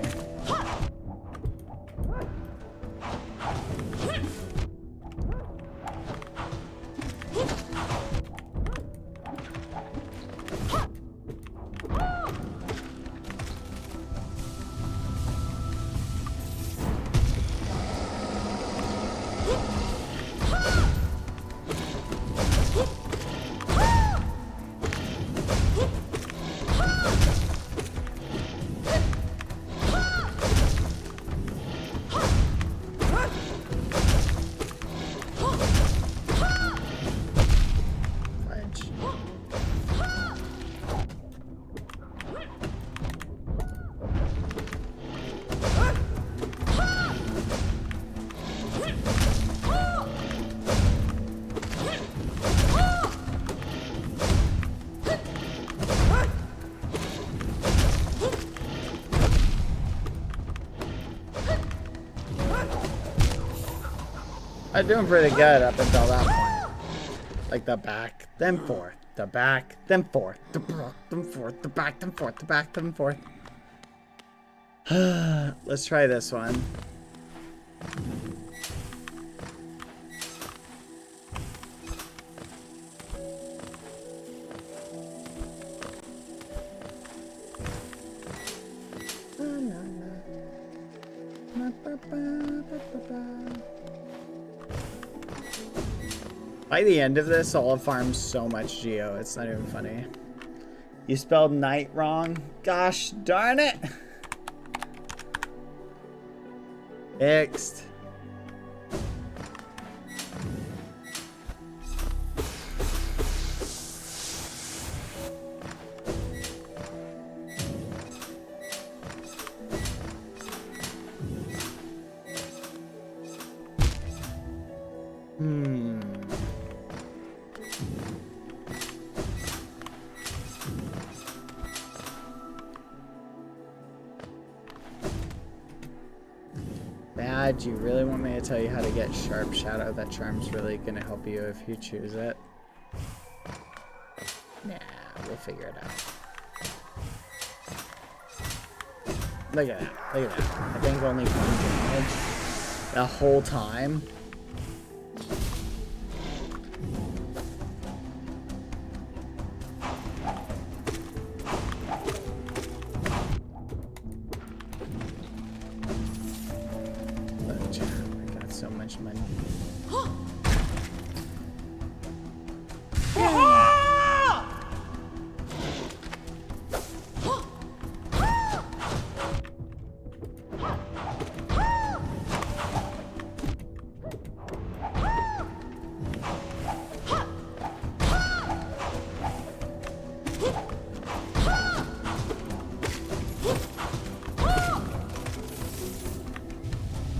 I'm doing pretty good up until that point. Like the back, then forth, the back, then forth, the back, then forth, the back, then forth, the back, then forth. Let's try this one. By the end of this, I'll have farmed so much Geo, it's not even funny. You spelled night wrong? Gosh darn it! Fixed. Bad, you really want me to tell you how to get Sharp Shadow? That charm's really gonna help you if you choose it. Nah, we'll figure it out. Look at that, look at that. I think only one damage the whole time.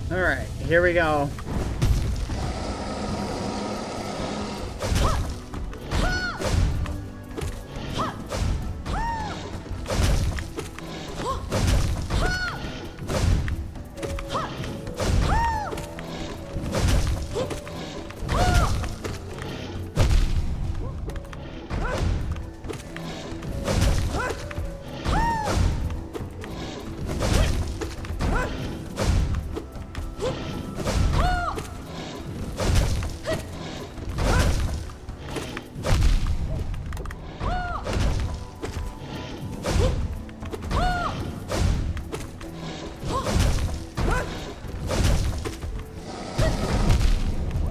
Alright, here we go.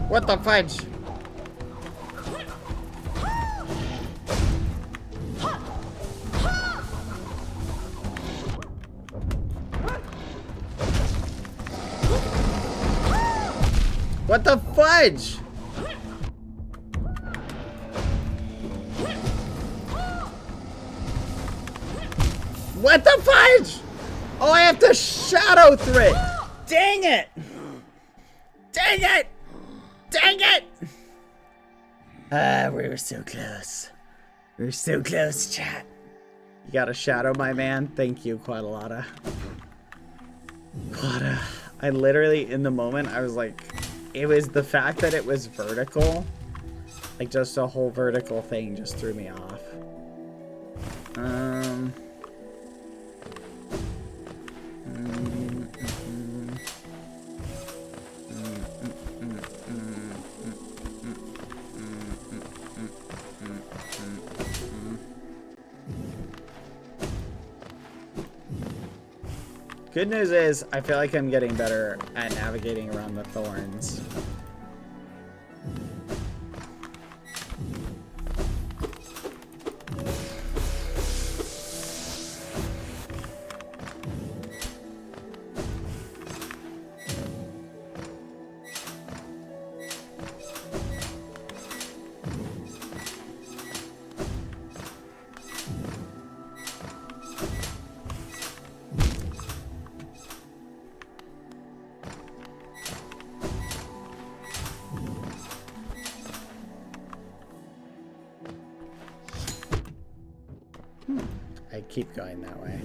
What the fudge? What the fudge? What the fudge? Oh, I have to shadow through it. Dang it. Dang it. Dang it. We were so close. We were so close, chat. You got a shadow, my man. Thank you, Quadalata. Quada. I literally, in the moment, I was like, it was the fact that it was vertical. Like, just a whole vertical thing just threw me off. Good news is, I feel like I'm getting better at navigating around the thorns. I keep going that way.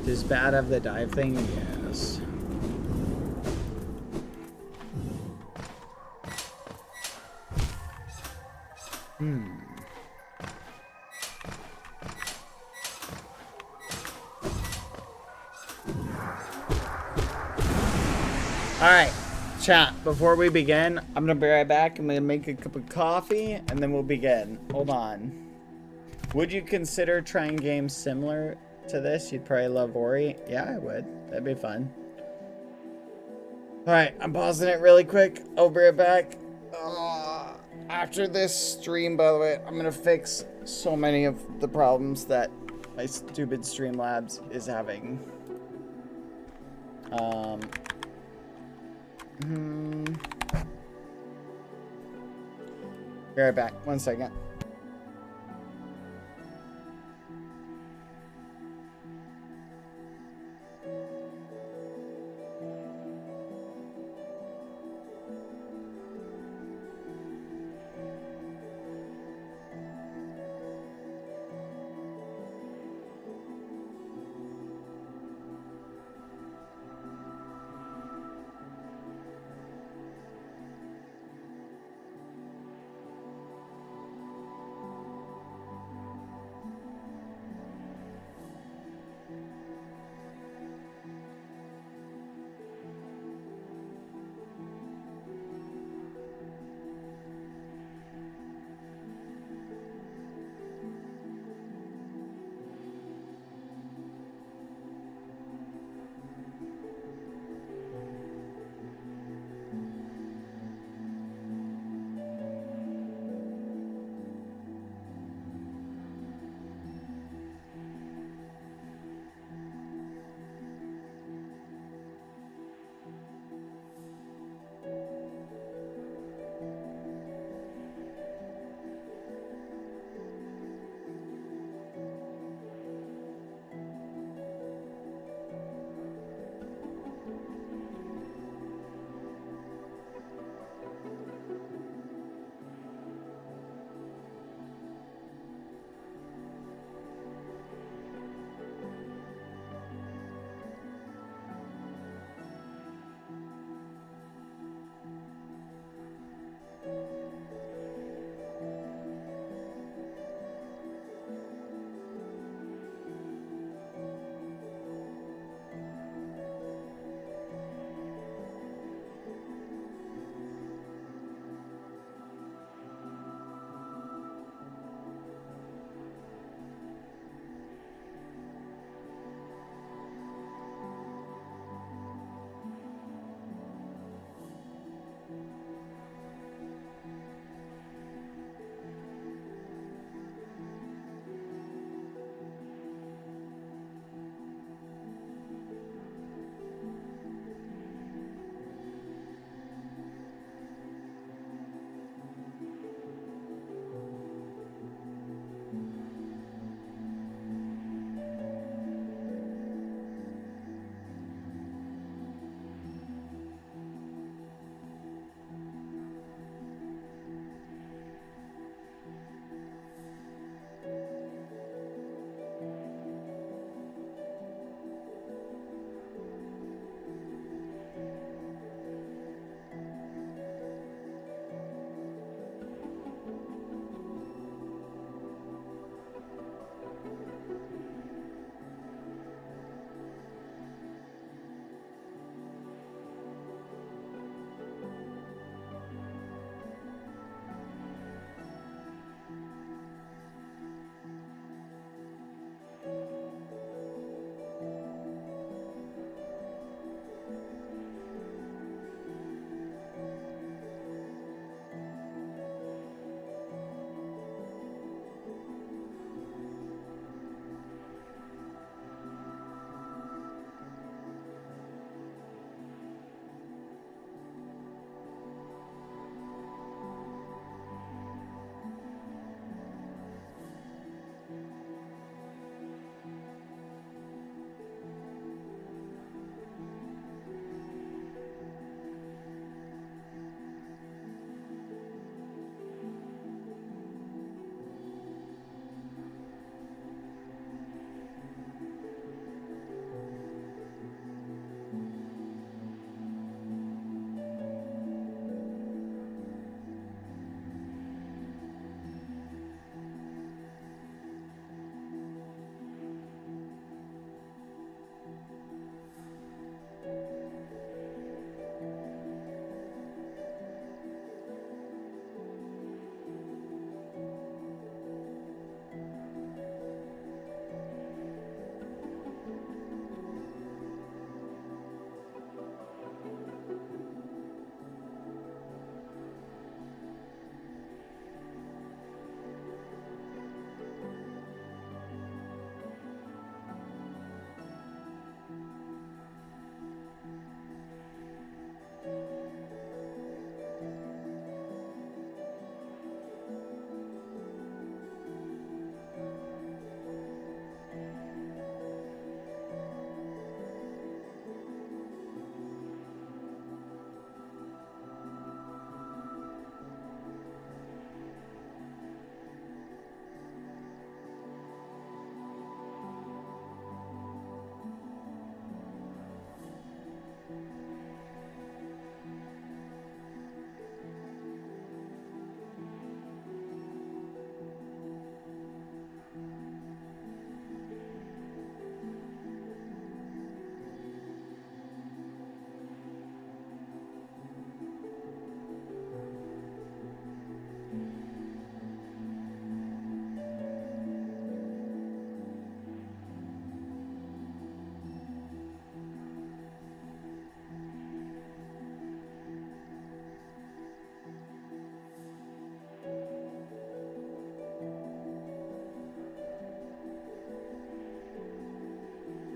Does bad have the dive thing? Yes. Alright, chat, before we begin, I'm gonna be right back. I'm gonna make a cup of coffee, and then we'll begin. Hold on. Would you consider trying games similar to this? You'd probably love Ori. Yeah, I would. That'd be fun. Alright, I'm pausing it really quick. I'll be right back. After this stream, by the way, I'm gonna fix so many of the problems that my stupid Streamlabs is having. Be right back. 1 second.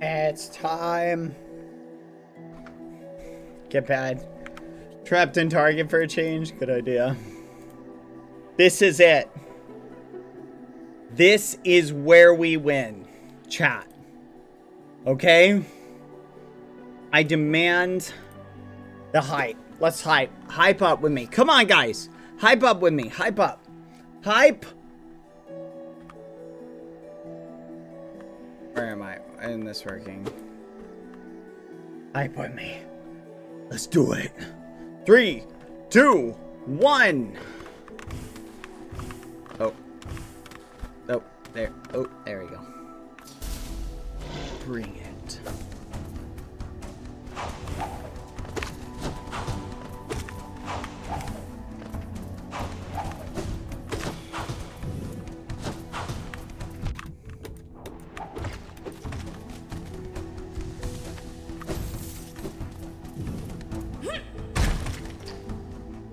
It's time. Get bad. Trapped in target for a change. Good idea. This is it. This is where we win. Chat. Okay? I demand the hype. Let's hype. Hype up with me. Come on, guys. Hype up with me. Hype up. Hype. Where am I? Isn't this working? Hype with me. Let's do it. 3, 2, 1. Oh. Oh, there. Oh, there we go. Bring it.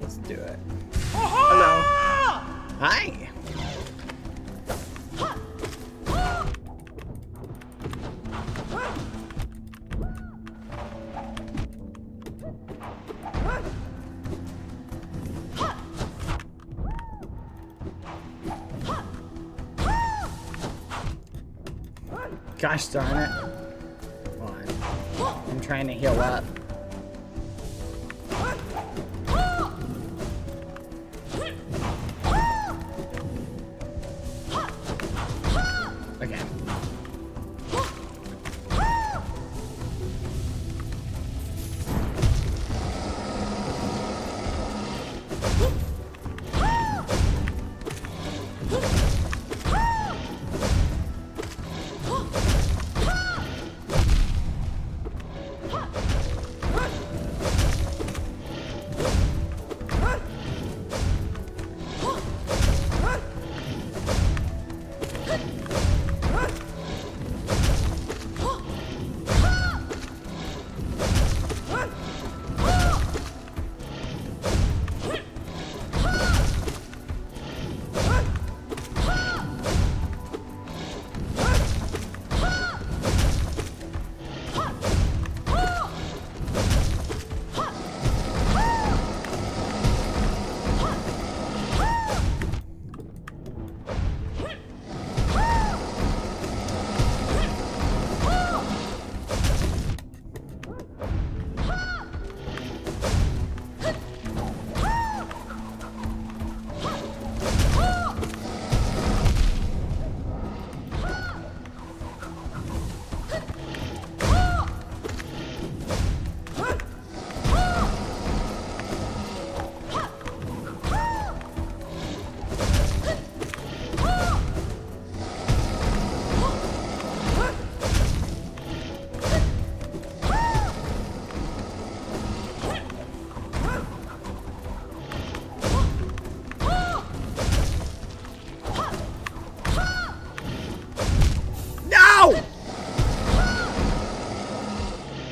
Let's do it. Hello. Hi. Gosh darn it. Come on. I'm trying to heal up. Okay.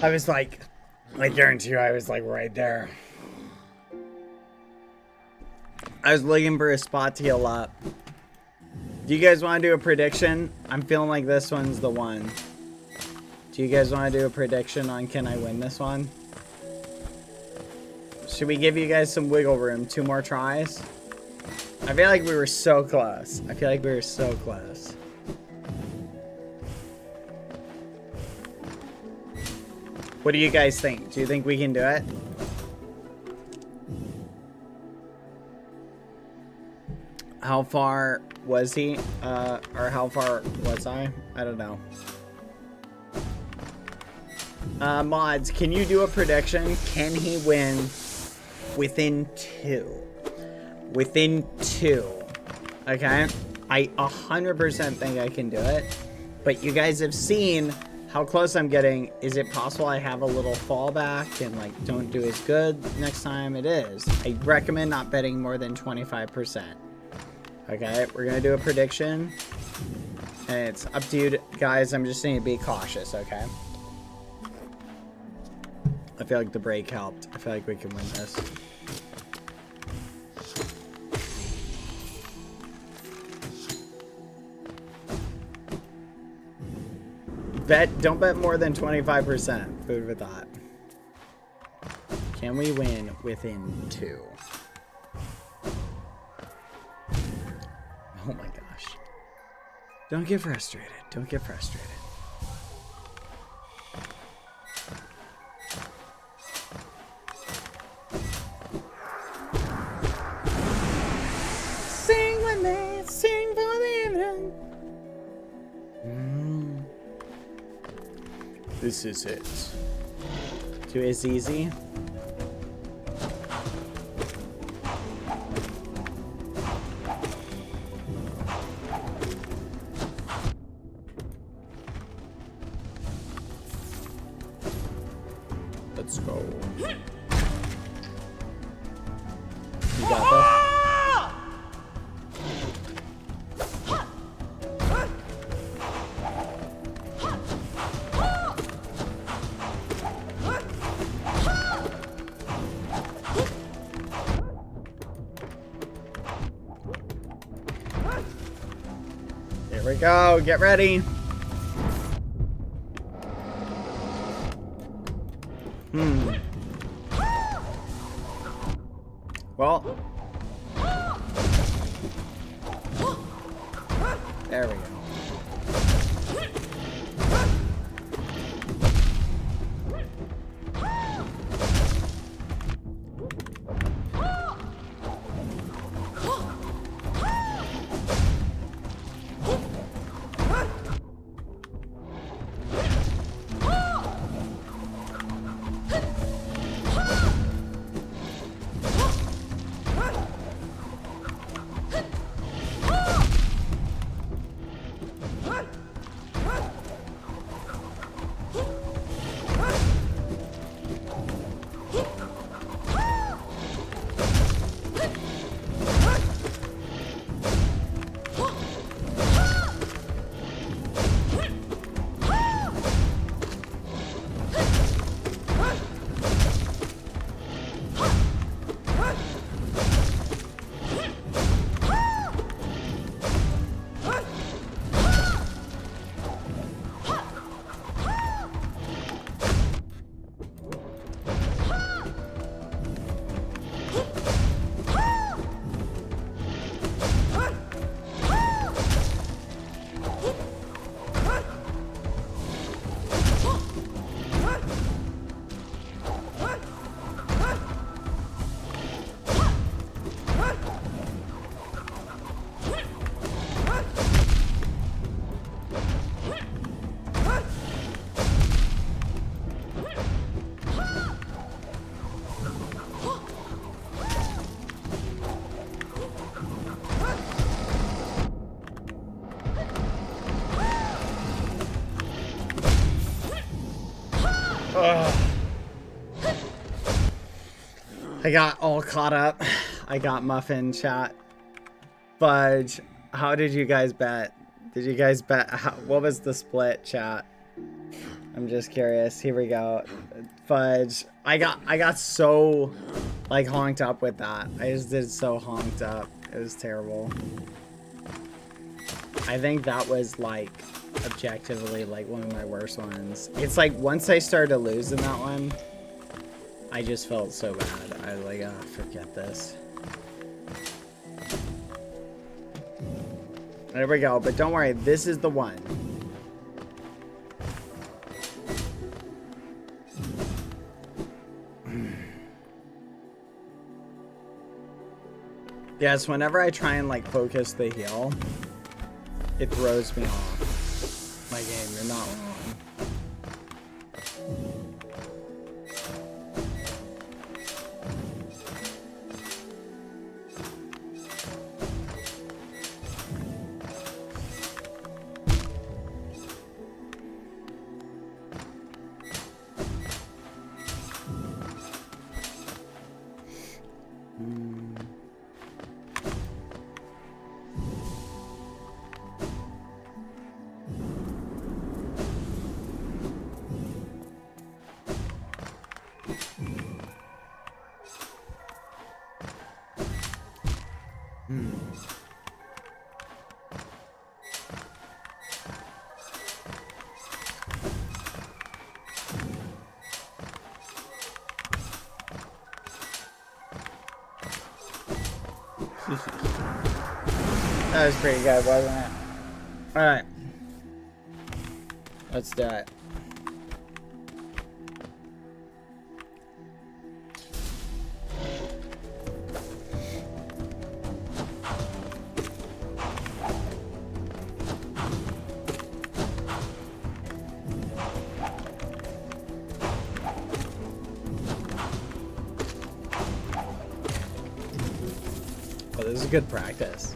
I was like, I guarantee you I was like right there. I was looking for a spot to heal up. Do you guys want to do a prediction? I'm feeling like this one's the one. Do you guys want to do a prediction on can I win this one? Should we give you guys some wiggle room? 2 more tries? I feel like we were so close. I feel like we were so close. What do you guys think? Do you think we can do it? How far was he? Or how far was I? I don't know. Mods, can you do a prediction? Can he win within 2? Within 2. Okay? I 100% think I can do it. But you guys have seen how close I'm getting. Is it possible I have a little fallback and like don't do as good next time? It is. I recommend not betting more than 25%. Okay, we're gonna do a prediction. And it's up to you guys. I'm just saying to be cautious, okay? I feel like the break helped. I feel like we can win this. Don't bet more than 25%. Food for thought. Can we win within 2? Oh my gosh. Don't get frustrated. Don't get frustrated. Sing with me, sing for the evening. This is it. Too is easy. Let's go. You got this? Here we go. Get ready. Well. There we go. I got all caught up. I got Muffin chat. Fudge, how did you guys bet? Did you guys bet? What was the split, chat? I'm just curious. Here we go. Fudge. I got so like honked up with that. I just did so honked up. It was terrible. I think that was like objectively like one of my worst ones. It's like once I started losing that one, I just felt so bad. I was like, oh, forget this. There we go. But don't worry, this is the one. Yes, whenever I try and like focus the heal, it throws me off. My game, you're not wrong. That was pretty good, wasn't it? Alright. Let's do it. Oh, this is good practice.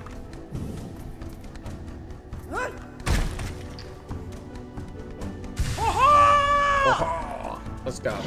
Oh, let's go.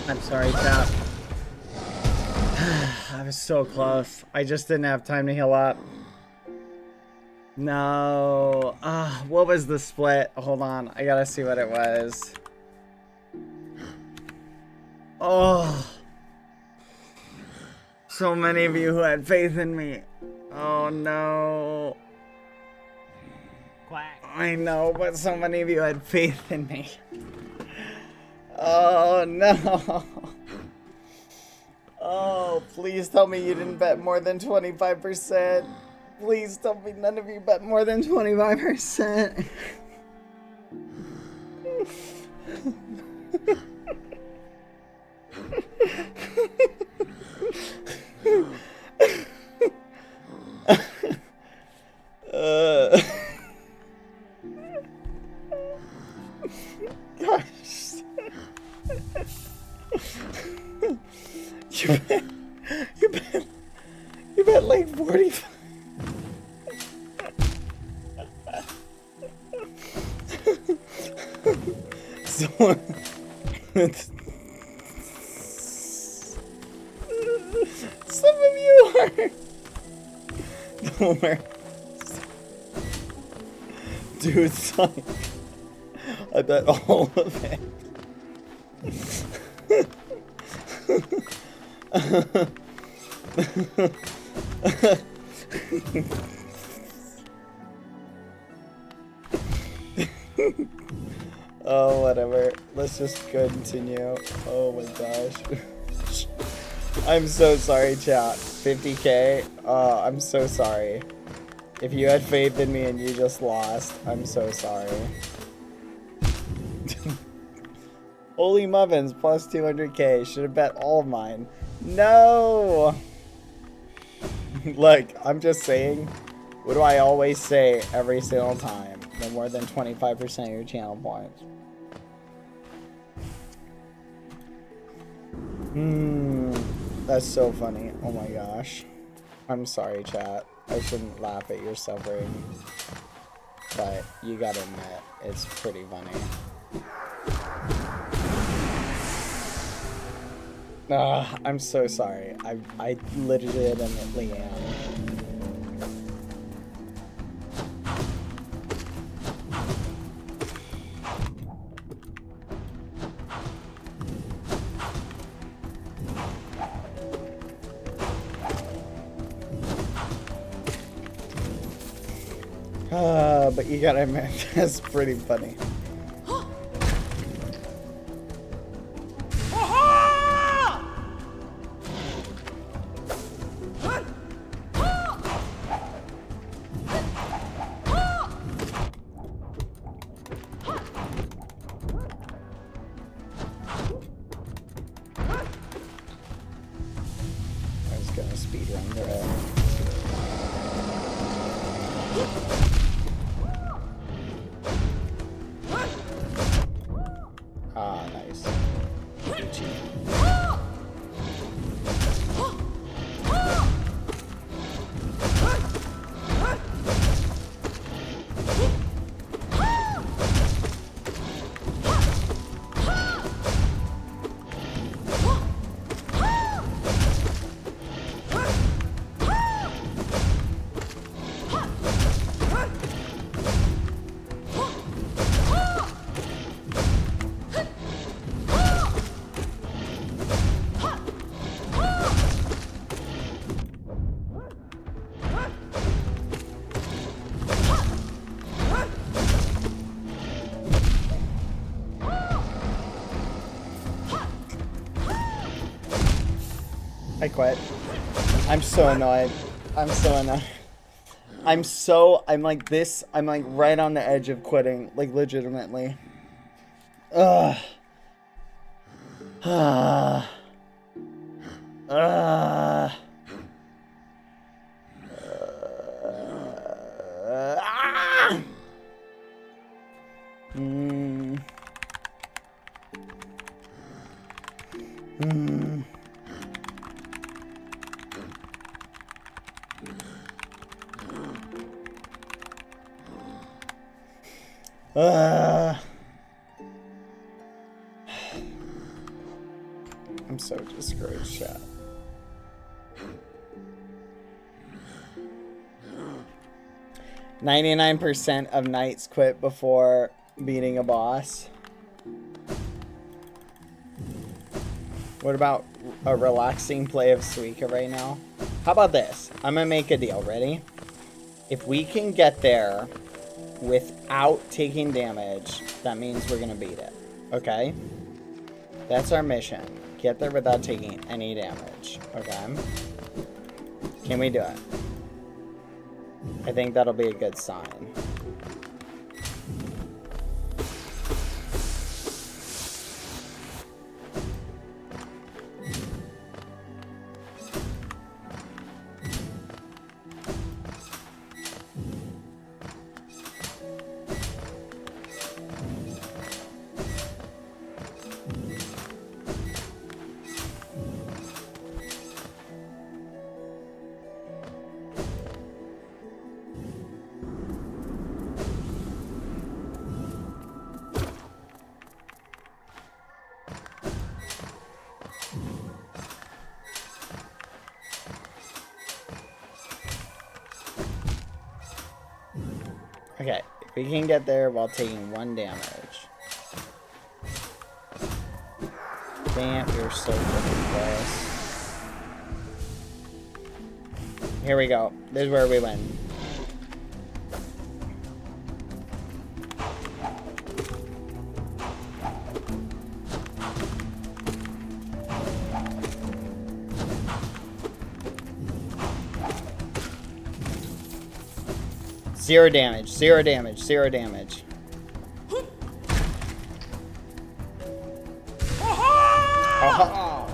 I'm sorry, chat. I was so close. I just didn't have time to heal up. No. What was the split? Hold on. I gotta see what it was. Oh. So many of you who had faith in me. Oh no. Quack. I know, but so many of you had faith in me. Oh no. Oh, please tell me you didn't bet more than 25%. Please tell me none of you bet more than 25%. Gosh. You bet like 45. Someone. Some of you are. Don't worry. Dude, son. I bet all of it. Oh, whatever. Let's just continue. Oh my gosh. I'm so sorry, chat. 50k. I'm so sorry. If you had faith in me and you just lost, I'm so sorry. Holy Muffins plus 200k. Should have bet all of mine. No! Look, I'm just saying. What do I always say every single time? No more than 25% of your channel points. That's so funny. Oh my gosh. I'm sorry, chat. I shouldn't laugh at your suffering. But you gotta admit, it's pretty funny. I'm so sorry. I legitimately am. But you gotta admit, that's pretty funny. I was gonna speedrun through it. Ah, nice. Gucci. I quit. I'm so annoyed. I'm so annoyed. I'm like this. I'm like right on the edge of quitting. Like legitimately. Ugh. Ah. Ah. Ah. I'm so discouraged, chat. "99% of knights quit before beating a boss." What about a relaxing play of Suika right now? How about this? I'm gonna make a deal. Ready? If we can get there without taking damage, that means we're gonna beat it. Okay? That's our mission. Get there without taking any damage. Okay? Can we do it? I think that'll be a good sign. Okay, if we can get there while taking 1 damage. Damn, you're so fucking close. Here we go. This is where we win. Zero damage, 0 damage, 0 damage. Oh.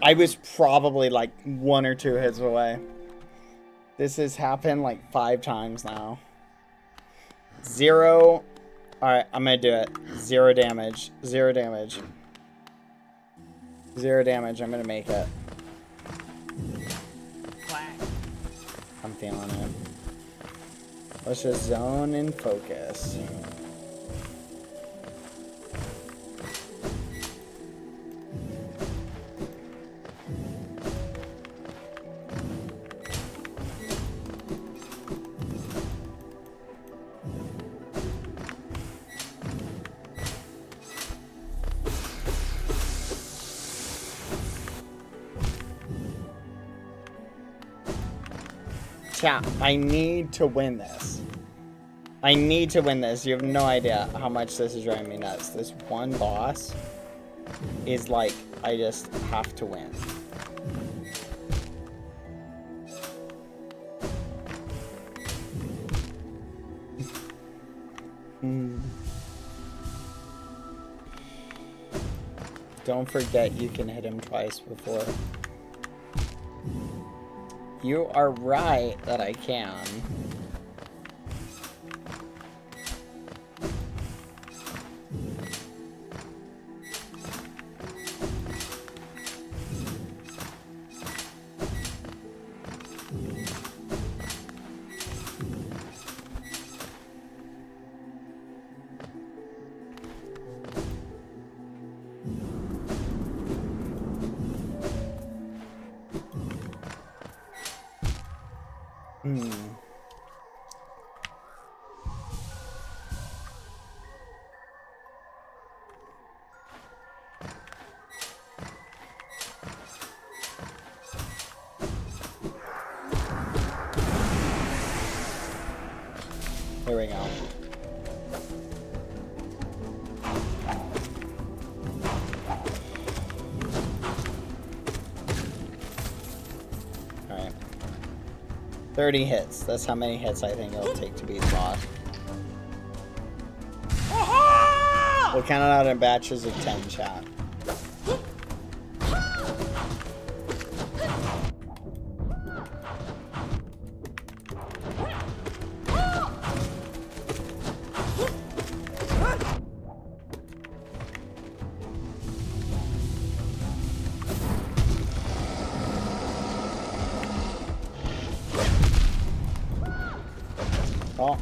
I was probably like 1 or 2 hits away. This has happened like 5 times now. 0. Alright, I'm gonna do it. 0 damage. 0 damage. 0 damage. I'm gonna make it. I'm feeling it. Let's just zone and focus. Chat, I need to win this. I need to win this. You have no idea how much this is driving me nuts. This one boss is like, I just have to win. Don't forget you can hit him twice before. You are right that I can. Here we go. Alright. 30 hits. That's how many hits I think it'll take to beat the boss. We'll count it out in batches of 10, chat. Oh.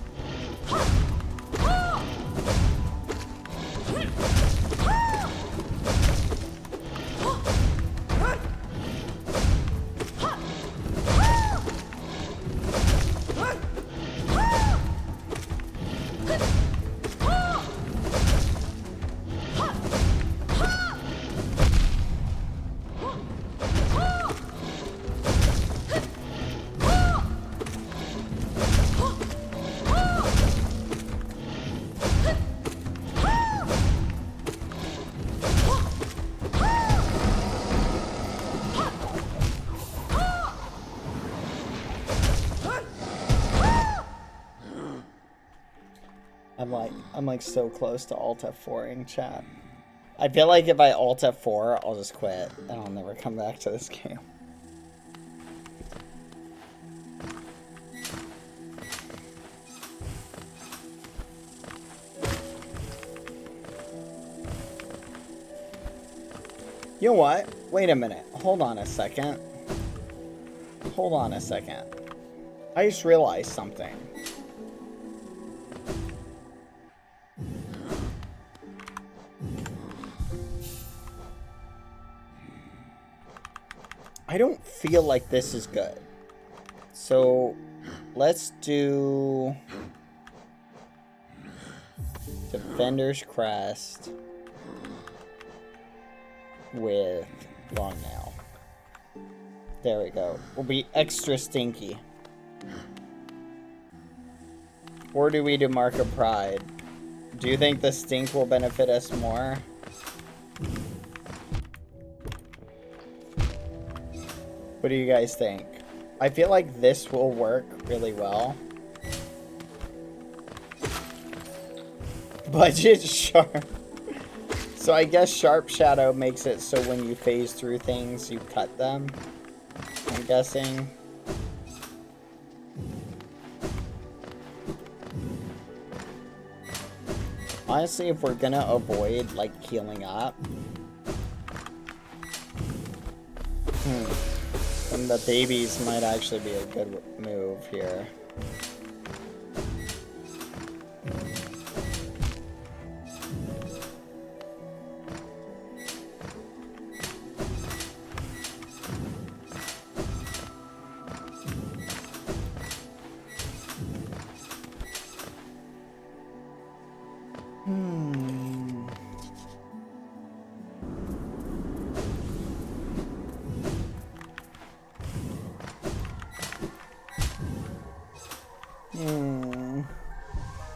I'm like so close to Alt F4ing chat. I feel like if I Alt F4, I'll just quit and I'll never come back to this game. You know what? Wait a minute. Hold on a second. Hold on a second. I just realized something. I don't feel like this is good. So let's do Defender's Crest with long nail. There we go. We'll be extra stinky. Or do we do Mark of Pride? Do you think the stink will benefit us more? What do you guys think? I feel like this will work really well. Budget sharp. So I guess Sharp Shadow makes it so when you phase through things, you cut them. I'm guessing. Honestly, if we're gonna avoid, like, healing up. Then the babies might actually be a good move here.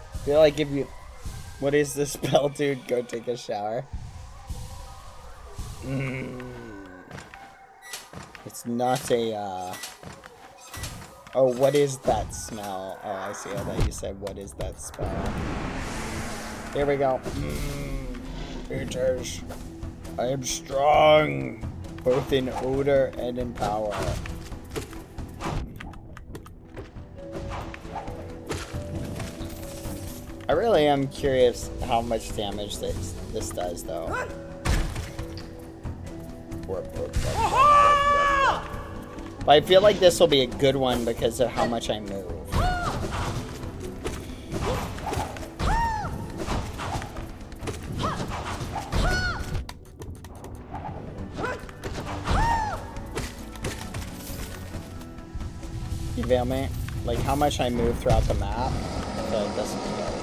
I feel like if you... What is this spell, dude? Go take a shower. It's not a, Oh, what is that smell? Oh, I see. I thought you said, what is that spell? Here we go. Creatures. I am strong, both in odor and in power. I really am curious how much damage this does, though. But I feel like this will be a good one because of how much I move. You feel me? Like how much I move throughout the map. I feel like this will be good.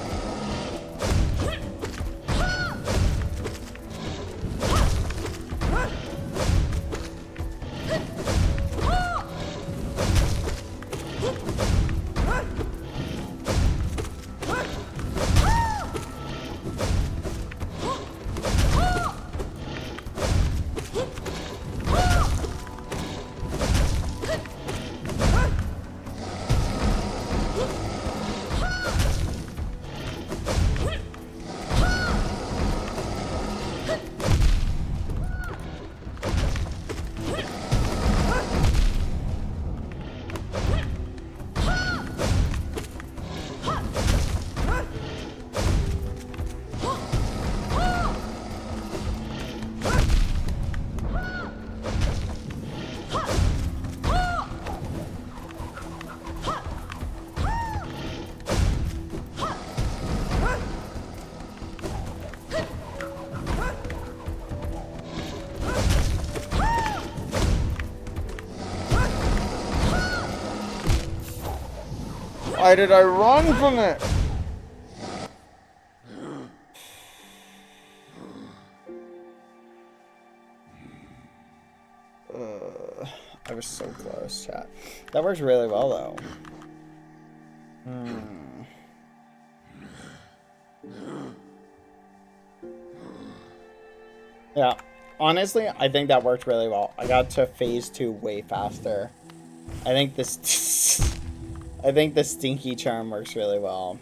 Why did I run from it? I was so close, chat. That works really well, though. Yeah, honestly, I think that worked really well. I got to phase 2 way faster. I think this... I think the Stinky Charm works really well.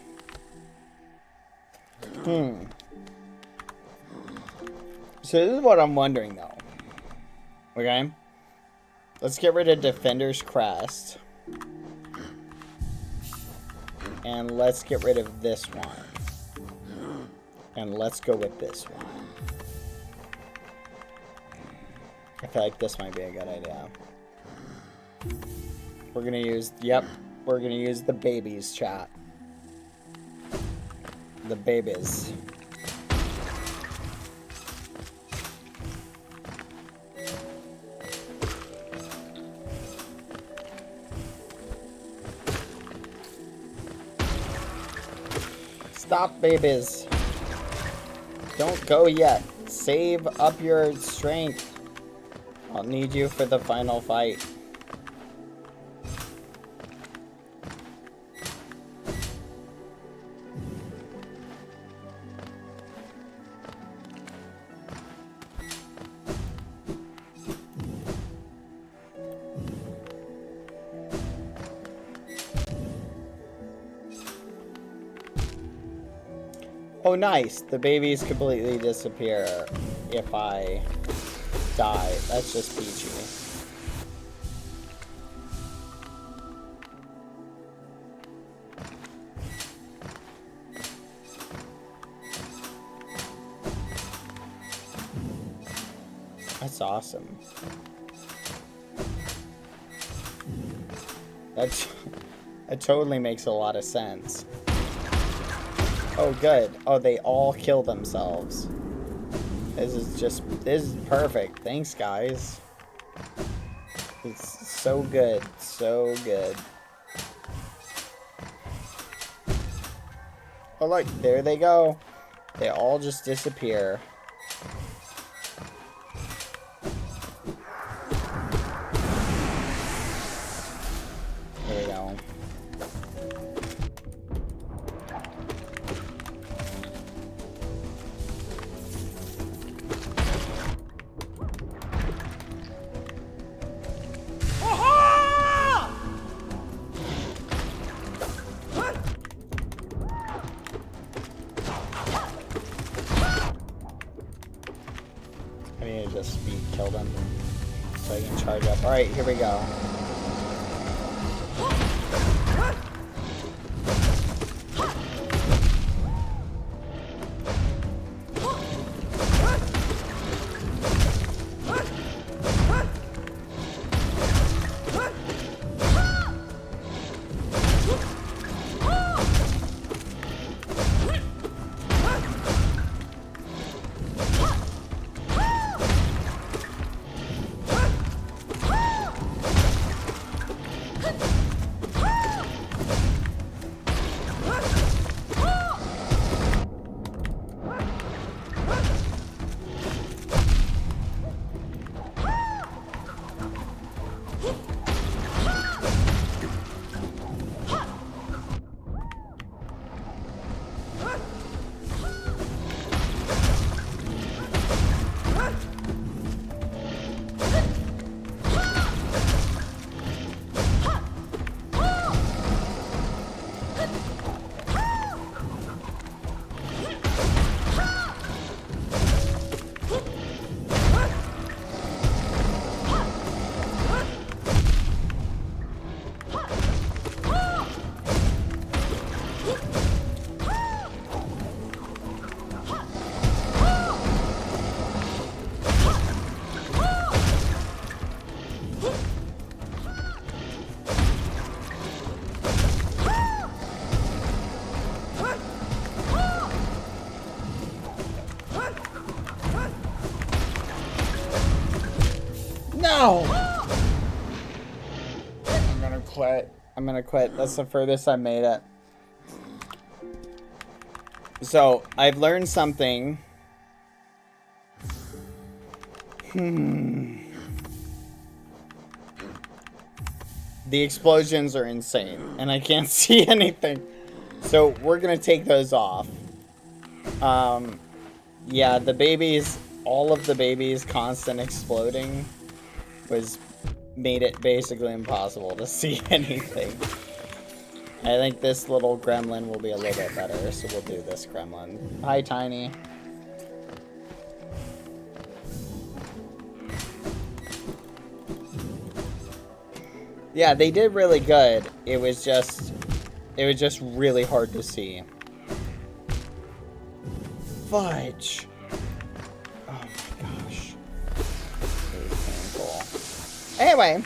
So this is what I'm wondering, though. Okay? Let's get rid of Defender's Crest. And let's get rid of this one. And let's go with this one. I feel like this might be a good idea. We're gonna use... Yep. We're gonna use the babies, chat. The babies. Stop, babies. Don't go yet. Save up your strength. I'll need you for the final fight. Oh, nice. The babies completely disappear if I die. That's just peachy. That's awesome. That totally makes a lot of sense. Oh, good. Oh, they all kill themselves. This is perfect. Thanks, guys. It's so good. So good. Oh, look. There they go. They all just disappear. There we go. I need to just speed kill them so I can charge up. Alright, here we go. No! I'm gonna quit. I'm gonna quit. That's the furthest I made it. So, I've learned something. The explosions are insane, and I can't see anything. So, we're gonna take those off. Yeah, the babies, all of the babies constant exploding made it basically impossible to see anything. I think this little gremlin will be a little bit better, so we'll do this gremlin. Hi, Tiny. Yeah, they did really good. It was just really hard to see. Fudge. Oh my gosh. It was painful. Anyway,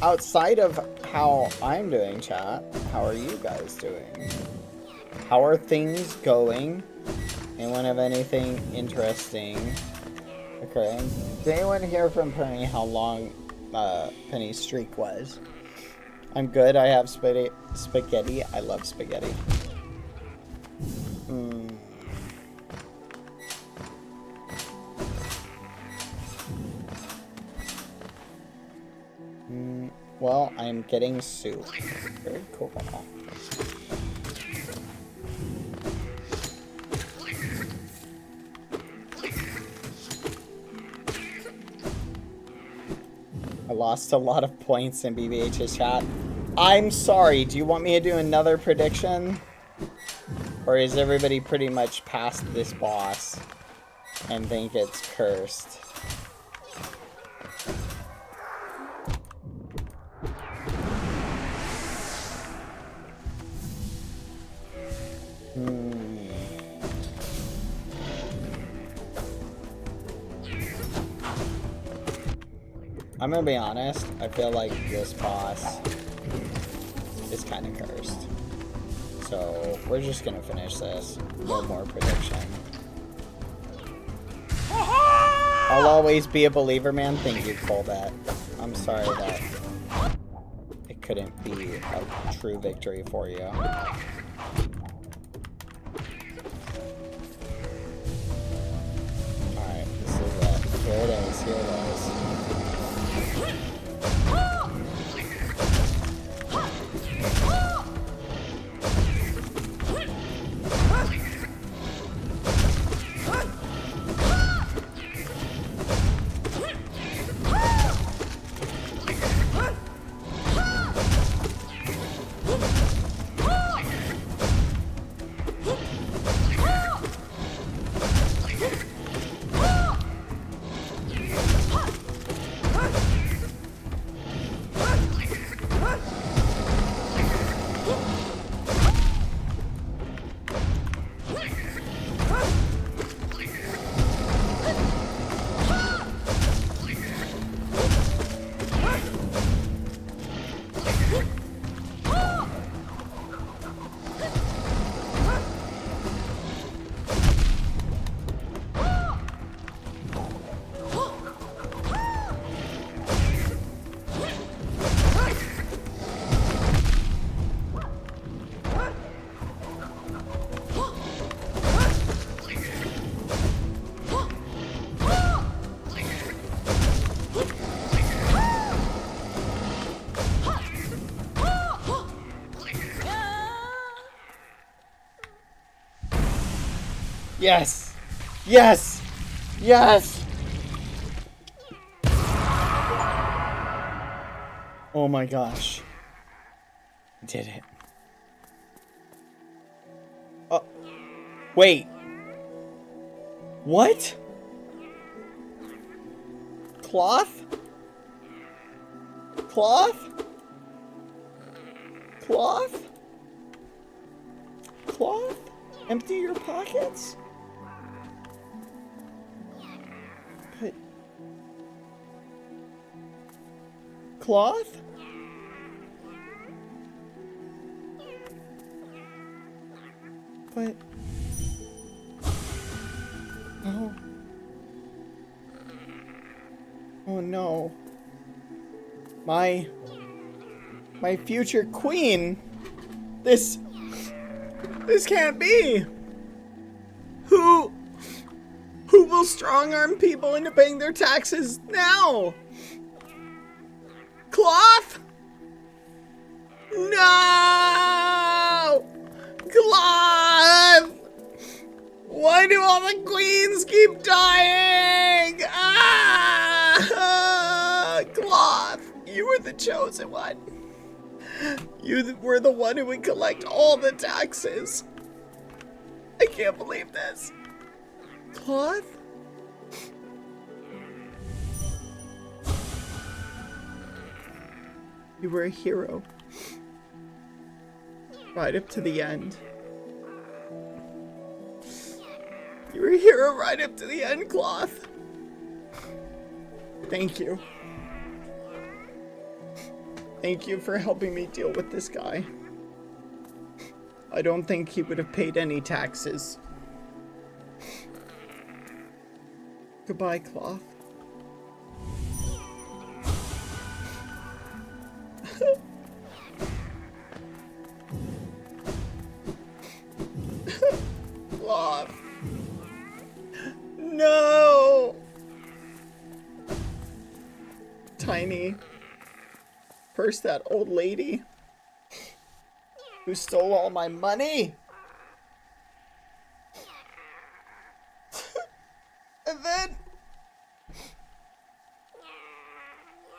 outside of how I'm doing, chat, how are you guys doing? How are things going? Anyone have anything interesting occurring? Did anyone hear from Penny how long Penny's streak was? I'm good. I have spaghetti. I love spaghetti. Well, I'm getting soup. Very cool. I lost a lot of points in BBH's chat. I'm sorry, do you want me to do another prediction? Or is everybody pretty much past this boss and think it's cursed? I'm gonna be honest, I feel like this boss is kind of cursed. So we're just gonna finish this. No more prediction. I'll always be a believer, man. Thank you, Colbert. I'm sorry that it couldn't be a true victory for you. Alright, this is it. Here it is, here it is. Yes! Yes! Yes! Oh my gosh. Did it. Oh. Wait. What? Cloth? Cloth? Cloth? Cloth? Empty your pockets? But... Cloth? But... Oh. Oh no. My future queen. This can't be. Who will strong-arm people into paying their taxes now? Cloth? No! Cloth! Why do all the queens keep dying? Ah! Cloth, you were the chosen one. You were the one who would collect all the taxes. I can't believe this. Cloth? You were a hero. Right up to the end. You were a hero right up to the end, Cloth. Thank you. Thank you for helping me deal with this guy. I don't think he would have paid any taxes. Goodbye, Cloth. Cloth. No! Tiny. First, that old lady who stole all my money.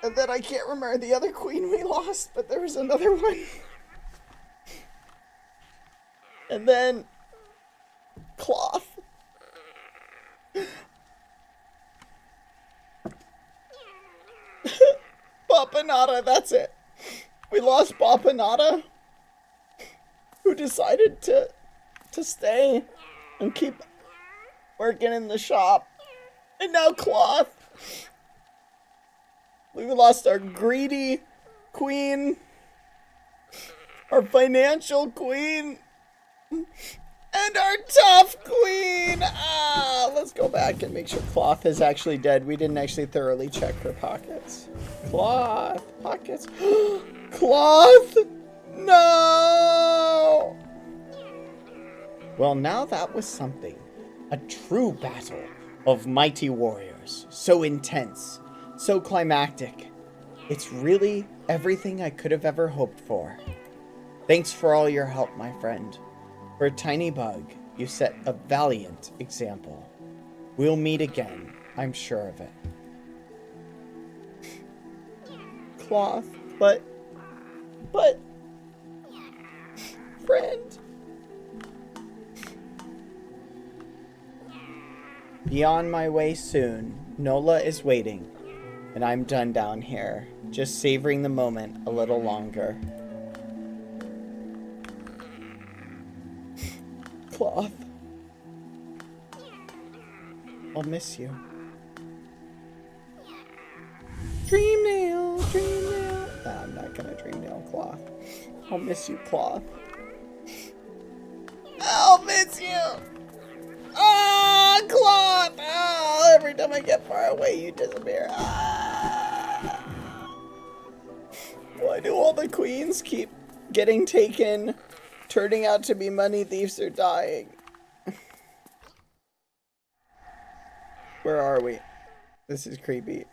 And then I can't remember the other queen we lost, but there was another one. And then Cloth. Papanata, that's it. We lost Papanata, who decided to stay and keep working in the shop. And now Cloth. We lost our greedy queen, our financial queen, and our tough queen. Let's go back and make sure Cloth is actually dead. We didn't actually thoroughly check her pockets. Cloth, pockets. Cloth, no. Well, now that was something. A true battle of mighty warriors. So intense. So climactic. It's really everything I could have ever hoped for. Thanks for all your help, my friend. For a tiny bug, you set a valiant example. We'll meet again, I'm sure of it. Cloth, but, friend. Be on my way soon. Nola is waiting. And I'm done down here, just savoring the moment a little longer. Cloth. I'll miss you. Dreamnail, Dreamnail. Nah, I'm not gonna Dreamnail Cloth. I'll miss you, Cloth. I'll miss you! Ah, Cloth! Ah, every time I get far away, you disappear. Ah. Why do all the queens keep getting taken, turning out to be money thieves, or dying? Where are we? This is creepy.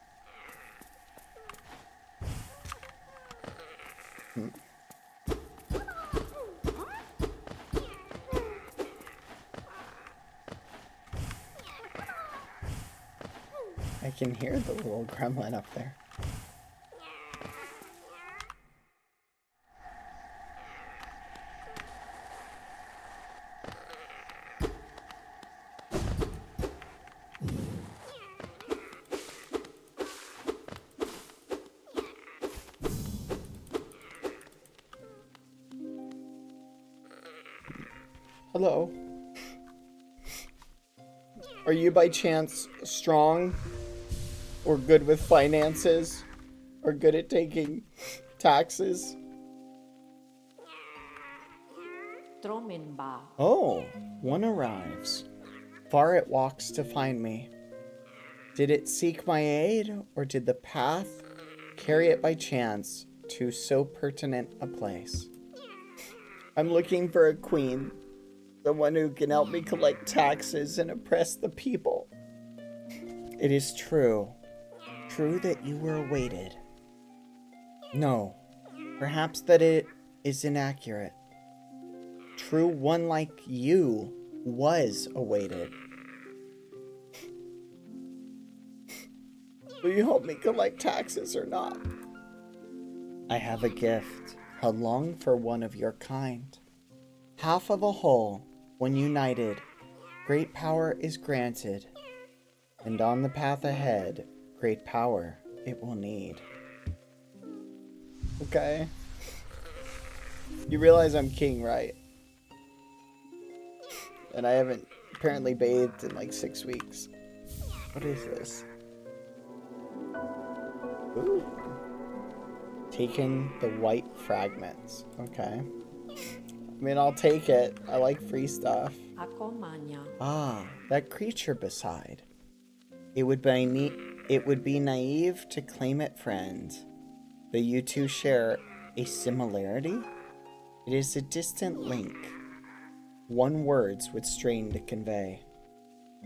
I can hear the little gremlin up there. Hello. Are you by chance strong? Or good with finances? Or good at taking taxes? Oh, one arrives. Far it walks to find me. Did it seek my aid, or did the path carry it by chance to so pertinent a place? I'm looking for a queen, someone who can help me collect taxes and oppress the people. It is true that you were awaited. No, perhaps that it is inaccurate. True, one like you was awaited. Will you help me collect taxes or not? I have a gift, a long for one of your kind. Half of a whole, when united, great power is granted, and on the path ahead, great power it will need. Okay. You realize I'm king, right? And I haven't apparently bathed in like 6 weeks. What is this? Ooh. Taking the white fragments. Okay. I mean, I'll take it. I like free stuff. Ah, that creature beside. It would be naive to claim it friend. But you two share a similarity? It is a distant link. One words would strain to convey.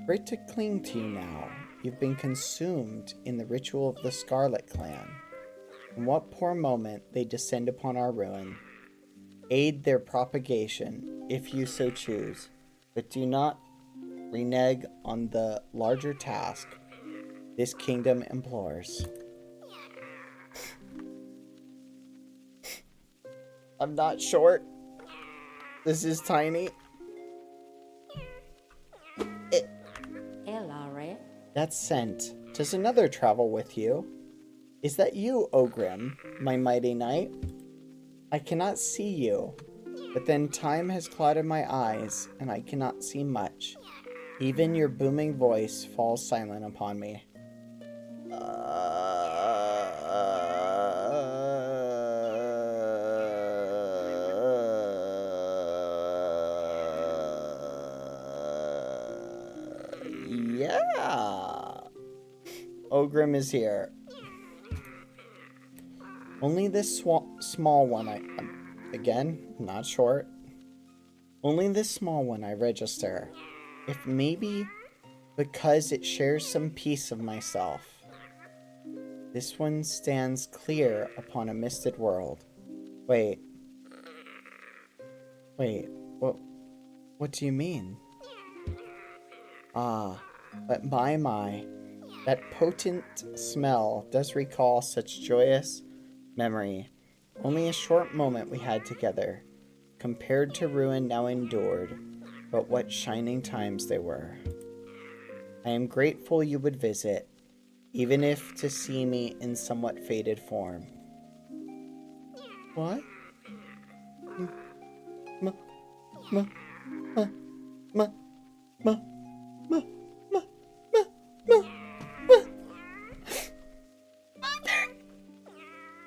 Great to cling to you now. You've been consumed in the ritual of the Scarlet Clan. In what poor moment they descend upon our ruin. Aid their propagation, if you so choose, but do not renege on the larger task this kingdom implores. I'm not short. This is tiny. That's sent. Does another travel with you? Is that you, Ogrim, my mighty knight? I cannot see you, but then time has clouded my eyes, and I cannot see much. Even your booming voice falls silent upon me. Yeah. Ogrim is here. Only this small one again, not short. Only this small one I register. If maybe because it shares some piece of myself. This one stands clear upon a misted world. Wait, what do you mean? Ah, but my, that potent smell does recall such joyous memory. Only a short moment we had together, compared to ruin now endured, but what shining times they were. I am grateful you would visit, even if to see me in somewhat faded form. What?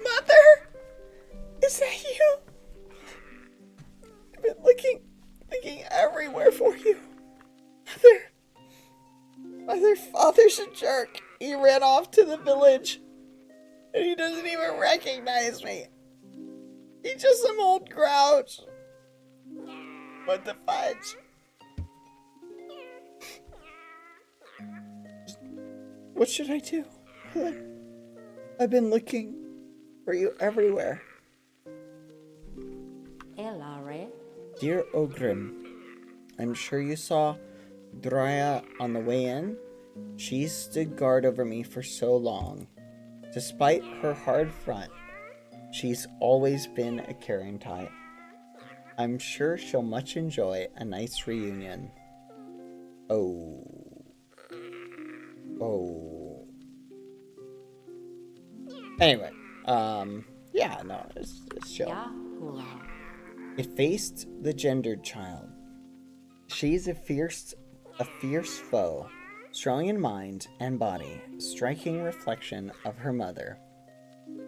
Mother? Is that you? I've been looking everywhere for you. Mother, father's a jerk. He ran off to the village. And he doesn't even recognize me. He's just some old grouch. What the fudge? What should I do? I've been looking for you everywhere. Dear Ogrim, I'm sure you saw Drya on the way in. She stood guard over me for so long. Despite her hard front, she's always been a caring type. I'm sure she'll much enjoy a nice reunion. Oh. Anyway, yeah, no, it's chill. It faced the gendered child. She's a fierce foe, strong in mind and body, striking reflection of her mother,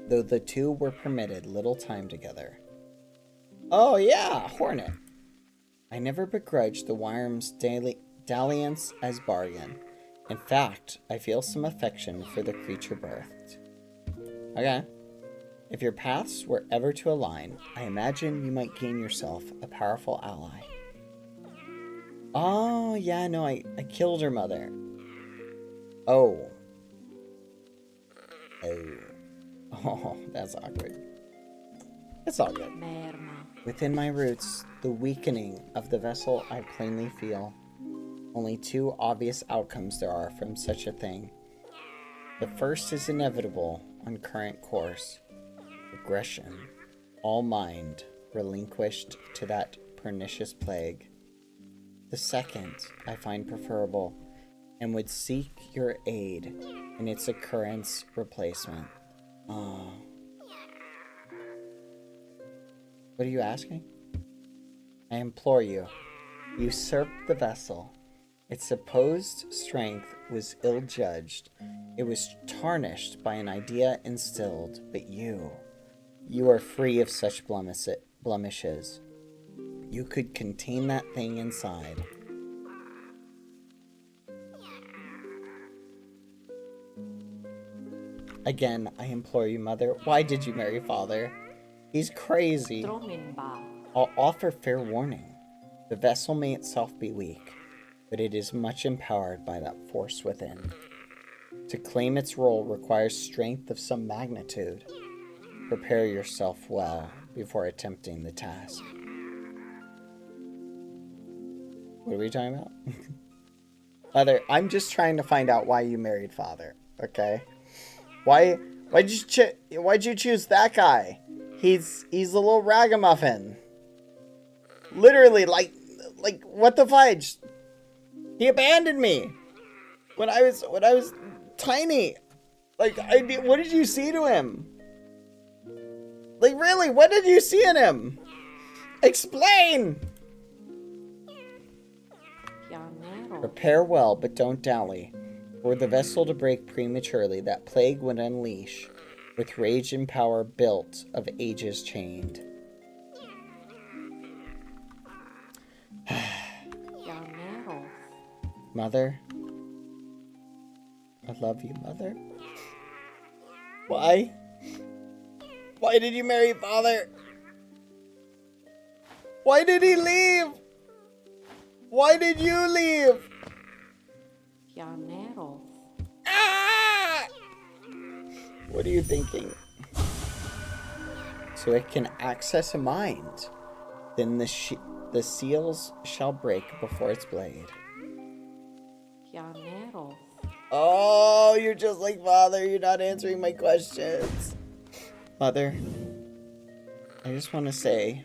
though the two were permitted little time together. Oh yeah, Hornet. I never begrudged the Wyrm's dalliance as bargain. In fact, I feel some affection for the creature birthed. Okay. If your paths were ever to align, I imagine you might gain yourself a powerful ally. Oh, yeah, no, I killed her mother. Oh, that's awkward. It's all good. Within my roots, the weakening of the vessel I plainly feel. Only two obvious outcomes there are from such a thing. The first is inevitable on current course. Aggression, all mind, relinquished to that pernicious plague. The second I find preferable, and would seek your aid in its occurrence replacement. Oh. What are you asking? I implore you, usurp the vessel. Its supposed strength was ill-judged. It was tarnished by an idea instilled, but you are free of such blemishes. You could contain that thing inside. Again, I implore you, Mother, why did you marry Father? He's crazy. I'll offer fair warning. The vessel may itself be weak, but it is much empowered by that force within. To claim its role requires strength of some magnitude. Prepare yourself well before attempting the task. What are we talking about? Mother, I'm just trying to find out why you married father, okay? Why'd you choose that guy? He's a little ragamuffin. Literally, like what the fudge? He abandoned me when I was tiny. Like, what did you see to him? Like, really, what did you see in him? Explain! Prepare well, but don't dally. Were the vessel to break prematurely, that plague would unleash, with rage and power built of ages chained. Mother, I love you, Mother. Why? Why did you marry father? Why did he leave? Why did you leave? Ah! What are you thinking? So it can access a mind. Then the seals shall break before its blade. Oh, you're just like father. You're not answering my questions. Mother, I just want to say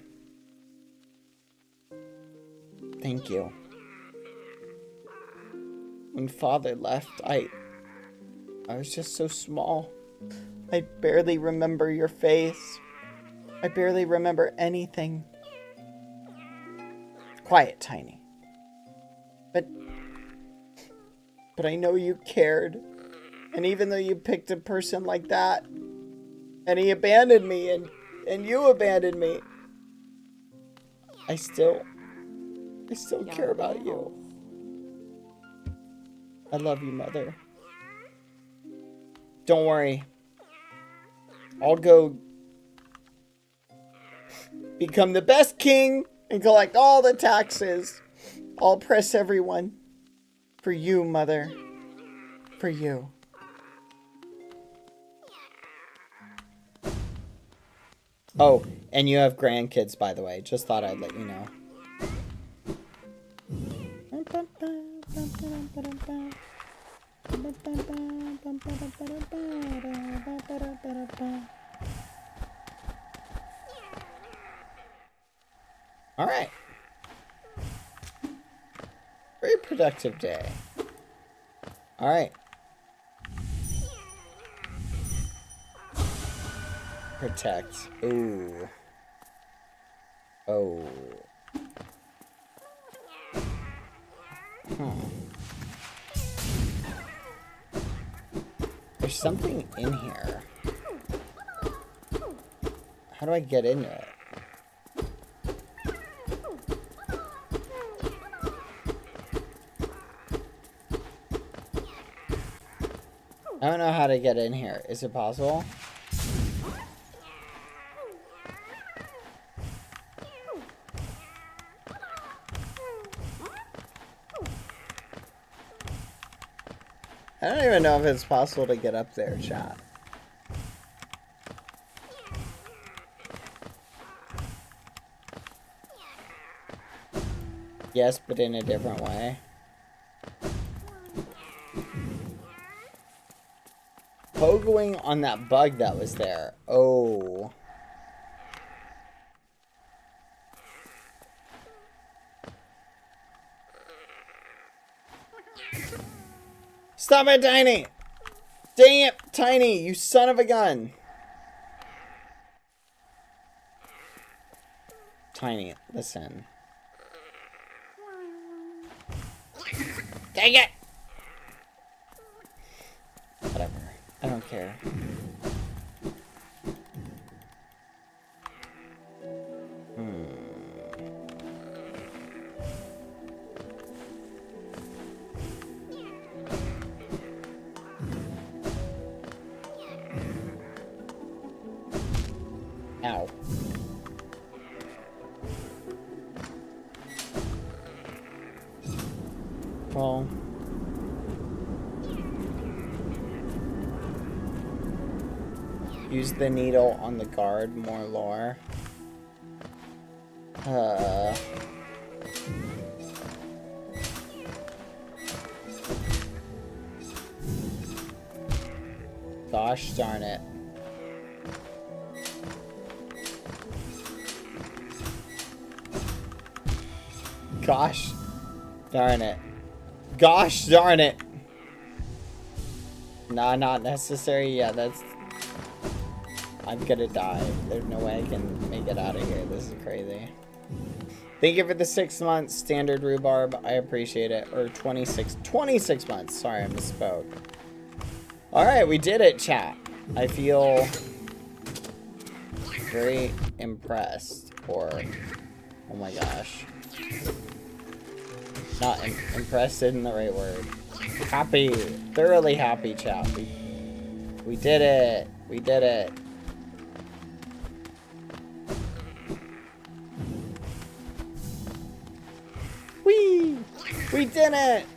thank you. When father left, I was just so small. I barely remember your face. I barely remember anything. Quiet, Tiny. But I know you cared. And even though you picked a person like that, and he abandoned me, and you abandoned me, I still care about you. I love you, Mother. Don't worry. I'll go become the best king and collect all the taxes. I'll oppress everyone. For you, Mother. For you. Oh, and you have grandkids, by the way. Just thought I'd let you know. All right. Very productive day. All right. Protect. Ooh. Oh. There's something in here. How do I get into it? I don't know how to get in here. Is it possible? I don't even know if it's possible to get up there, chat. Yes, but in a different way. Pogoing on that bug that was there. Oh. Stop it, Tiny! Dang it, Tiny, you son of a gun! Tiny, listen. Dang it! Whatever. I don't care. Ow. Well. Use the needle on the guard. More lore. Gosh darn it. Gosh darn it. Gosh darn it. Nah, not necessary. Yeah, that's... I'm gonna die. There's no way I can make it out of here. This is crazy. Thank you for the 6 months standard rhubarb. I appreciate it. Or 26 months. Sorry, I misspoke. Alright, we did it, chat. I feel very impressed. Or, oh my gosh. Not impressed isn't the right word. Happy. Thoroughly happy, chat. We did it. We did it. Whee! We did it!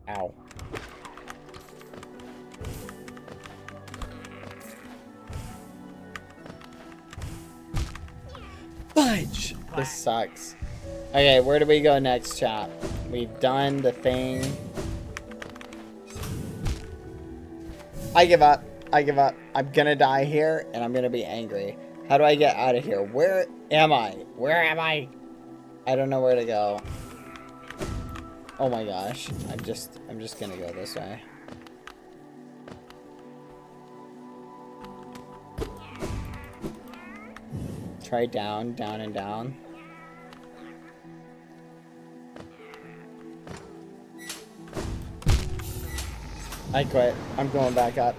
Ow. Fudge! This sucks. Okay, where do we go next, chat? We've done the thing. I give up. I give up. I'm gonna die here, and I'm gonna be angry. How do I get out of here? Where am I? Where am I? I don't know where to go. Oh my gosh. I'm just gonna go this way. Try down, down, and down. I quit. I'm going back up.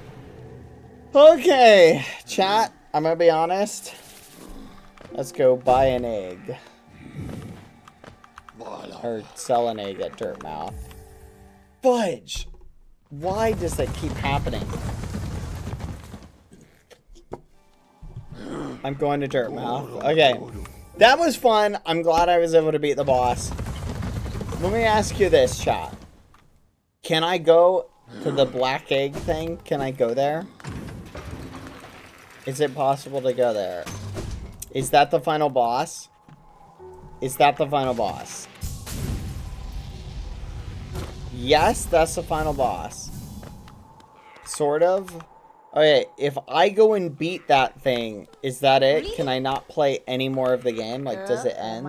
Okay, chat. I'm gonna be honest. Let's go buy an egg. Or sell an egg at Dirtmouth. Fudge! Why does that keep happening? I'm going to Dirtmouth. Okay. That was fun. I'm glad I was able to beat the boss. Let me ask you this, chat. Can I go to the black egg thing? Can I go there? Is it possible to go there? Is that the final boss? Is that the final boss? Yes, that's the final boss. Sort of. Okay, if I go and beat that thing, is that it? Can I not play any more of the game? Like, does it end?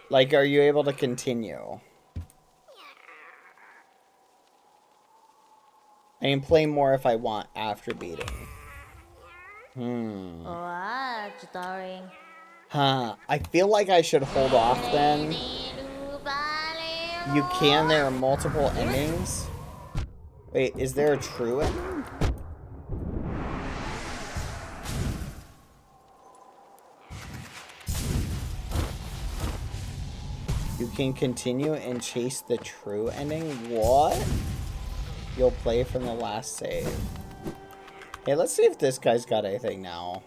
Like, are you able to continue? I can play more if I want after beating. Huh. I feel like I should hold off then. You can. There are multiple endings. Wait, is there a true ending? You can continue and chase the true ending? What? You'll play from the last save. Hey, let's see if this guy's got anything now.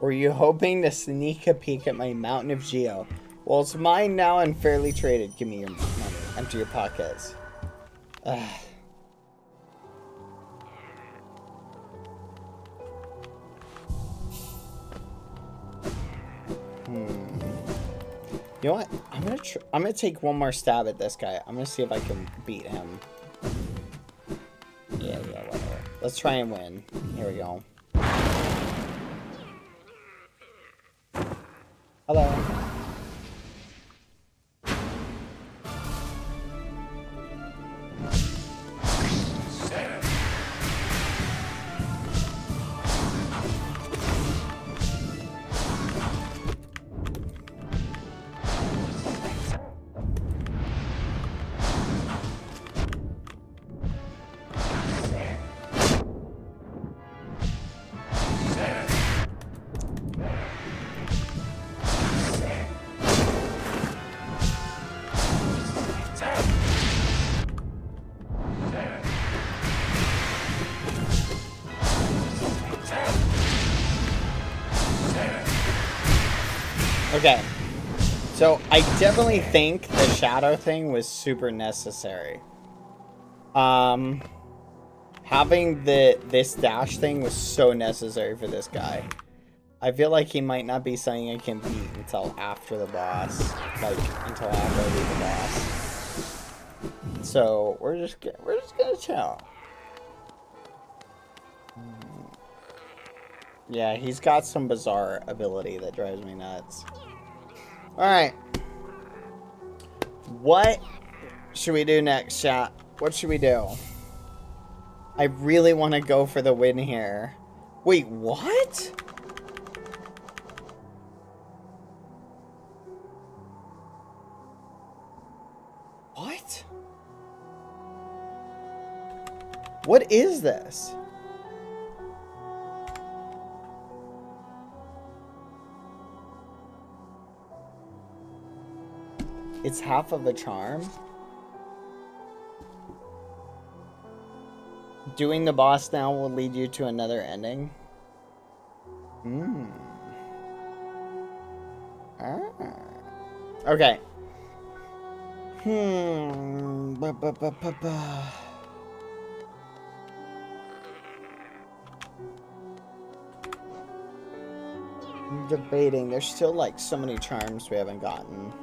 Were you hoping to sneak a peek at my Mountain of Geo? Well, it's mine now and fairly traded. Give me your money. Empty your pockets. Ugh. You know what? I'm gonna take one more stab at this guy. I'm gonna see if I can beat him. Yeah, whatever. Let's try and win. Here we go. Hello. Okay. So I definitely think the shadow thing was super necessary. Having this dash thing was so necessary for this guy. I feel like he might not be something I can beat until after the boss. Like, until after I beat the boss. So, we're just gonna chill. Yeah, he's got some bizarre ability that drives me nuts. Alright. What should we do next, chat? What should we do? I really want to go for the win here. Wait, what? What? What is this? It's half of a charm? Doing the boss now will lead you to another ending? Ah. Okay. I'm debating. There's still like so many charms we haven't gotten.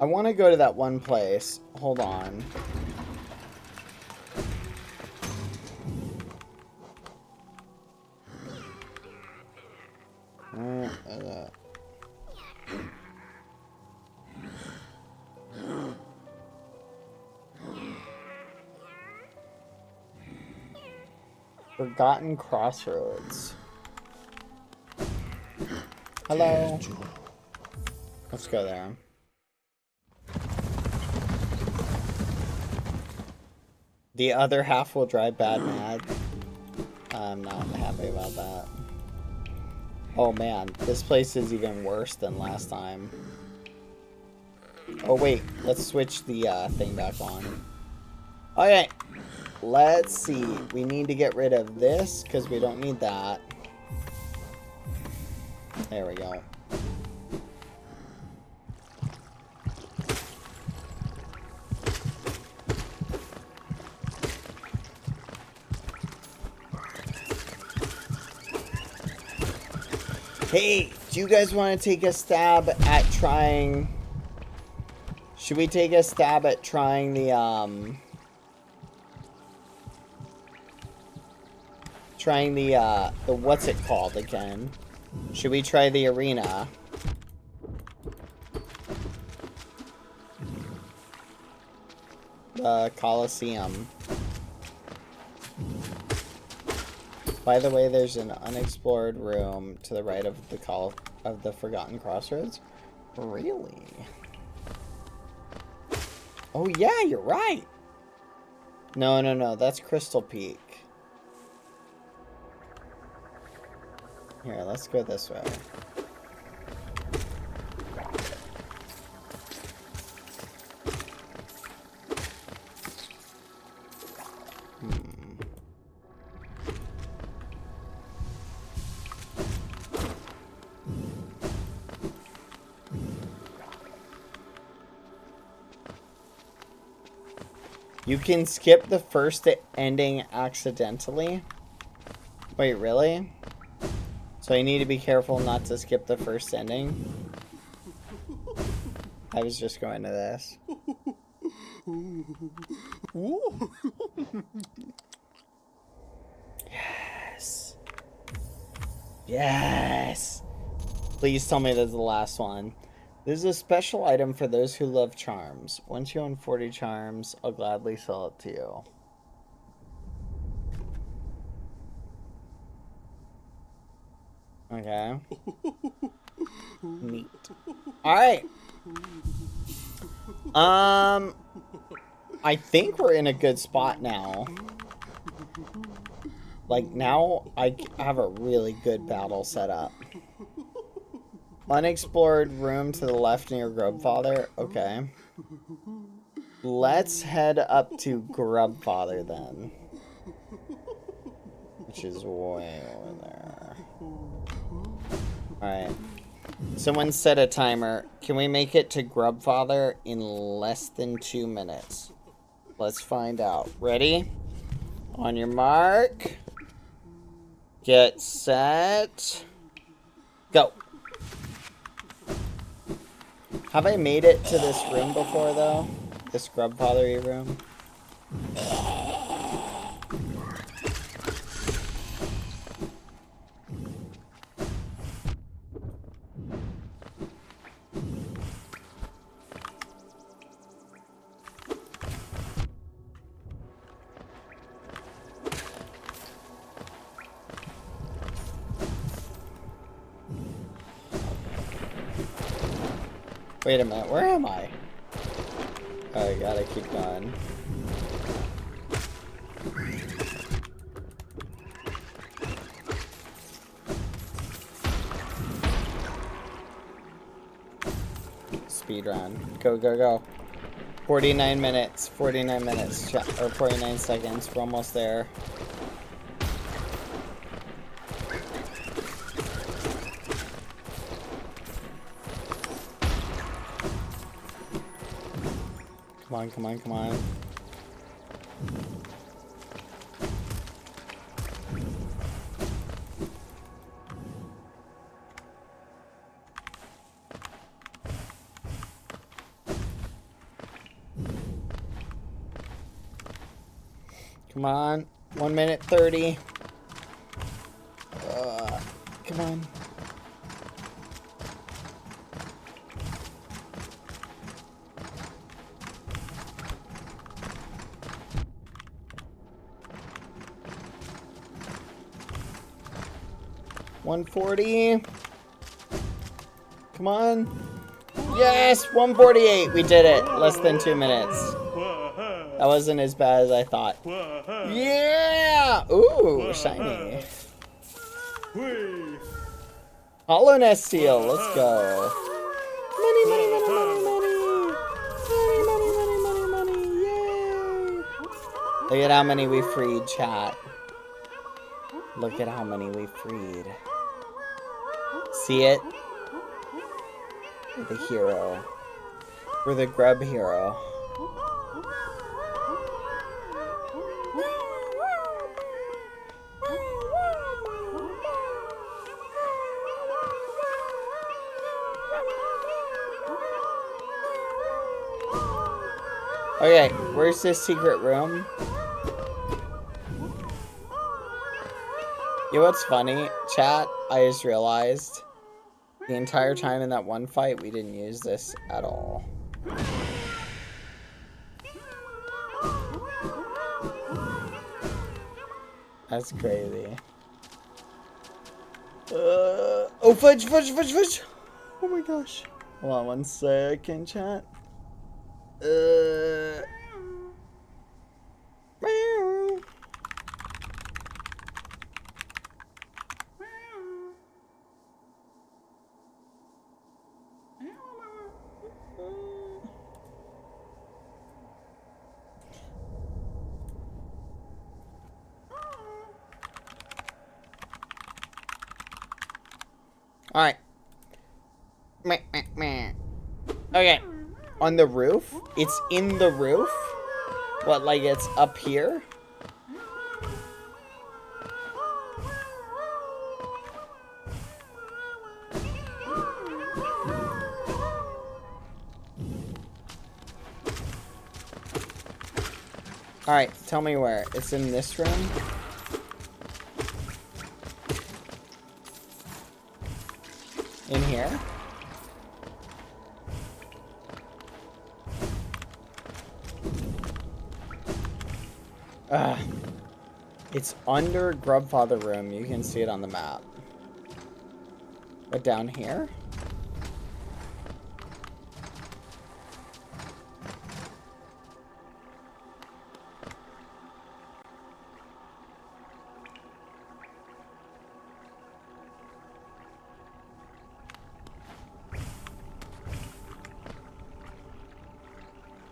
I want to go to that one place. Hold on. Forgotten Crossroads. Hello. Let's go there. The other half will drive Bad mad. I'm not happy about that. Oh man, this place is even worse than last time. Oh wait, let's switch the thing back on. Okay, let's see. We need to get rid of this because we don't need that. There we go. Hey, do you guys want to take a stab at trying... Should we take a stab at trying the, what's it called again? Should we try the arena? The Coliseum. By the way, there's an unexplored room to the right of the Forgotten Crossroads. Really? Oh yeah, you're right. No, that's Crystal Peak. Here, let's go this way. You can skip the first ending accidentally? Wait, really? So you need to be careful not to skip the first ending? I was just going to this. Yes. Yes. Please tell me this is the last one. This is a special item for those who love charms. Once you own 40 charms, I'll gladly sell it to you. Okay. Neat. Alright. I think we're in a good spot now. Like, now I have a really good battle set up. Unexplored room to the left near Grubfather. Okay. Let's head up to Grubfather then. Which is way over there. Alright. Someone set a timer. Can we make it to Grubfather in less than 2 minutes? Let's find out. Ready? On your mark. Get set. Go. Have I made it to this room before, though? This Grubfathery room? Wait a minute, where am I? Oh, I gotta keep going. Speed run. Go, go, go. 49 minutes. 49 minutes. Or 49 seconds. We're almost there. Come on, come on, come on. Come on. 1 minute 30. Come on. $140. Come on. Yes, 148. We did it. Less than 2 minutes. That wasn't as bad as I thought. Yeah! Ooh, shiny. Hollow Nest Seal. Let's go. Money, money, money, money, money. Money, money, money, money, money. Yay! Look at how many we freed, chat. Look at how many we freed. See it? We're the hero. We're the grub hero. Okay, where's this secret room? You know what's funny, chat? I just realized the entire time in that one fight, we didn't use this at all. That's crazy. Oh, fudge, fudge, fudge, fudge! Oh my gosh. Hold on 1 second, chat. Alright. Okay. On the roof? It's in the roof? What, like it's up here? Alright, tell me where. It's in this room? In here? It's under Grubfather room. You can see it on the map. But down here?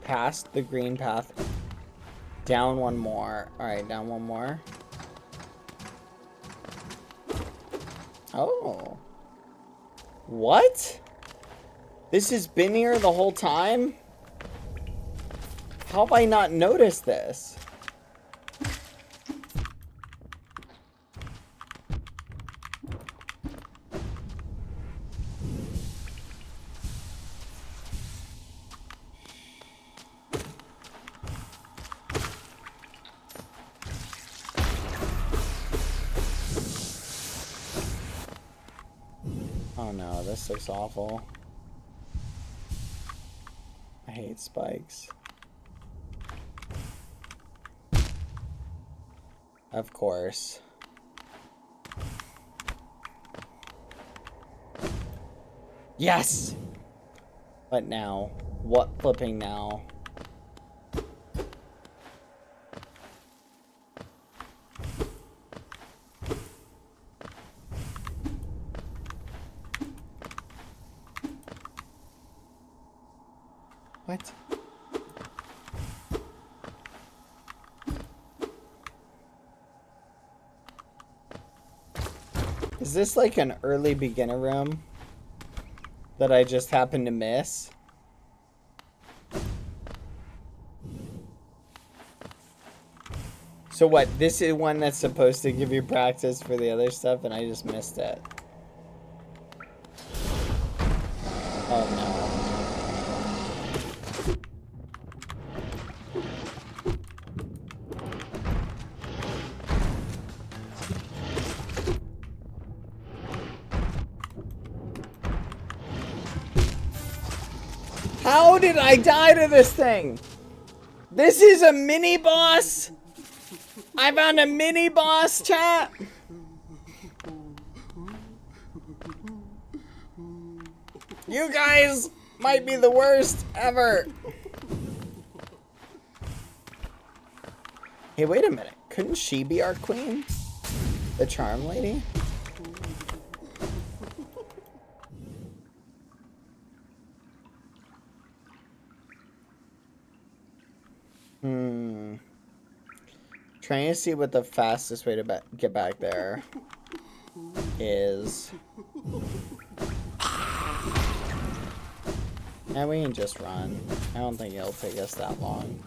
Past the green path. Down one more. Alright, down one more. Oh. What? This has been here the whole time? How have I not noticed this? Oh no, this looks awful. I hate spikes. Of course. Yes! What now? What flipping now? What? Is this like an early beginner room that I just happened to miss? So what, this is one that's supposed to give you practice for the other stuff and I just missed it? Oh no. How did I die to this thing? This is a mini boss? I found a mini boss, chat. You guys might be the worst ever. Hey, wait a minute. Couldn't she be our queen? The charm lady? Trying to see what the fastest way to get back there is. And we can just run. I don't think it'll take us that long.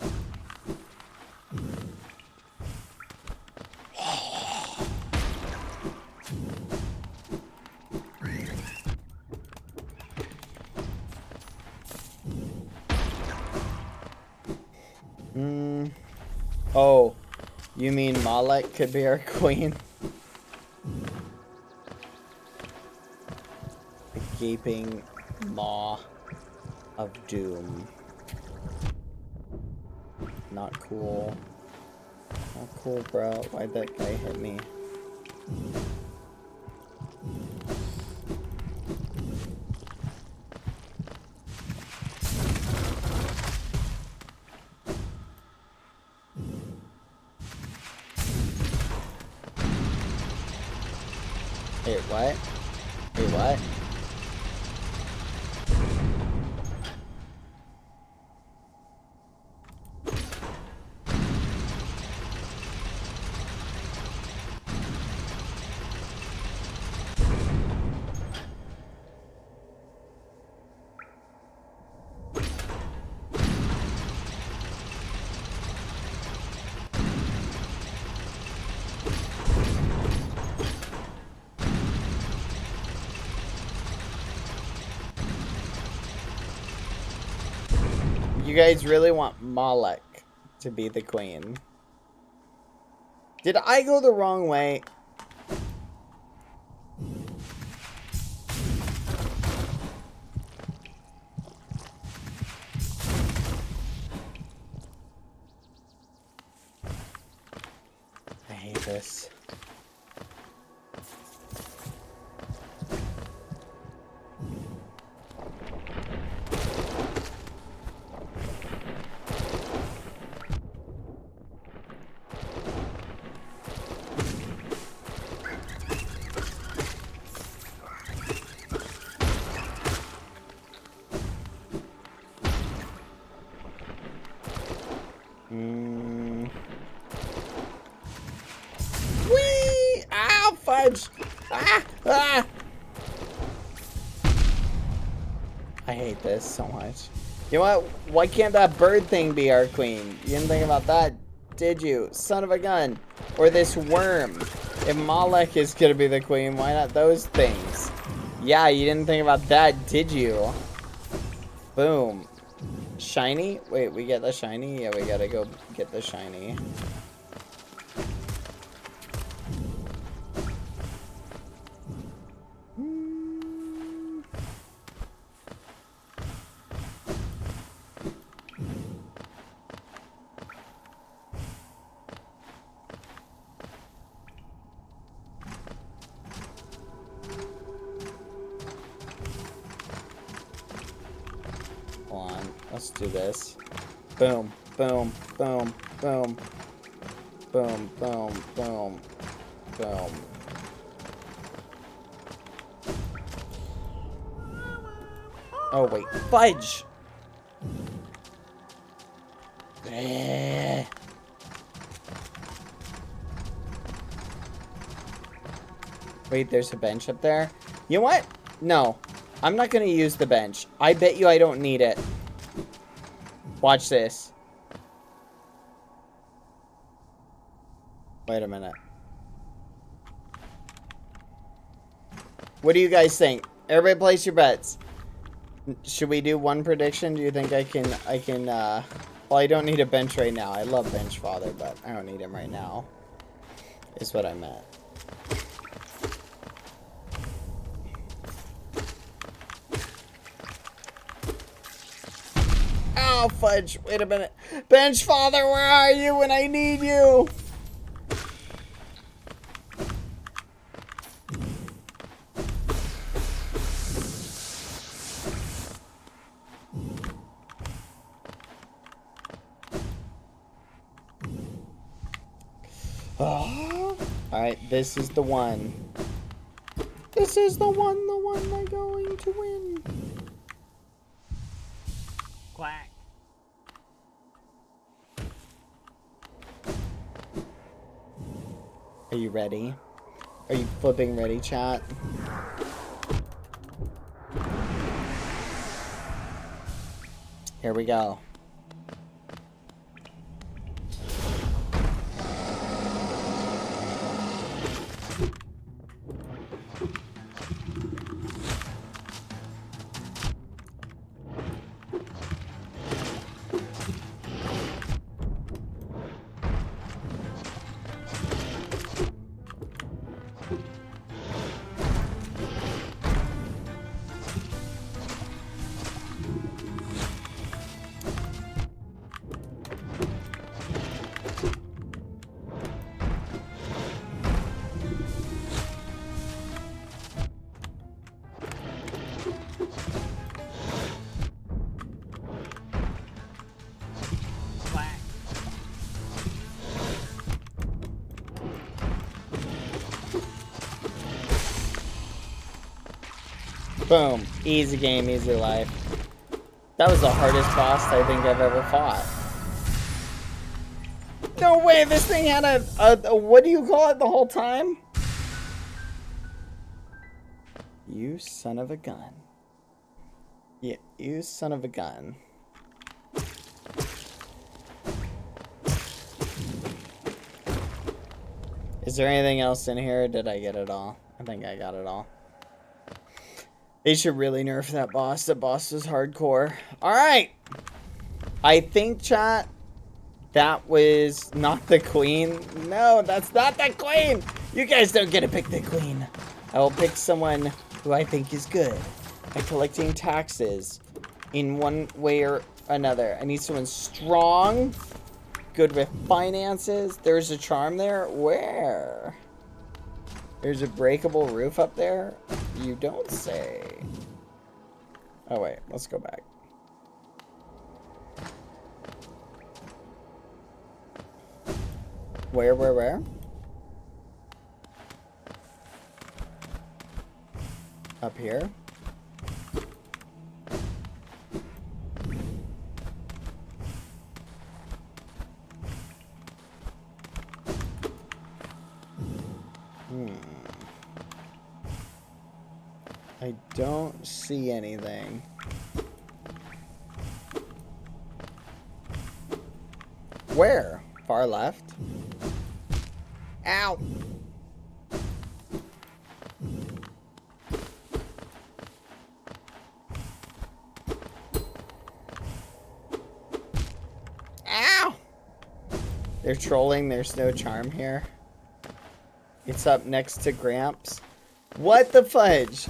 Oh, you mean Malek could be our queen? The gaping maw of doom. Not cool. Not cool, bro. Why'd that guy hit me? Wait, what? Wait, what? You guys really want Malek to be the queen? Did I go the wrong way? I hate this. Whee! Ow, fudge! Ah! Ah! I hate this so much. You know what? Why can't that bird thing be our queen? You didn't think about that, did you? Son of a gun. Or this worm. If Malek is gonna be the queen, why not those things? Yeah, you didn't think about that, did you? Boom. Shiny? Wait, we get the shiny? Yeah, we gotta go get the shiny. Hold on, let's do this. Boom, boom, boom, boom. Boom, boom, boom, boom. Oh, wait, fudge! Wait, there's a bench up there? You know what? No. I'm not gonna use the bench. I bet you I don't need it. Watch this. Wait a minute. What do you guys think? Everybody place your bets. Should we do one prediction? Do you think I can, well, I don't need a bench right now. I love bench father, but I don't need him right now. Is what I meant. Oh, fudge. Wait a minute. Bench father, where are you when I need you? Oh. Alright, this is the one. This is the one I'm going to win. Quack. Are you ready? Are you flipping ready, chat? Here we go. Boom. Easy game, easy life. That was the hardest boss I think I've ever fought. No way, this thing had a what do you call it the whole time? You son of a gun. Yeah, you son of a gun. Is there anything else in here? Or did I get it all? I think I got it all. They should really nerf that boss. The boss is hardcore. Alright. I think, chat, that was not the queen. No, that's not the queen. You guys don't get to pick the queen. I will pick someone who I think is good at collecting taxes in one way or another. I need someone strong, good with finances. There's a charm there. Where? There's a breakable roof up there? You don't say. Oh, wait. Let's go back. Where? Up here? I don't see anything. Where? Far left? Ow! Ow! They're trolling. There's no charm here. It's up next to Gramps. What the fudge?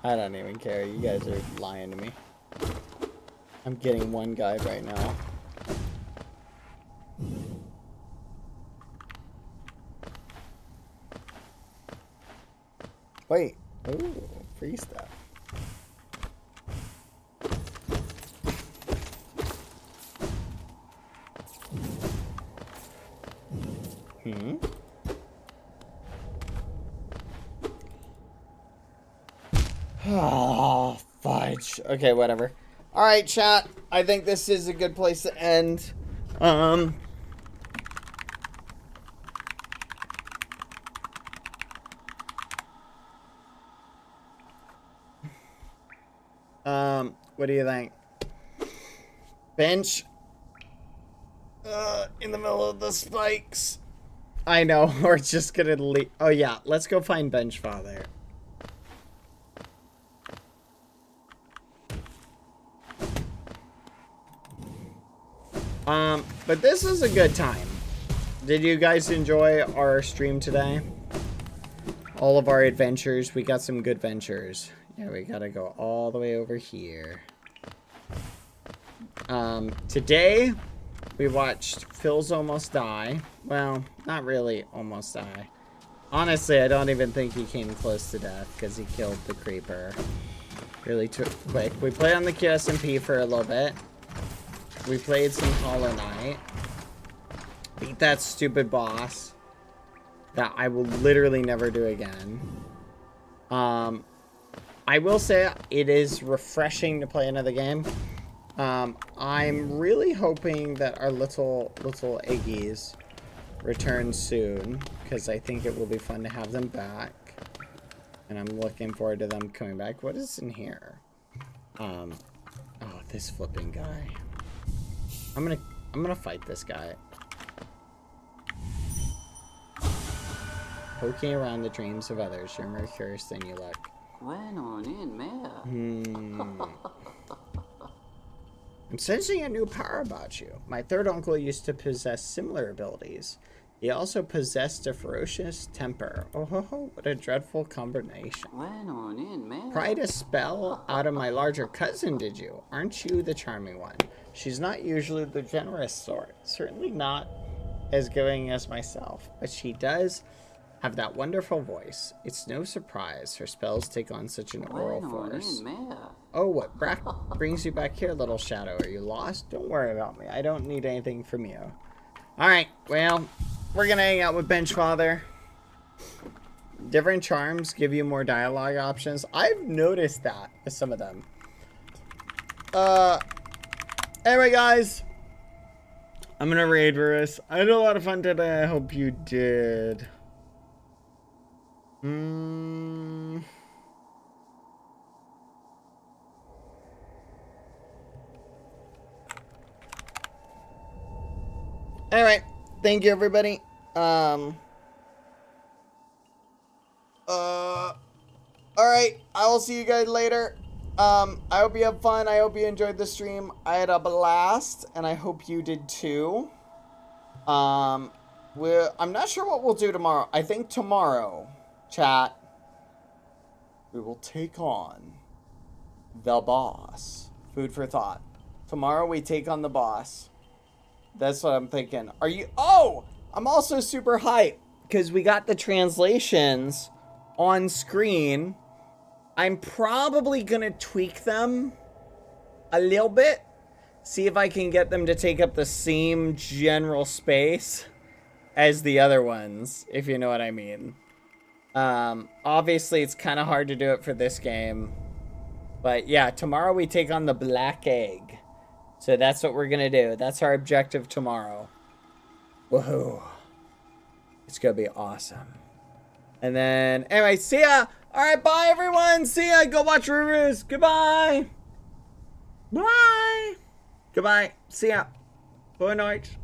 I don't even care. You guys are lying to me. I'm getting one guy right now. Wait. Ooh, free stuff. Oh, fudge. Okay, whatever. Alright, chat. I think this is a good place to end. What do you think? Bench? In the middle of the spikes. I know, we're just gonna leave. Oh yeah, let's go find Bench Father. But this is a good time. Did you guys enjoy our stream today? All of our adventures. We got some good ventures. Yeah, we gotta go all the way over here. Today, we watched Phil's almost die. Well, not really almost die. Honestly, I don't even think he came close to death because he killed the creeper really quick. We played on the Qsmp for a little bit. We played some Hollow Knight. Beat that stupid boss that I will literally never do again. I will say it is refreshing to play another game. I'm really hoping that our little Eggies return soon, because I think it will be fun to have them back. And I'm looking forward to them coming back. What is in here? Oh, this flipping guy. I'm gonna fight this guy. Poking around the dreams of others, you're more curious than you look. I'm sensing a new power about you. My third uncle used to possess similar abilities. He also possessed a ferocious temper. Oh ho ho, what a dreadful combination. Pried a spell out of my larger cousin, did you? Aren't you the charming one? She's not usually the generous sort. Certainly not as giving as myself. But she does have that wonderful voice. It's no surprise her spells take on such an oral force. Oh, what brings you back here, little shadow? Are you lost? Don't worry about me. I don't need anything from you. Alright, well, we're gonna hang out with Benchfather. Different charms give you more dialogue options. I've noticed that with some of them. Anyway, guys, I'm gonna raid Verus. I had a lot of fun today. I hope you did. Alright, thank you, everybody. Alright, I will see you guys later. I hope you have fun. I hope you enjoyed the stream. I had a blast, and I hope you did too. I'm not sure what we'll do tomorrow. I think tomorrow, chat, we will take on the boss. Food for thought. Tomorrow we take on the boss. That's what I'm thinking. Are you? Oh, I'm also super hyped because we got the translations on screen. I'm probably gonna tweak them a little bit. See if I can get them to take up the same general space as the other ones, if you know what I mean. Obviously it's kind of hard to do it for this game. But yeah, tomorrow we take on the Black Egg. So that's what we're gonna do. That's our objective tomorrow. Woohoo. It's gonna be awesome. And then, anyway, see ya. All right, bye, everyone. See ya. Go watch Rivers. Goodbye. Bye. Goodbye. See ya. Boa noite.